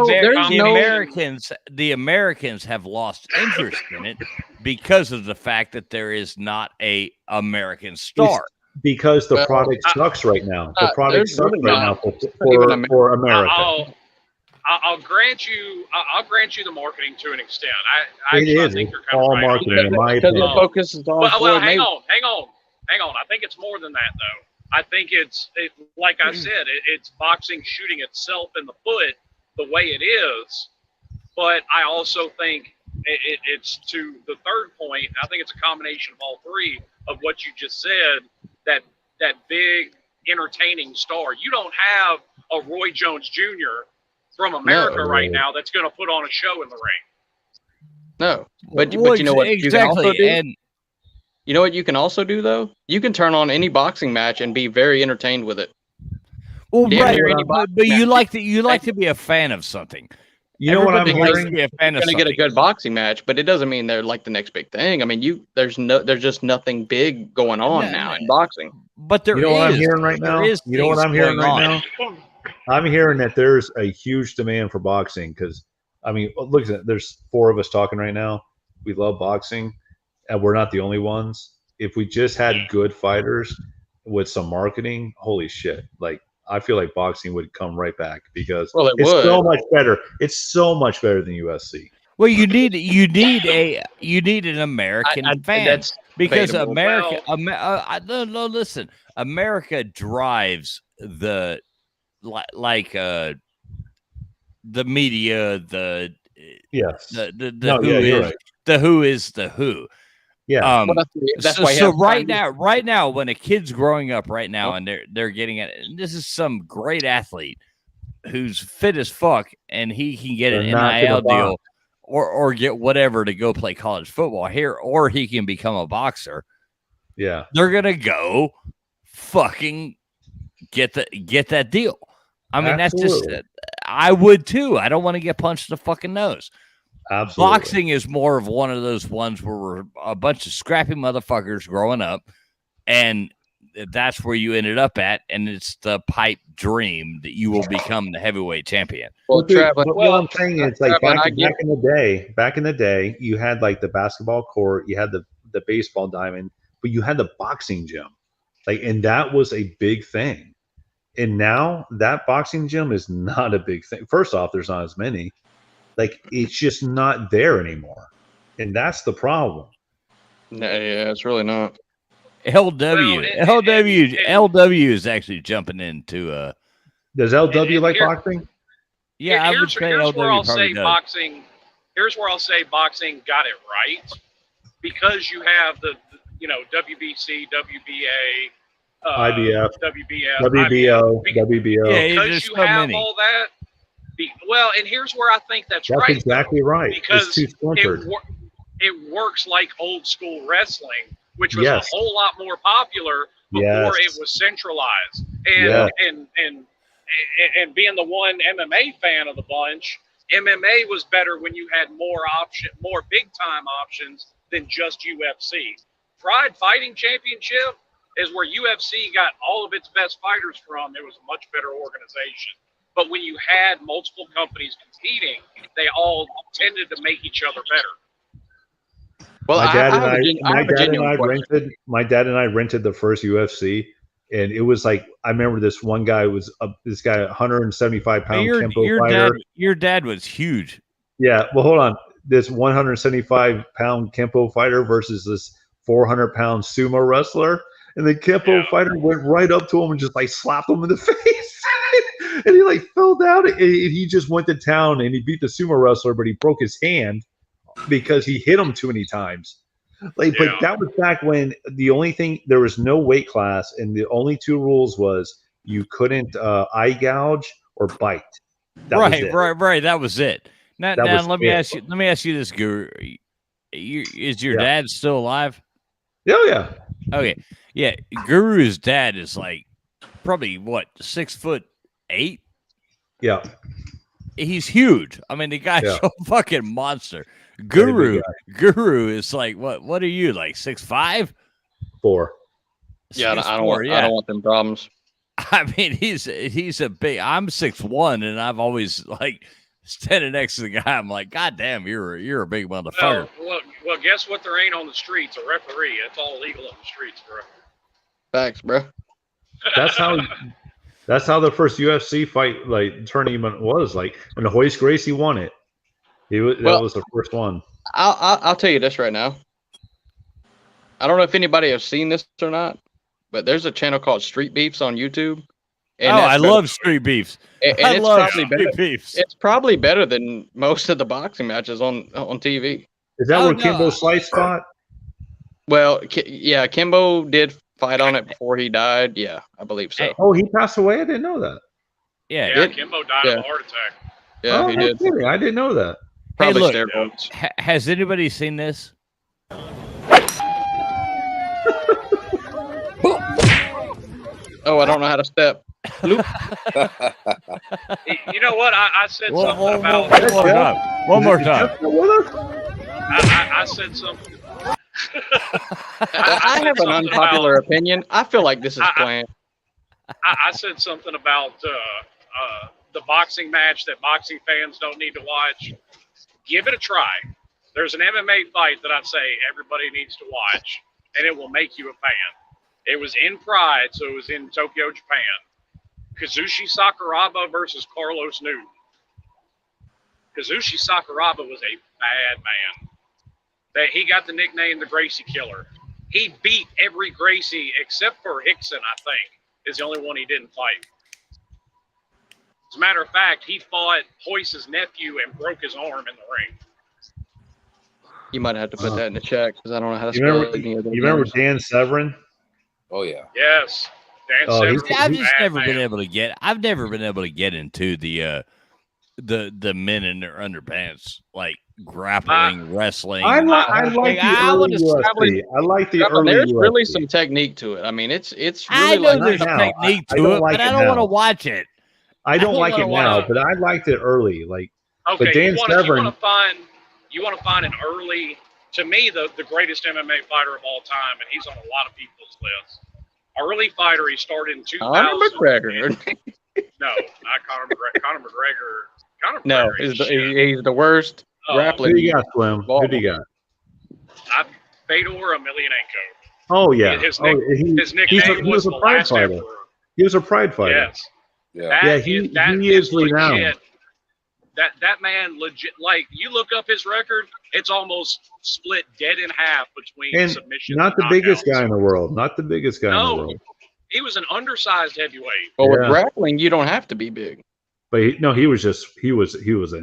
no- Americans, the Americans have lost interest in it because of the fact that there is not a American star. It's because the product sucks right now. The product sucks right now for America. I'll grant you. I'll grant you the marketing to an extent. I think you're kind all of right marketing, on in that. my Because opinion. the focus is on Well, Floyd hang Mayweather. on. I think it's more than that, though. I think like I said, it's boxing shooting itself in the foot the way it is. But I also think it's to the third point. I think it's a combination of all three of what you just said. That big entertaining star. You don't have a Roy Jones Jr. from America right now that's going to put on a show in the ring. No, but you know what you can also do? And you know what you can also do though? You can turn on any boxing match and be very entertained with it. well, Damn right, near any but boxing you match. like to be a fan of something. You know what I'm Everybody likes hearing? to be a fan You're of gonna get a something. good boxing match, but it doesn't mean they're like the next big thing. I mean, there's just nothing big going on now in boxing. But there You know what I'm is. hearing right There now? is You know what things I'm hearing going right on. now? I'm hearing that there's a huge demand for boxing because, I mean, look at it. There's 4 of us talking right now. We love boxing, and we're not the only ones. If we just had good fighters with some marketing, holy shit! Like I feel like boxing would come right back because Well, it it's would. so much better. It's so much better than UFC. Well, you need an American fan that's because debatable. no, listen, America drives the the media, Yes. the No, who yeah, you're is right. the who is the who. Yeah. Well, that's So, why you so have right now, when a kid's growing up right now and they're getting it, and this is some great athlete who's fit as fuck, and he can get an They're not NIL gonna box. deal or get whatever to go play college football here, or he can become a boxer. Yeah. They're gonna go fucking get that deal. I mean, Absolutely. that's just I would too. I don't want to get punched in the fucking nose. Absolutely. Boxing is more of one of those ones where we're a bunch of scrappy motherfuckers growing up, and that's where you ended up at, and it's the pipe dream that you will become the heavyweight champion. Well, Dude, Trav, but what I'm saying is like Trav, back in the day, you had like the basketball court, you had the baseball diamond, but you had the boxing gym. Like, and that was a big thing. And now that boxing gym is not a big thing. First off, there's not as many. Like, it's just not there anymore. And that's the problem. No, yeah, it's really not. LW is actually jumping into Does LW like boxing? Yeah, I would say here's LW where I'll probably say does. boxing. Here's where I'll say boxing got it right because you have the WBC, WBA, IBF, WBF, WBO, WBO. Yeah, because there's you so have many. all that. And here's where I think that's That's right. exactly right. Because It's too splintered. it works like old school wrestling, which was Yes. a whole lot more popular before Yes. it was centralized. Yeah. And being the one MMA fan of the bunch, MMA was better when you had more big time options than just UFC. Pride Fighting Championship is where UFC got all of its best fighters from. It was a much better organization. But when you had multiple companies competing, they all tended to make each other better. Well, my dad I have a genuine question. and I rented the first UFC. And it was like, I remember this one guy was this guy, 175-pound Kempo fighter. Your dad was huge. Yeah. Well, hold on. This 175-pound Kempo fighter versus this 400-pound sumo wrestler. And the Kempo fighter went right up to him and just like slapped him in the face. And he like fell down. And he just went to town and he beat the sumo wrestler, but he broke his hand because he hit him too many times. But that was back when the only thing, there was no weight class, and the only two rules was you couldn't eye gouge or bite. Right. That was it. Now let me ask you this, Guru. Is your dad still alive? Oh yeah. Okay. Yeah. Guru's dad is like probably 6'8". Yeah. He's huge. I mean, the guy's a fucking monster. Guru is like what are you, like 6'5"? 4. Yeah, I don't want them problems. I mean, he's a big. I'm 6'1", and I've always like standing next to the guy. I'm like, God damn, you're a big motherfucker. Well, guess what? There ain't on the streets a referee. It's all legal on the streets, bro. Facts, bro. That's how the first UFC fight like tournament was like, and Hoist Gracie won it. That was the first one. I'll tell you this right now. I don't know if anybody has seen this or not, but there's a channel called Street Beefs on YouTube. And I love Street Beefs. I love Street Beefs. It's probably better than most of the boxing matches on TV. Is that where Kimbo Slice fought? Well, yeah, Kimbo did fight on it before he died. Yeah, I believe so. Oh, he passed away? I didn't know that. Yeah, Kimbo died of a heart attack. Yeah, he did. Kidding. I didn't know that. Probably look, steroids. Has anybody seen this? Oh, I don't know how to step. You know what? I said something about one more time. I said something. I have an unpopular opinion. I feel like this is planned. I said something about the boxing match that boxing fans don't need to watch. Give it a try. There's an MMA fight that I say everybody needs to watch, and it will make you a fan. It was in Pride, so it was in Tokyo, Japan. Kazushi Sakuraba versus Carlos Newton. Kazushi Sakuraba was a bad man. He got the nickname the Gracie Killer. He beat every Gracie except for Hickson, I think, is the only one he didn't fight. As a matter of fact, he fought Hoist's nephew and broke his arm in the ring. You might have to put that in the chat because I don't know how to spell it. You remember Dan Severin? Oh yeah. Yes. Dan Severin. I've just never been able to get. I've never been able to get into the men in their underpants, like grappling, wrestling. I like the early There's UFC. really some technique to it. I mean, it's really I know like there's technique to it, but I don't want to watch it. I don't like it now, but I liked it early. Like, okay, but Dan Severn. You want to find an early, to me, the greatest MMA fighter of all time, and he's on a lot of people's lists. Early fighter, he started in 2000. Conor McGregor. No, not Conor McGregor. Conor McGregor. No, he's the worst grappling. Who do you got, Slim? Who do you got? Fedor Emelianenko. Oh yeah. His nickname was the last emperor. He was a Pride fighter. Yes. Yeah. He is renowned. That man legit, like, you look up his record, it's almost split dead in half between And submissions. not the and biggest knockouts. guy in the world. Not the biggest guy in the world. He was an undersized heavyweight. Well, with grappling, you don't have to be big. But he was an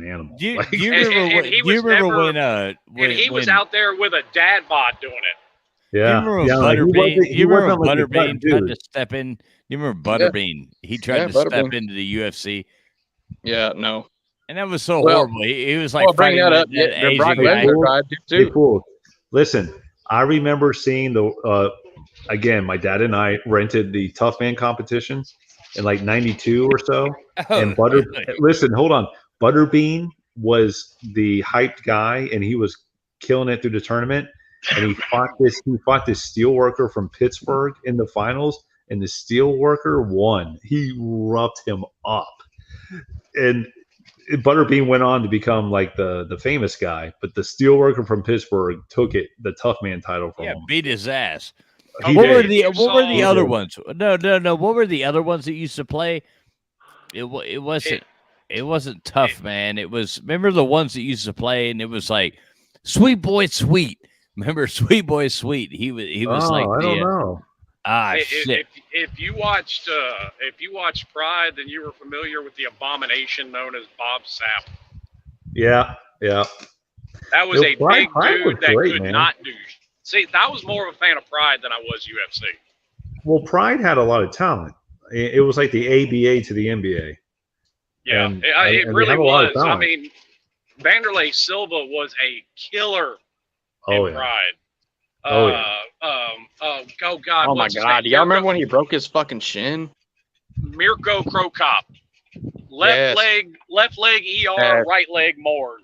animal. Do you remember when he was out there with a dad bod doing it. Yeah. You remember Butterbean tried to step in? You remember Butterbean? He tried to step into the UFC. Yeah, no. And that was so horrible. He was like, bring that up. Brock Lesnar tried to too. Hey, cool. Listen, I remember seeing again, my dad and I rented the Tough Man competitions in like 92 or so. And listen, hold on. Butterbean was the hyped guy, and he was killing it through the tournament. And he fought this steel worker from Pittsburgh in the finals, and the steel worker won. He roughed him up. And Butterbean went on to become like the famous guy, but the steel worker from Pittsburgh took the Tough Man title from him. Beat his ass. What were the other ones? No. What were the other ones that used to play? It wasn't tough, man. It was, remember the ones that used to play, and it was like Sweet Boy Sweet. Remember Sweet Boy Sweet? He was like I don't know. Shit. If you watched Pride, then you were familiar with the abomination known as Bob Sapp. Yeah. That was a Pride big was dude that great, could man. not do. See, I was more of a fan of Pride than I was UFC. Well, Pride had a lot of talent. It was like the ABA to the NBA. Yeah, And it they really have a lot of was. I talent. mean, Vanderlei Silva was a killer Oh, in yeah. Pride. Oh, yeah. Oh God! Oh my what's his God! name? Do y'all remember when he broke his fucking shin? Mirko Krokop. Left leg ER, right leg morgue.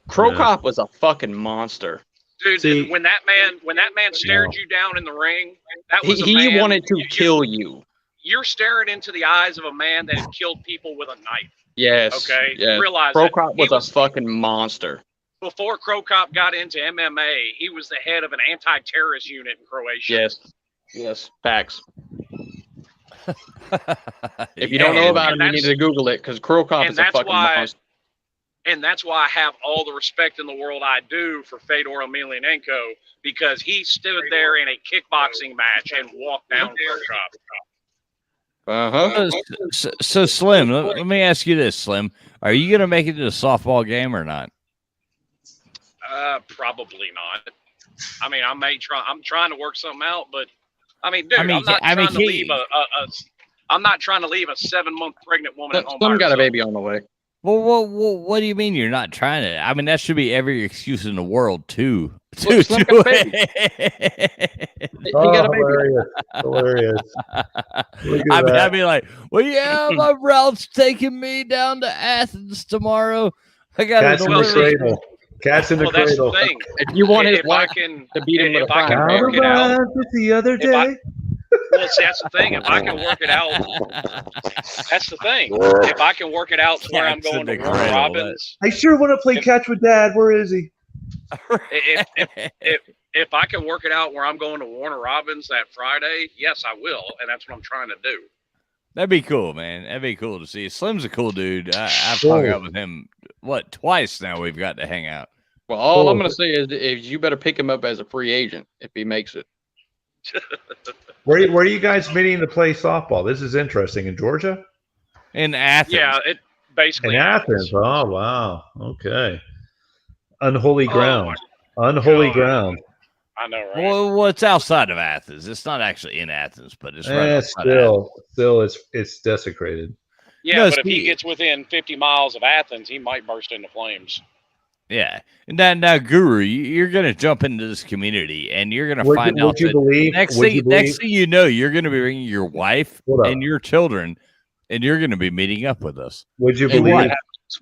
Krokop was a fucking monster. Dude, when that man stared you down in the ring, that was a He man, wanted to kill you. You're staring into the eyes of a man that had killed people with a knife. Yes. Okay. Yes. Realize Krokop that. was a fucking monster. Before Krokop got into MMA, he was the head of an anti-terrorist unit in Croatia. Yes. Facts. If you don't know about him, you need to Google it because Krokop is a fucking monster. And that's why I have all the respect in the world I do for Fedor Emelianenko, because he stood there in a kickboxing match and walked down Krokop. So Slim, let me ask you this, Slim. Are you going to make it to the softball game or not? Probably not. I mean, I'm trying to work something out, but I mean, dude, I'm not trying to leave I'm not trying to leave a 7-month pregnant woman at home. Slim got a baby on the way. Well, what do you mean you're not trying to? I mean, that should be every excuse in the world too. Look, Slim got a baby. He got a baby. Hilarious. I'd be like, well, yeah, my route's taking me down to Athens tomorrow. I got Cats in the cradle. Cats in the That's cradle. the thing. If you want his If wife I can, to beat him with a if I frying can pan, work it out, the other day. Well, see, that's the thing. If I can work it out, that's the thing. If I can work it out to where I'm going to Warner Robins, I sure want to play catch with Dad. Where is he? if I can work it out where I'm going to Warner Robins that Friday, yes, I will, and that's what I'm trying to do. That'd be cool, man. That'd be cool to see. Slim's a cool dude. I've hung out with him twice now. We've got to hang out. well, all I'm going to say is you better pick him up as a free agent if he makes it. Where are you guys meeting to play softball? This is interesting. In Georgia? In Athens. Yeah, it basically In Athens. Oh, wow. Okay. Unholy ground. Unholy ground. I know, right? Well, it's outside of Athens. It's not actually in Athens, but it's right outside still, it's desecrated. Yeah, No, but if he gets within 50 miles of Athens, he might burst into flames. Yeah. Now, Guru, you're going to jump into this community, and you're going to find out that next thing you know, you're going to be bringing your wife and your children, and you're going to be meeting up with us. Would you And believe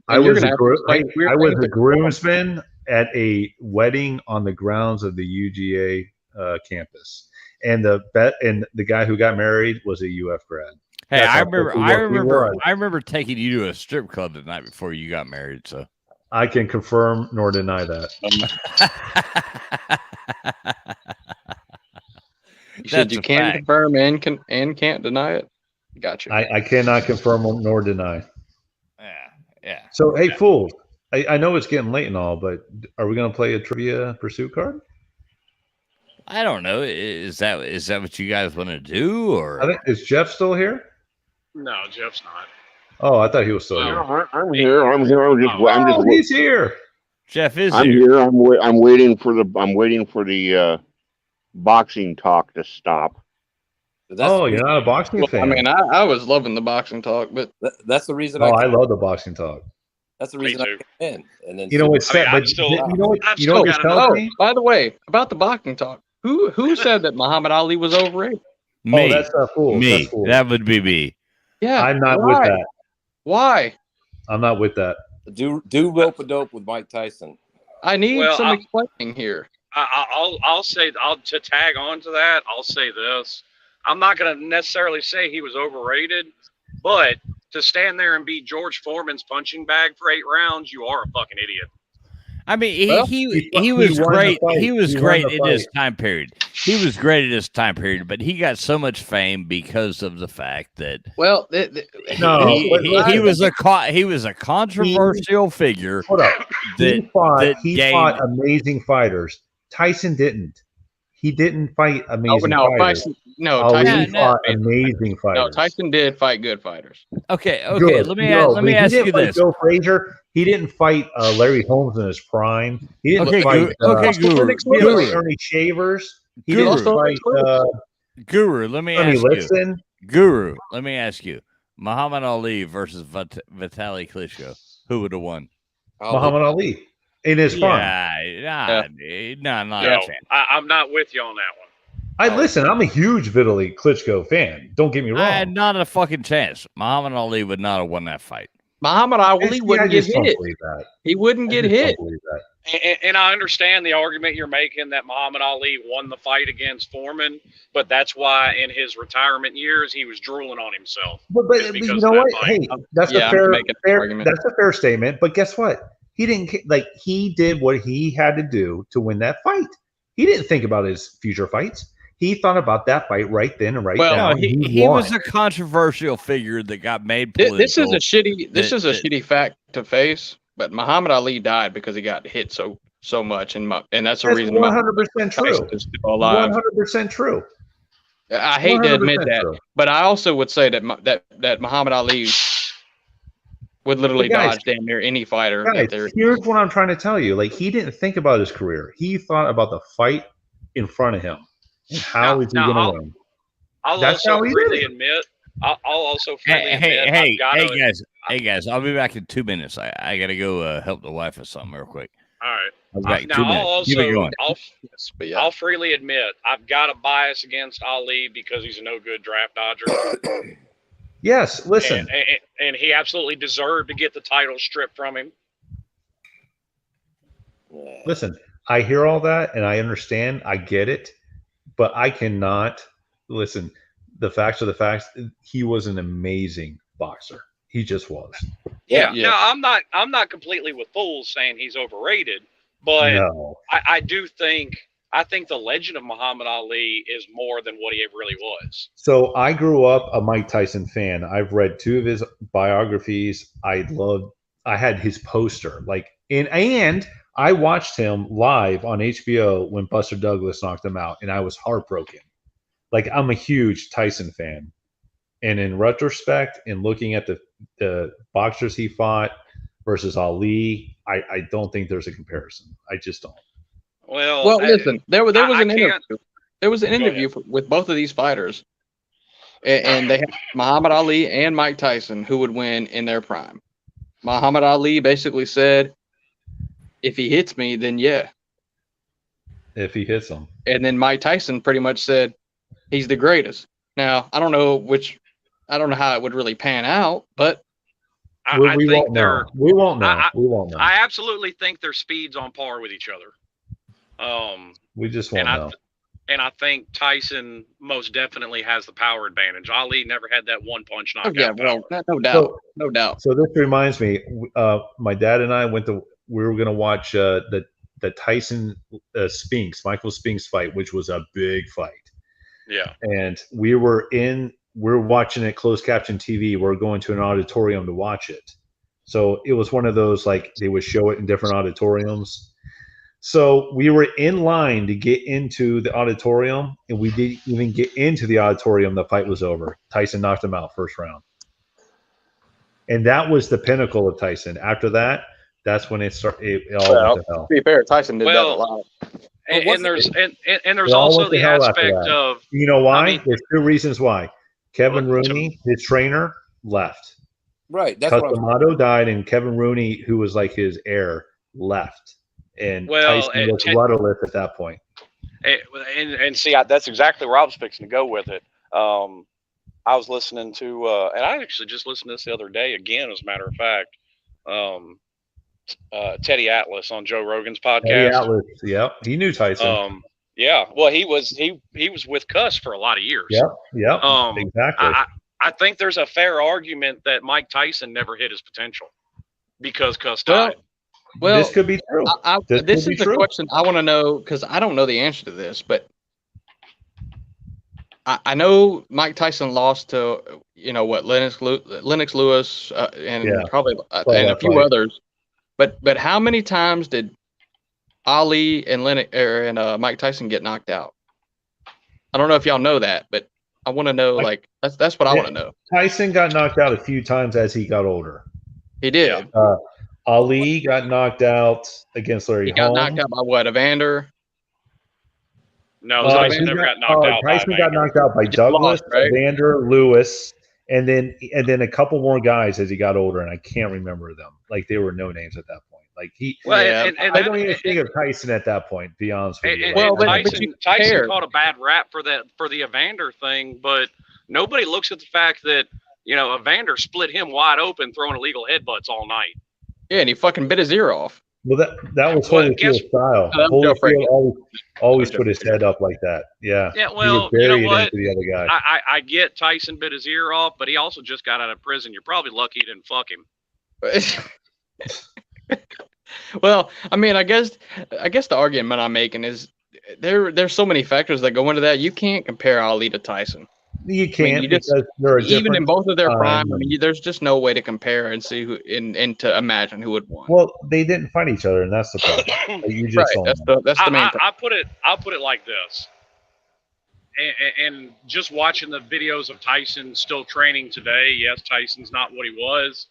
I was weird a things. groomsman at a wedding on the grounds of the UGA campus, and the guy who got married was a UF grad. Hey, That's I how remember, close I he remember, was. I remember taking you to a strip club the night before you got married. So I can confirm nor deny that. You said you can confirm and can't deny it. Gotcha. I cannot confirm nor deny. Yeah. So hey, fools! I know it's getting late and all, but are we going to play a trivia pursuit card? I don't know. Is that what you guys want to do, or Is Jeff still here? No, Jeff's not. Oh, I thought he was still here. I'm here. I'm just. He's here. Jeff is I'm here. I'm waiting for the boxing talk to stop. You're not a boxing fan. I mean, I was loving the boxing talk, but that's the reason. I love the boxing talk. That's the reason I came in. And then you know what's sad, but you know what was telling me? By the way, about the boxing talk, who said that Muhammad Ali was overrated? me? that's Fools. Me. That's Fools. That would be me. Yeah, I'm not why? with that. Why? I'm not with that. Do rope a dope with Mike Tyson. I need some explaining here. I'll say to tag on to that. I'll say this. I'm not going to necessarily say he was overrated, but to stand there and beat George Foreman's punching bag for 8 rounds, you are a fucking idiot. I mean, Well, he he was won the great. fight. He was He won great the in his fight. time period. He was great in his time period, but he got so much fame because of the fact that Well, he was a controversial figure. Hold up. He fought gained amazing fighters. Tyson didn't. He didn't fight amazing fighters. Tyson fought amazing fighters. No, Tyson did fight good fighters. Okay. Good. Let me He ask didn't you fight this. Joe Frazier. He didn't fight Larry Holmes in his prime. He didn't Okay, fight. Guru. He didn't fight Ernie Shavers. He didn't fight. Guru, let me Sonny ask Liston. you. Guru, let me ask you. Muhammad Ali versus Vitaly Klitschko. Who would have won? Muhammad Ali in his prime. I'm not with you on that one. Listen. I'm a huge Vitaly Klitschko fan. Don't get me wrong. I had not a fucking chance. Muhammad Ali would not have won that fight. Muhammad Ali wouldn't get hit. He wouldn't get hit. And I understand the argument you're making that Muhammad Ali won the fight against Foreman, but that's why in his retirement years he was drooling on himself. But you know what? Hey, that's a fair statement. But guess what? He didn't he did what he had to do to win that fight. He didn't think about his future fights. He thought about that fight right then and right now. He was a controversial figure that got made political. This is a shitty fact to face, but Muhammad Ali died because he got hit so much, and that's the reason. 100% true. Is still alive. 100% true. I hate to admit that, but I also would say that Muhammad Ali would literally dodge damn near any fighter. Here's what I'm trying to tell you. He didn't think about his career. He thought about the fight in front of him. And how is he going to win? I'll also freely admit. Hey guys! I'll be back in 2 minutes. I gotta go help the wife with something real quick. All right. I'll be back in 2 minutes. I'll freely admit I've got a bias against Ali because he's a no good draft dodger. Yes, listen. And he absolutely deserved to get the title stripped from him. Listen, I hear all that and I understand. I get it. But I cannot listen. The facts are the facts. He was an amazing boxer. He just was. Yeah. Now I'm not completely with fools saying he's overrated, but no. I think the legend of Muhammad Ali is more than what he really was. So I grew up a Mike Tyson fan. I've read 2 of his biographies. I had his poster. And I watched him live on HBO when Buster Douglas knocked him out, and I was heartbroken. I'm a huge Tyson fan. And in retrospect, in looking at the boxers he fought versus Ali, I don't think there's a comparison. I just don't. Well, listen, there was an interview. There was an interview with both of these fighters, and they had Muhammad Ali and Mike Tyson who would win in their prime. Muhammad Ali basically said, if he hits me, then yeah. If he hits him. And then Mike Tyson pretty much said he's the greatest. Now, I don't know how it would really pan out, but I think they're. We won't know. We won't know. I absolutely think their speed's on par with each other. We just won't know. And I think Tyson most definitely has the power advantage. Ali never had that one punch knockout. No doubt. So this reminds me, my dad and I we were going to watch the Tyson Spinks, Michael Spinks fight, which was a big fight. Yeah. And we're watching it closed caption TV. We're going to an auditorium to watch it. So it was one of those, they would show it in different auditoriums. So we were in line to get into the auditorium, and we didn't even get into the auditorium. The fight was over. Tyson knocked him out first round. And that was the pinnacle of Tyson. After that, that's when it started. It all went to hell. To be fair, Tyson did that a lot. And there's also the aspect of, you know why? There's 2 reasons why. Kevin Rooney, his trainer, left. Right. That's Amato died, and Kevin Rooney, who was his heir, left. And Tyson was rudderless at that point. And see, that's exactly where I was fixing to go with it. I was listening to, and I actually just listened to this the other day again, as a matter of fact. Teddy Atlas on Joe Rogan's podcast. Teddy Atlas, yeah, he knew Tyson. Yeah, well, he was with Cuss for a lot of years. Yep, exactly. I think there's a fair argument that Mike Tyson never hit his potential because Cuss died. Well, this could be true. This is the question I want to know because I don't know the answer to this, but I know Mike Tyson lost to Lennox Lewis and probably and a few others, but how many times did Ali and Mike Tyson get knocked out? I don't know if y'all know that, but I want to know. Like that's what I want to know. Tyson got knocked out a few times as he got older. He did. Ali got knocked out against Larry He got Holmes. knocked out by what? Evander? No, Tyson never got knocked out. Tyson got knocked out by Douglas, Evander, Lewis, and then a couple more guys as he got older, and I can't remember them. Like they were no names at that point. Like I don't even think of Tyson at that point. To be honest with you. Tyson caught a bad rap for the Evander thing, but nobody looks at the fact that Evander split him wide open, throwing illegal headbutts all night. Yeah, and he fucking bit his ear off. Well, that was Holyfield's style. Holyfield always put his head up like that. Yeah. Yeah. Well, you know what? The other guy. I get Tyson bit his ear off, but he also just got out of prison. You're probably lucky he didn't fuck him. Well, I mean, I guess the argument I'm making is there's so many factors that go into that. You can't compare Ali to Tyson. You can't because even in both of their prime. I mean, there's just no way to compare and see who and to imagine who would win. Well, they didn't fight each other, and that's the problem. You just that's the main thing. I'll put it like this. And just watching the videos of Tyson still training today, yes, Tyson's not what he was,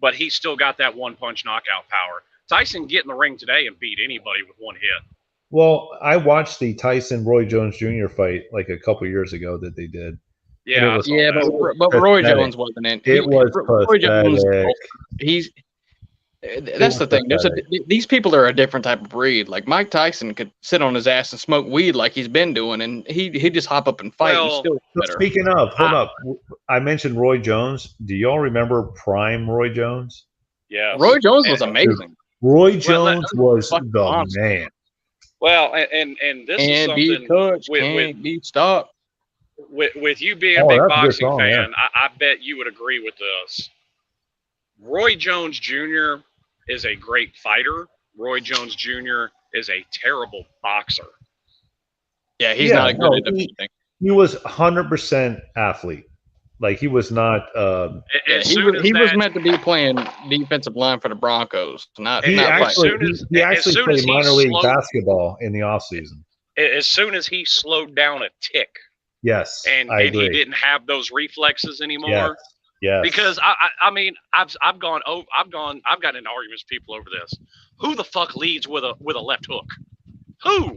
but he still got that one-punch knockout power. Tyson can get in the ring today and beat anybody with one hit. Well, I watched the Tyson-Roy Jones Jr. fight like a couple years ago that they did. Yeah, but Roy Jones wasn't in. It was Roy Jones. That's the thing. These people are a different type of breed. Like Mike Tyson could sit on his ass and smoke weed like he's been doing, and he just hop up and fight. And still better. Speaking of, hold up. I mentioned Roy Jones. Do y'all remember prime Roy Jones? Yeah, Roy Jones was amazing. Roy Jones was the man. Well, and this is something can't be stopped. With you being a big boxing fan, I bet you would agree with this. Roy Jones Jr. is a great fighter. Roy Jones Jr. is a terrible boxer. Yeah, he's not a good at anything. He was 100% athlete. Like he was not. He was meant to be playing defensive line for the Broncos. He actually played minor league basketball in the offseason. As soon as he slowed down a tick. Yes, and he didn't have those reflexes anymore. Yes. Because I mean I've gotten into arguments with people over this. Who the fuck leads with a left hook? Who?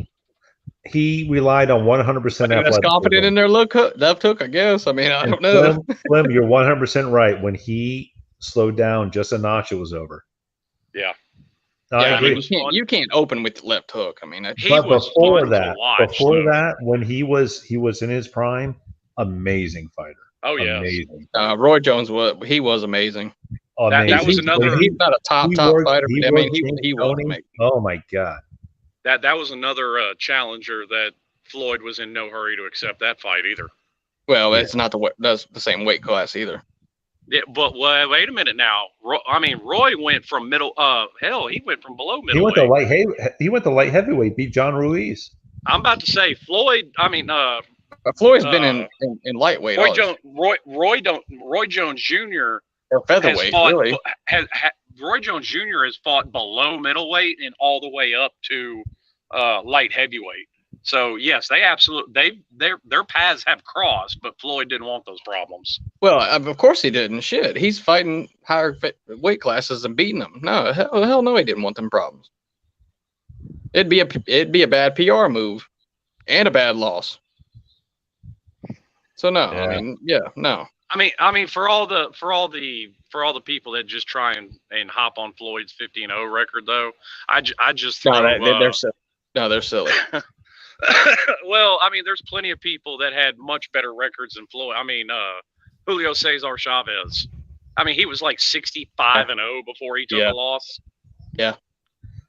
He relied on 100% athleticism. That's confident in their left hook, I guess. I mean, I don't know. Slim, you're 100% right. When he slowed down just a notch, it was over. Yeah. I agree. You can't open with the left hook. I mean, before that, when he was in his prime, amazing fighter. Oh yeah, amazing. Roy Jones was amazing. That was another. He's not a top fighter. I mean, he was amazing. Oh my god. That was another challenger that Floyd was in no hurry to accept that fight either. Well, it's not that's the same weight class either. Yeah, but wait a minute now. Roy went from middle. He went from below middleweight. He went to light heavyweight. Beat John Ruiz. I'm about to say Floyd. Floyd's been in lightweight. Roy Jones Jr. or featherweight. Really, Roy Jones Jr. has fought below middleweight and all the way up to light heavyweight. So yes, their paths have crossed, but Floyd didn't want those problems. Well, of course he didn't. Shit, he's fighting higher weight classes and beating them. No, hell no, he didn't want them problems. It'd be a bad PR move and a bad loss. So no, yeah. No. I mean, for all the people that just try and hop on Floyd's 50-0 record, though, I just throw, they're silly. No, they're silly. Well, I mean, there's plenty of people that had much better records than Floyd. I mean, Julio Cesar Chavez. I mean, he was like 65-0 before he took a loss. Yeah.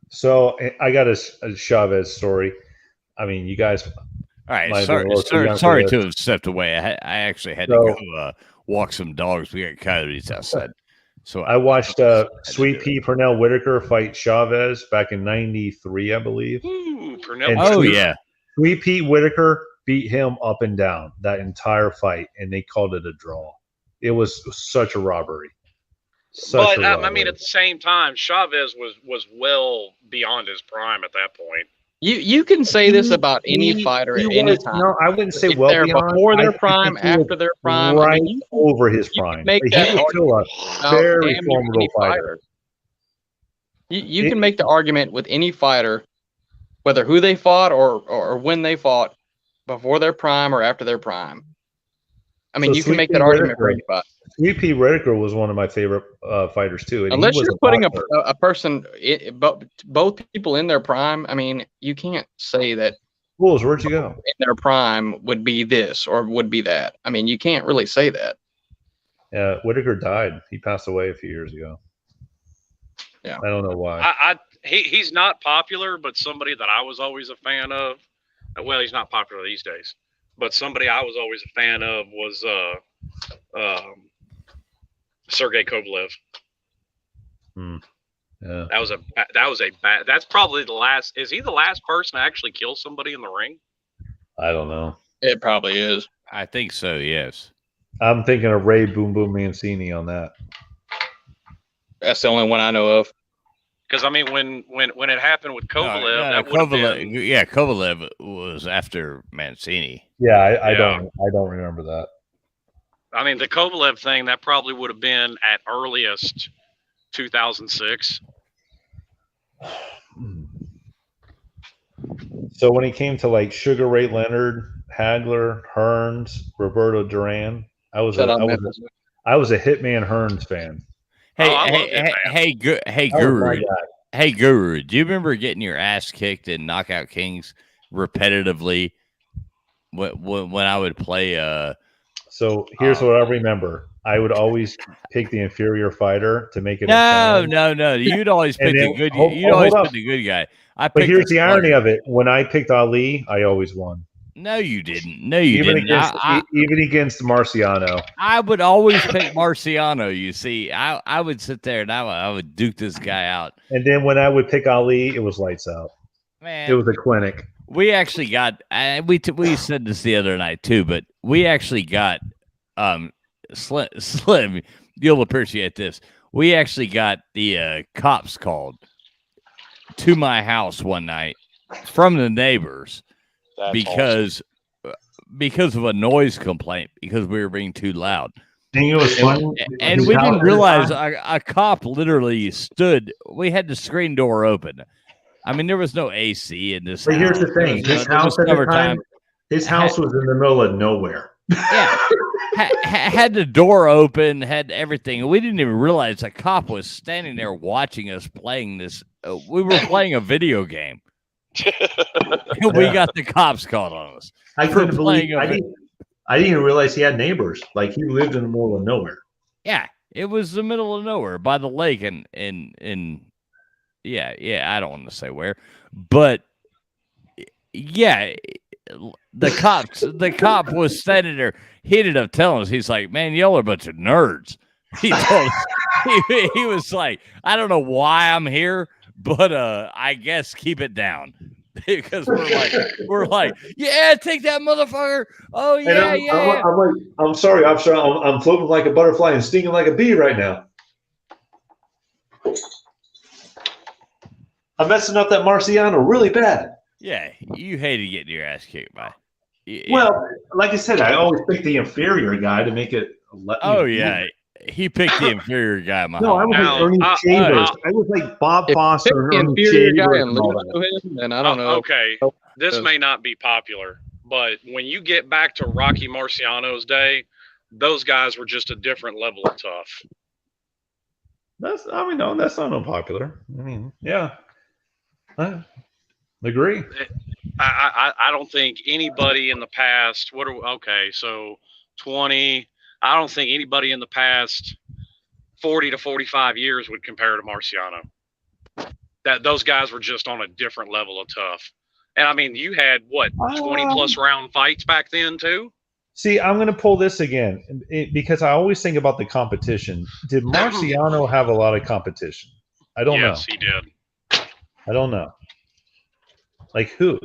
So I got a Chavez story. I mean, you guys. All right. Sorry to have stepped away. I actually had to go walk some dogs. We got coyotes outside. So I watched Sweet Pea Pernell Whitaker fight Chavez back in '93, I believe. Ooh, Pernell. And Sweet Pea Whitaker beat him up and down that entire fight, and they called it a draw. It was such a robbery. But I mean, at the same time, Chavez was well beyond his prime at that point. You can say this about any fighter at any time. No, I wouldn't say if well they're beyond. before their prime, after their prime, right I mean, over his prime. Make He that was still a very formidable fighter. You can make the argument with any fighter, whether who they fought or when they fought, before their prime or after their prime. I mean, So you can Sweet make Pea that argument for Whitaker- anybody. Sweet Pea Whitaker was one of my favorite fighters too. And Unless he was you're putting a person, both people in their prime. I mean, you can't say that. Bulls, where'd you go? In their prime would be this or would be that. I mean, you can't really say that. Yeah, Whitaker died. He passed away a few years ago. Yeah, I don't know why. He's not popular, but somebody that I was always a fan of. Well, he's not popular these days, but somebody I was always a fan of was Sergey Kovalev. Yeah. That was a bad. That's probably the last. Is he the last person to actually kill somebody in the ring? I don't know. It probably is. I think so. Yes. I'm thinking of Ray Boom Boom Mancini on that. That's the only one I know of. Because I mean, when it happened with Kovalev, that would have been. Yeah, Kovalev was after Mancini. Yeah, I don't remember that. I mean, the Kovalev thing, that probably would have been at earliest 2006. So when he came to like Sugar Ray Leonard, Hagler, Hearns, Roberto Duran, I was a Hitman Hearns fan. Hey, Guru, do you remember getting your ass kicked in Knockout Kings repetitively when I would play? So here's what I remember. I would always pick the inferior fighter to make it. No. You'd always pick the good. You'd always pick the good guy. But here's the irony of it: when I picked Ali, I always won. No, you didn't. No, you didn't. Even against Marciano. I would always pick Marciano. You see, I would sit there and I would duke this guy out. And then when I would pick Ali, it was lights out. Man, it was a clinic. We actually got. We said this the other night too, but we actually got Slim. You'll appreciate this. We actually got the cops called to my house one night from the neighbors. That's because of a noise complaint because we were being too loud. And it was fun. And we didn't realize a cop literally stood. We had the screen door open. I mean, there was no AC in this. But here's the thing: his house at the time, his house was in the middle of nowhere. Yeah, had the door open, had everything. We didn't even realize a cop was standing there watching us playing this. We were playing a video game. We got the cops called on us. I couldn't believe. I didn't even realize he had neighbors. Like he lived in the middle of nowhere. Yeah, it was the middle of nowhere by the lake, and yeah. I don't want to say where, but yeah, the cop was standing there. He ended up telling us, he's like, "Man, y'all are a bunch of nerds." He told us, he was like, "I don't know why I'm here, but I guess keep it down." Because we're like, yeah, take that motherfucker. Oh yeah, I'm sorry. I'm floating like a butterfly and stinging like a bee right now. I'm messing up that Marciano really bad. Yeah, you hated getting your ass kicked by. Yeah. Well, like I said, I always pick the inferior guy to make it. He picked the inferior guy. No, I was like Ernie Chambers. I was like Bob Foster and Ernie Chambers. And I don't know. Okay, this may not be popular, but when you get back to Rocky Marciano's day, those guys were just a different level of tough. That's not unpopular. I mean, yeah, I agree. I don't think anybody in the past. So 20. I don't think anybody in the past 40 to 45 years would compare to Marciano. That those guys were just on a different level of tough. And I mean, you had 20 plus round fights back then too. See, I'm going to pull this again because I always think about the competition. Did Marciano have a lot of competition? I don't know. Yes, he did. I don't know. Like who?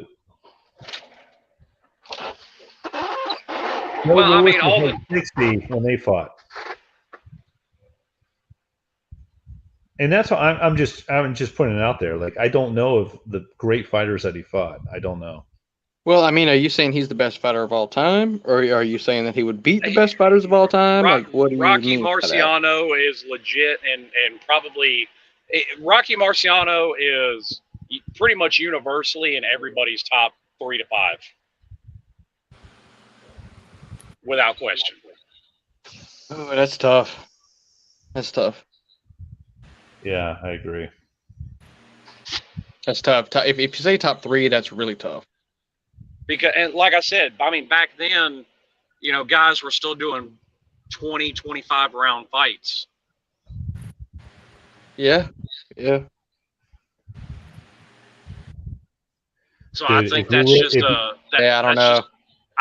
Well, I mean, all the 60 when they fought, and that's what I'm just putting it out there. Like I don't know of the great fighters that he fought. I don't know. Well, I mean, are you saying he's the best fighter of all time, or are you saying that he would beat the best fighters of all time? Like, what do you Rocky mean by that? Marciano is legit, and probably Rocky Marciano is pretty much universally in everybody's top 3 to 5, without question. Oh, that's tough. That's tough. Yeah, I agree. That's tough. If you say top 3, that's really tough. Because, and like I said, I mean, back then, you know, guys were still doing 20, 25 round fights. Yeah. Yeah. So dude, I think that's just I don't know.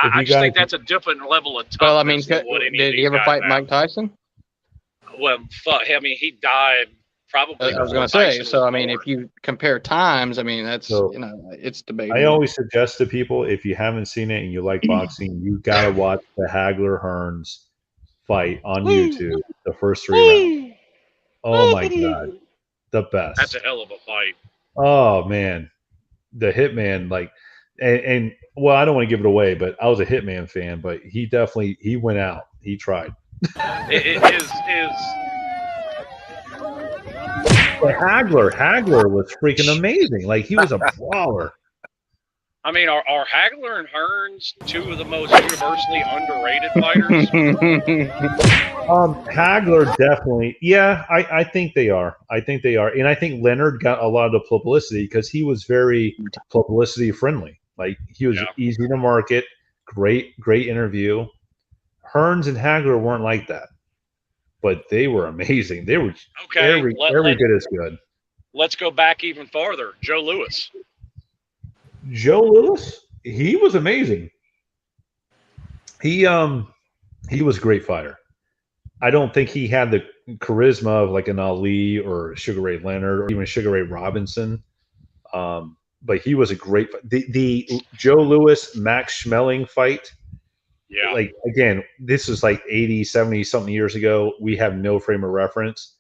I just think that's a different level of toughness. Well, I mean, did he ever fight Mike Tyson? Well, fuck. I mean, he died probably. I was going to say. So, I mean, if you compare times, I mean, that's it's debatable. I always suggest to people, if you haven't seen it and you like boxing, you got to watch the Hagler-Hearns fight on YouTube. The first 3 rounds. Oh my god, the best. That's a hell of a fight. Oh man, the Hitman, like, and well, I don't want to give it away, but I was a Hitman fan, but he went out. He tried. But Hagler was freaking amazing. Like he was a brawler. I mean, are Hagler and Hearns 2 of the most universally underrated fighters? Hagler definitely. Yeah, I think they are. And I think Leonard got a lot of the publicity because he was very publicity friendly. Like he was easy to market. Great interview. Hearns and Hagler weren't like that, but they were amazing. They were every bit as good. Let's go back even farther. Joe Louis. Joe Louis, he was amazing. He was a great fighter. I don't think he had the charisma of like an Ali or Sugar Ray Leonard or even Sugar Ray Robinson. But he was a great the Joe Louis Max Schmeling fight. Yeah. Like again, this is like 80, 70 something years ago. We have no frame of reference.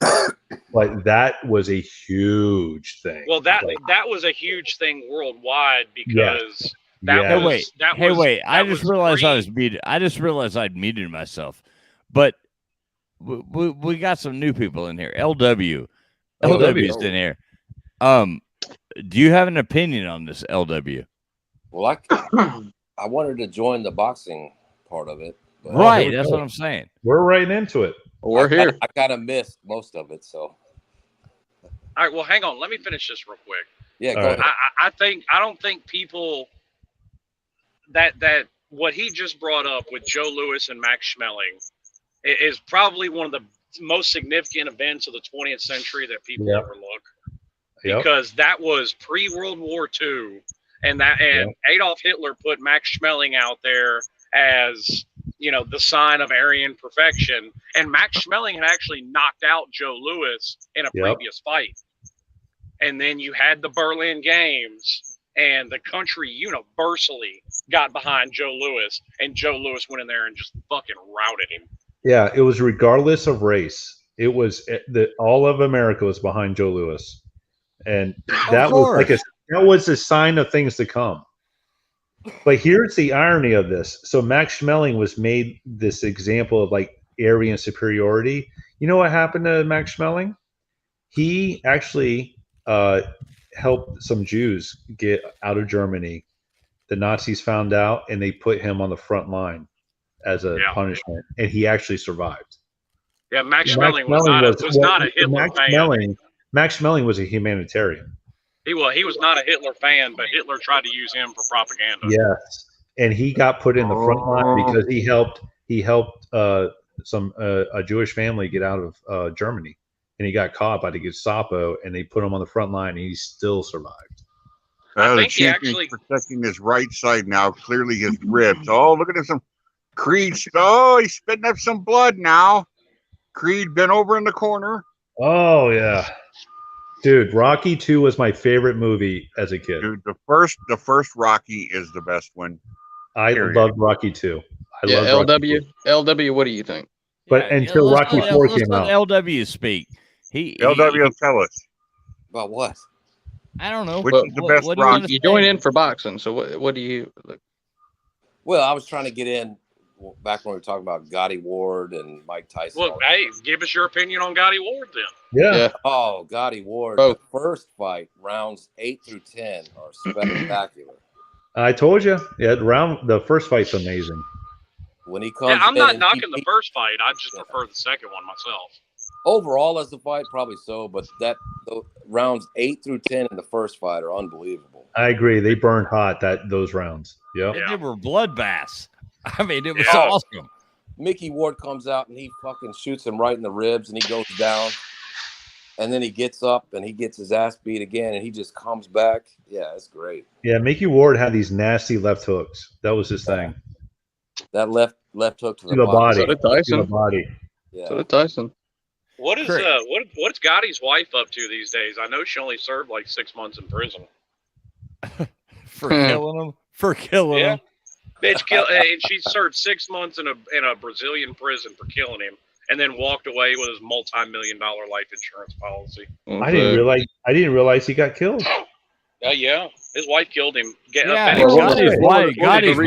But that was a huge thing. Well, that was a huge thing worldwide because I just realized I was muted. I just realized I'd muted myself. But we got some new people in here. LW's in here. Do you have an opinion on this, LW? Well, I wanted to join the boxing part of it. Right, that's what I'm saying. We're right into it. We're here. I kind of missed most of it, so. All right, well, hang on. Let me finish this real quick. Yeah, go ahead. I don't think people that what he just brought up with Joe Louis and Max Schmeling is probably one of the most significant events of the 20th century that people overlook. Because that was pre-World War II, and Adolf Hitler put Max Schmeling out there as, you know, the sign of Aryan perfection. And Max Schmeling had actually knocked out Joe Louis in a previous fight. And then you had the Berlin Games, and the country universally got behind Joe Louis, and Joe Louis went in there and just fucking routed him. Yeah, it was regardless of race. It was all of America was behind Joe Louis. And that was a sign of things to come. But here's the irony of this. So Max Schmeling was made this example of like Aryan superiority. You know what happened to Max Schmeling? He actually helped some Jews get out of Germany. The Nazis found out, and they put him on the front line as a punishment, and he actually survived. Yeah, Max Schmeling was not a Hitler fan. Max Schmeling was a humanitarian. He was not a Hitler fan, but Hitler tried to use him for propaganda. Yes, and he got put in the front line because he helped a Jewish family get out of Germany, and he got caught by the Gestapo, and they put him on the front line, and he still survived. The champion's protecting his right side now, clearly his ribs. Oh, look at him! Creed, oh, he's spitting up some blood now. Creed been over in the corner. Oh yeah, dude. Rocky 2 was my favorite movie as a kid. Dude, the first Rocky is the best one. I loved Rocky 2. Yeah, LW. What do you think? But until Rocky 4 came out, LW speak. LW will tell us about what. I don't know. Which is the best Rocky? You joined in for boxing, so what do you? Well, I was trying to get in back when we were talking about Gotti Ward and Mike Tyson. Well, hey, give us your opinion on Gotti Ward then. Yeah. Oh, Gotti Ward. The first fight, rounds 8 through 10, are spectacular. I told you. Yeah, the first fight's amazing. When he comes, Yeah, I'm not knocking the first fight. I just prefer the second one myself. Overall, as a fight, probably so, but the rounds 8 through 10 in the first fight are unbelievable. I agree. They burned hot those rounds. Yep. They were bloodbaths. I mean, it was awesome. Mickey Ward comes out and he fucking shoots him right in the ribs, and he goes down, and then he gets up and he gets his ass beat again, and he just comes back. Yeah, it's great. Yeah, Mickey Ward had these nasty left hooks. That was his thing. That left hook to the body. So did Tyson. To the body. Yeah. So did Tyson. What is what's Gotti's wife up to these days? I know she only served like 6 months in prison for killing him. For killing him. Bitch, and she served 6 months in a Brazilian prison for killing him, and then walked away with his multi-million-dollar life insurance policy. I didn't realize he got killed. Yeah, his wife killed him. Gotti's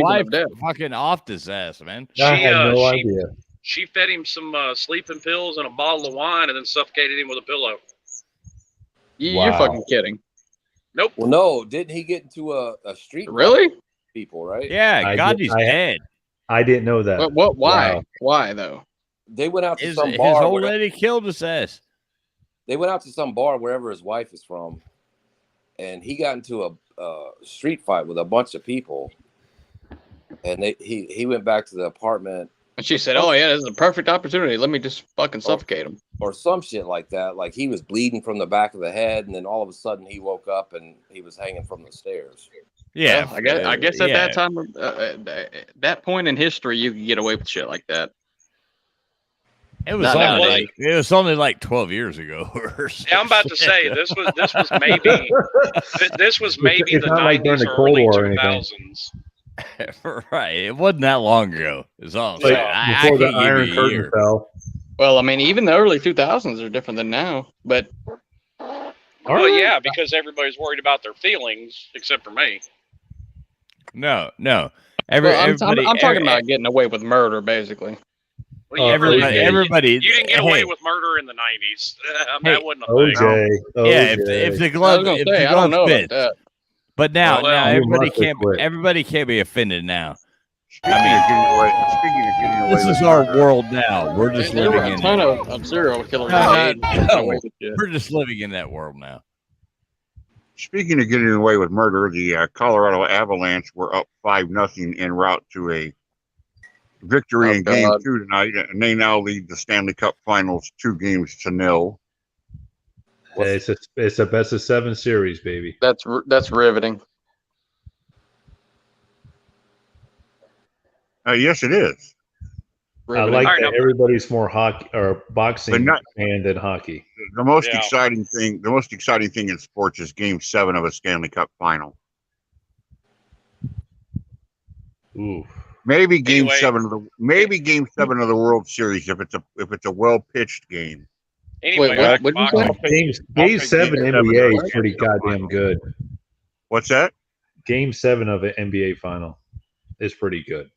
wife fucking offed his ass, man. I had no idea. She fed him some sleeping pills and a bottle of wine, and then suffocated him with a pillow. You're fucking kidding. Nope. Well, no, didn't he get into a street? Really? People, right? Yeah, Gotti's dead. I didn't know that. What? Why? Wow. Why though? They went out to some His bar. old lady killed his ass. They went out to some bar wherever his wife is from, and he got into a street fight with a bunch of people, and he went back to the apartment. And she said, "Oh yeah, this is a perfect opportunity. Let me just fucking suffocate him." Or some shit like that. Like he was bleeding from the back of the head, and then all of a sudden he woke up and he was hanging from the stairs. Yeah, well, I guess at that time, that point in history, you could get away with shit like that. It was only like 12 years ago. Yeah, I'm about to say this was maybe the like 90s the or Cold early War 2000s. Right, it wasn't that long ago. Is all I'm saying. Before the Iron Curtain fell. Well, I mean, even the early 2000s are different than now, but. Well, yeah, because everybody's worried about their feelings, except for me. No. I'm talking about getting away with murder, basically. Well, everybody. You didn't get away with murder in the 90s. That wasn't a thing. OJ. Yeah, if the glove, fits. But now everybody can't be offended now. Speaking of getting away, this is our world now. We're just living in a ton of serial killers. We're just living in that world now. Speaking of getting away with murder, the Colorado Avalanche were up 5-0 en route to a victory in Game 2 tonight, and they now lead the Stanley Cup Finals 2-0. It's a best of 7 series, baby. That's riveting. Yes, it is. Riveting. I like that everybody's more hockey or boxing fan than hockey. The most exciting thing in sports is Game 7 of a Stanley Cup Final. Ooh. Maybe Game 7 of the World Series if it's a well pitched game. Anyway, Game 7 NBA is pretty goddamn good. What's that? Game 7 of an NBA final is pretty good.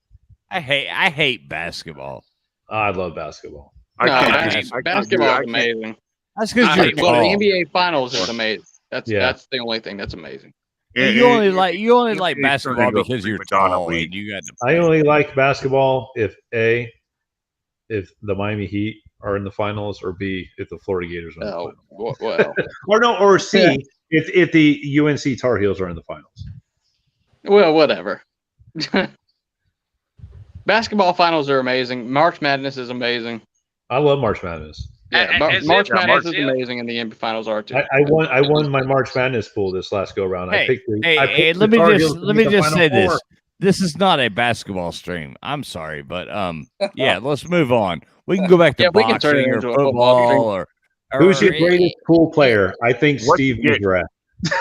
I hate basketball. I love basketball. Basketball is amazing. That's because the NBA Finals is amazing. That's the only thing that's amazing. You only like basketball because you're tall and you got. I only like basketball if the Miami Heat are in the finals, or B, if the Florida Gators are in the finals. or C, if the UNC Tar Heels are in the finals. Well, whatever. Basketball finals are amazing. March Madness is amazing. I love March Madness. Yeah, March Madness is amazing, and the NBA finals are too. I won my March Madness pool this last go round. Let me just say this. This is not a basketball stream. I'm sorry, but yeah, let's move on. We can go back to we can turn it boxing or into a football stream. football or Who's your greatest pool player? I think Steve Murat.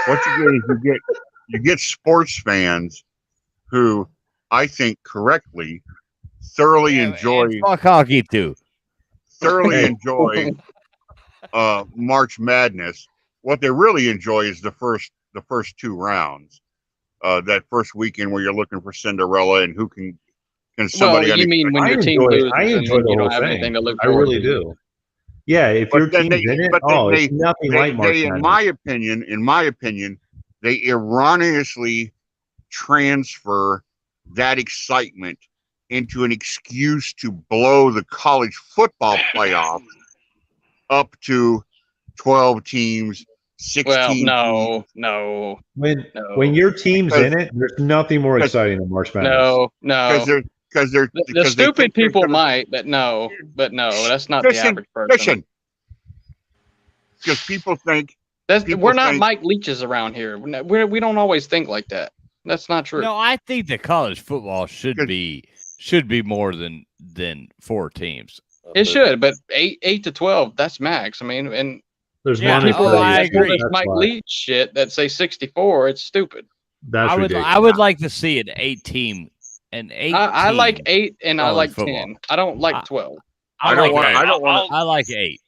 What you get is you get sports fans who I think correctly thoroughly enjoy fuck hockey too. Thoroughly enjoy March Madness. What they really enjoy is the first 2 rounds. That first weekend where you're looking for Cinderella and who can somebody. Well, you mean when your team loses and you don't have anything to look forward to? I really do. Yeah, if your team's in it, it's nothing like March Madness. In my opinion, they erroneously transfer that excitement into an excuse to blow the college football playoff up to 12 teams, 16 no. When your team's in it, there's nothing more exciting than March Madness. No. Because the stupid people might, but no, that's not the average person. Listen, because people think we're not Mike Leaches around here. We don't always think like that. That's not true. No, I think that college football should be more than 4 teams. It should, but 8 to 12, that's max. I mean, and there's people I agree. This Mike Leach shit that say 64. It's stupid. I would like to see an 8-team. I like 8 and I like football. 10. I don't like 12. I like 8.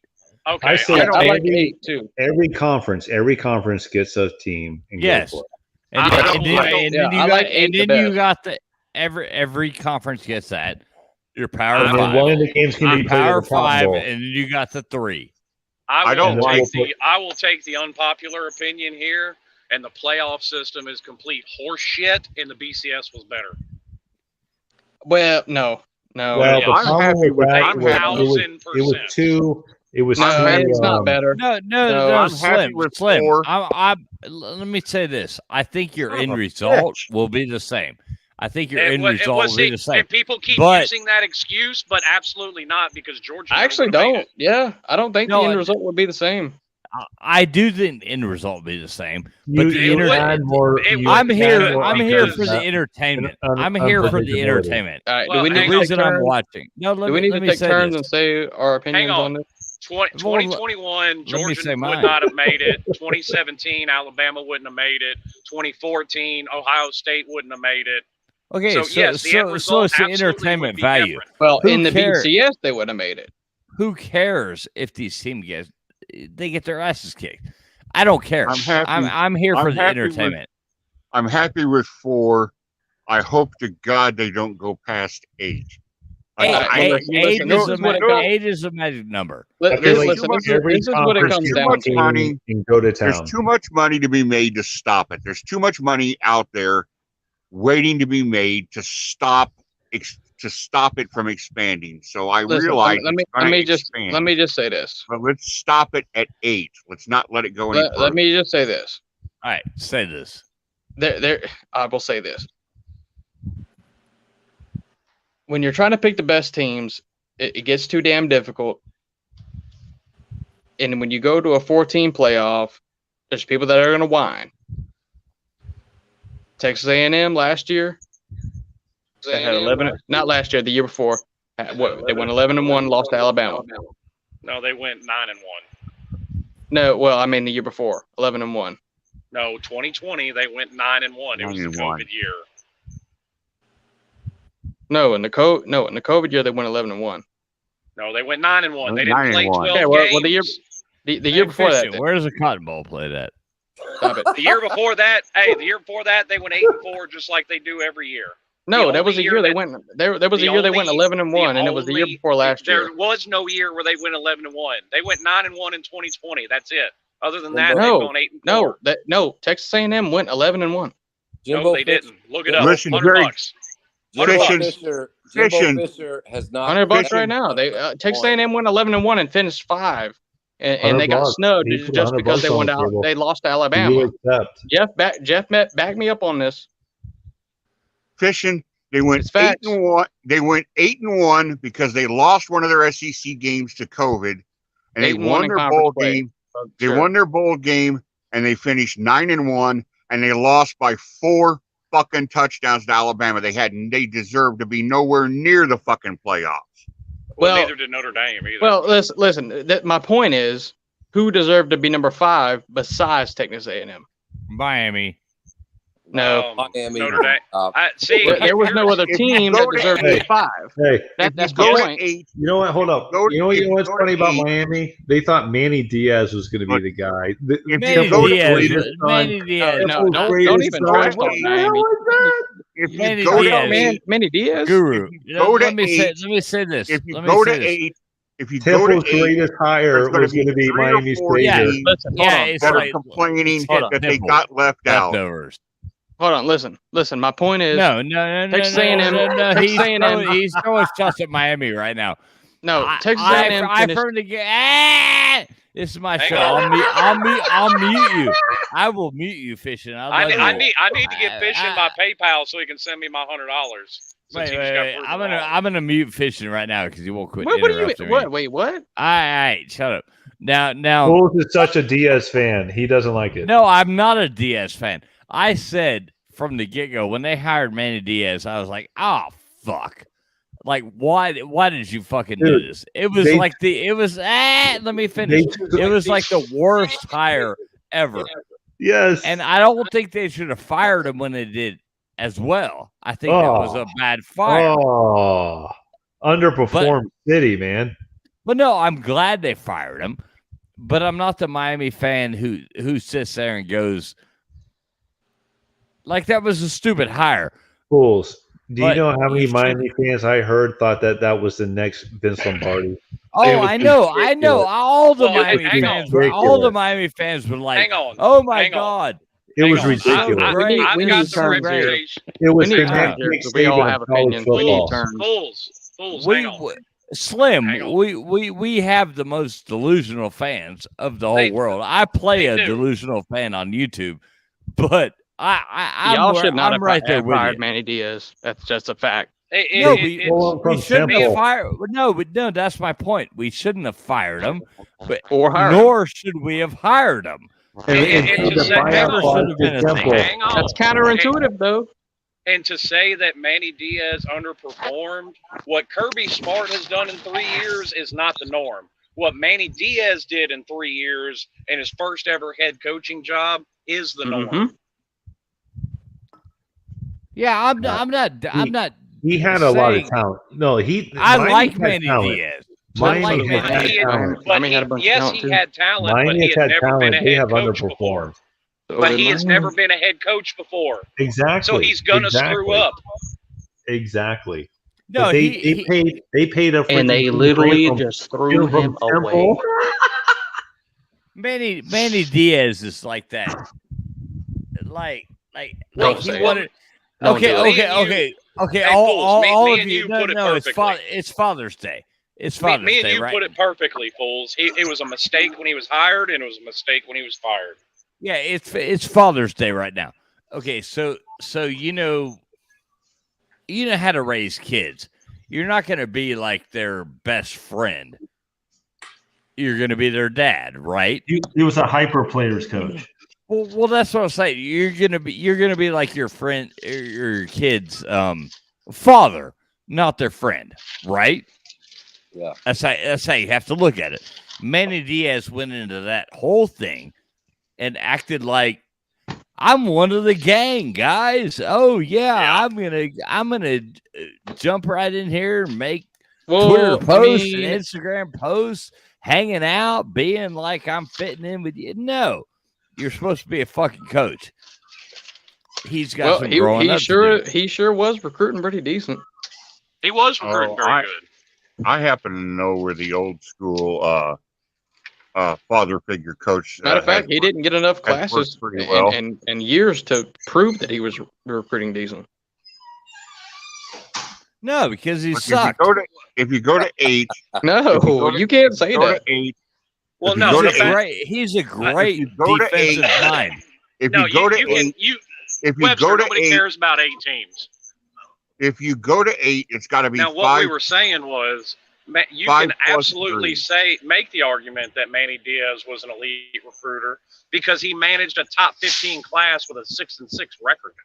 Okay, I say I like 8 too. Every conference gets a team. And yes, go for it. And then you got the every conference gets that. Your Power 5. One of the games can be Power 5, and then you got the 3. I will take the unpopular opinion here, and the playoff system is complete horse shit, and the BCS was better. Well, no. Well, the problem with that it was it's not better. No, Slim. Let me say this. I think your end result will be the same. I think your end result will be the same. And people keep using that excuse, but absolutely not, because Georgia. I actually don't. Yeah, I don't think the end result would be the same. I do think the end result will be the same. But I'm here for the entertainment. I'm here for the entertainment. All right, do we need the reason I'm watching? No, do we need to take turns and say our opinions on this? 2021, Georgia would not have made it. 2017, Alabama wouldn't have made it. 2014, Ohio State wouldn't have made it. Okay, so yes, the end result it's the entertainment value. Different. Well, in the BCS, they would have made it. Who cares if these teams get their asses kicked? I don't care. I'm here for the entertainment. I'm happy with 4. I hope to God they don't go past 8. 8 is a magic number. This is what it comes down to. There's too much money to be made to stop it. There's too much money out there waiting to be made to stop it from expanding. So I realize let me just say this. But let's stop it at 8. Let's not let it go any further. Let me just say this. All right, say this. I will say this. When you're trying to pick the best teams, it gets too damn difficult. And when you go to a 14 playoff, there's people that are going to whine. Texas A&M last year, they had 11. Not last year, the year before. They went 11-1, lost to Alabama. No, they went 9-1. No, well, I mean the year before, 11-1. No, 2020 they went 9-1. It was the COVID year. No, in the COVID year they went 11-1. No, they went 9-1. They didn't play 12 games. Well, the year before that. Where's the Cotton Bowl played at? Stop it. The year before that, they went 8-4, just like they do every year. No, that was the year they went. There was a year they went 11-1, and it was the year before last year. There was no year where they went 11-1. They went 9-1 in 2020. That's it. Other than that, they've gone 8-4. No, Texas A&M went 11-1. No, they didn't. Look it up. Listen, $100. Jimbo Fisher has not. $100 right now. Texas A&M went 11-1 and finished 5, and they got snubbed just because they went out. They lost to Alabama. Jeff, back me up on this. Fishing, they went 8-1. They went 8-1 because they lost one of their SEC games to COVID, and they won their bowl game. They won their bowl game, and they finished 9-1, and they lost by 4 fucking touchdowns to Alabama. They deserve to be nowhere near the fucking playoffs. Well, neither did Notre Dame either. Well, listen. My point is, who deserved to be number 5 besides Texas A&M? Miami. No, Miami. Notre Dame. There was no other team that deserved to be 5. Hey, That's the point. You know what? Hold up. You know what's funny about Miami? They thought Manny Diaz was going to be the guy. Manny Diaz. No, don't even try to talk Miami. Manny Diaz. Manny Diaz. Guru. Let me say this. If you go to 8, if you go Temple's to 8, greatest hire was going to be Miami State. That are complaining that they got left out. Hold on, listen. My point is, no. Texas A&M. He's throwing shots at Miami right now. No, Texas A&M. I've heard the game. This is my show. I'll mute you. I will mute you, Fishing. I need to get Fishing my PayPal so he can send me my $100. Wait. I'm gonna mute Fishing right now because he won't quit. What do you? What? Wait, what? All right, shut up. Now. Bulls is such a Diaz fan. He doesn't like it. No, I'm not a Diaz fan. I said from the get-go when they hired Manny Diaz, I was like, "Oh fuck! Like, why did you fucking do this?" It was let me finish. It was like the worst hire ever. Yes, and I don't think they should have fired him when they did as well. I think that was a bad fire. Underperformed city, man. But no, I'm glad they fired him. But I'm not the Miami fan who sits there and goes, like, that was a stupid hire. Bulls. Do you know how many Miami fans I heard thought that was the next Vince Lombardi? Oh, I know. All the Miami fans were like, "Oh my god." It was ridiculous. We need terms here. It was we all have opinions. We need terms. Fools. Slim, we have the most delusional fans of the whole world. I play a delusional fan on YouTube, but y'all should not have right there with fired you. Manny Diaz. That's just a fact. We shouldn't have fired. No, that's my point. We shouldn't have fired him, but nor should we have hired him. That's counterintuitive, though. And to say that Manny Diaz underperformed, what Kirby Smart has done in 3 years is not the norm. What Manny Diaz did in 3 years in his first ever head coaching job is the norm. Yeah, I'm not. He had a lot of talent. No, I like Manny Diaz. Miami had a bunch of talent. He had talent, Miami but he had never been a head coach underperformed. before. But he has never been a head coach before. Exactly. So he's gonna screw up. Exactly. No, but they paid a and they literally just threw him away. Manny Diaz is like that. Like he wanted. Okay. All of you. No, it's Father's Day. It's Father's Day, me and you right? put it perfectly, fools. It was a mistake when he was hired, and it was a mistake when he was fired. Yeah, it's Father's Day right now. Okay, so you know how to raise kids. You're not going to be like their best friend. You're going to be their dad, right? He was a hyper players coach. Well, that's what I'm saying. You're gonna be like your friend, or your kid's father, not their friend, right? Yeah, that's how you have to look at it. Manny Diaz went into that whole thing and acted like, I'm one of the gang, guys. Oh yeah. I'm gonna jump right in here and make Twitter posts and Instagram posts, hanging out, being like I'm fitting in with you. No. You're supposed to be a fucking coach. He's got some growing up to do. He sure was recruiting pretty decent. He was recruiting very good. I happen to know where the old school father figure coach. Matter of fact, he didn't get enough classes well. and years to prove that he was recruiting decent. No, because he sucked. If you go to 8, no, you can't say that. 8, well, no, he's a great defensive mind. If you go to 8, nobody cares about 8 teams. If you go to 8, it's got to be. Now, what we were saying was, you can absolutely make the argument that Manny Diaz was an elite recruiter because he managed a top 15 class with a 6-6 record.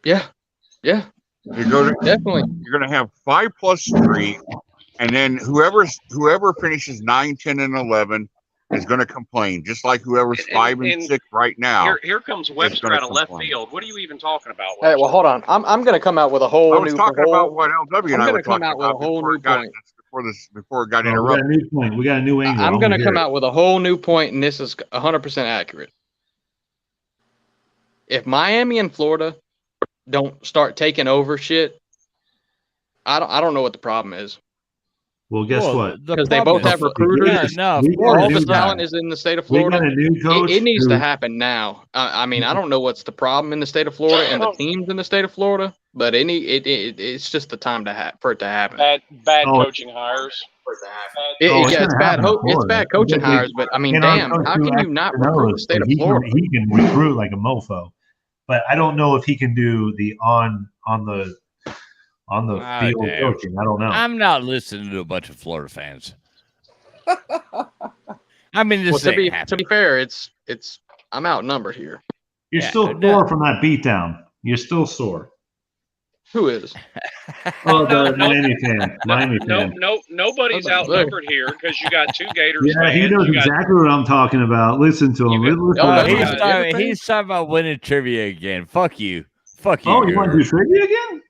Yeah. Definitely. You're going to have 5 plus 3, and then whoever finishes 9, 10, and 11 is going to complain, just like whoever's 5 and 6 right now. Here comes Webster out of left field. What are you even talking about, Webster? Hey, well, hold on. I'm going to come out with a whole new. I was talking about what LW and I were talking about with a whole new point before it got We got a interrupted. new point. We got a new angle. I'm going to come out with a whole new point, and this is 100% accurate. If Miami and Florida don't start taking over shit, I don't know what the problem is. Well, guess what? Because they both have recruiters. All the talent is in the state of Florida. We got a new coach. It needs to happen now. I mean, I don't know what's the problem in the state of Florida and the teams in the state of Florida, but it's just the time for it to happen. Bad coaching hires. It's bad coaching hires, but I mean, damn, how can you not recruit the state of Florida? He can recruit like a mofo, but I don't know if he can do the on the field coaching. I don't know. I'm not listening to a bunch of Florida fans. I mean, to be fair, it's I'm outnumbered here. You're still sore from that beatdown. You're still sore. Who is? Oh, the Miami fan. Nobody's outnumbered here because you got 2 Gators. Yeah, he knows exactly what I'm talking about. Listen to him. He's talking about winning trivia again. Fuck you. Fuck you. Oh, you want to do trivia again?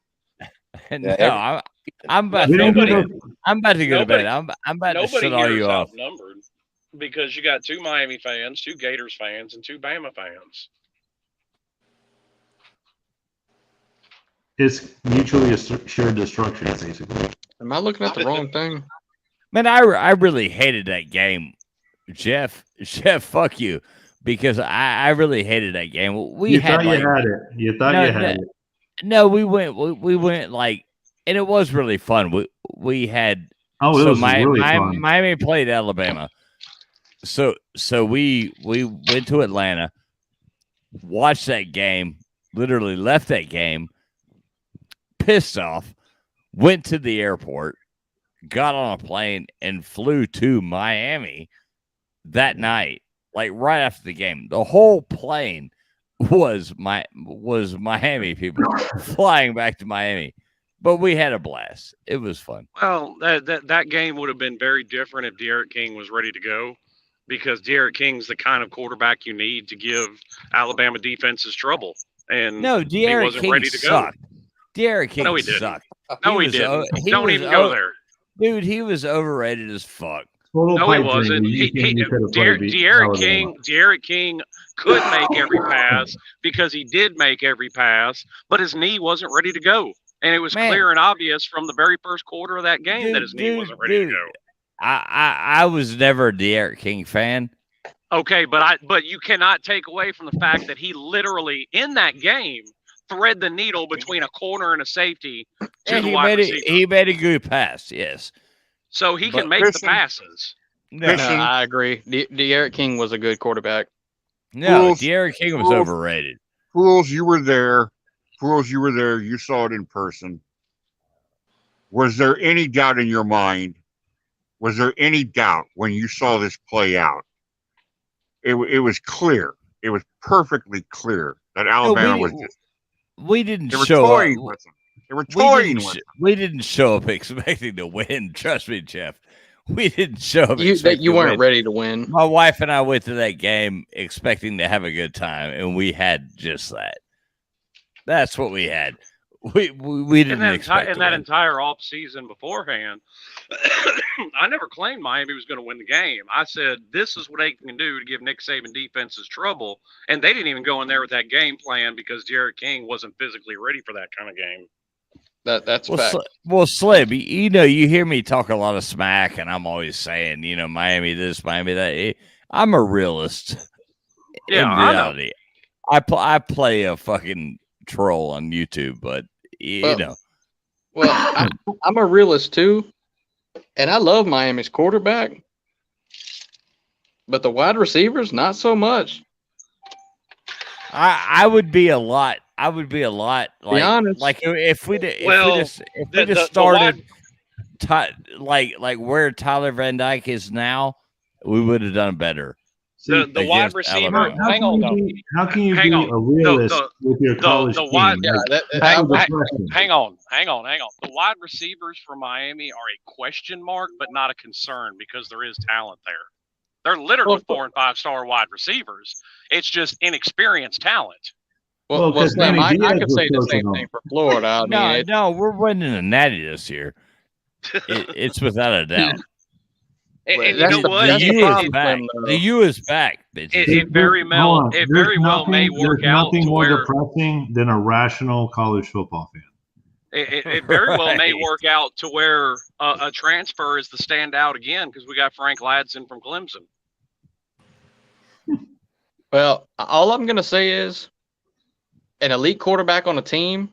No, I'm about to go to bed. I'm about to shut all you off. Outnumbered because you got 2 Miami fans, 2 Gators fans, and 2 Bama fans. It's mutually assured destruction, basically. Am I looking at the wrong thing? Man, I really hated that game, Jeff. Fuck you, because I really hated that game. You thought you had it. No, we went like, and it was really fun. We had really fun. Miami played Alabama, so we went to Atlanta, watched that game, literally left that game, pissed off, went to the airport, got on a plane, and flew to Miami that night, like right after the game. The whole plane was Miami people flying back to Miami, but we had a blast. It was fun. Well, that game would have been very different if De'Aaron King was ready to go, because De'Aaron King's the kind of quarterback you need to give Alabama defenses trouble. And no, De'Aaron he wasn't King ready to sucked. go. De'Aaron King No, he didn't. sucked. No, he didn't. Don't even go there. Dude, he was overrated as fuck. No, he wasn't. De'Aaron King could make every pass because he did make every pass, but his knee wasn't ready to go. And it was clear and obvious from the very first quarter of that game that his knee wasn't ready to go. I was never a De'Aaron King fan. Okay, but you cannot take away from the fact that he literally, in that game, thread the needle between a corner and a safety to the wide receiver. He made a good pass, yes. So he can make the passes. No, I agree. De'Aaron King was a good quarterback. No, De'Aaron King was overrated. Fools, you were there. You saw it in person. Was there any doubt in your mind? Was there any doubt when you saw this play out? It was clear. It was perfectly clear that Alabama was just. We didn't show up. They were toying with them. We didn't show up expecting to win. Trust me, Jeff. We didn't show up. You weren't ready to win. My wife and I went to that game expecting to have a good time, and we had just that. That's what we had. We didn't expect in that entire off season beforehand. I never claimed Miami was going to win the game. I said this is what they can do to give Nick Saban defenses trouble, and they didn't even go in there with that game plan because De'Aaron King wasn't physically ready for that kind of game. That's fact. Slim, you hear me talk a lot of smack, and I'm always saying, Miami this, Miami that. I'm a realist. Yeah, in reality, I play a fucking troll on YouTube, but Well, I'm a realist too, and I love Miami's quarterback, but the wide receivers not so much. I would be a lot. Be honest. Like if we just started like where Tyler Van Dyke is now, we would have done better. The wide receiver. Hang on, though. How can you be a realist with your college team? Hang on. The wide receivers for Miami are a question mark, but not a concern because there is talent there. They're littered with 4- and 5-star wide receivers. It's just inexperienced talent. Well, Slim, I could say the same thing for Florida. No, we're winning a natty this year. It's without a doubt. And you know what? The U is back. The U is back. It very well may work out nothing to more where depressing than a rational college football fan. it very well may work out to where a transfer is the standout again because we got Frank Ladson from Clemson. Well, all I'm going to say is an elite quarterback on a team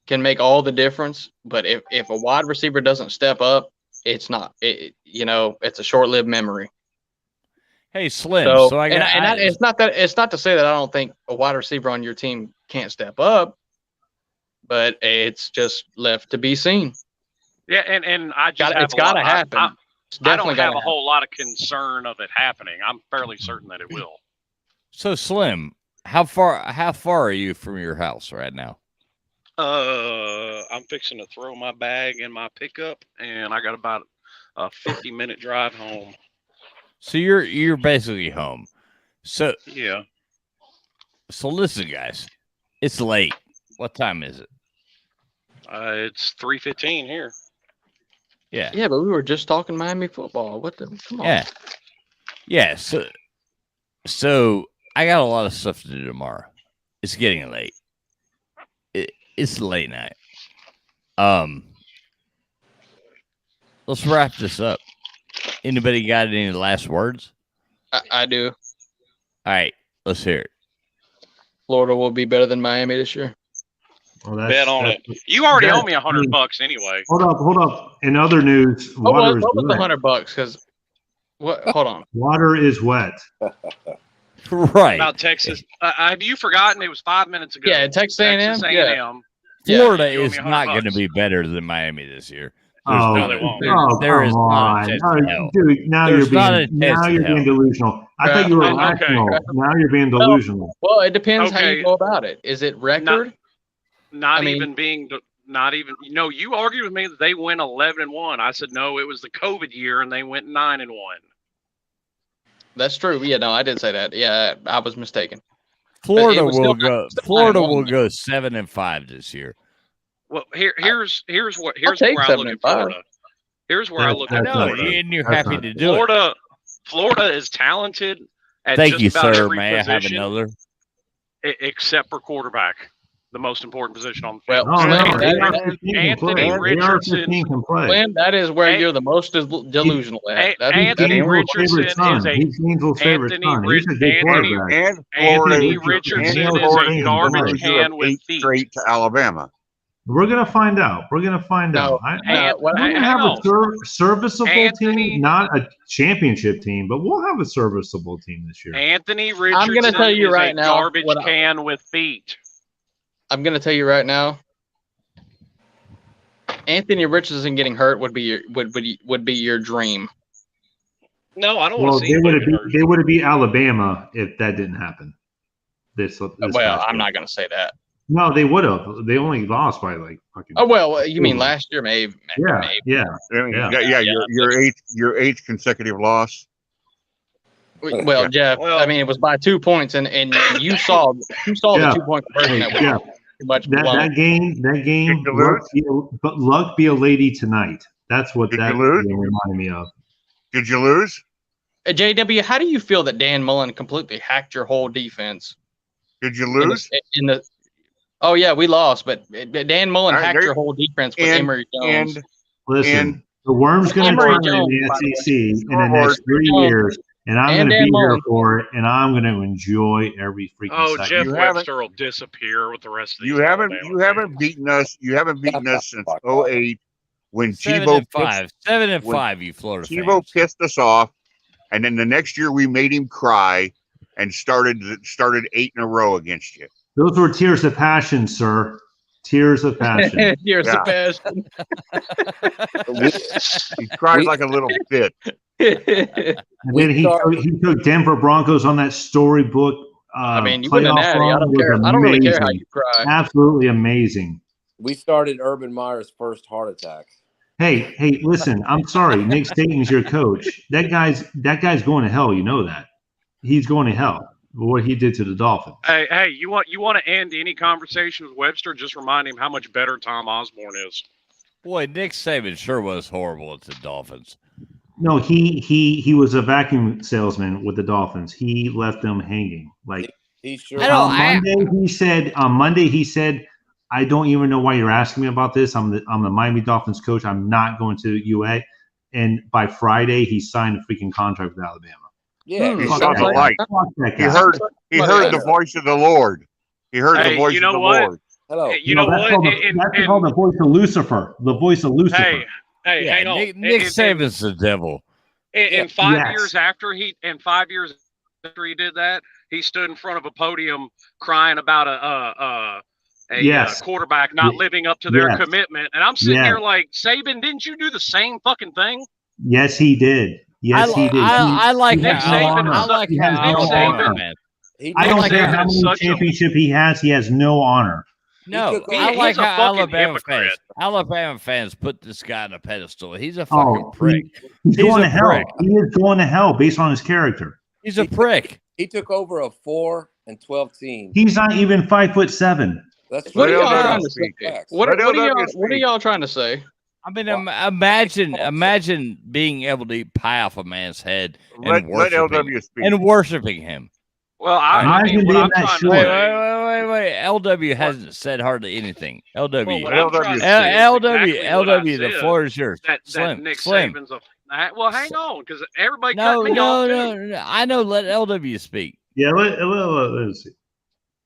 can make all the difference. But if a wide receiver doesn't step up, it's not. It's a short-lived memory. Hey, Slim. It's not to say that I don't think a wide receiver on your team can't step up, but it's just left to be seen. Yeah, and I just it's got to happen. I don't have a whole lot of concern of it happening. I'm fairly certain that it will. So, Slim, how far are you from your house right now? I'm fixing to throw my bag in my pickup, and I got about a 50-minute drive home. So you're basically home. So yeah. So listen, guys, it's late. What time is it? It's 3:15 here. Yeah. Yeah, but we were just talking Miami football. Come on. Yeah. So I got a lot of stuff to do tomorrow. It's getting late. It's late night. Let's wrap this up. Anybody got any last words? I do. All right, let's hear it. Florida will be better than Miami this year. Well, bet on it. You already owe me $100 anyway. Hold up. In other news, what was wet. the $100? Because what? Hold on. Water is wet. Right. About Texas. Have you forgotten? It was 5 minutes ago. Yeah, Texas A&M. Yeah. Florida is not going to be better than Miami this year. There is not a chance in hell. Dude, now you're being delusional. I thought you were rational. Now you're being delusional. Well, it depends how you go about it. Is it record? Not even. You argued with me that they went 11-1. I said no, it was the COVID year and they went 9-1. That's true. Yeah, no, I did say that. Yeah, I was mistaken. Florida will go 7-5 this year. Well, here's where I look at Florida. Here's where I look at Florida. And you're happy to do it. Florida is talented at Thank you, just about sir. every May position, I have another? Except for quarterback, the most important position on the field. Anthony Richardson. Glenn, that is where you're the most delusional at. Anthony Richardson is a garbage can with feet. Straight to Alabama. We're gonna find out. We're gonna find out. We're gonna have a serviceable team, not a championship team, but we'll have a serviceable team this year. Anthony Richardson I'm gonna tell you right now, garbage can with feet. I'm gonna tell you right now. Anthony Richardson getting hurt would be your dream. No, I don't want to see. They would have beat Alabama if that didn't happen. I'm not gonna say that. No, they would have. They only lost by like fucking. Oh well, you mean last year? Maybe. Yeah. Your eighth consecutive loss. Well, Jeff, I mean, it was by 2 points, and you saw the 2-point conversion that was too much. That game. Luck be a lady tonight. That's what that reminded me of. Did you lose? JW, how do you feel that Dan Mullen completely hacked your whole defense? Did you lose? Oh yeah, we lost, but Dan Mullen hacked your whole defense with Emory Jones. Listen, the worm's going to turn in the SEC in the next 3 years, and I'm going to be here for it, and I'm going to enjoy every freaking second. Jeff Webster will disappear with the rest of these. You haven't beaten us. You haven't beaten us since 2008 when Tebow 7-5. You Florida Tebow pissed us off, and then the next year we made him cry and started 8 in a row against you. Those were tears of passion, sir. Tears of passion. Tears of passion. He cried like a little bit. And then he took Denver Broncos on that storybook I mean, you win a playoff natty. I run. don't Was care. I don't really care how amazing. you cry. Absolutely amazing. We started Urban Meyer's first heart attack. Hey, listen, I'm sorry. Nick Saban's your coach. That guy's going to hell. You know that. He's going to hell. What he did to the Dolphins. Hey, you want to end any conversation with Webster? Just remind him how much better Tom Osborne is. Boy, Nick Saban sure was horrible at the Dolphins. No, he was a vacuum salesman with the Dolphins. He left them hanging. Like he sure. On Monday he said, I don't even know why you're asking me about this. I'm the Miami Dolphins coach. I'm not going to UA. And by Friday, he signed a freaking contract with Alabama. Yeah, he saw the light. He heard the voice of the Lord. He heard the voice of the Lord. Hello. You know what? That's called the voice of Lucifer. The voice of Lucifer. Hey, hang on. Nick Saban's the devil. And 5 years after he did that, he stood in front of a podium crying about a quarterback not living up to their commitment. And I'm sitting here like, Saban, didn't you do the same fucking thing? Yes, he did. Yes, he did. I like Nick Saban. I don't care how many championship he has. He has no honor. No, I like how Alabama fans put this guy on a pedestal. He's a fucking prick. He's going to hell. He is going to hell based on his character. He's a prick. He took over a 4-12 team. He's not even 5'7". That's what are y'all trying to say? What are y'all trying to say? I mean, imagine being able to eat pie off a man's head and worshiping him. Well, I mean, what I'm trying to say. Wait. LW hasn't said hardly anything. LW, the floor is yours. That Nick Saban's well, hang on, because everybody cut me off. No. I know. Let LW speak. Yeah, let's see.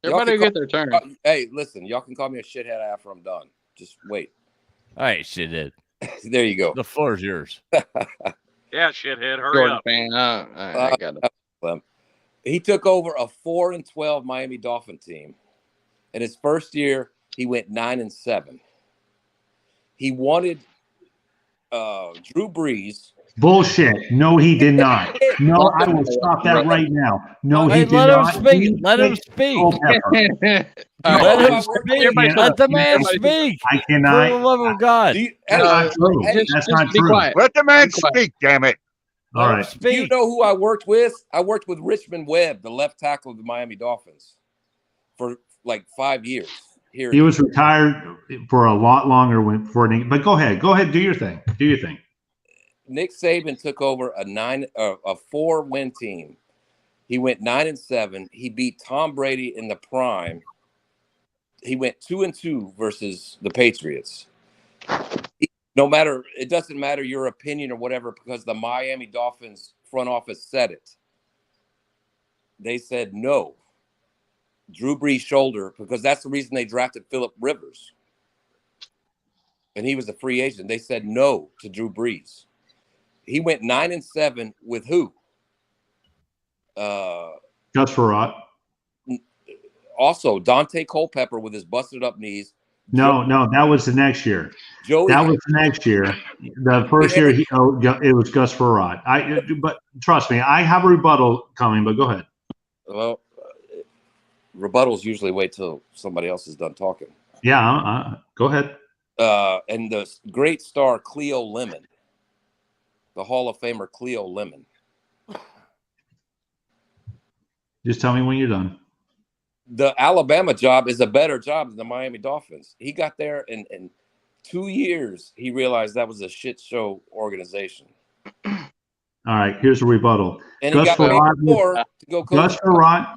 Everybody get their turn. Hey, listen, y'all can call me a shithead after I'm done. Just wait. All right, shithead. There you go. The floor is yours. Yeah, shithead. Hurry up. I got it. He took over a 4-12 Miami Dolphin team. In his first year, he went 9-7. He wanted Drew Brees. Bullshit. No, he did not. No, I will stop that right now. No, he did not. Let him speak. Let him speak. Let the man speak. I cannot. For the love of God. That's not true. That's not true. Let the man speak, damn it. All right. Do you know who I worked with? I worked with Richmond Webb, the left tackle of the Miami Dolphins, for like 5 years. He was retired for a lot longer but go ahead. Do your thing. Nick Saban took over a 4-win team. He went 9-7. He beat Tom Brady in the prime. He went 2-2 versus the Patriots. It doesn't matter your opinion or whatever, because the Miami Dolphins front office said it. They said no. Drew Brees' shoulder, because that's the reason they drafted Phillip Rivers. And he was a free agent. They said no to Drew Brees. He went 9-7 with who? Gus Frerotte. Also, Dante Culpepper with his busted up knees. No, that was the next year. That was the next year. The first year, it was Gus Frerotte. But trust me, I have a rebuttal coming. But go ahead. Well, rebuttals usually wait till somebody else is done talking. Yeah, go ahead. And the great star Cleo Lemon, the Hall of Famer Cleo Lemon. Just tell me when you're done. The Alabama job is a better job than the Miami Dolphins. He got there in 2 years. He realized that was a shit show organization. All right, here's a rebuttal. And Gus Frerotte,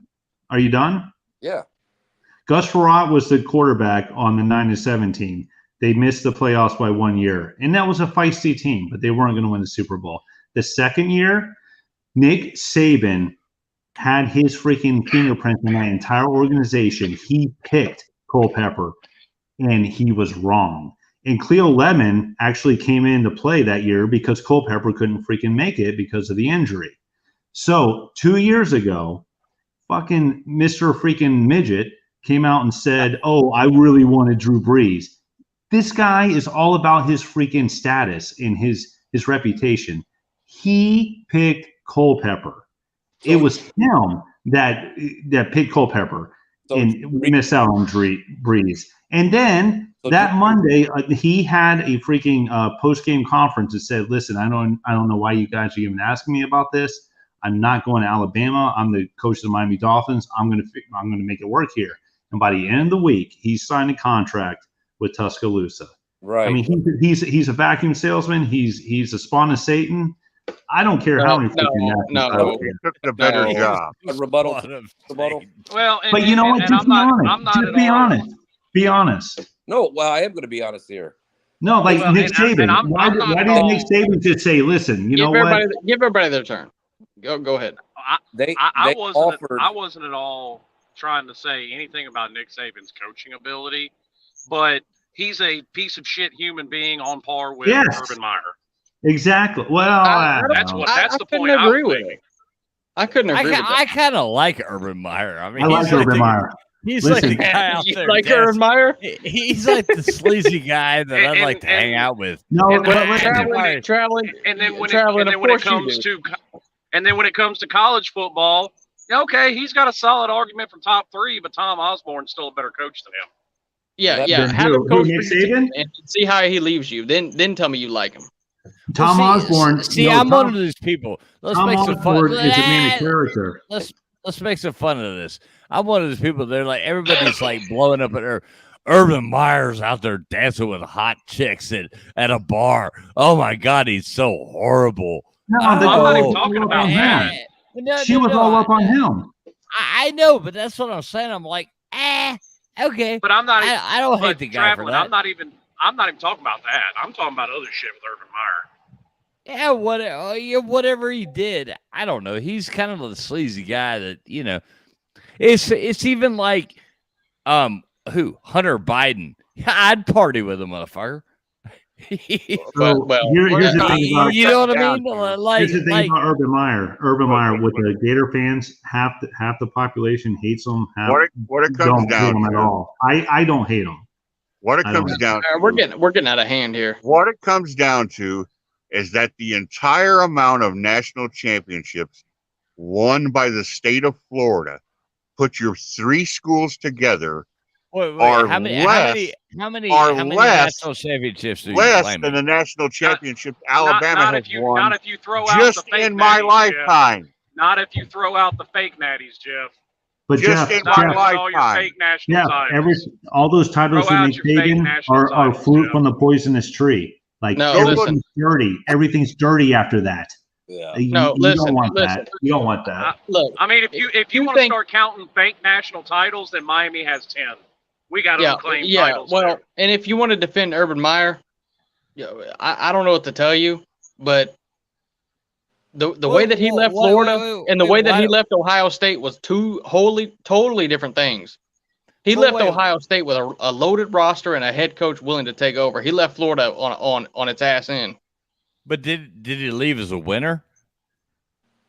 are you done? Yeah. Gus Frerotte was the quarterback on the 9-7 team. They missed the playoffs by 1 year, and that was a feisty team, but they weren't going to win the Super Bowl. The second year, Nick Saban had his freaking fingerprints in that entire organization. He picked Culpepper, and he was wrong. And Cleo Lemon actually came into play that year because Culpepper couldn't freaking make it because of the injury. So 2 years ago, fucking Mr. freaking Midget came out and said, oh, I really wanted Drew Brees. This guy is all about his freaking status and his reputation. He picked Culpepper. It was him that picked Culpepper, and we missed out on Breeze. And then that Monday, he had a freaking post-game conference that said, "Listen, I don't know why you guys are even asking me about this. I'm not going to Alabama. I'm the coach of the Miami Dolphins. I'm going to make it work here." And by the end of the week, he signed a contract with Tuscaloosa. Right. I mean, he's a vacuum salesman. He's a spawn of Satan. I don't care how many No, he took the better job. Rebuttal. Well, but you know what? Just be honest. I'm not just be honest. Be honest. No, well, I am going to be honest here. No, like Nick Saban. Why did Nick Saban just say, "Listen, you know what? Give everybody their turn." Go ahead. I wasn't at all trying to say anything about Nick Saban's coaching ability, but he's a piece of shit human being on par with Urban Meyer. Exactly. Well, that's the point. I agree with it. I couldn't agree with that. I kind of like Urban Meyer. I mean, I like Urban Meyer. He's like the guy out there. Like Urban Meyer? He's like the sleazy guy that I'd like to hang out with. No, and then when it comes to college football, okay, he's got a solid argument from top three, but Tom Osborne's still a better coach than him. Yeah. Have him coach and see how he leaves you. Then tell me you like him. Tom Osborne. I'm one of these people. Let's make some fun. Is a man of character. Let's make some fun of this. I'm one of those people. They're like everybody's like blowing up at her. Urban Meyer's out there dancing with hot chicks at a bar. Oh my God, he's so horrible. No, I'm not even talking about that. She was all up on him. I know, but that's what I'm saying. I'm like, okay. But I'm not. I don't hate the guy for that. I'm not even talking about that. I'm talking about other shit with Urban Meyer. Yeah, whatever he did, I don't know. He's kind of a sleazy guy that It's even like Hunter Biden. I'd party with him, motherfucker. Here's the thing about, you know what I mean? Here's the thing about Urban Meyer. Urban Meyer with the Gator fans, half the population hates him. What it comes down to, at all. I don't hate him. What it comes down to, we're getting out of hand here. What it comes down to is that the entire amount of national championships won by the state of Florida, put your three schools together, how many national championships do you less than the national championships Alabama has won. Not if you throw out just the fake in my natties, lifetime. Jeff. Not if you throw out the fake natties, Jeff. But just in my lifetime. All those titles that Nick Saban are fruit from the poisonous tree. Like everything's dirty. Everything's dirty after that. Yeah. You don't want that. You don't want that. Look, I mean, if you want to start counting fake national titles, then Miami has 10. We got to claim titles. Well, and if you want to defend Urban Meyer, I don't know what to tell you, but the way that he left Florida and the way that he left Ohio State was two totally different things. He left Ohio State with a loaded roster and a head coach willing to take over. He left Florida on its ass end. But did he leave as a winner?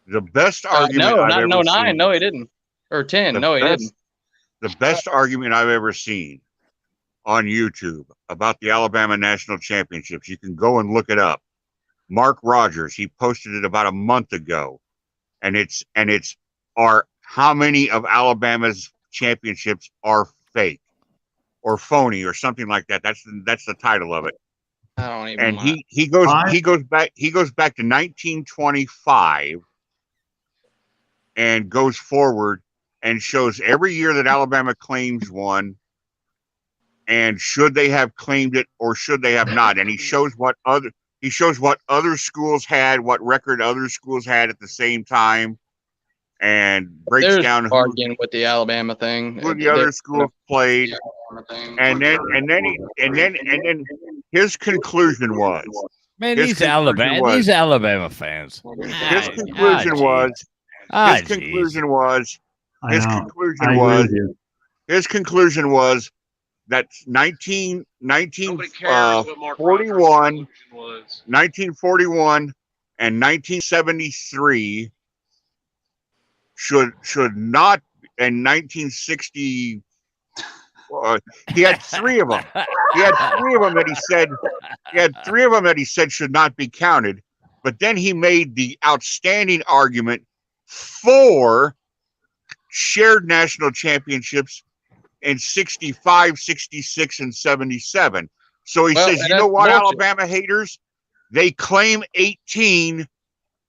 The best argument No, he didn't. Or 10. No, he didn't. The best argument I've ever seen on YouTube about the Alabama National Championships, you can go and look it up. Mark Rogers, he posted it about a month ago, and it's how many of Alabama's championships are fake or phony or something like that. That's the title of it. I don't even. And he goes back to 1925 and goes forward and shows every year that Alabama claims one, and should they have claimed it or should they have not. And he shows what other schools had, what record other schools had at the same time, and breaks down arguing with the Alabama thing. Who the other schools played, and then his conclusion was, these Alabama fans. His conclusion was that 1941 and 1973 should not, and 1960. He had three of them. He had three of them that he said should not be counted. But then he made the outstanding argument for shared national championships in 65, 66, and 77. So he says, you know what, Alabama haters? They claim 18.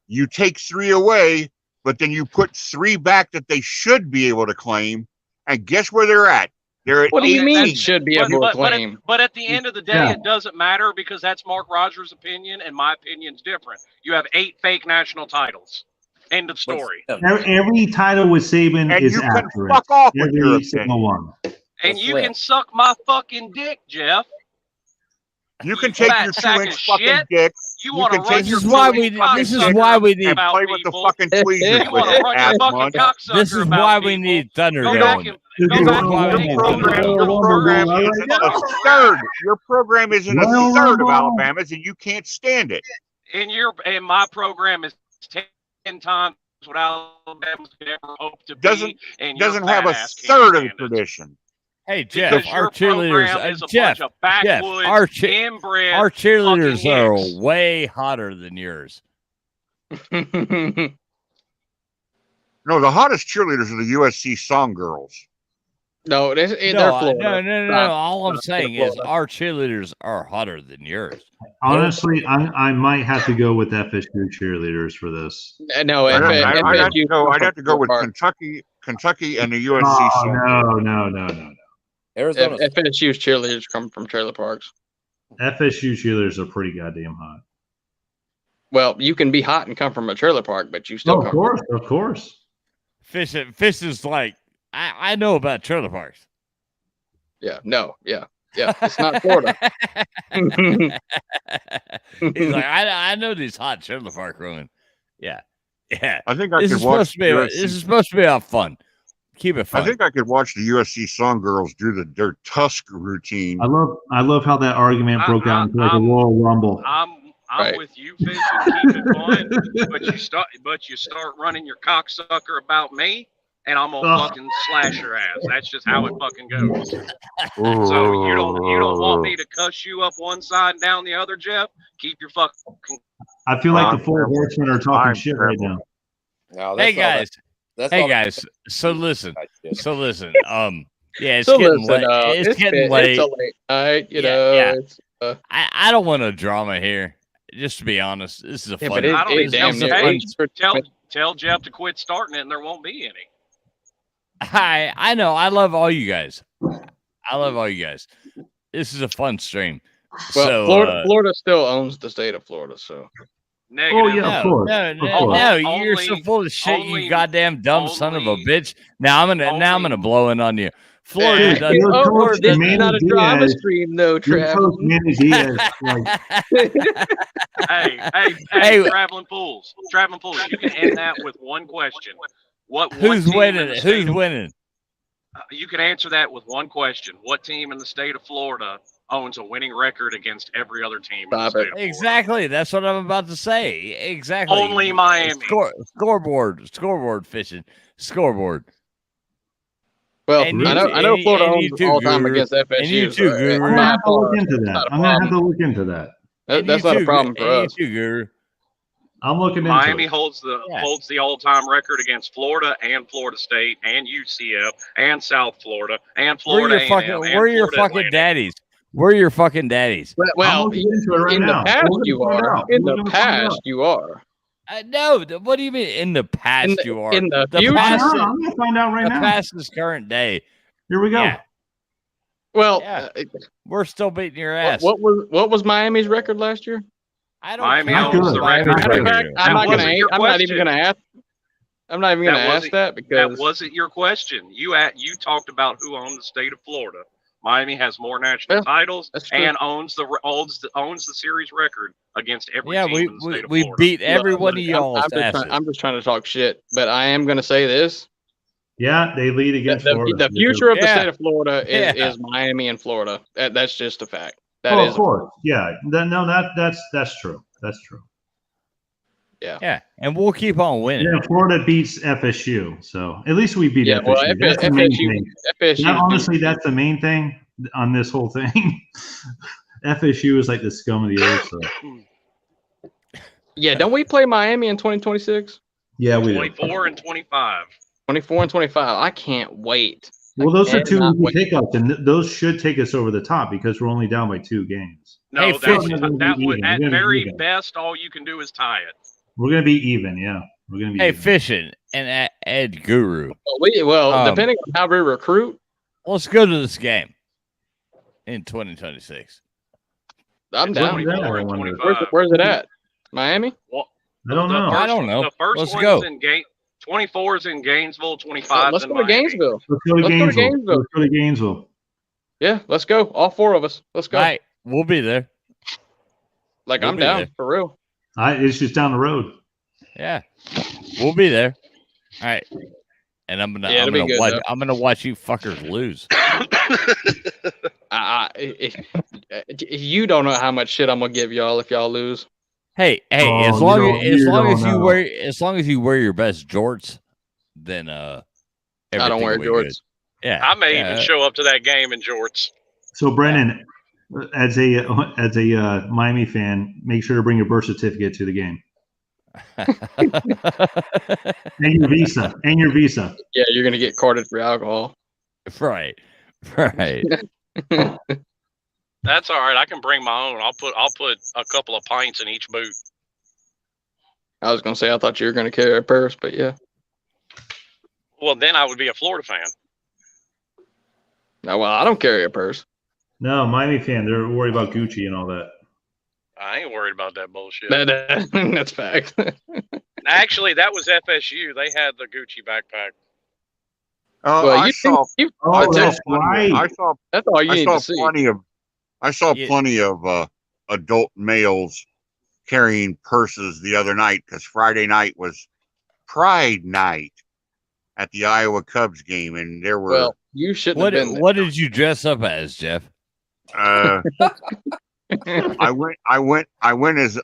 You take 3 away, but then you put 3 back that they should be able to claim. And guess where they're at? They're at 18. What do you mean should be able to claim? But at the end of the day, it doesn't matter because that's Mark Rogers' opinion, and my opinion's different. You have 8 fake national titles. End of story. Every title with Saban and is you accurate. can fuck off with your Every single one. And you can suck my fucking dick, Jeff. You can take your 2-inch fucking dick. You want to run This is why we need. and play with the fucking tweezers with it, ass munch. This is why we need Thunder going. Your program isn't a third of Alabama's, and you can't stand it. And my program is 10 times what Alabama's could ever hope to be. Doesn't have a third of the tradition. Hey Jeff, our cheerleaders, Jeff, our cheerleaders are way hotter than yours. No, the hottest cheerleaders are the USC song girls. No, they're Florida. No. All I'm saying is our cheerleaders are hotter than yours. Honestly, I might have to go with FSU cheerleaders for this. No, I'd have to go with Kentucky and the USC song. No. Arizona. FSU's cheerleaders come from trailer parks. FSU cheerleaders are pretty goddamn hot. Well, you can be hot and come from a trailer park, but you still of course. Fish is like I know about trailer parks. Yeah, it's not Florida. He's like, I know these hot trailer park women. Yeah. I think I could watch. This is supposed to be all fun. Keep it fun. I think I could watch the USC song girls do their tusk routine. I love how that argument broke out into like a Royal Rumble. I'm with you, Fish, and keep it fun. But you start running your cocksucker about me, and I'm gonna fucking slash your ass. That's just how it fucking goes. So you don't want me to cuss you up one side and down the other, Jeff? Keep your fucking. I feel like the 4 horsemen are talking shit right now. No, hey guys. Hey guys, so listen. Yeah, it's So getting listen, late. It's getting late. It's a late night, you know. It's, I don't want a drama here. Just to be honest, this is a fun. Tell Jeff to quit starting it, and there won't be any. I know. I love all you guys. This is a fun stream. Well, so, Florida still owns the state of Florida, so. Negative. Oh yeah, of course. No, you're so full of shit, you goddamn dumb son of a bitch. Now I'm gonna blow in on you. Florida doesn't. This is not a drama stream, though, Travis. Hey, traveling fools. You can end that with one question. Who's winning? You can answer that with one question. What team in the state of Florida owns a winning record against every other team in the state of Florida? Exactly. That's what I'm about to say. Exactly. Only Miami. Scoreboard fishing. Scoreboard. Well, I know Florida owns all time against FSU. And you too, Guru. I'm gonna have to look into that. That's not a problem for us. I'm looking into Miami it. holds the all-time record against Florida and Florida State and UCF and South Florida and Florida A&M. Where are your fucking daddies? Where are your fucking daddies? Well, in the past you are. In the past you are. No, what do you mean in the past you are? In the future? I'm going to find out right now. The past is current day. Here we go. Yeah. Well, we're still beating your ass. What was Miami's record last year? I don't Miami know. owns the record. I'm not even going to ask that because that wasn't your question. You talked about who owned the state of Florida. Miami has more national titles and owns the series record against every team in the state of Florida. We beat every one of y'all. I'm just trying to talk shit, but I am going to say this. Yeah, they lead against Florida. The future of the state of Florida is Miami and Florida. That's just a fact. Of course. Yeah. That's true. That's true. Yeah, and we'll keep on winning. Yeah, Florida beats FSU, so at least we beat FSU. Well, that's the main thing. Honestly, that's the main thing on this whole thing. FSU is like the scum of the earth. So. Yeah, don't we play Miami in 2026? Yeah, we do. 24 and 25. 24 and 25. I can't wait. Well, those are two cannot easy wait. pickups, and those should take us over the top because we're only down by 2 games. No, Hey, that would at We're gonna be very even. best all you can do is tie it. We're gonna be even. Yeah, we're gonna be. Hey, even. Fishing and Ed Guru. Well, depending on how we recruit, let's go to this game in 2026. I'm down. Where's it at? Miami? Well, I don't know. I don't know. The first Let's one's go. in 24 is in Gainesville, 25 Let's in go to Miami. Gainesville. Let's go to Gainesville. Let's go to Gainesville. Yeah, let's go. All 4 of us. Let's go. All right, we'll be there. Like, We'll I'm be down there. for real. It's just down the road. Yeah, we'll be there. All right, and I'm Yeah, it'll be good, watch. though. I'm gonna watch you fuckers lose. You don't know how much shit I'm gonna give y'all if y'all lose. Hey, Oh, as long as you wear your best jorts, then I everything don't wear will be good. jorts. Yeah, I may even show up to that game in jorts. So, Brennan, as a Miami fan, make sure to bring your birth certificate to the game and your visa. Yeah, you're gonna get carded for alcohol. Right. That's all right. I can bring my own. I'll put a couple of pints in each boot. I was gonna say I thought you were gonna carry a purse, but yeah. Well, then I would be a Florida fan. No, well, I don't carry a purse. No, Miami fan. They're worried about Gucci and all that. I ain't worried about that bullshit. That's fact. Actually, that was FSU. They had the Gucci backpack. Oh, Well, I you saw. think I saw that's plenty. right. I saw. that's all you I need saw to see. plenty of. I saw plenty of adult males carrying purses the other night because Friday night was Pride Night at the Iowa Cubs game, and there were. Well, you shouldn't have been there. What did you dress up as, Jeff? I went as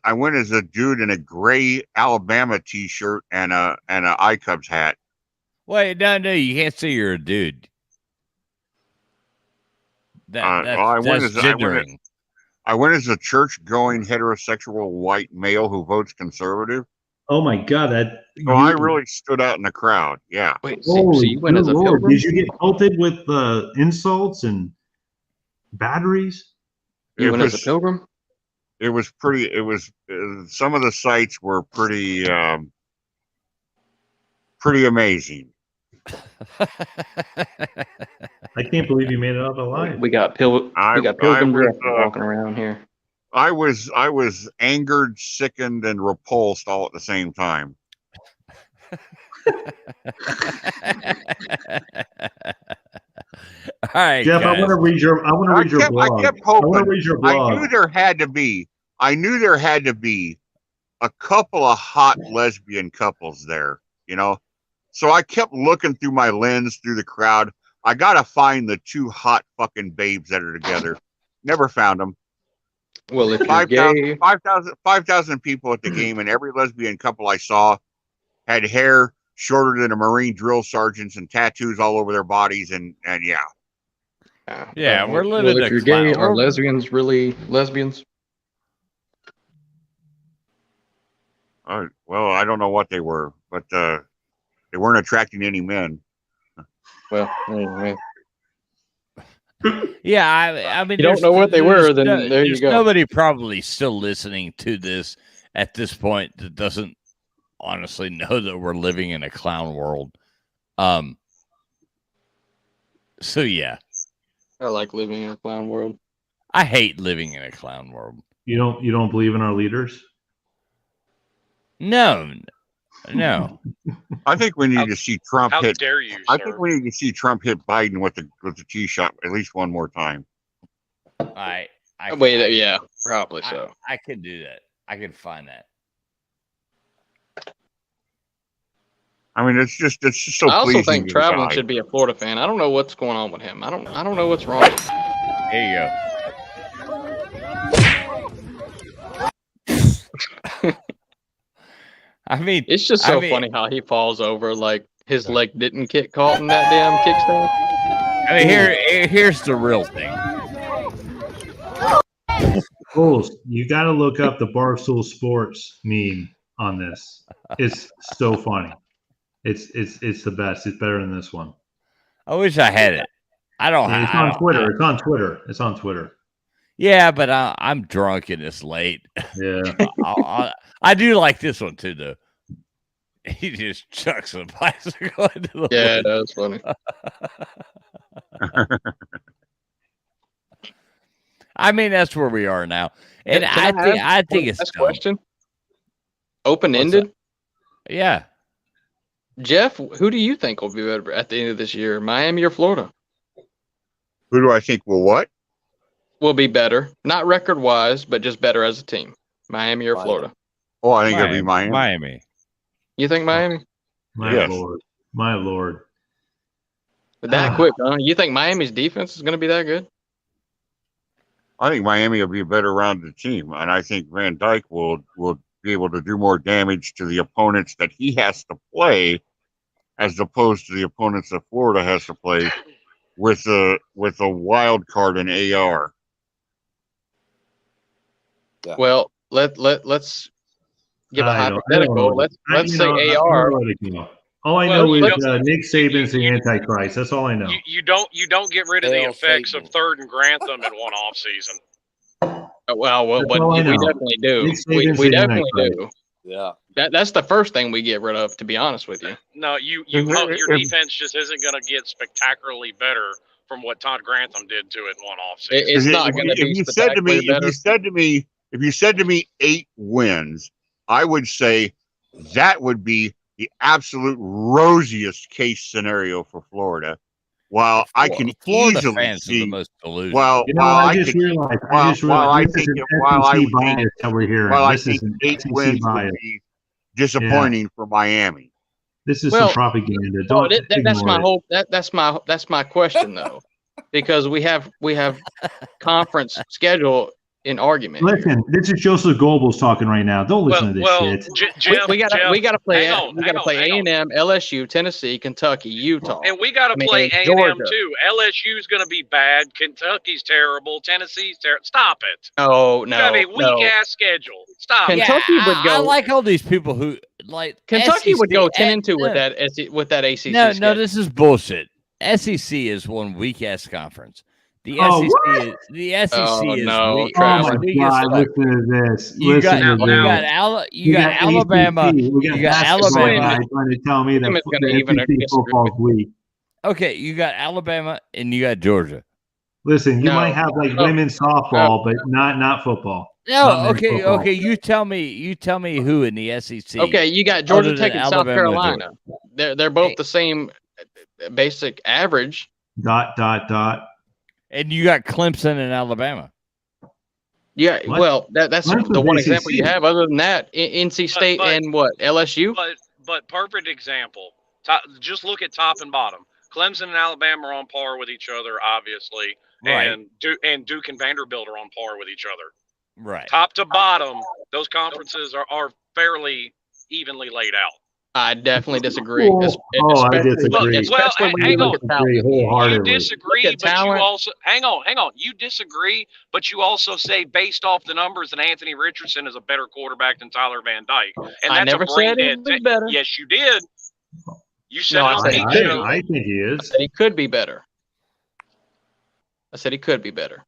a dude in a gray Alabama t-shirt and a iCubs hat. Wait, no, you can't say you're a dude. I went gendering. as a church-going heterosexual white male who votes conservative. Oh my God, So I really stood out in the crowd. Yeah. Wait, so you went as a Lord. pilgrim? Did you get pelted with insults and batteries? You went as a pilgrim? It was pretty. It was some of the sights were pretty amazing. I can't believe you made it out alive. We got pilgrim drift walking around here. I was angered, sickened, and repulsed all at the same time. All right, Jeff, guys. I want to read your blog. I kept hoping. I want to read your blog. I knew there had to be a couple of hot lesbian couples there, So I kept looking through my lens through the crowd. I gotta find the 2 hot fucking babes that are together. Never found them. Well, if you're gay, 5,000 people at the game, and every lesbian couple I saw had hair shorter than a Marine drill sergeant's and tattoos all over their bodies, and yeah. Yeah, we're living well, if the you're gay, clown. are lesbians really lesbians? Well, I don't know what they were, but they weren't attracting any men. Well, anyway. Yeah, I mean, You don't know what they were, then there you there's go. Nobody probably still listening to this at this point that doesn't honestly know that we're living in a clown world. So yeah, I like living in a clown world. I hate living in a clown world. You don't believe in our leaders? No. I think we need to see Trump How hit. dare you, I sir. think we need to see Trump hit Biden with the tee shot at least one more time. I Wait, yeah, probably so. I could do that. I could find that. I mean, it's just so. I also pleasing think to the Traveling guy. should be a Florida fan. I don't know what's going on with him. I don't know what's wrong. There you go. I mean, It's just so funny how he falls over like his leg didn't get caught in that damn kickstand. I mean, here's the real thing. Bulls, you got to look up the Barstool Sports meme on this. It's so funny. It's the best. It's better than this one. I wish I had it. I don't. Yeah, it's on Twitter. It's on Twitter. It's on Twitter. Yeah, but I'm drunk and it's late. Yeah. I do like this one too, though. He just chucks a bicycle into the Yeah, lake. that was funny. I mean, that's where we are now, and I think it's dumb. Question. Open ended. Yeah, Jeff, who do you think will be better at the end of this year, Miami or Florida? Who do I think will what? Will be better, not record wise, but just better as a team. Miami or Florida? Oh, I think it'll be Miami. Miami. You think Miami? My Lord. My Lord. That quick, huh? You think Miami's defense is going to be that good? I think Miami will be a better rounded team, and I think Van Dyke will be able to do more damage to the opponents that he has to play, as opposed to the opponents that Florida has to play with a wild card in AR. Yeah. Well, let's give a hypothetical. Let's say AR. All I know is Nick Saban's the Antichrist. That's all I know. You don't get rid of the effects of third and Grantham in one off season. Well, we definitely do. We definitely do. Yeah. That's the first thing we get rid of, to be honest with you. No, your defense just isn't going to get spectacularly better from what Todd Grantham did to it in one off season. It's not going to be spectacularly better. If you said to me 8 wins, I would say that would be the absolute rosiest case scenario for Florida. While I can Florida easily fans see, are the most delusional. while I think 8 wins would be disappointing for Miami. This is some propaganda. Don't that's my question though, because we have conference schedule in argument. Listen, this is Joseph Goebbels talking right now. Don't listen to this shit. We got to play A&M, LSU, Tennessee, Kentucky, Utah, and we got to play A&M too. LSU's going to be bad. Kentucky's terrible. Tennessee's terrible. Stop it. No. You have a weak ass schedule. Stop. Kentucky would go. I like all these people who like Kentucky SEC, would go 10-2 with that ACC. No, schedule. this is bullshit. SEC is one weak ass conference. The SEC is weak. Oh my God! Listen to this. You got Alabama. You got Alabama trying to tell me that SEC football's weak. Okay, you got Alabama and you got Georgia. Listen, you might have like women's softball, but not football. No, okay. You tell me who in the SEC. Okay, you got Georgia Tech and South Carolina. They're both the same basic average. ... And you got Clemson and Alabama. Yeah, well, that's the one example you have. Other than that, NC State and what, LSU? But perfect example. Just look at top and bottom. Clemson and Alabama are on par with each other, obviously, right. and Duke and Vanderbilt are on par with each other. Right. Top to bottom, those conferences are fairly evenly laid out. I definitely disagree. I disagree. Hang on. You disagree, but talent. you also hang on. You disagree, but you also say based off the numbers that Anthony Richardson is a better quarterback than Tyler Van Dyke, and I that's never a brain said he dead. was better. Yes, you did. You said I think he is. I said he could be better. I said he could be better.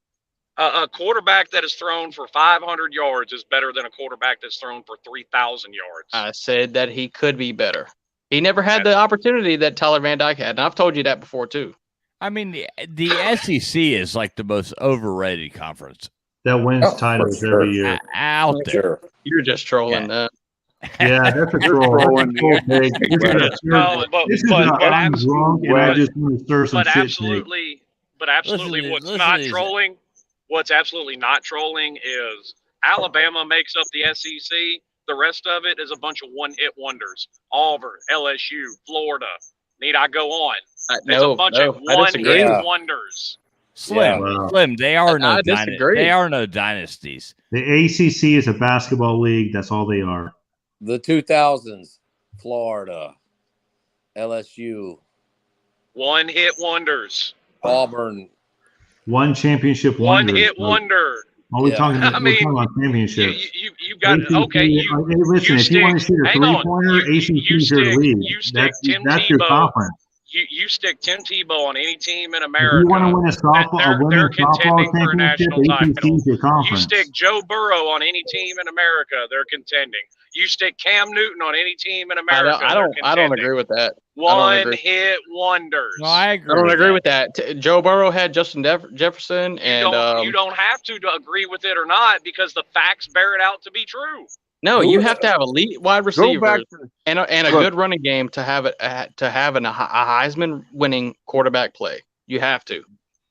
A quarterback that is thrown for 500 yards is better than a quarterback that's thrown for 3,000 yards. I said that he could be better. He never had the opportunity that Tyler Van Dyke had, and I've told you that before too. I mean, the SEC is like the most overrated conference. That wins titles every year. Out there. You're just trolling that. Yeah, that's a troll. I'm drunk and I just want to stir some shit. But absolutely, what's absolutely not trolling is Alabama makes up the SEC. The rest of it is a bunch of one-hit wonders. Auburn, LSU, Florida. Need I go on? It's a bunch of one-hit wonders. Slim. They are no dynasties. The ACC is a basketball league. That's all they are. The 2000s, Florida, LSU, one-hit wonders. Auburn. One championship wonder. One-hit wonder. Well, we're talking about championships. You got ACC, okay. hey, listen, if you want to shoot a three-pointer, ACC is your league. That's your conference. You stick Tim Tebow on any team in If America. you want to win a they're women's contending softball for a championship, national title. ACC is your You conference. stick Joe Burrow on any team in America, they're contending. You stick Cam Newton on any team in America, I don't agree with that. One-hit wonders. No, I don't agree with that. Joe Burrow had Justin Jefferson, and you don't have to agree with it or not because the facts bear it out to be true. no, you have to have elite wide receivers and a good running game to have a Heisman winning quarterback play. You have to.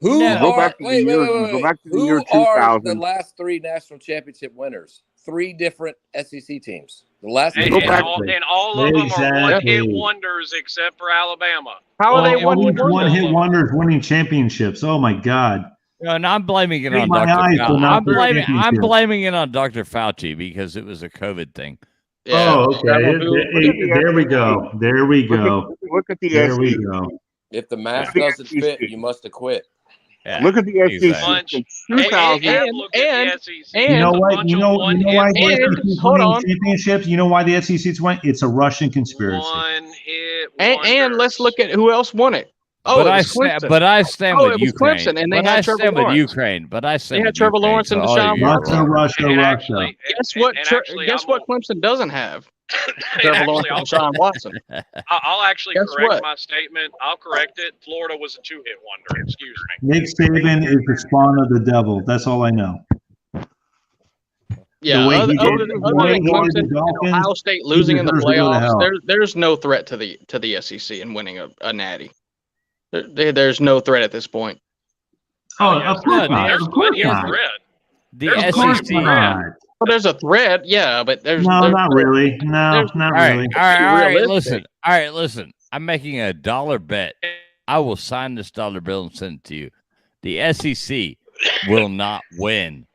Who Go are back to the year- go back to the year who are 2000. the last 3 national championship winners? 3 different SEC teams. The last And, three. and all of them are Exactly. one-hit wonders except for Alabama. How are they one-hit wonders winning championships? Oh my God! And I'm blaming it Take on my Dr. eyes Fauci. will not I'm be blaming championship. it on Dr. Fauci because it was a COVID thing. Oh, okay. There we go. There we go. Look at the There SEC. we go. If the mask doesn't fit, you must acquit. Yeah, Look at the SEC. exactly. Since 2000. You know what? You know why the SEC is hold winning on. championships? You know why the SEC is winning? It's a Russian conspiracy. And let's look at who else won it. Oh, but it I was Clemson. stand, but I stand Oh, with it was Ukraine. Clemson, and they but had I Trevor stand with Lawrence. Ukraine. But I stand They had with Trevor Ukraine, Lawrence and so all Deshaun of you are wrong. Russia. Guess what Clemson doesn't have? Trevor Lawrence and Deshaun Watson. I'll actually Guess correct what? my statement. I'll correct it. Florida was a 2-hit wonder. Excuse me. Nick Saban is the spawn of the devil. That's all I know. Yeah, The way other he did- than the way he did Clemson the and Dolphins, Ohio State losing in the deserves to go to playoffs, hell. there's no threat to the SEC in winning a natty. There's no threat at this point. Oh, of course not. There's Of course plenty of not. threat. The There's Of course SEC. not. Well, there's a threat, yeah, but there's No, not really. No, there's- not All right, really. all right, realistic. listen. All right, listen. I'm making a $1 bet. I will sign this $1 bill and send it to you. The SEC will not win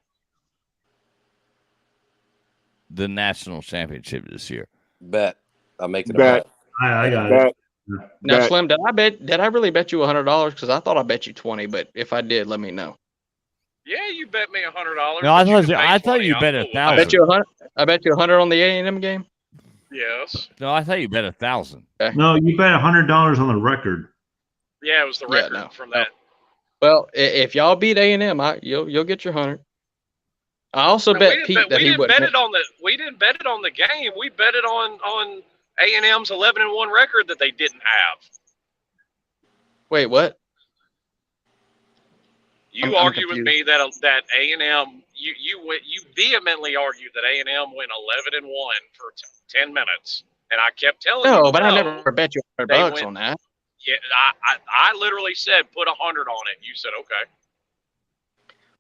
the national championship this year. Bet. I'm making a Bet. bet. I got Bet. it. Now, Bet. Slim, did I really bet you $100? Because I thought I bet you 20, but if I did, let me know. Yeah, you bet me $100. No, but I thought can you pay bet 20. 1,000. I bet you 100. I bet you 100 on the A&M game. Yes. No, I thought you bet 1,000. No, you bet $100 on the record. Yeah, it was the Yeah, record no. from that. Well, if y'all beat A&M, you'll get your 100. I also No, bet we didn't Pete bet, that we he didn't would. bet it on the. We didn't bet it on the game. We bet it on A&M's 11-1 record that they didn't have. Wait, what? You I'm argue with confused. me that A&M. You vehemently argued that A&M went 11-1 for 10 minutes, and I kept telling you. No, but I never bet you $100 went- on that. Yeah, I literally said put 100 on it. You said okay.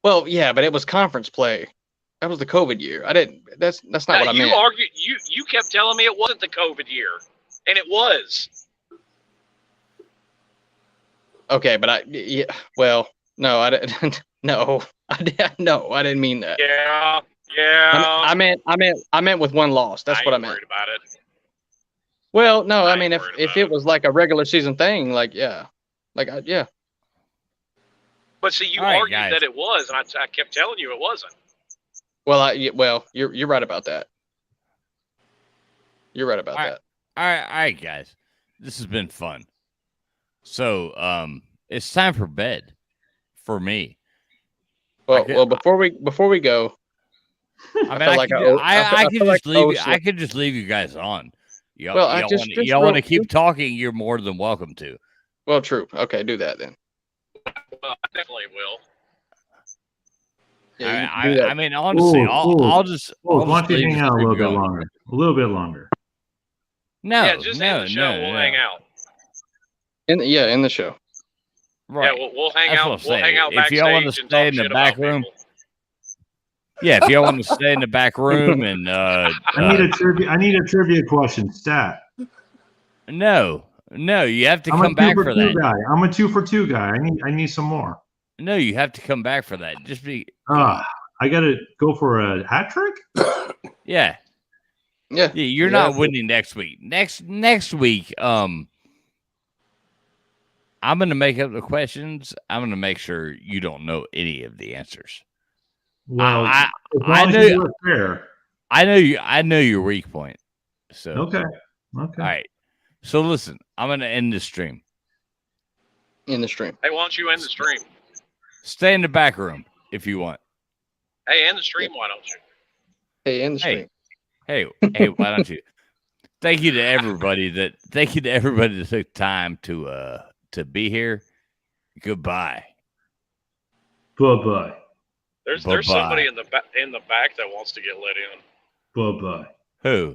Well, yeah, but it was conference play. That was the COVID year. I didn't. That's not what I you meant. argued. You kept telling me it wasn't the COVID year, and it was. Okay, but yeah. Well, no, I didn't. No, I didn't mean that. Yeah. I meant with one loss. That's what I meant. Worried about it. Well, no, I mean if it was like a regular season thing, like yeah, yeah. But see, you All right, argued guys. that it was, and I kept telling you it wasn't. Well, you're right about that. You're right about that. All right, guys. This has been fun. So, it's time for bed for me. Well, before we go, I could just leave you guys on. You want to keep talking? You're more than welcome to. Well, true. Okay, do that then. Well, I definitely will. Yeah, I mean, honestly, I'll just why don't you leave hang this out a little thing bit going. longer? A little bit longer. No, Yeah, just end the show. We'll hang out. In the show. Right. Yeah, we'll hang That's out. what I'm We'll hang saying. out If y'all want to backstage and stay talk in the shit back about room, people. yeah, if y'all want to stay in the back room and I need a trivia question, stat. No, you have to I'm come a back 2 for for 2 that. guy. I'm a 2 for 2 guy. I need some more. No, you have to come back for that. Just be. I gotta go for a hat trick. Yeah. You're not winning next week. Next week, I'm gonna make up the questions. I'm gonna make sure you don't know any of the answers. Well, I know. I know you. I know your weak point. So okay. All right. So listen, I'm gonna end the stream. In the stream. Hey, why don't you end the stream? Stay in the back room if you want. Hey, end the stream. Why don't you? Hey, end the stream. Hey, why don't you? Thank you to everybody that took time to be here. Goodbye. Bye-bye. There's Bye-bye. somebody in the back that wants to get let in. Bye-bye. Who?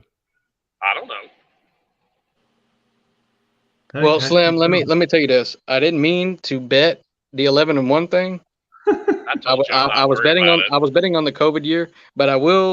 I don't know. Well, Slim, let me tell you this. I didn't mean to bet the 11-1 thing. I was betting on the COVID year, but I will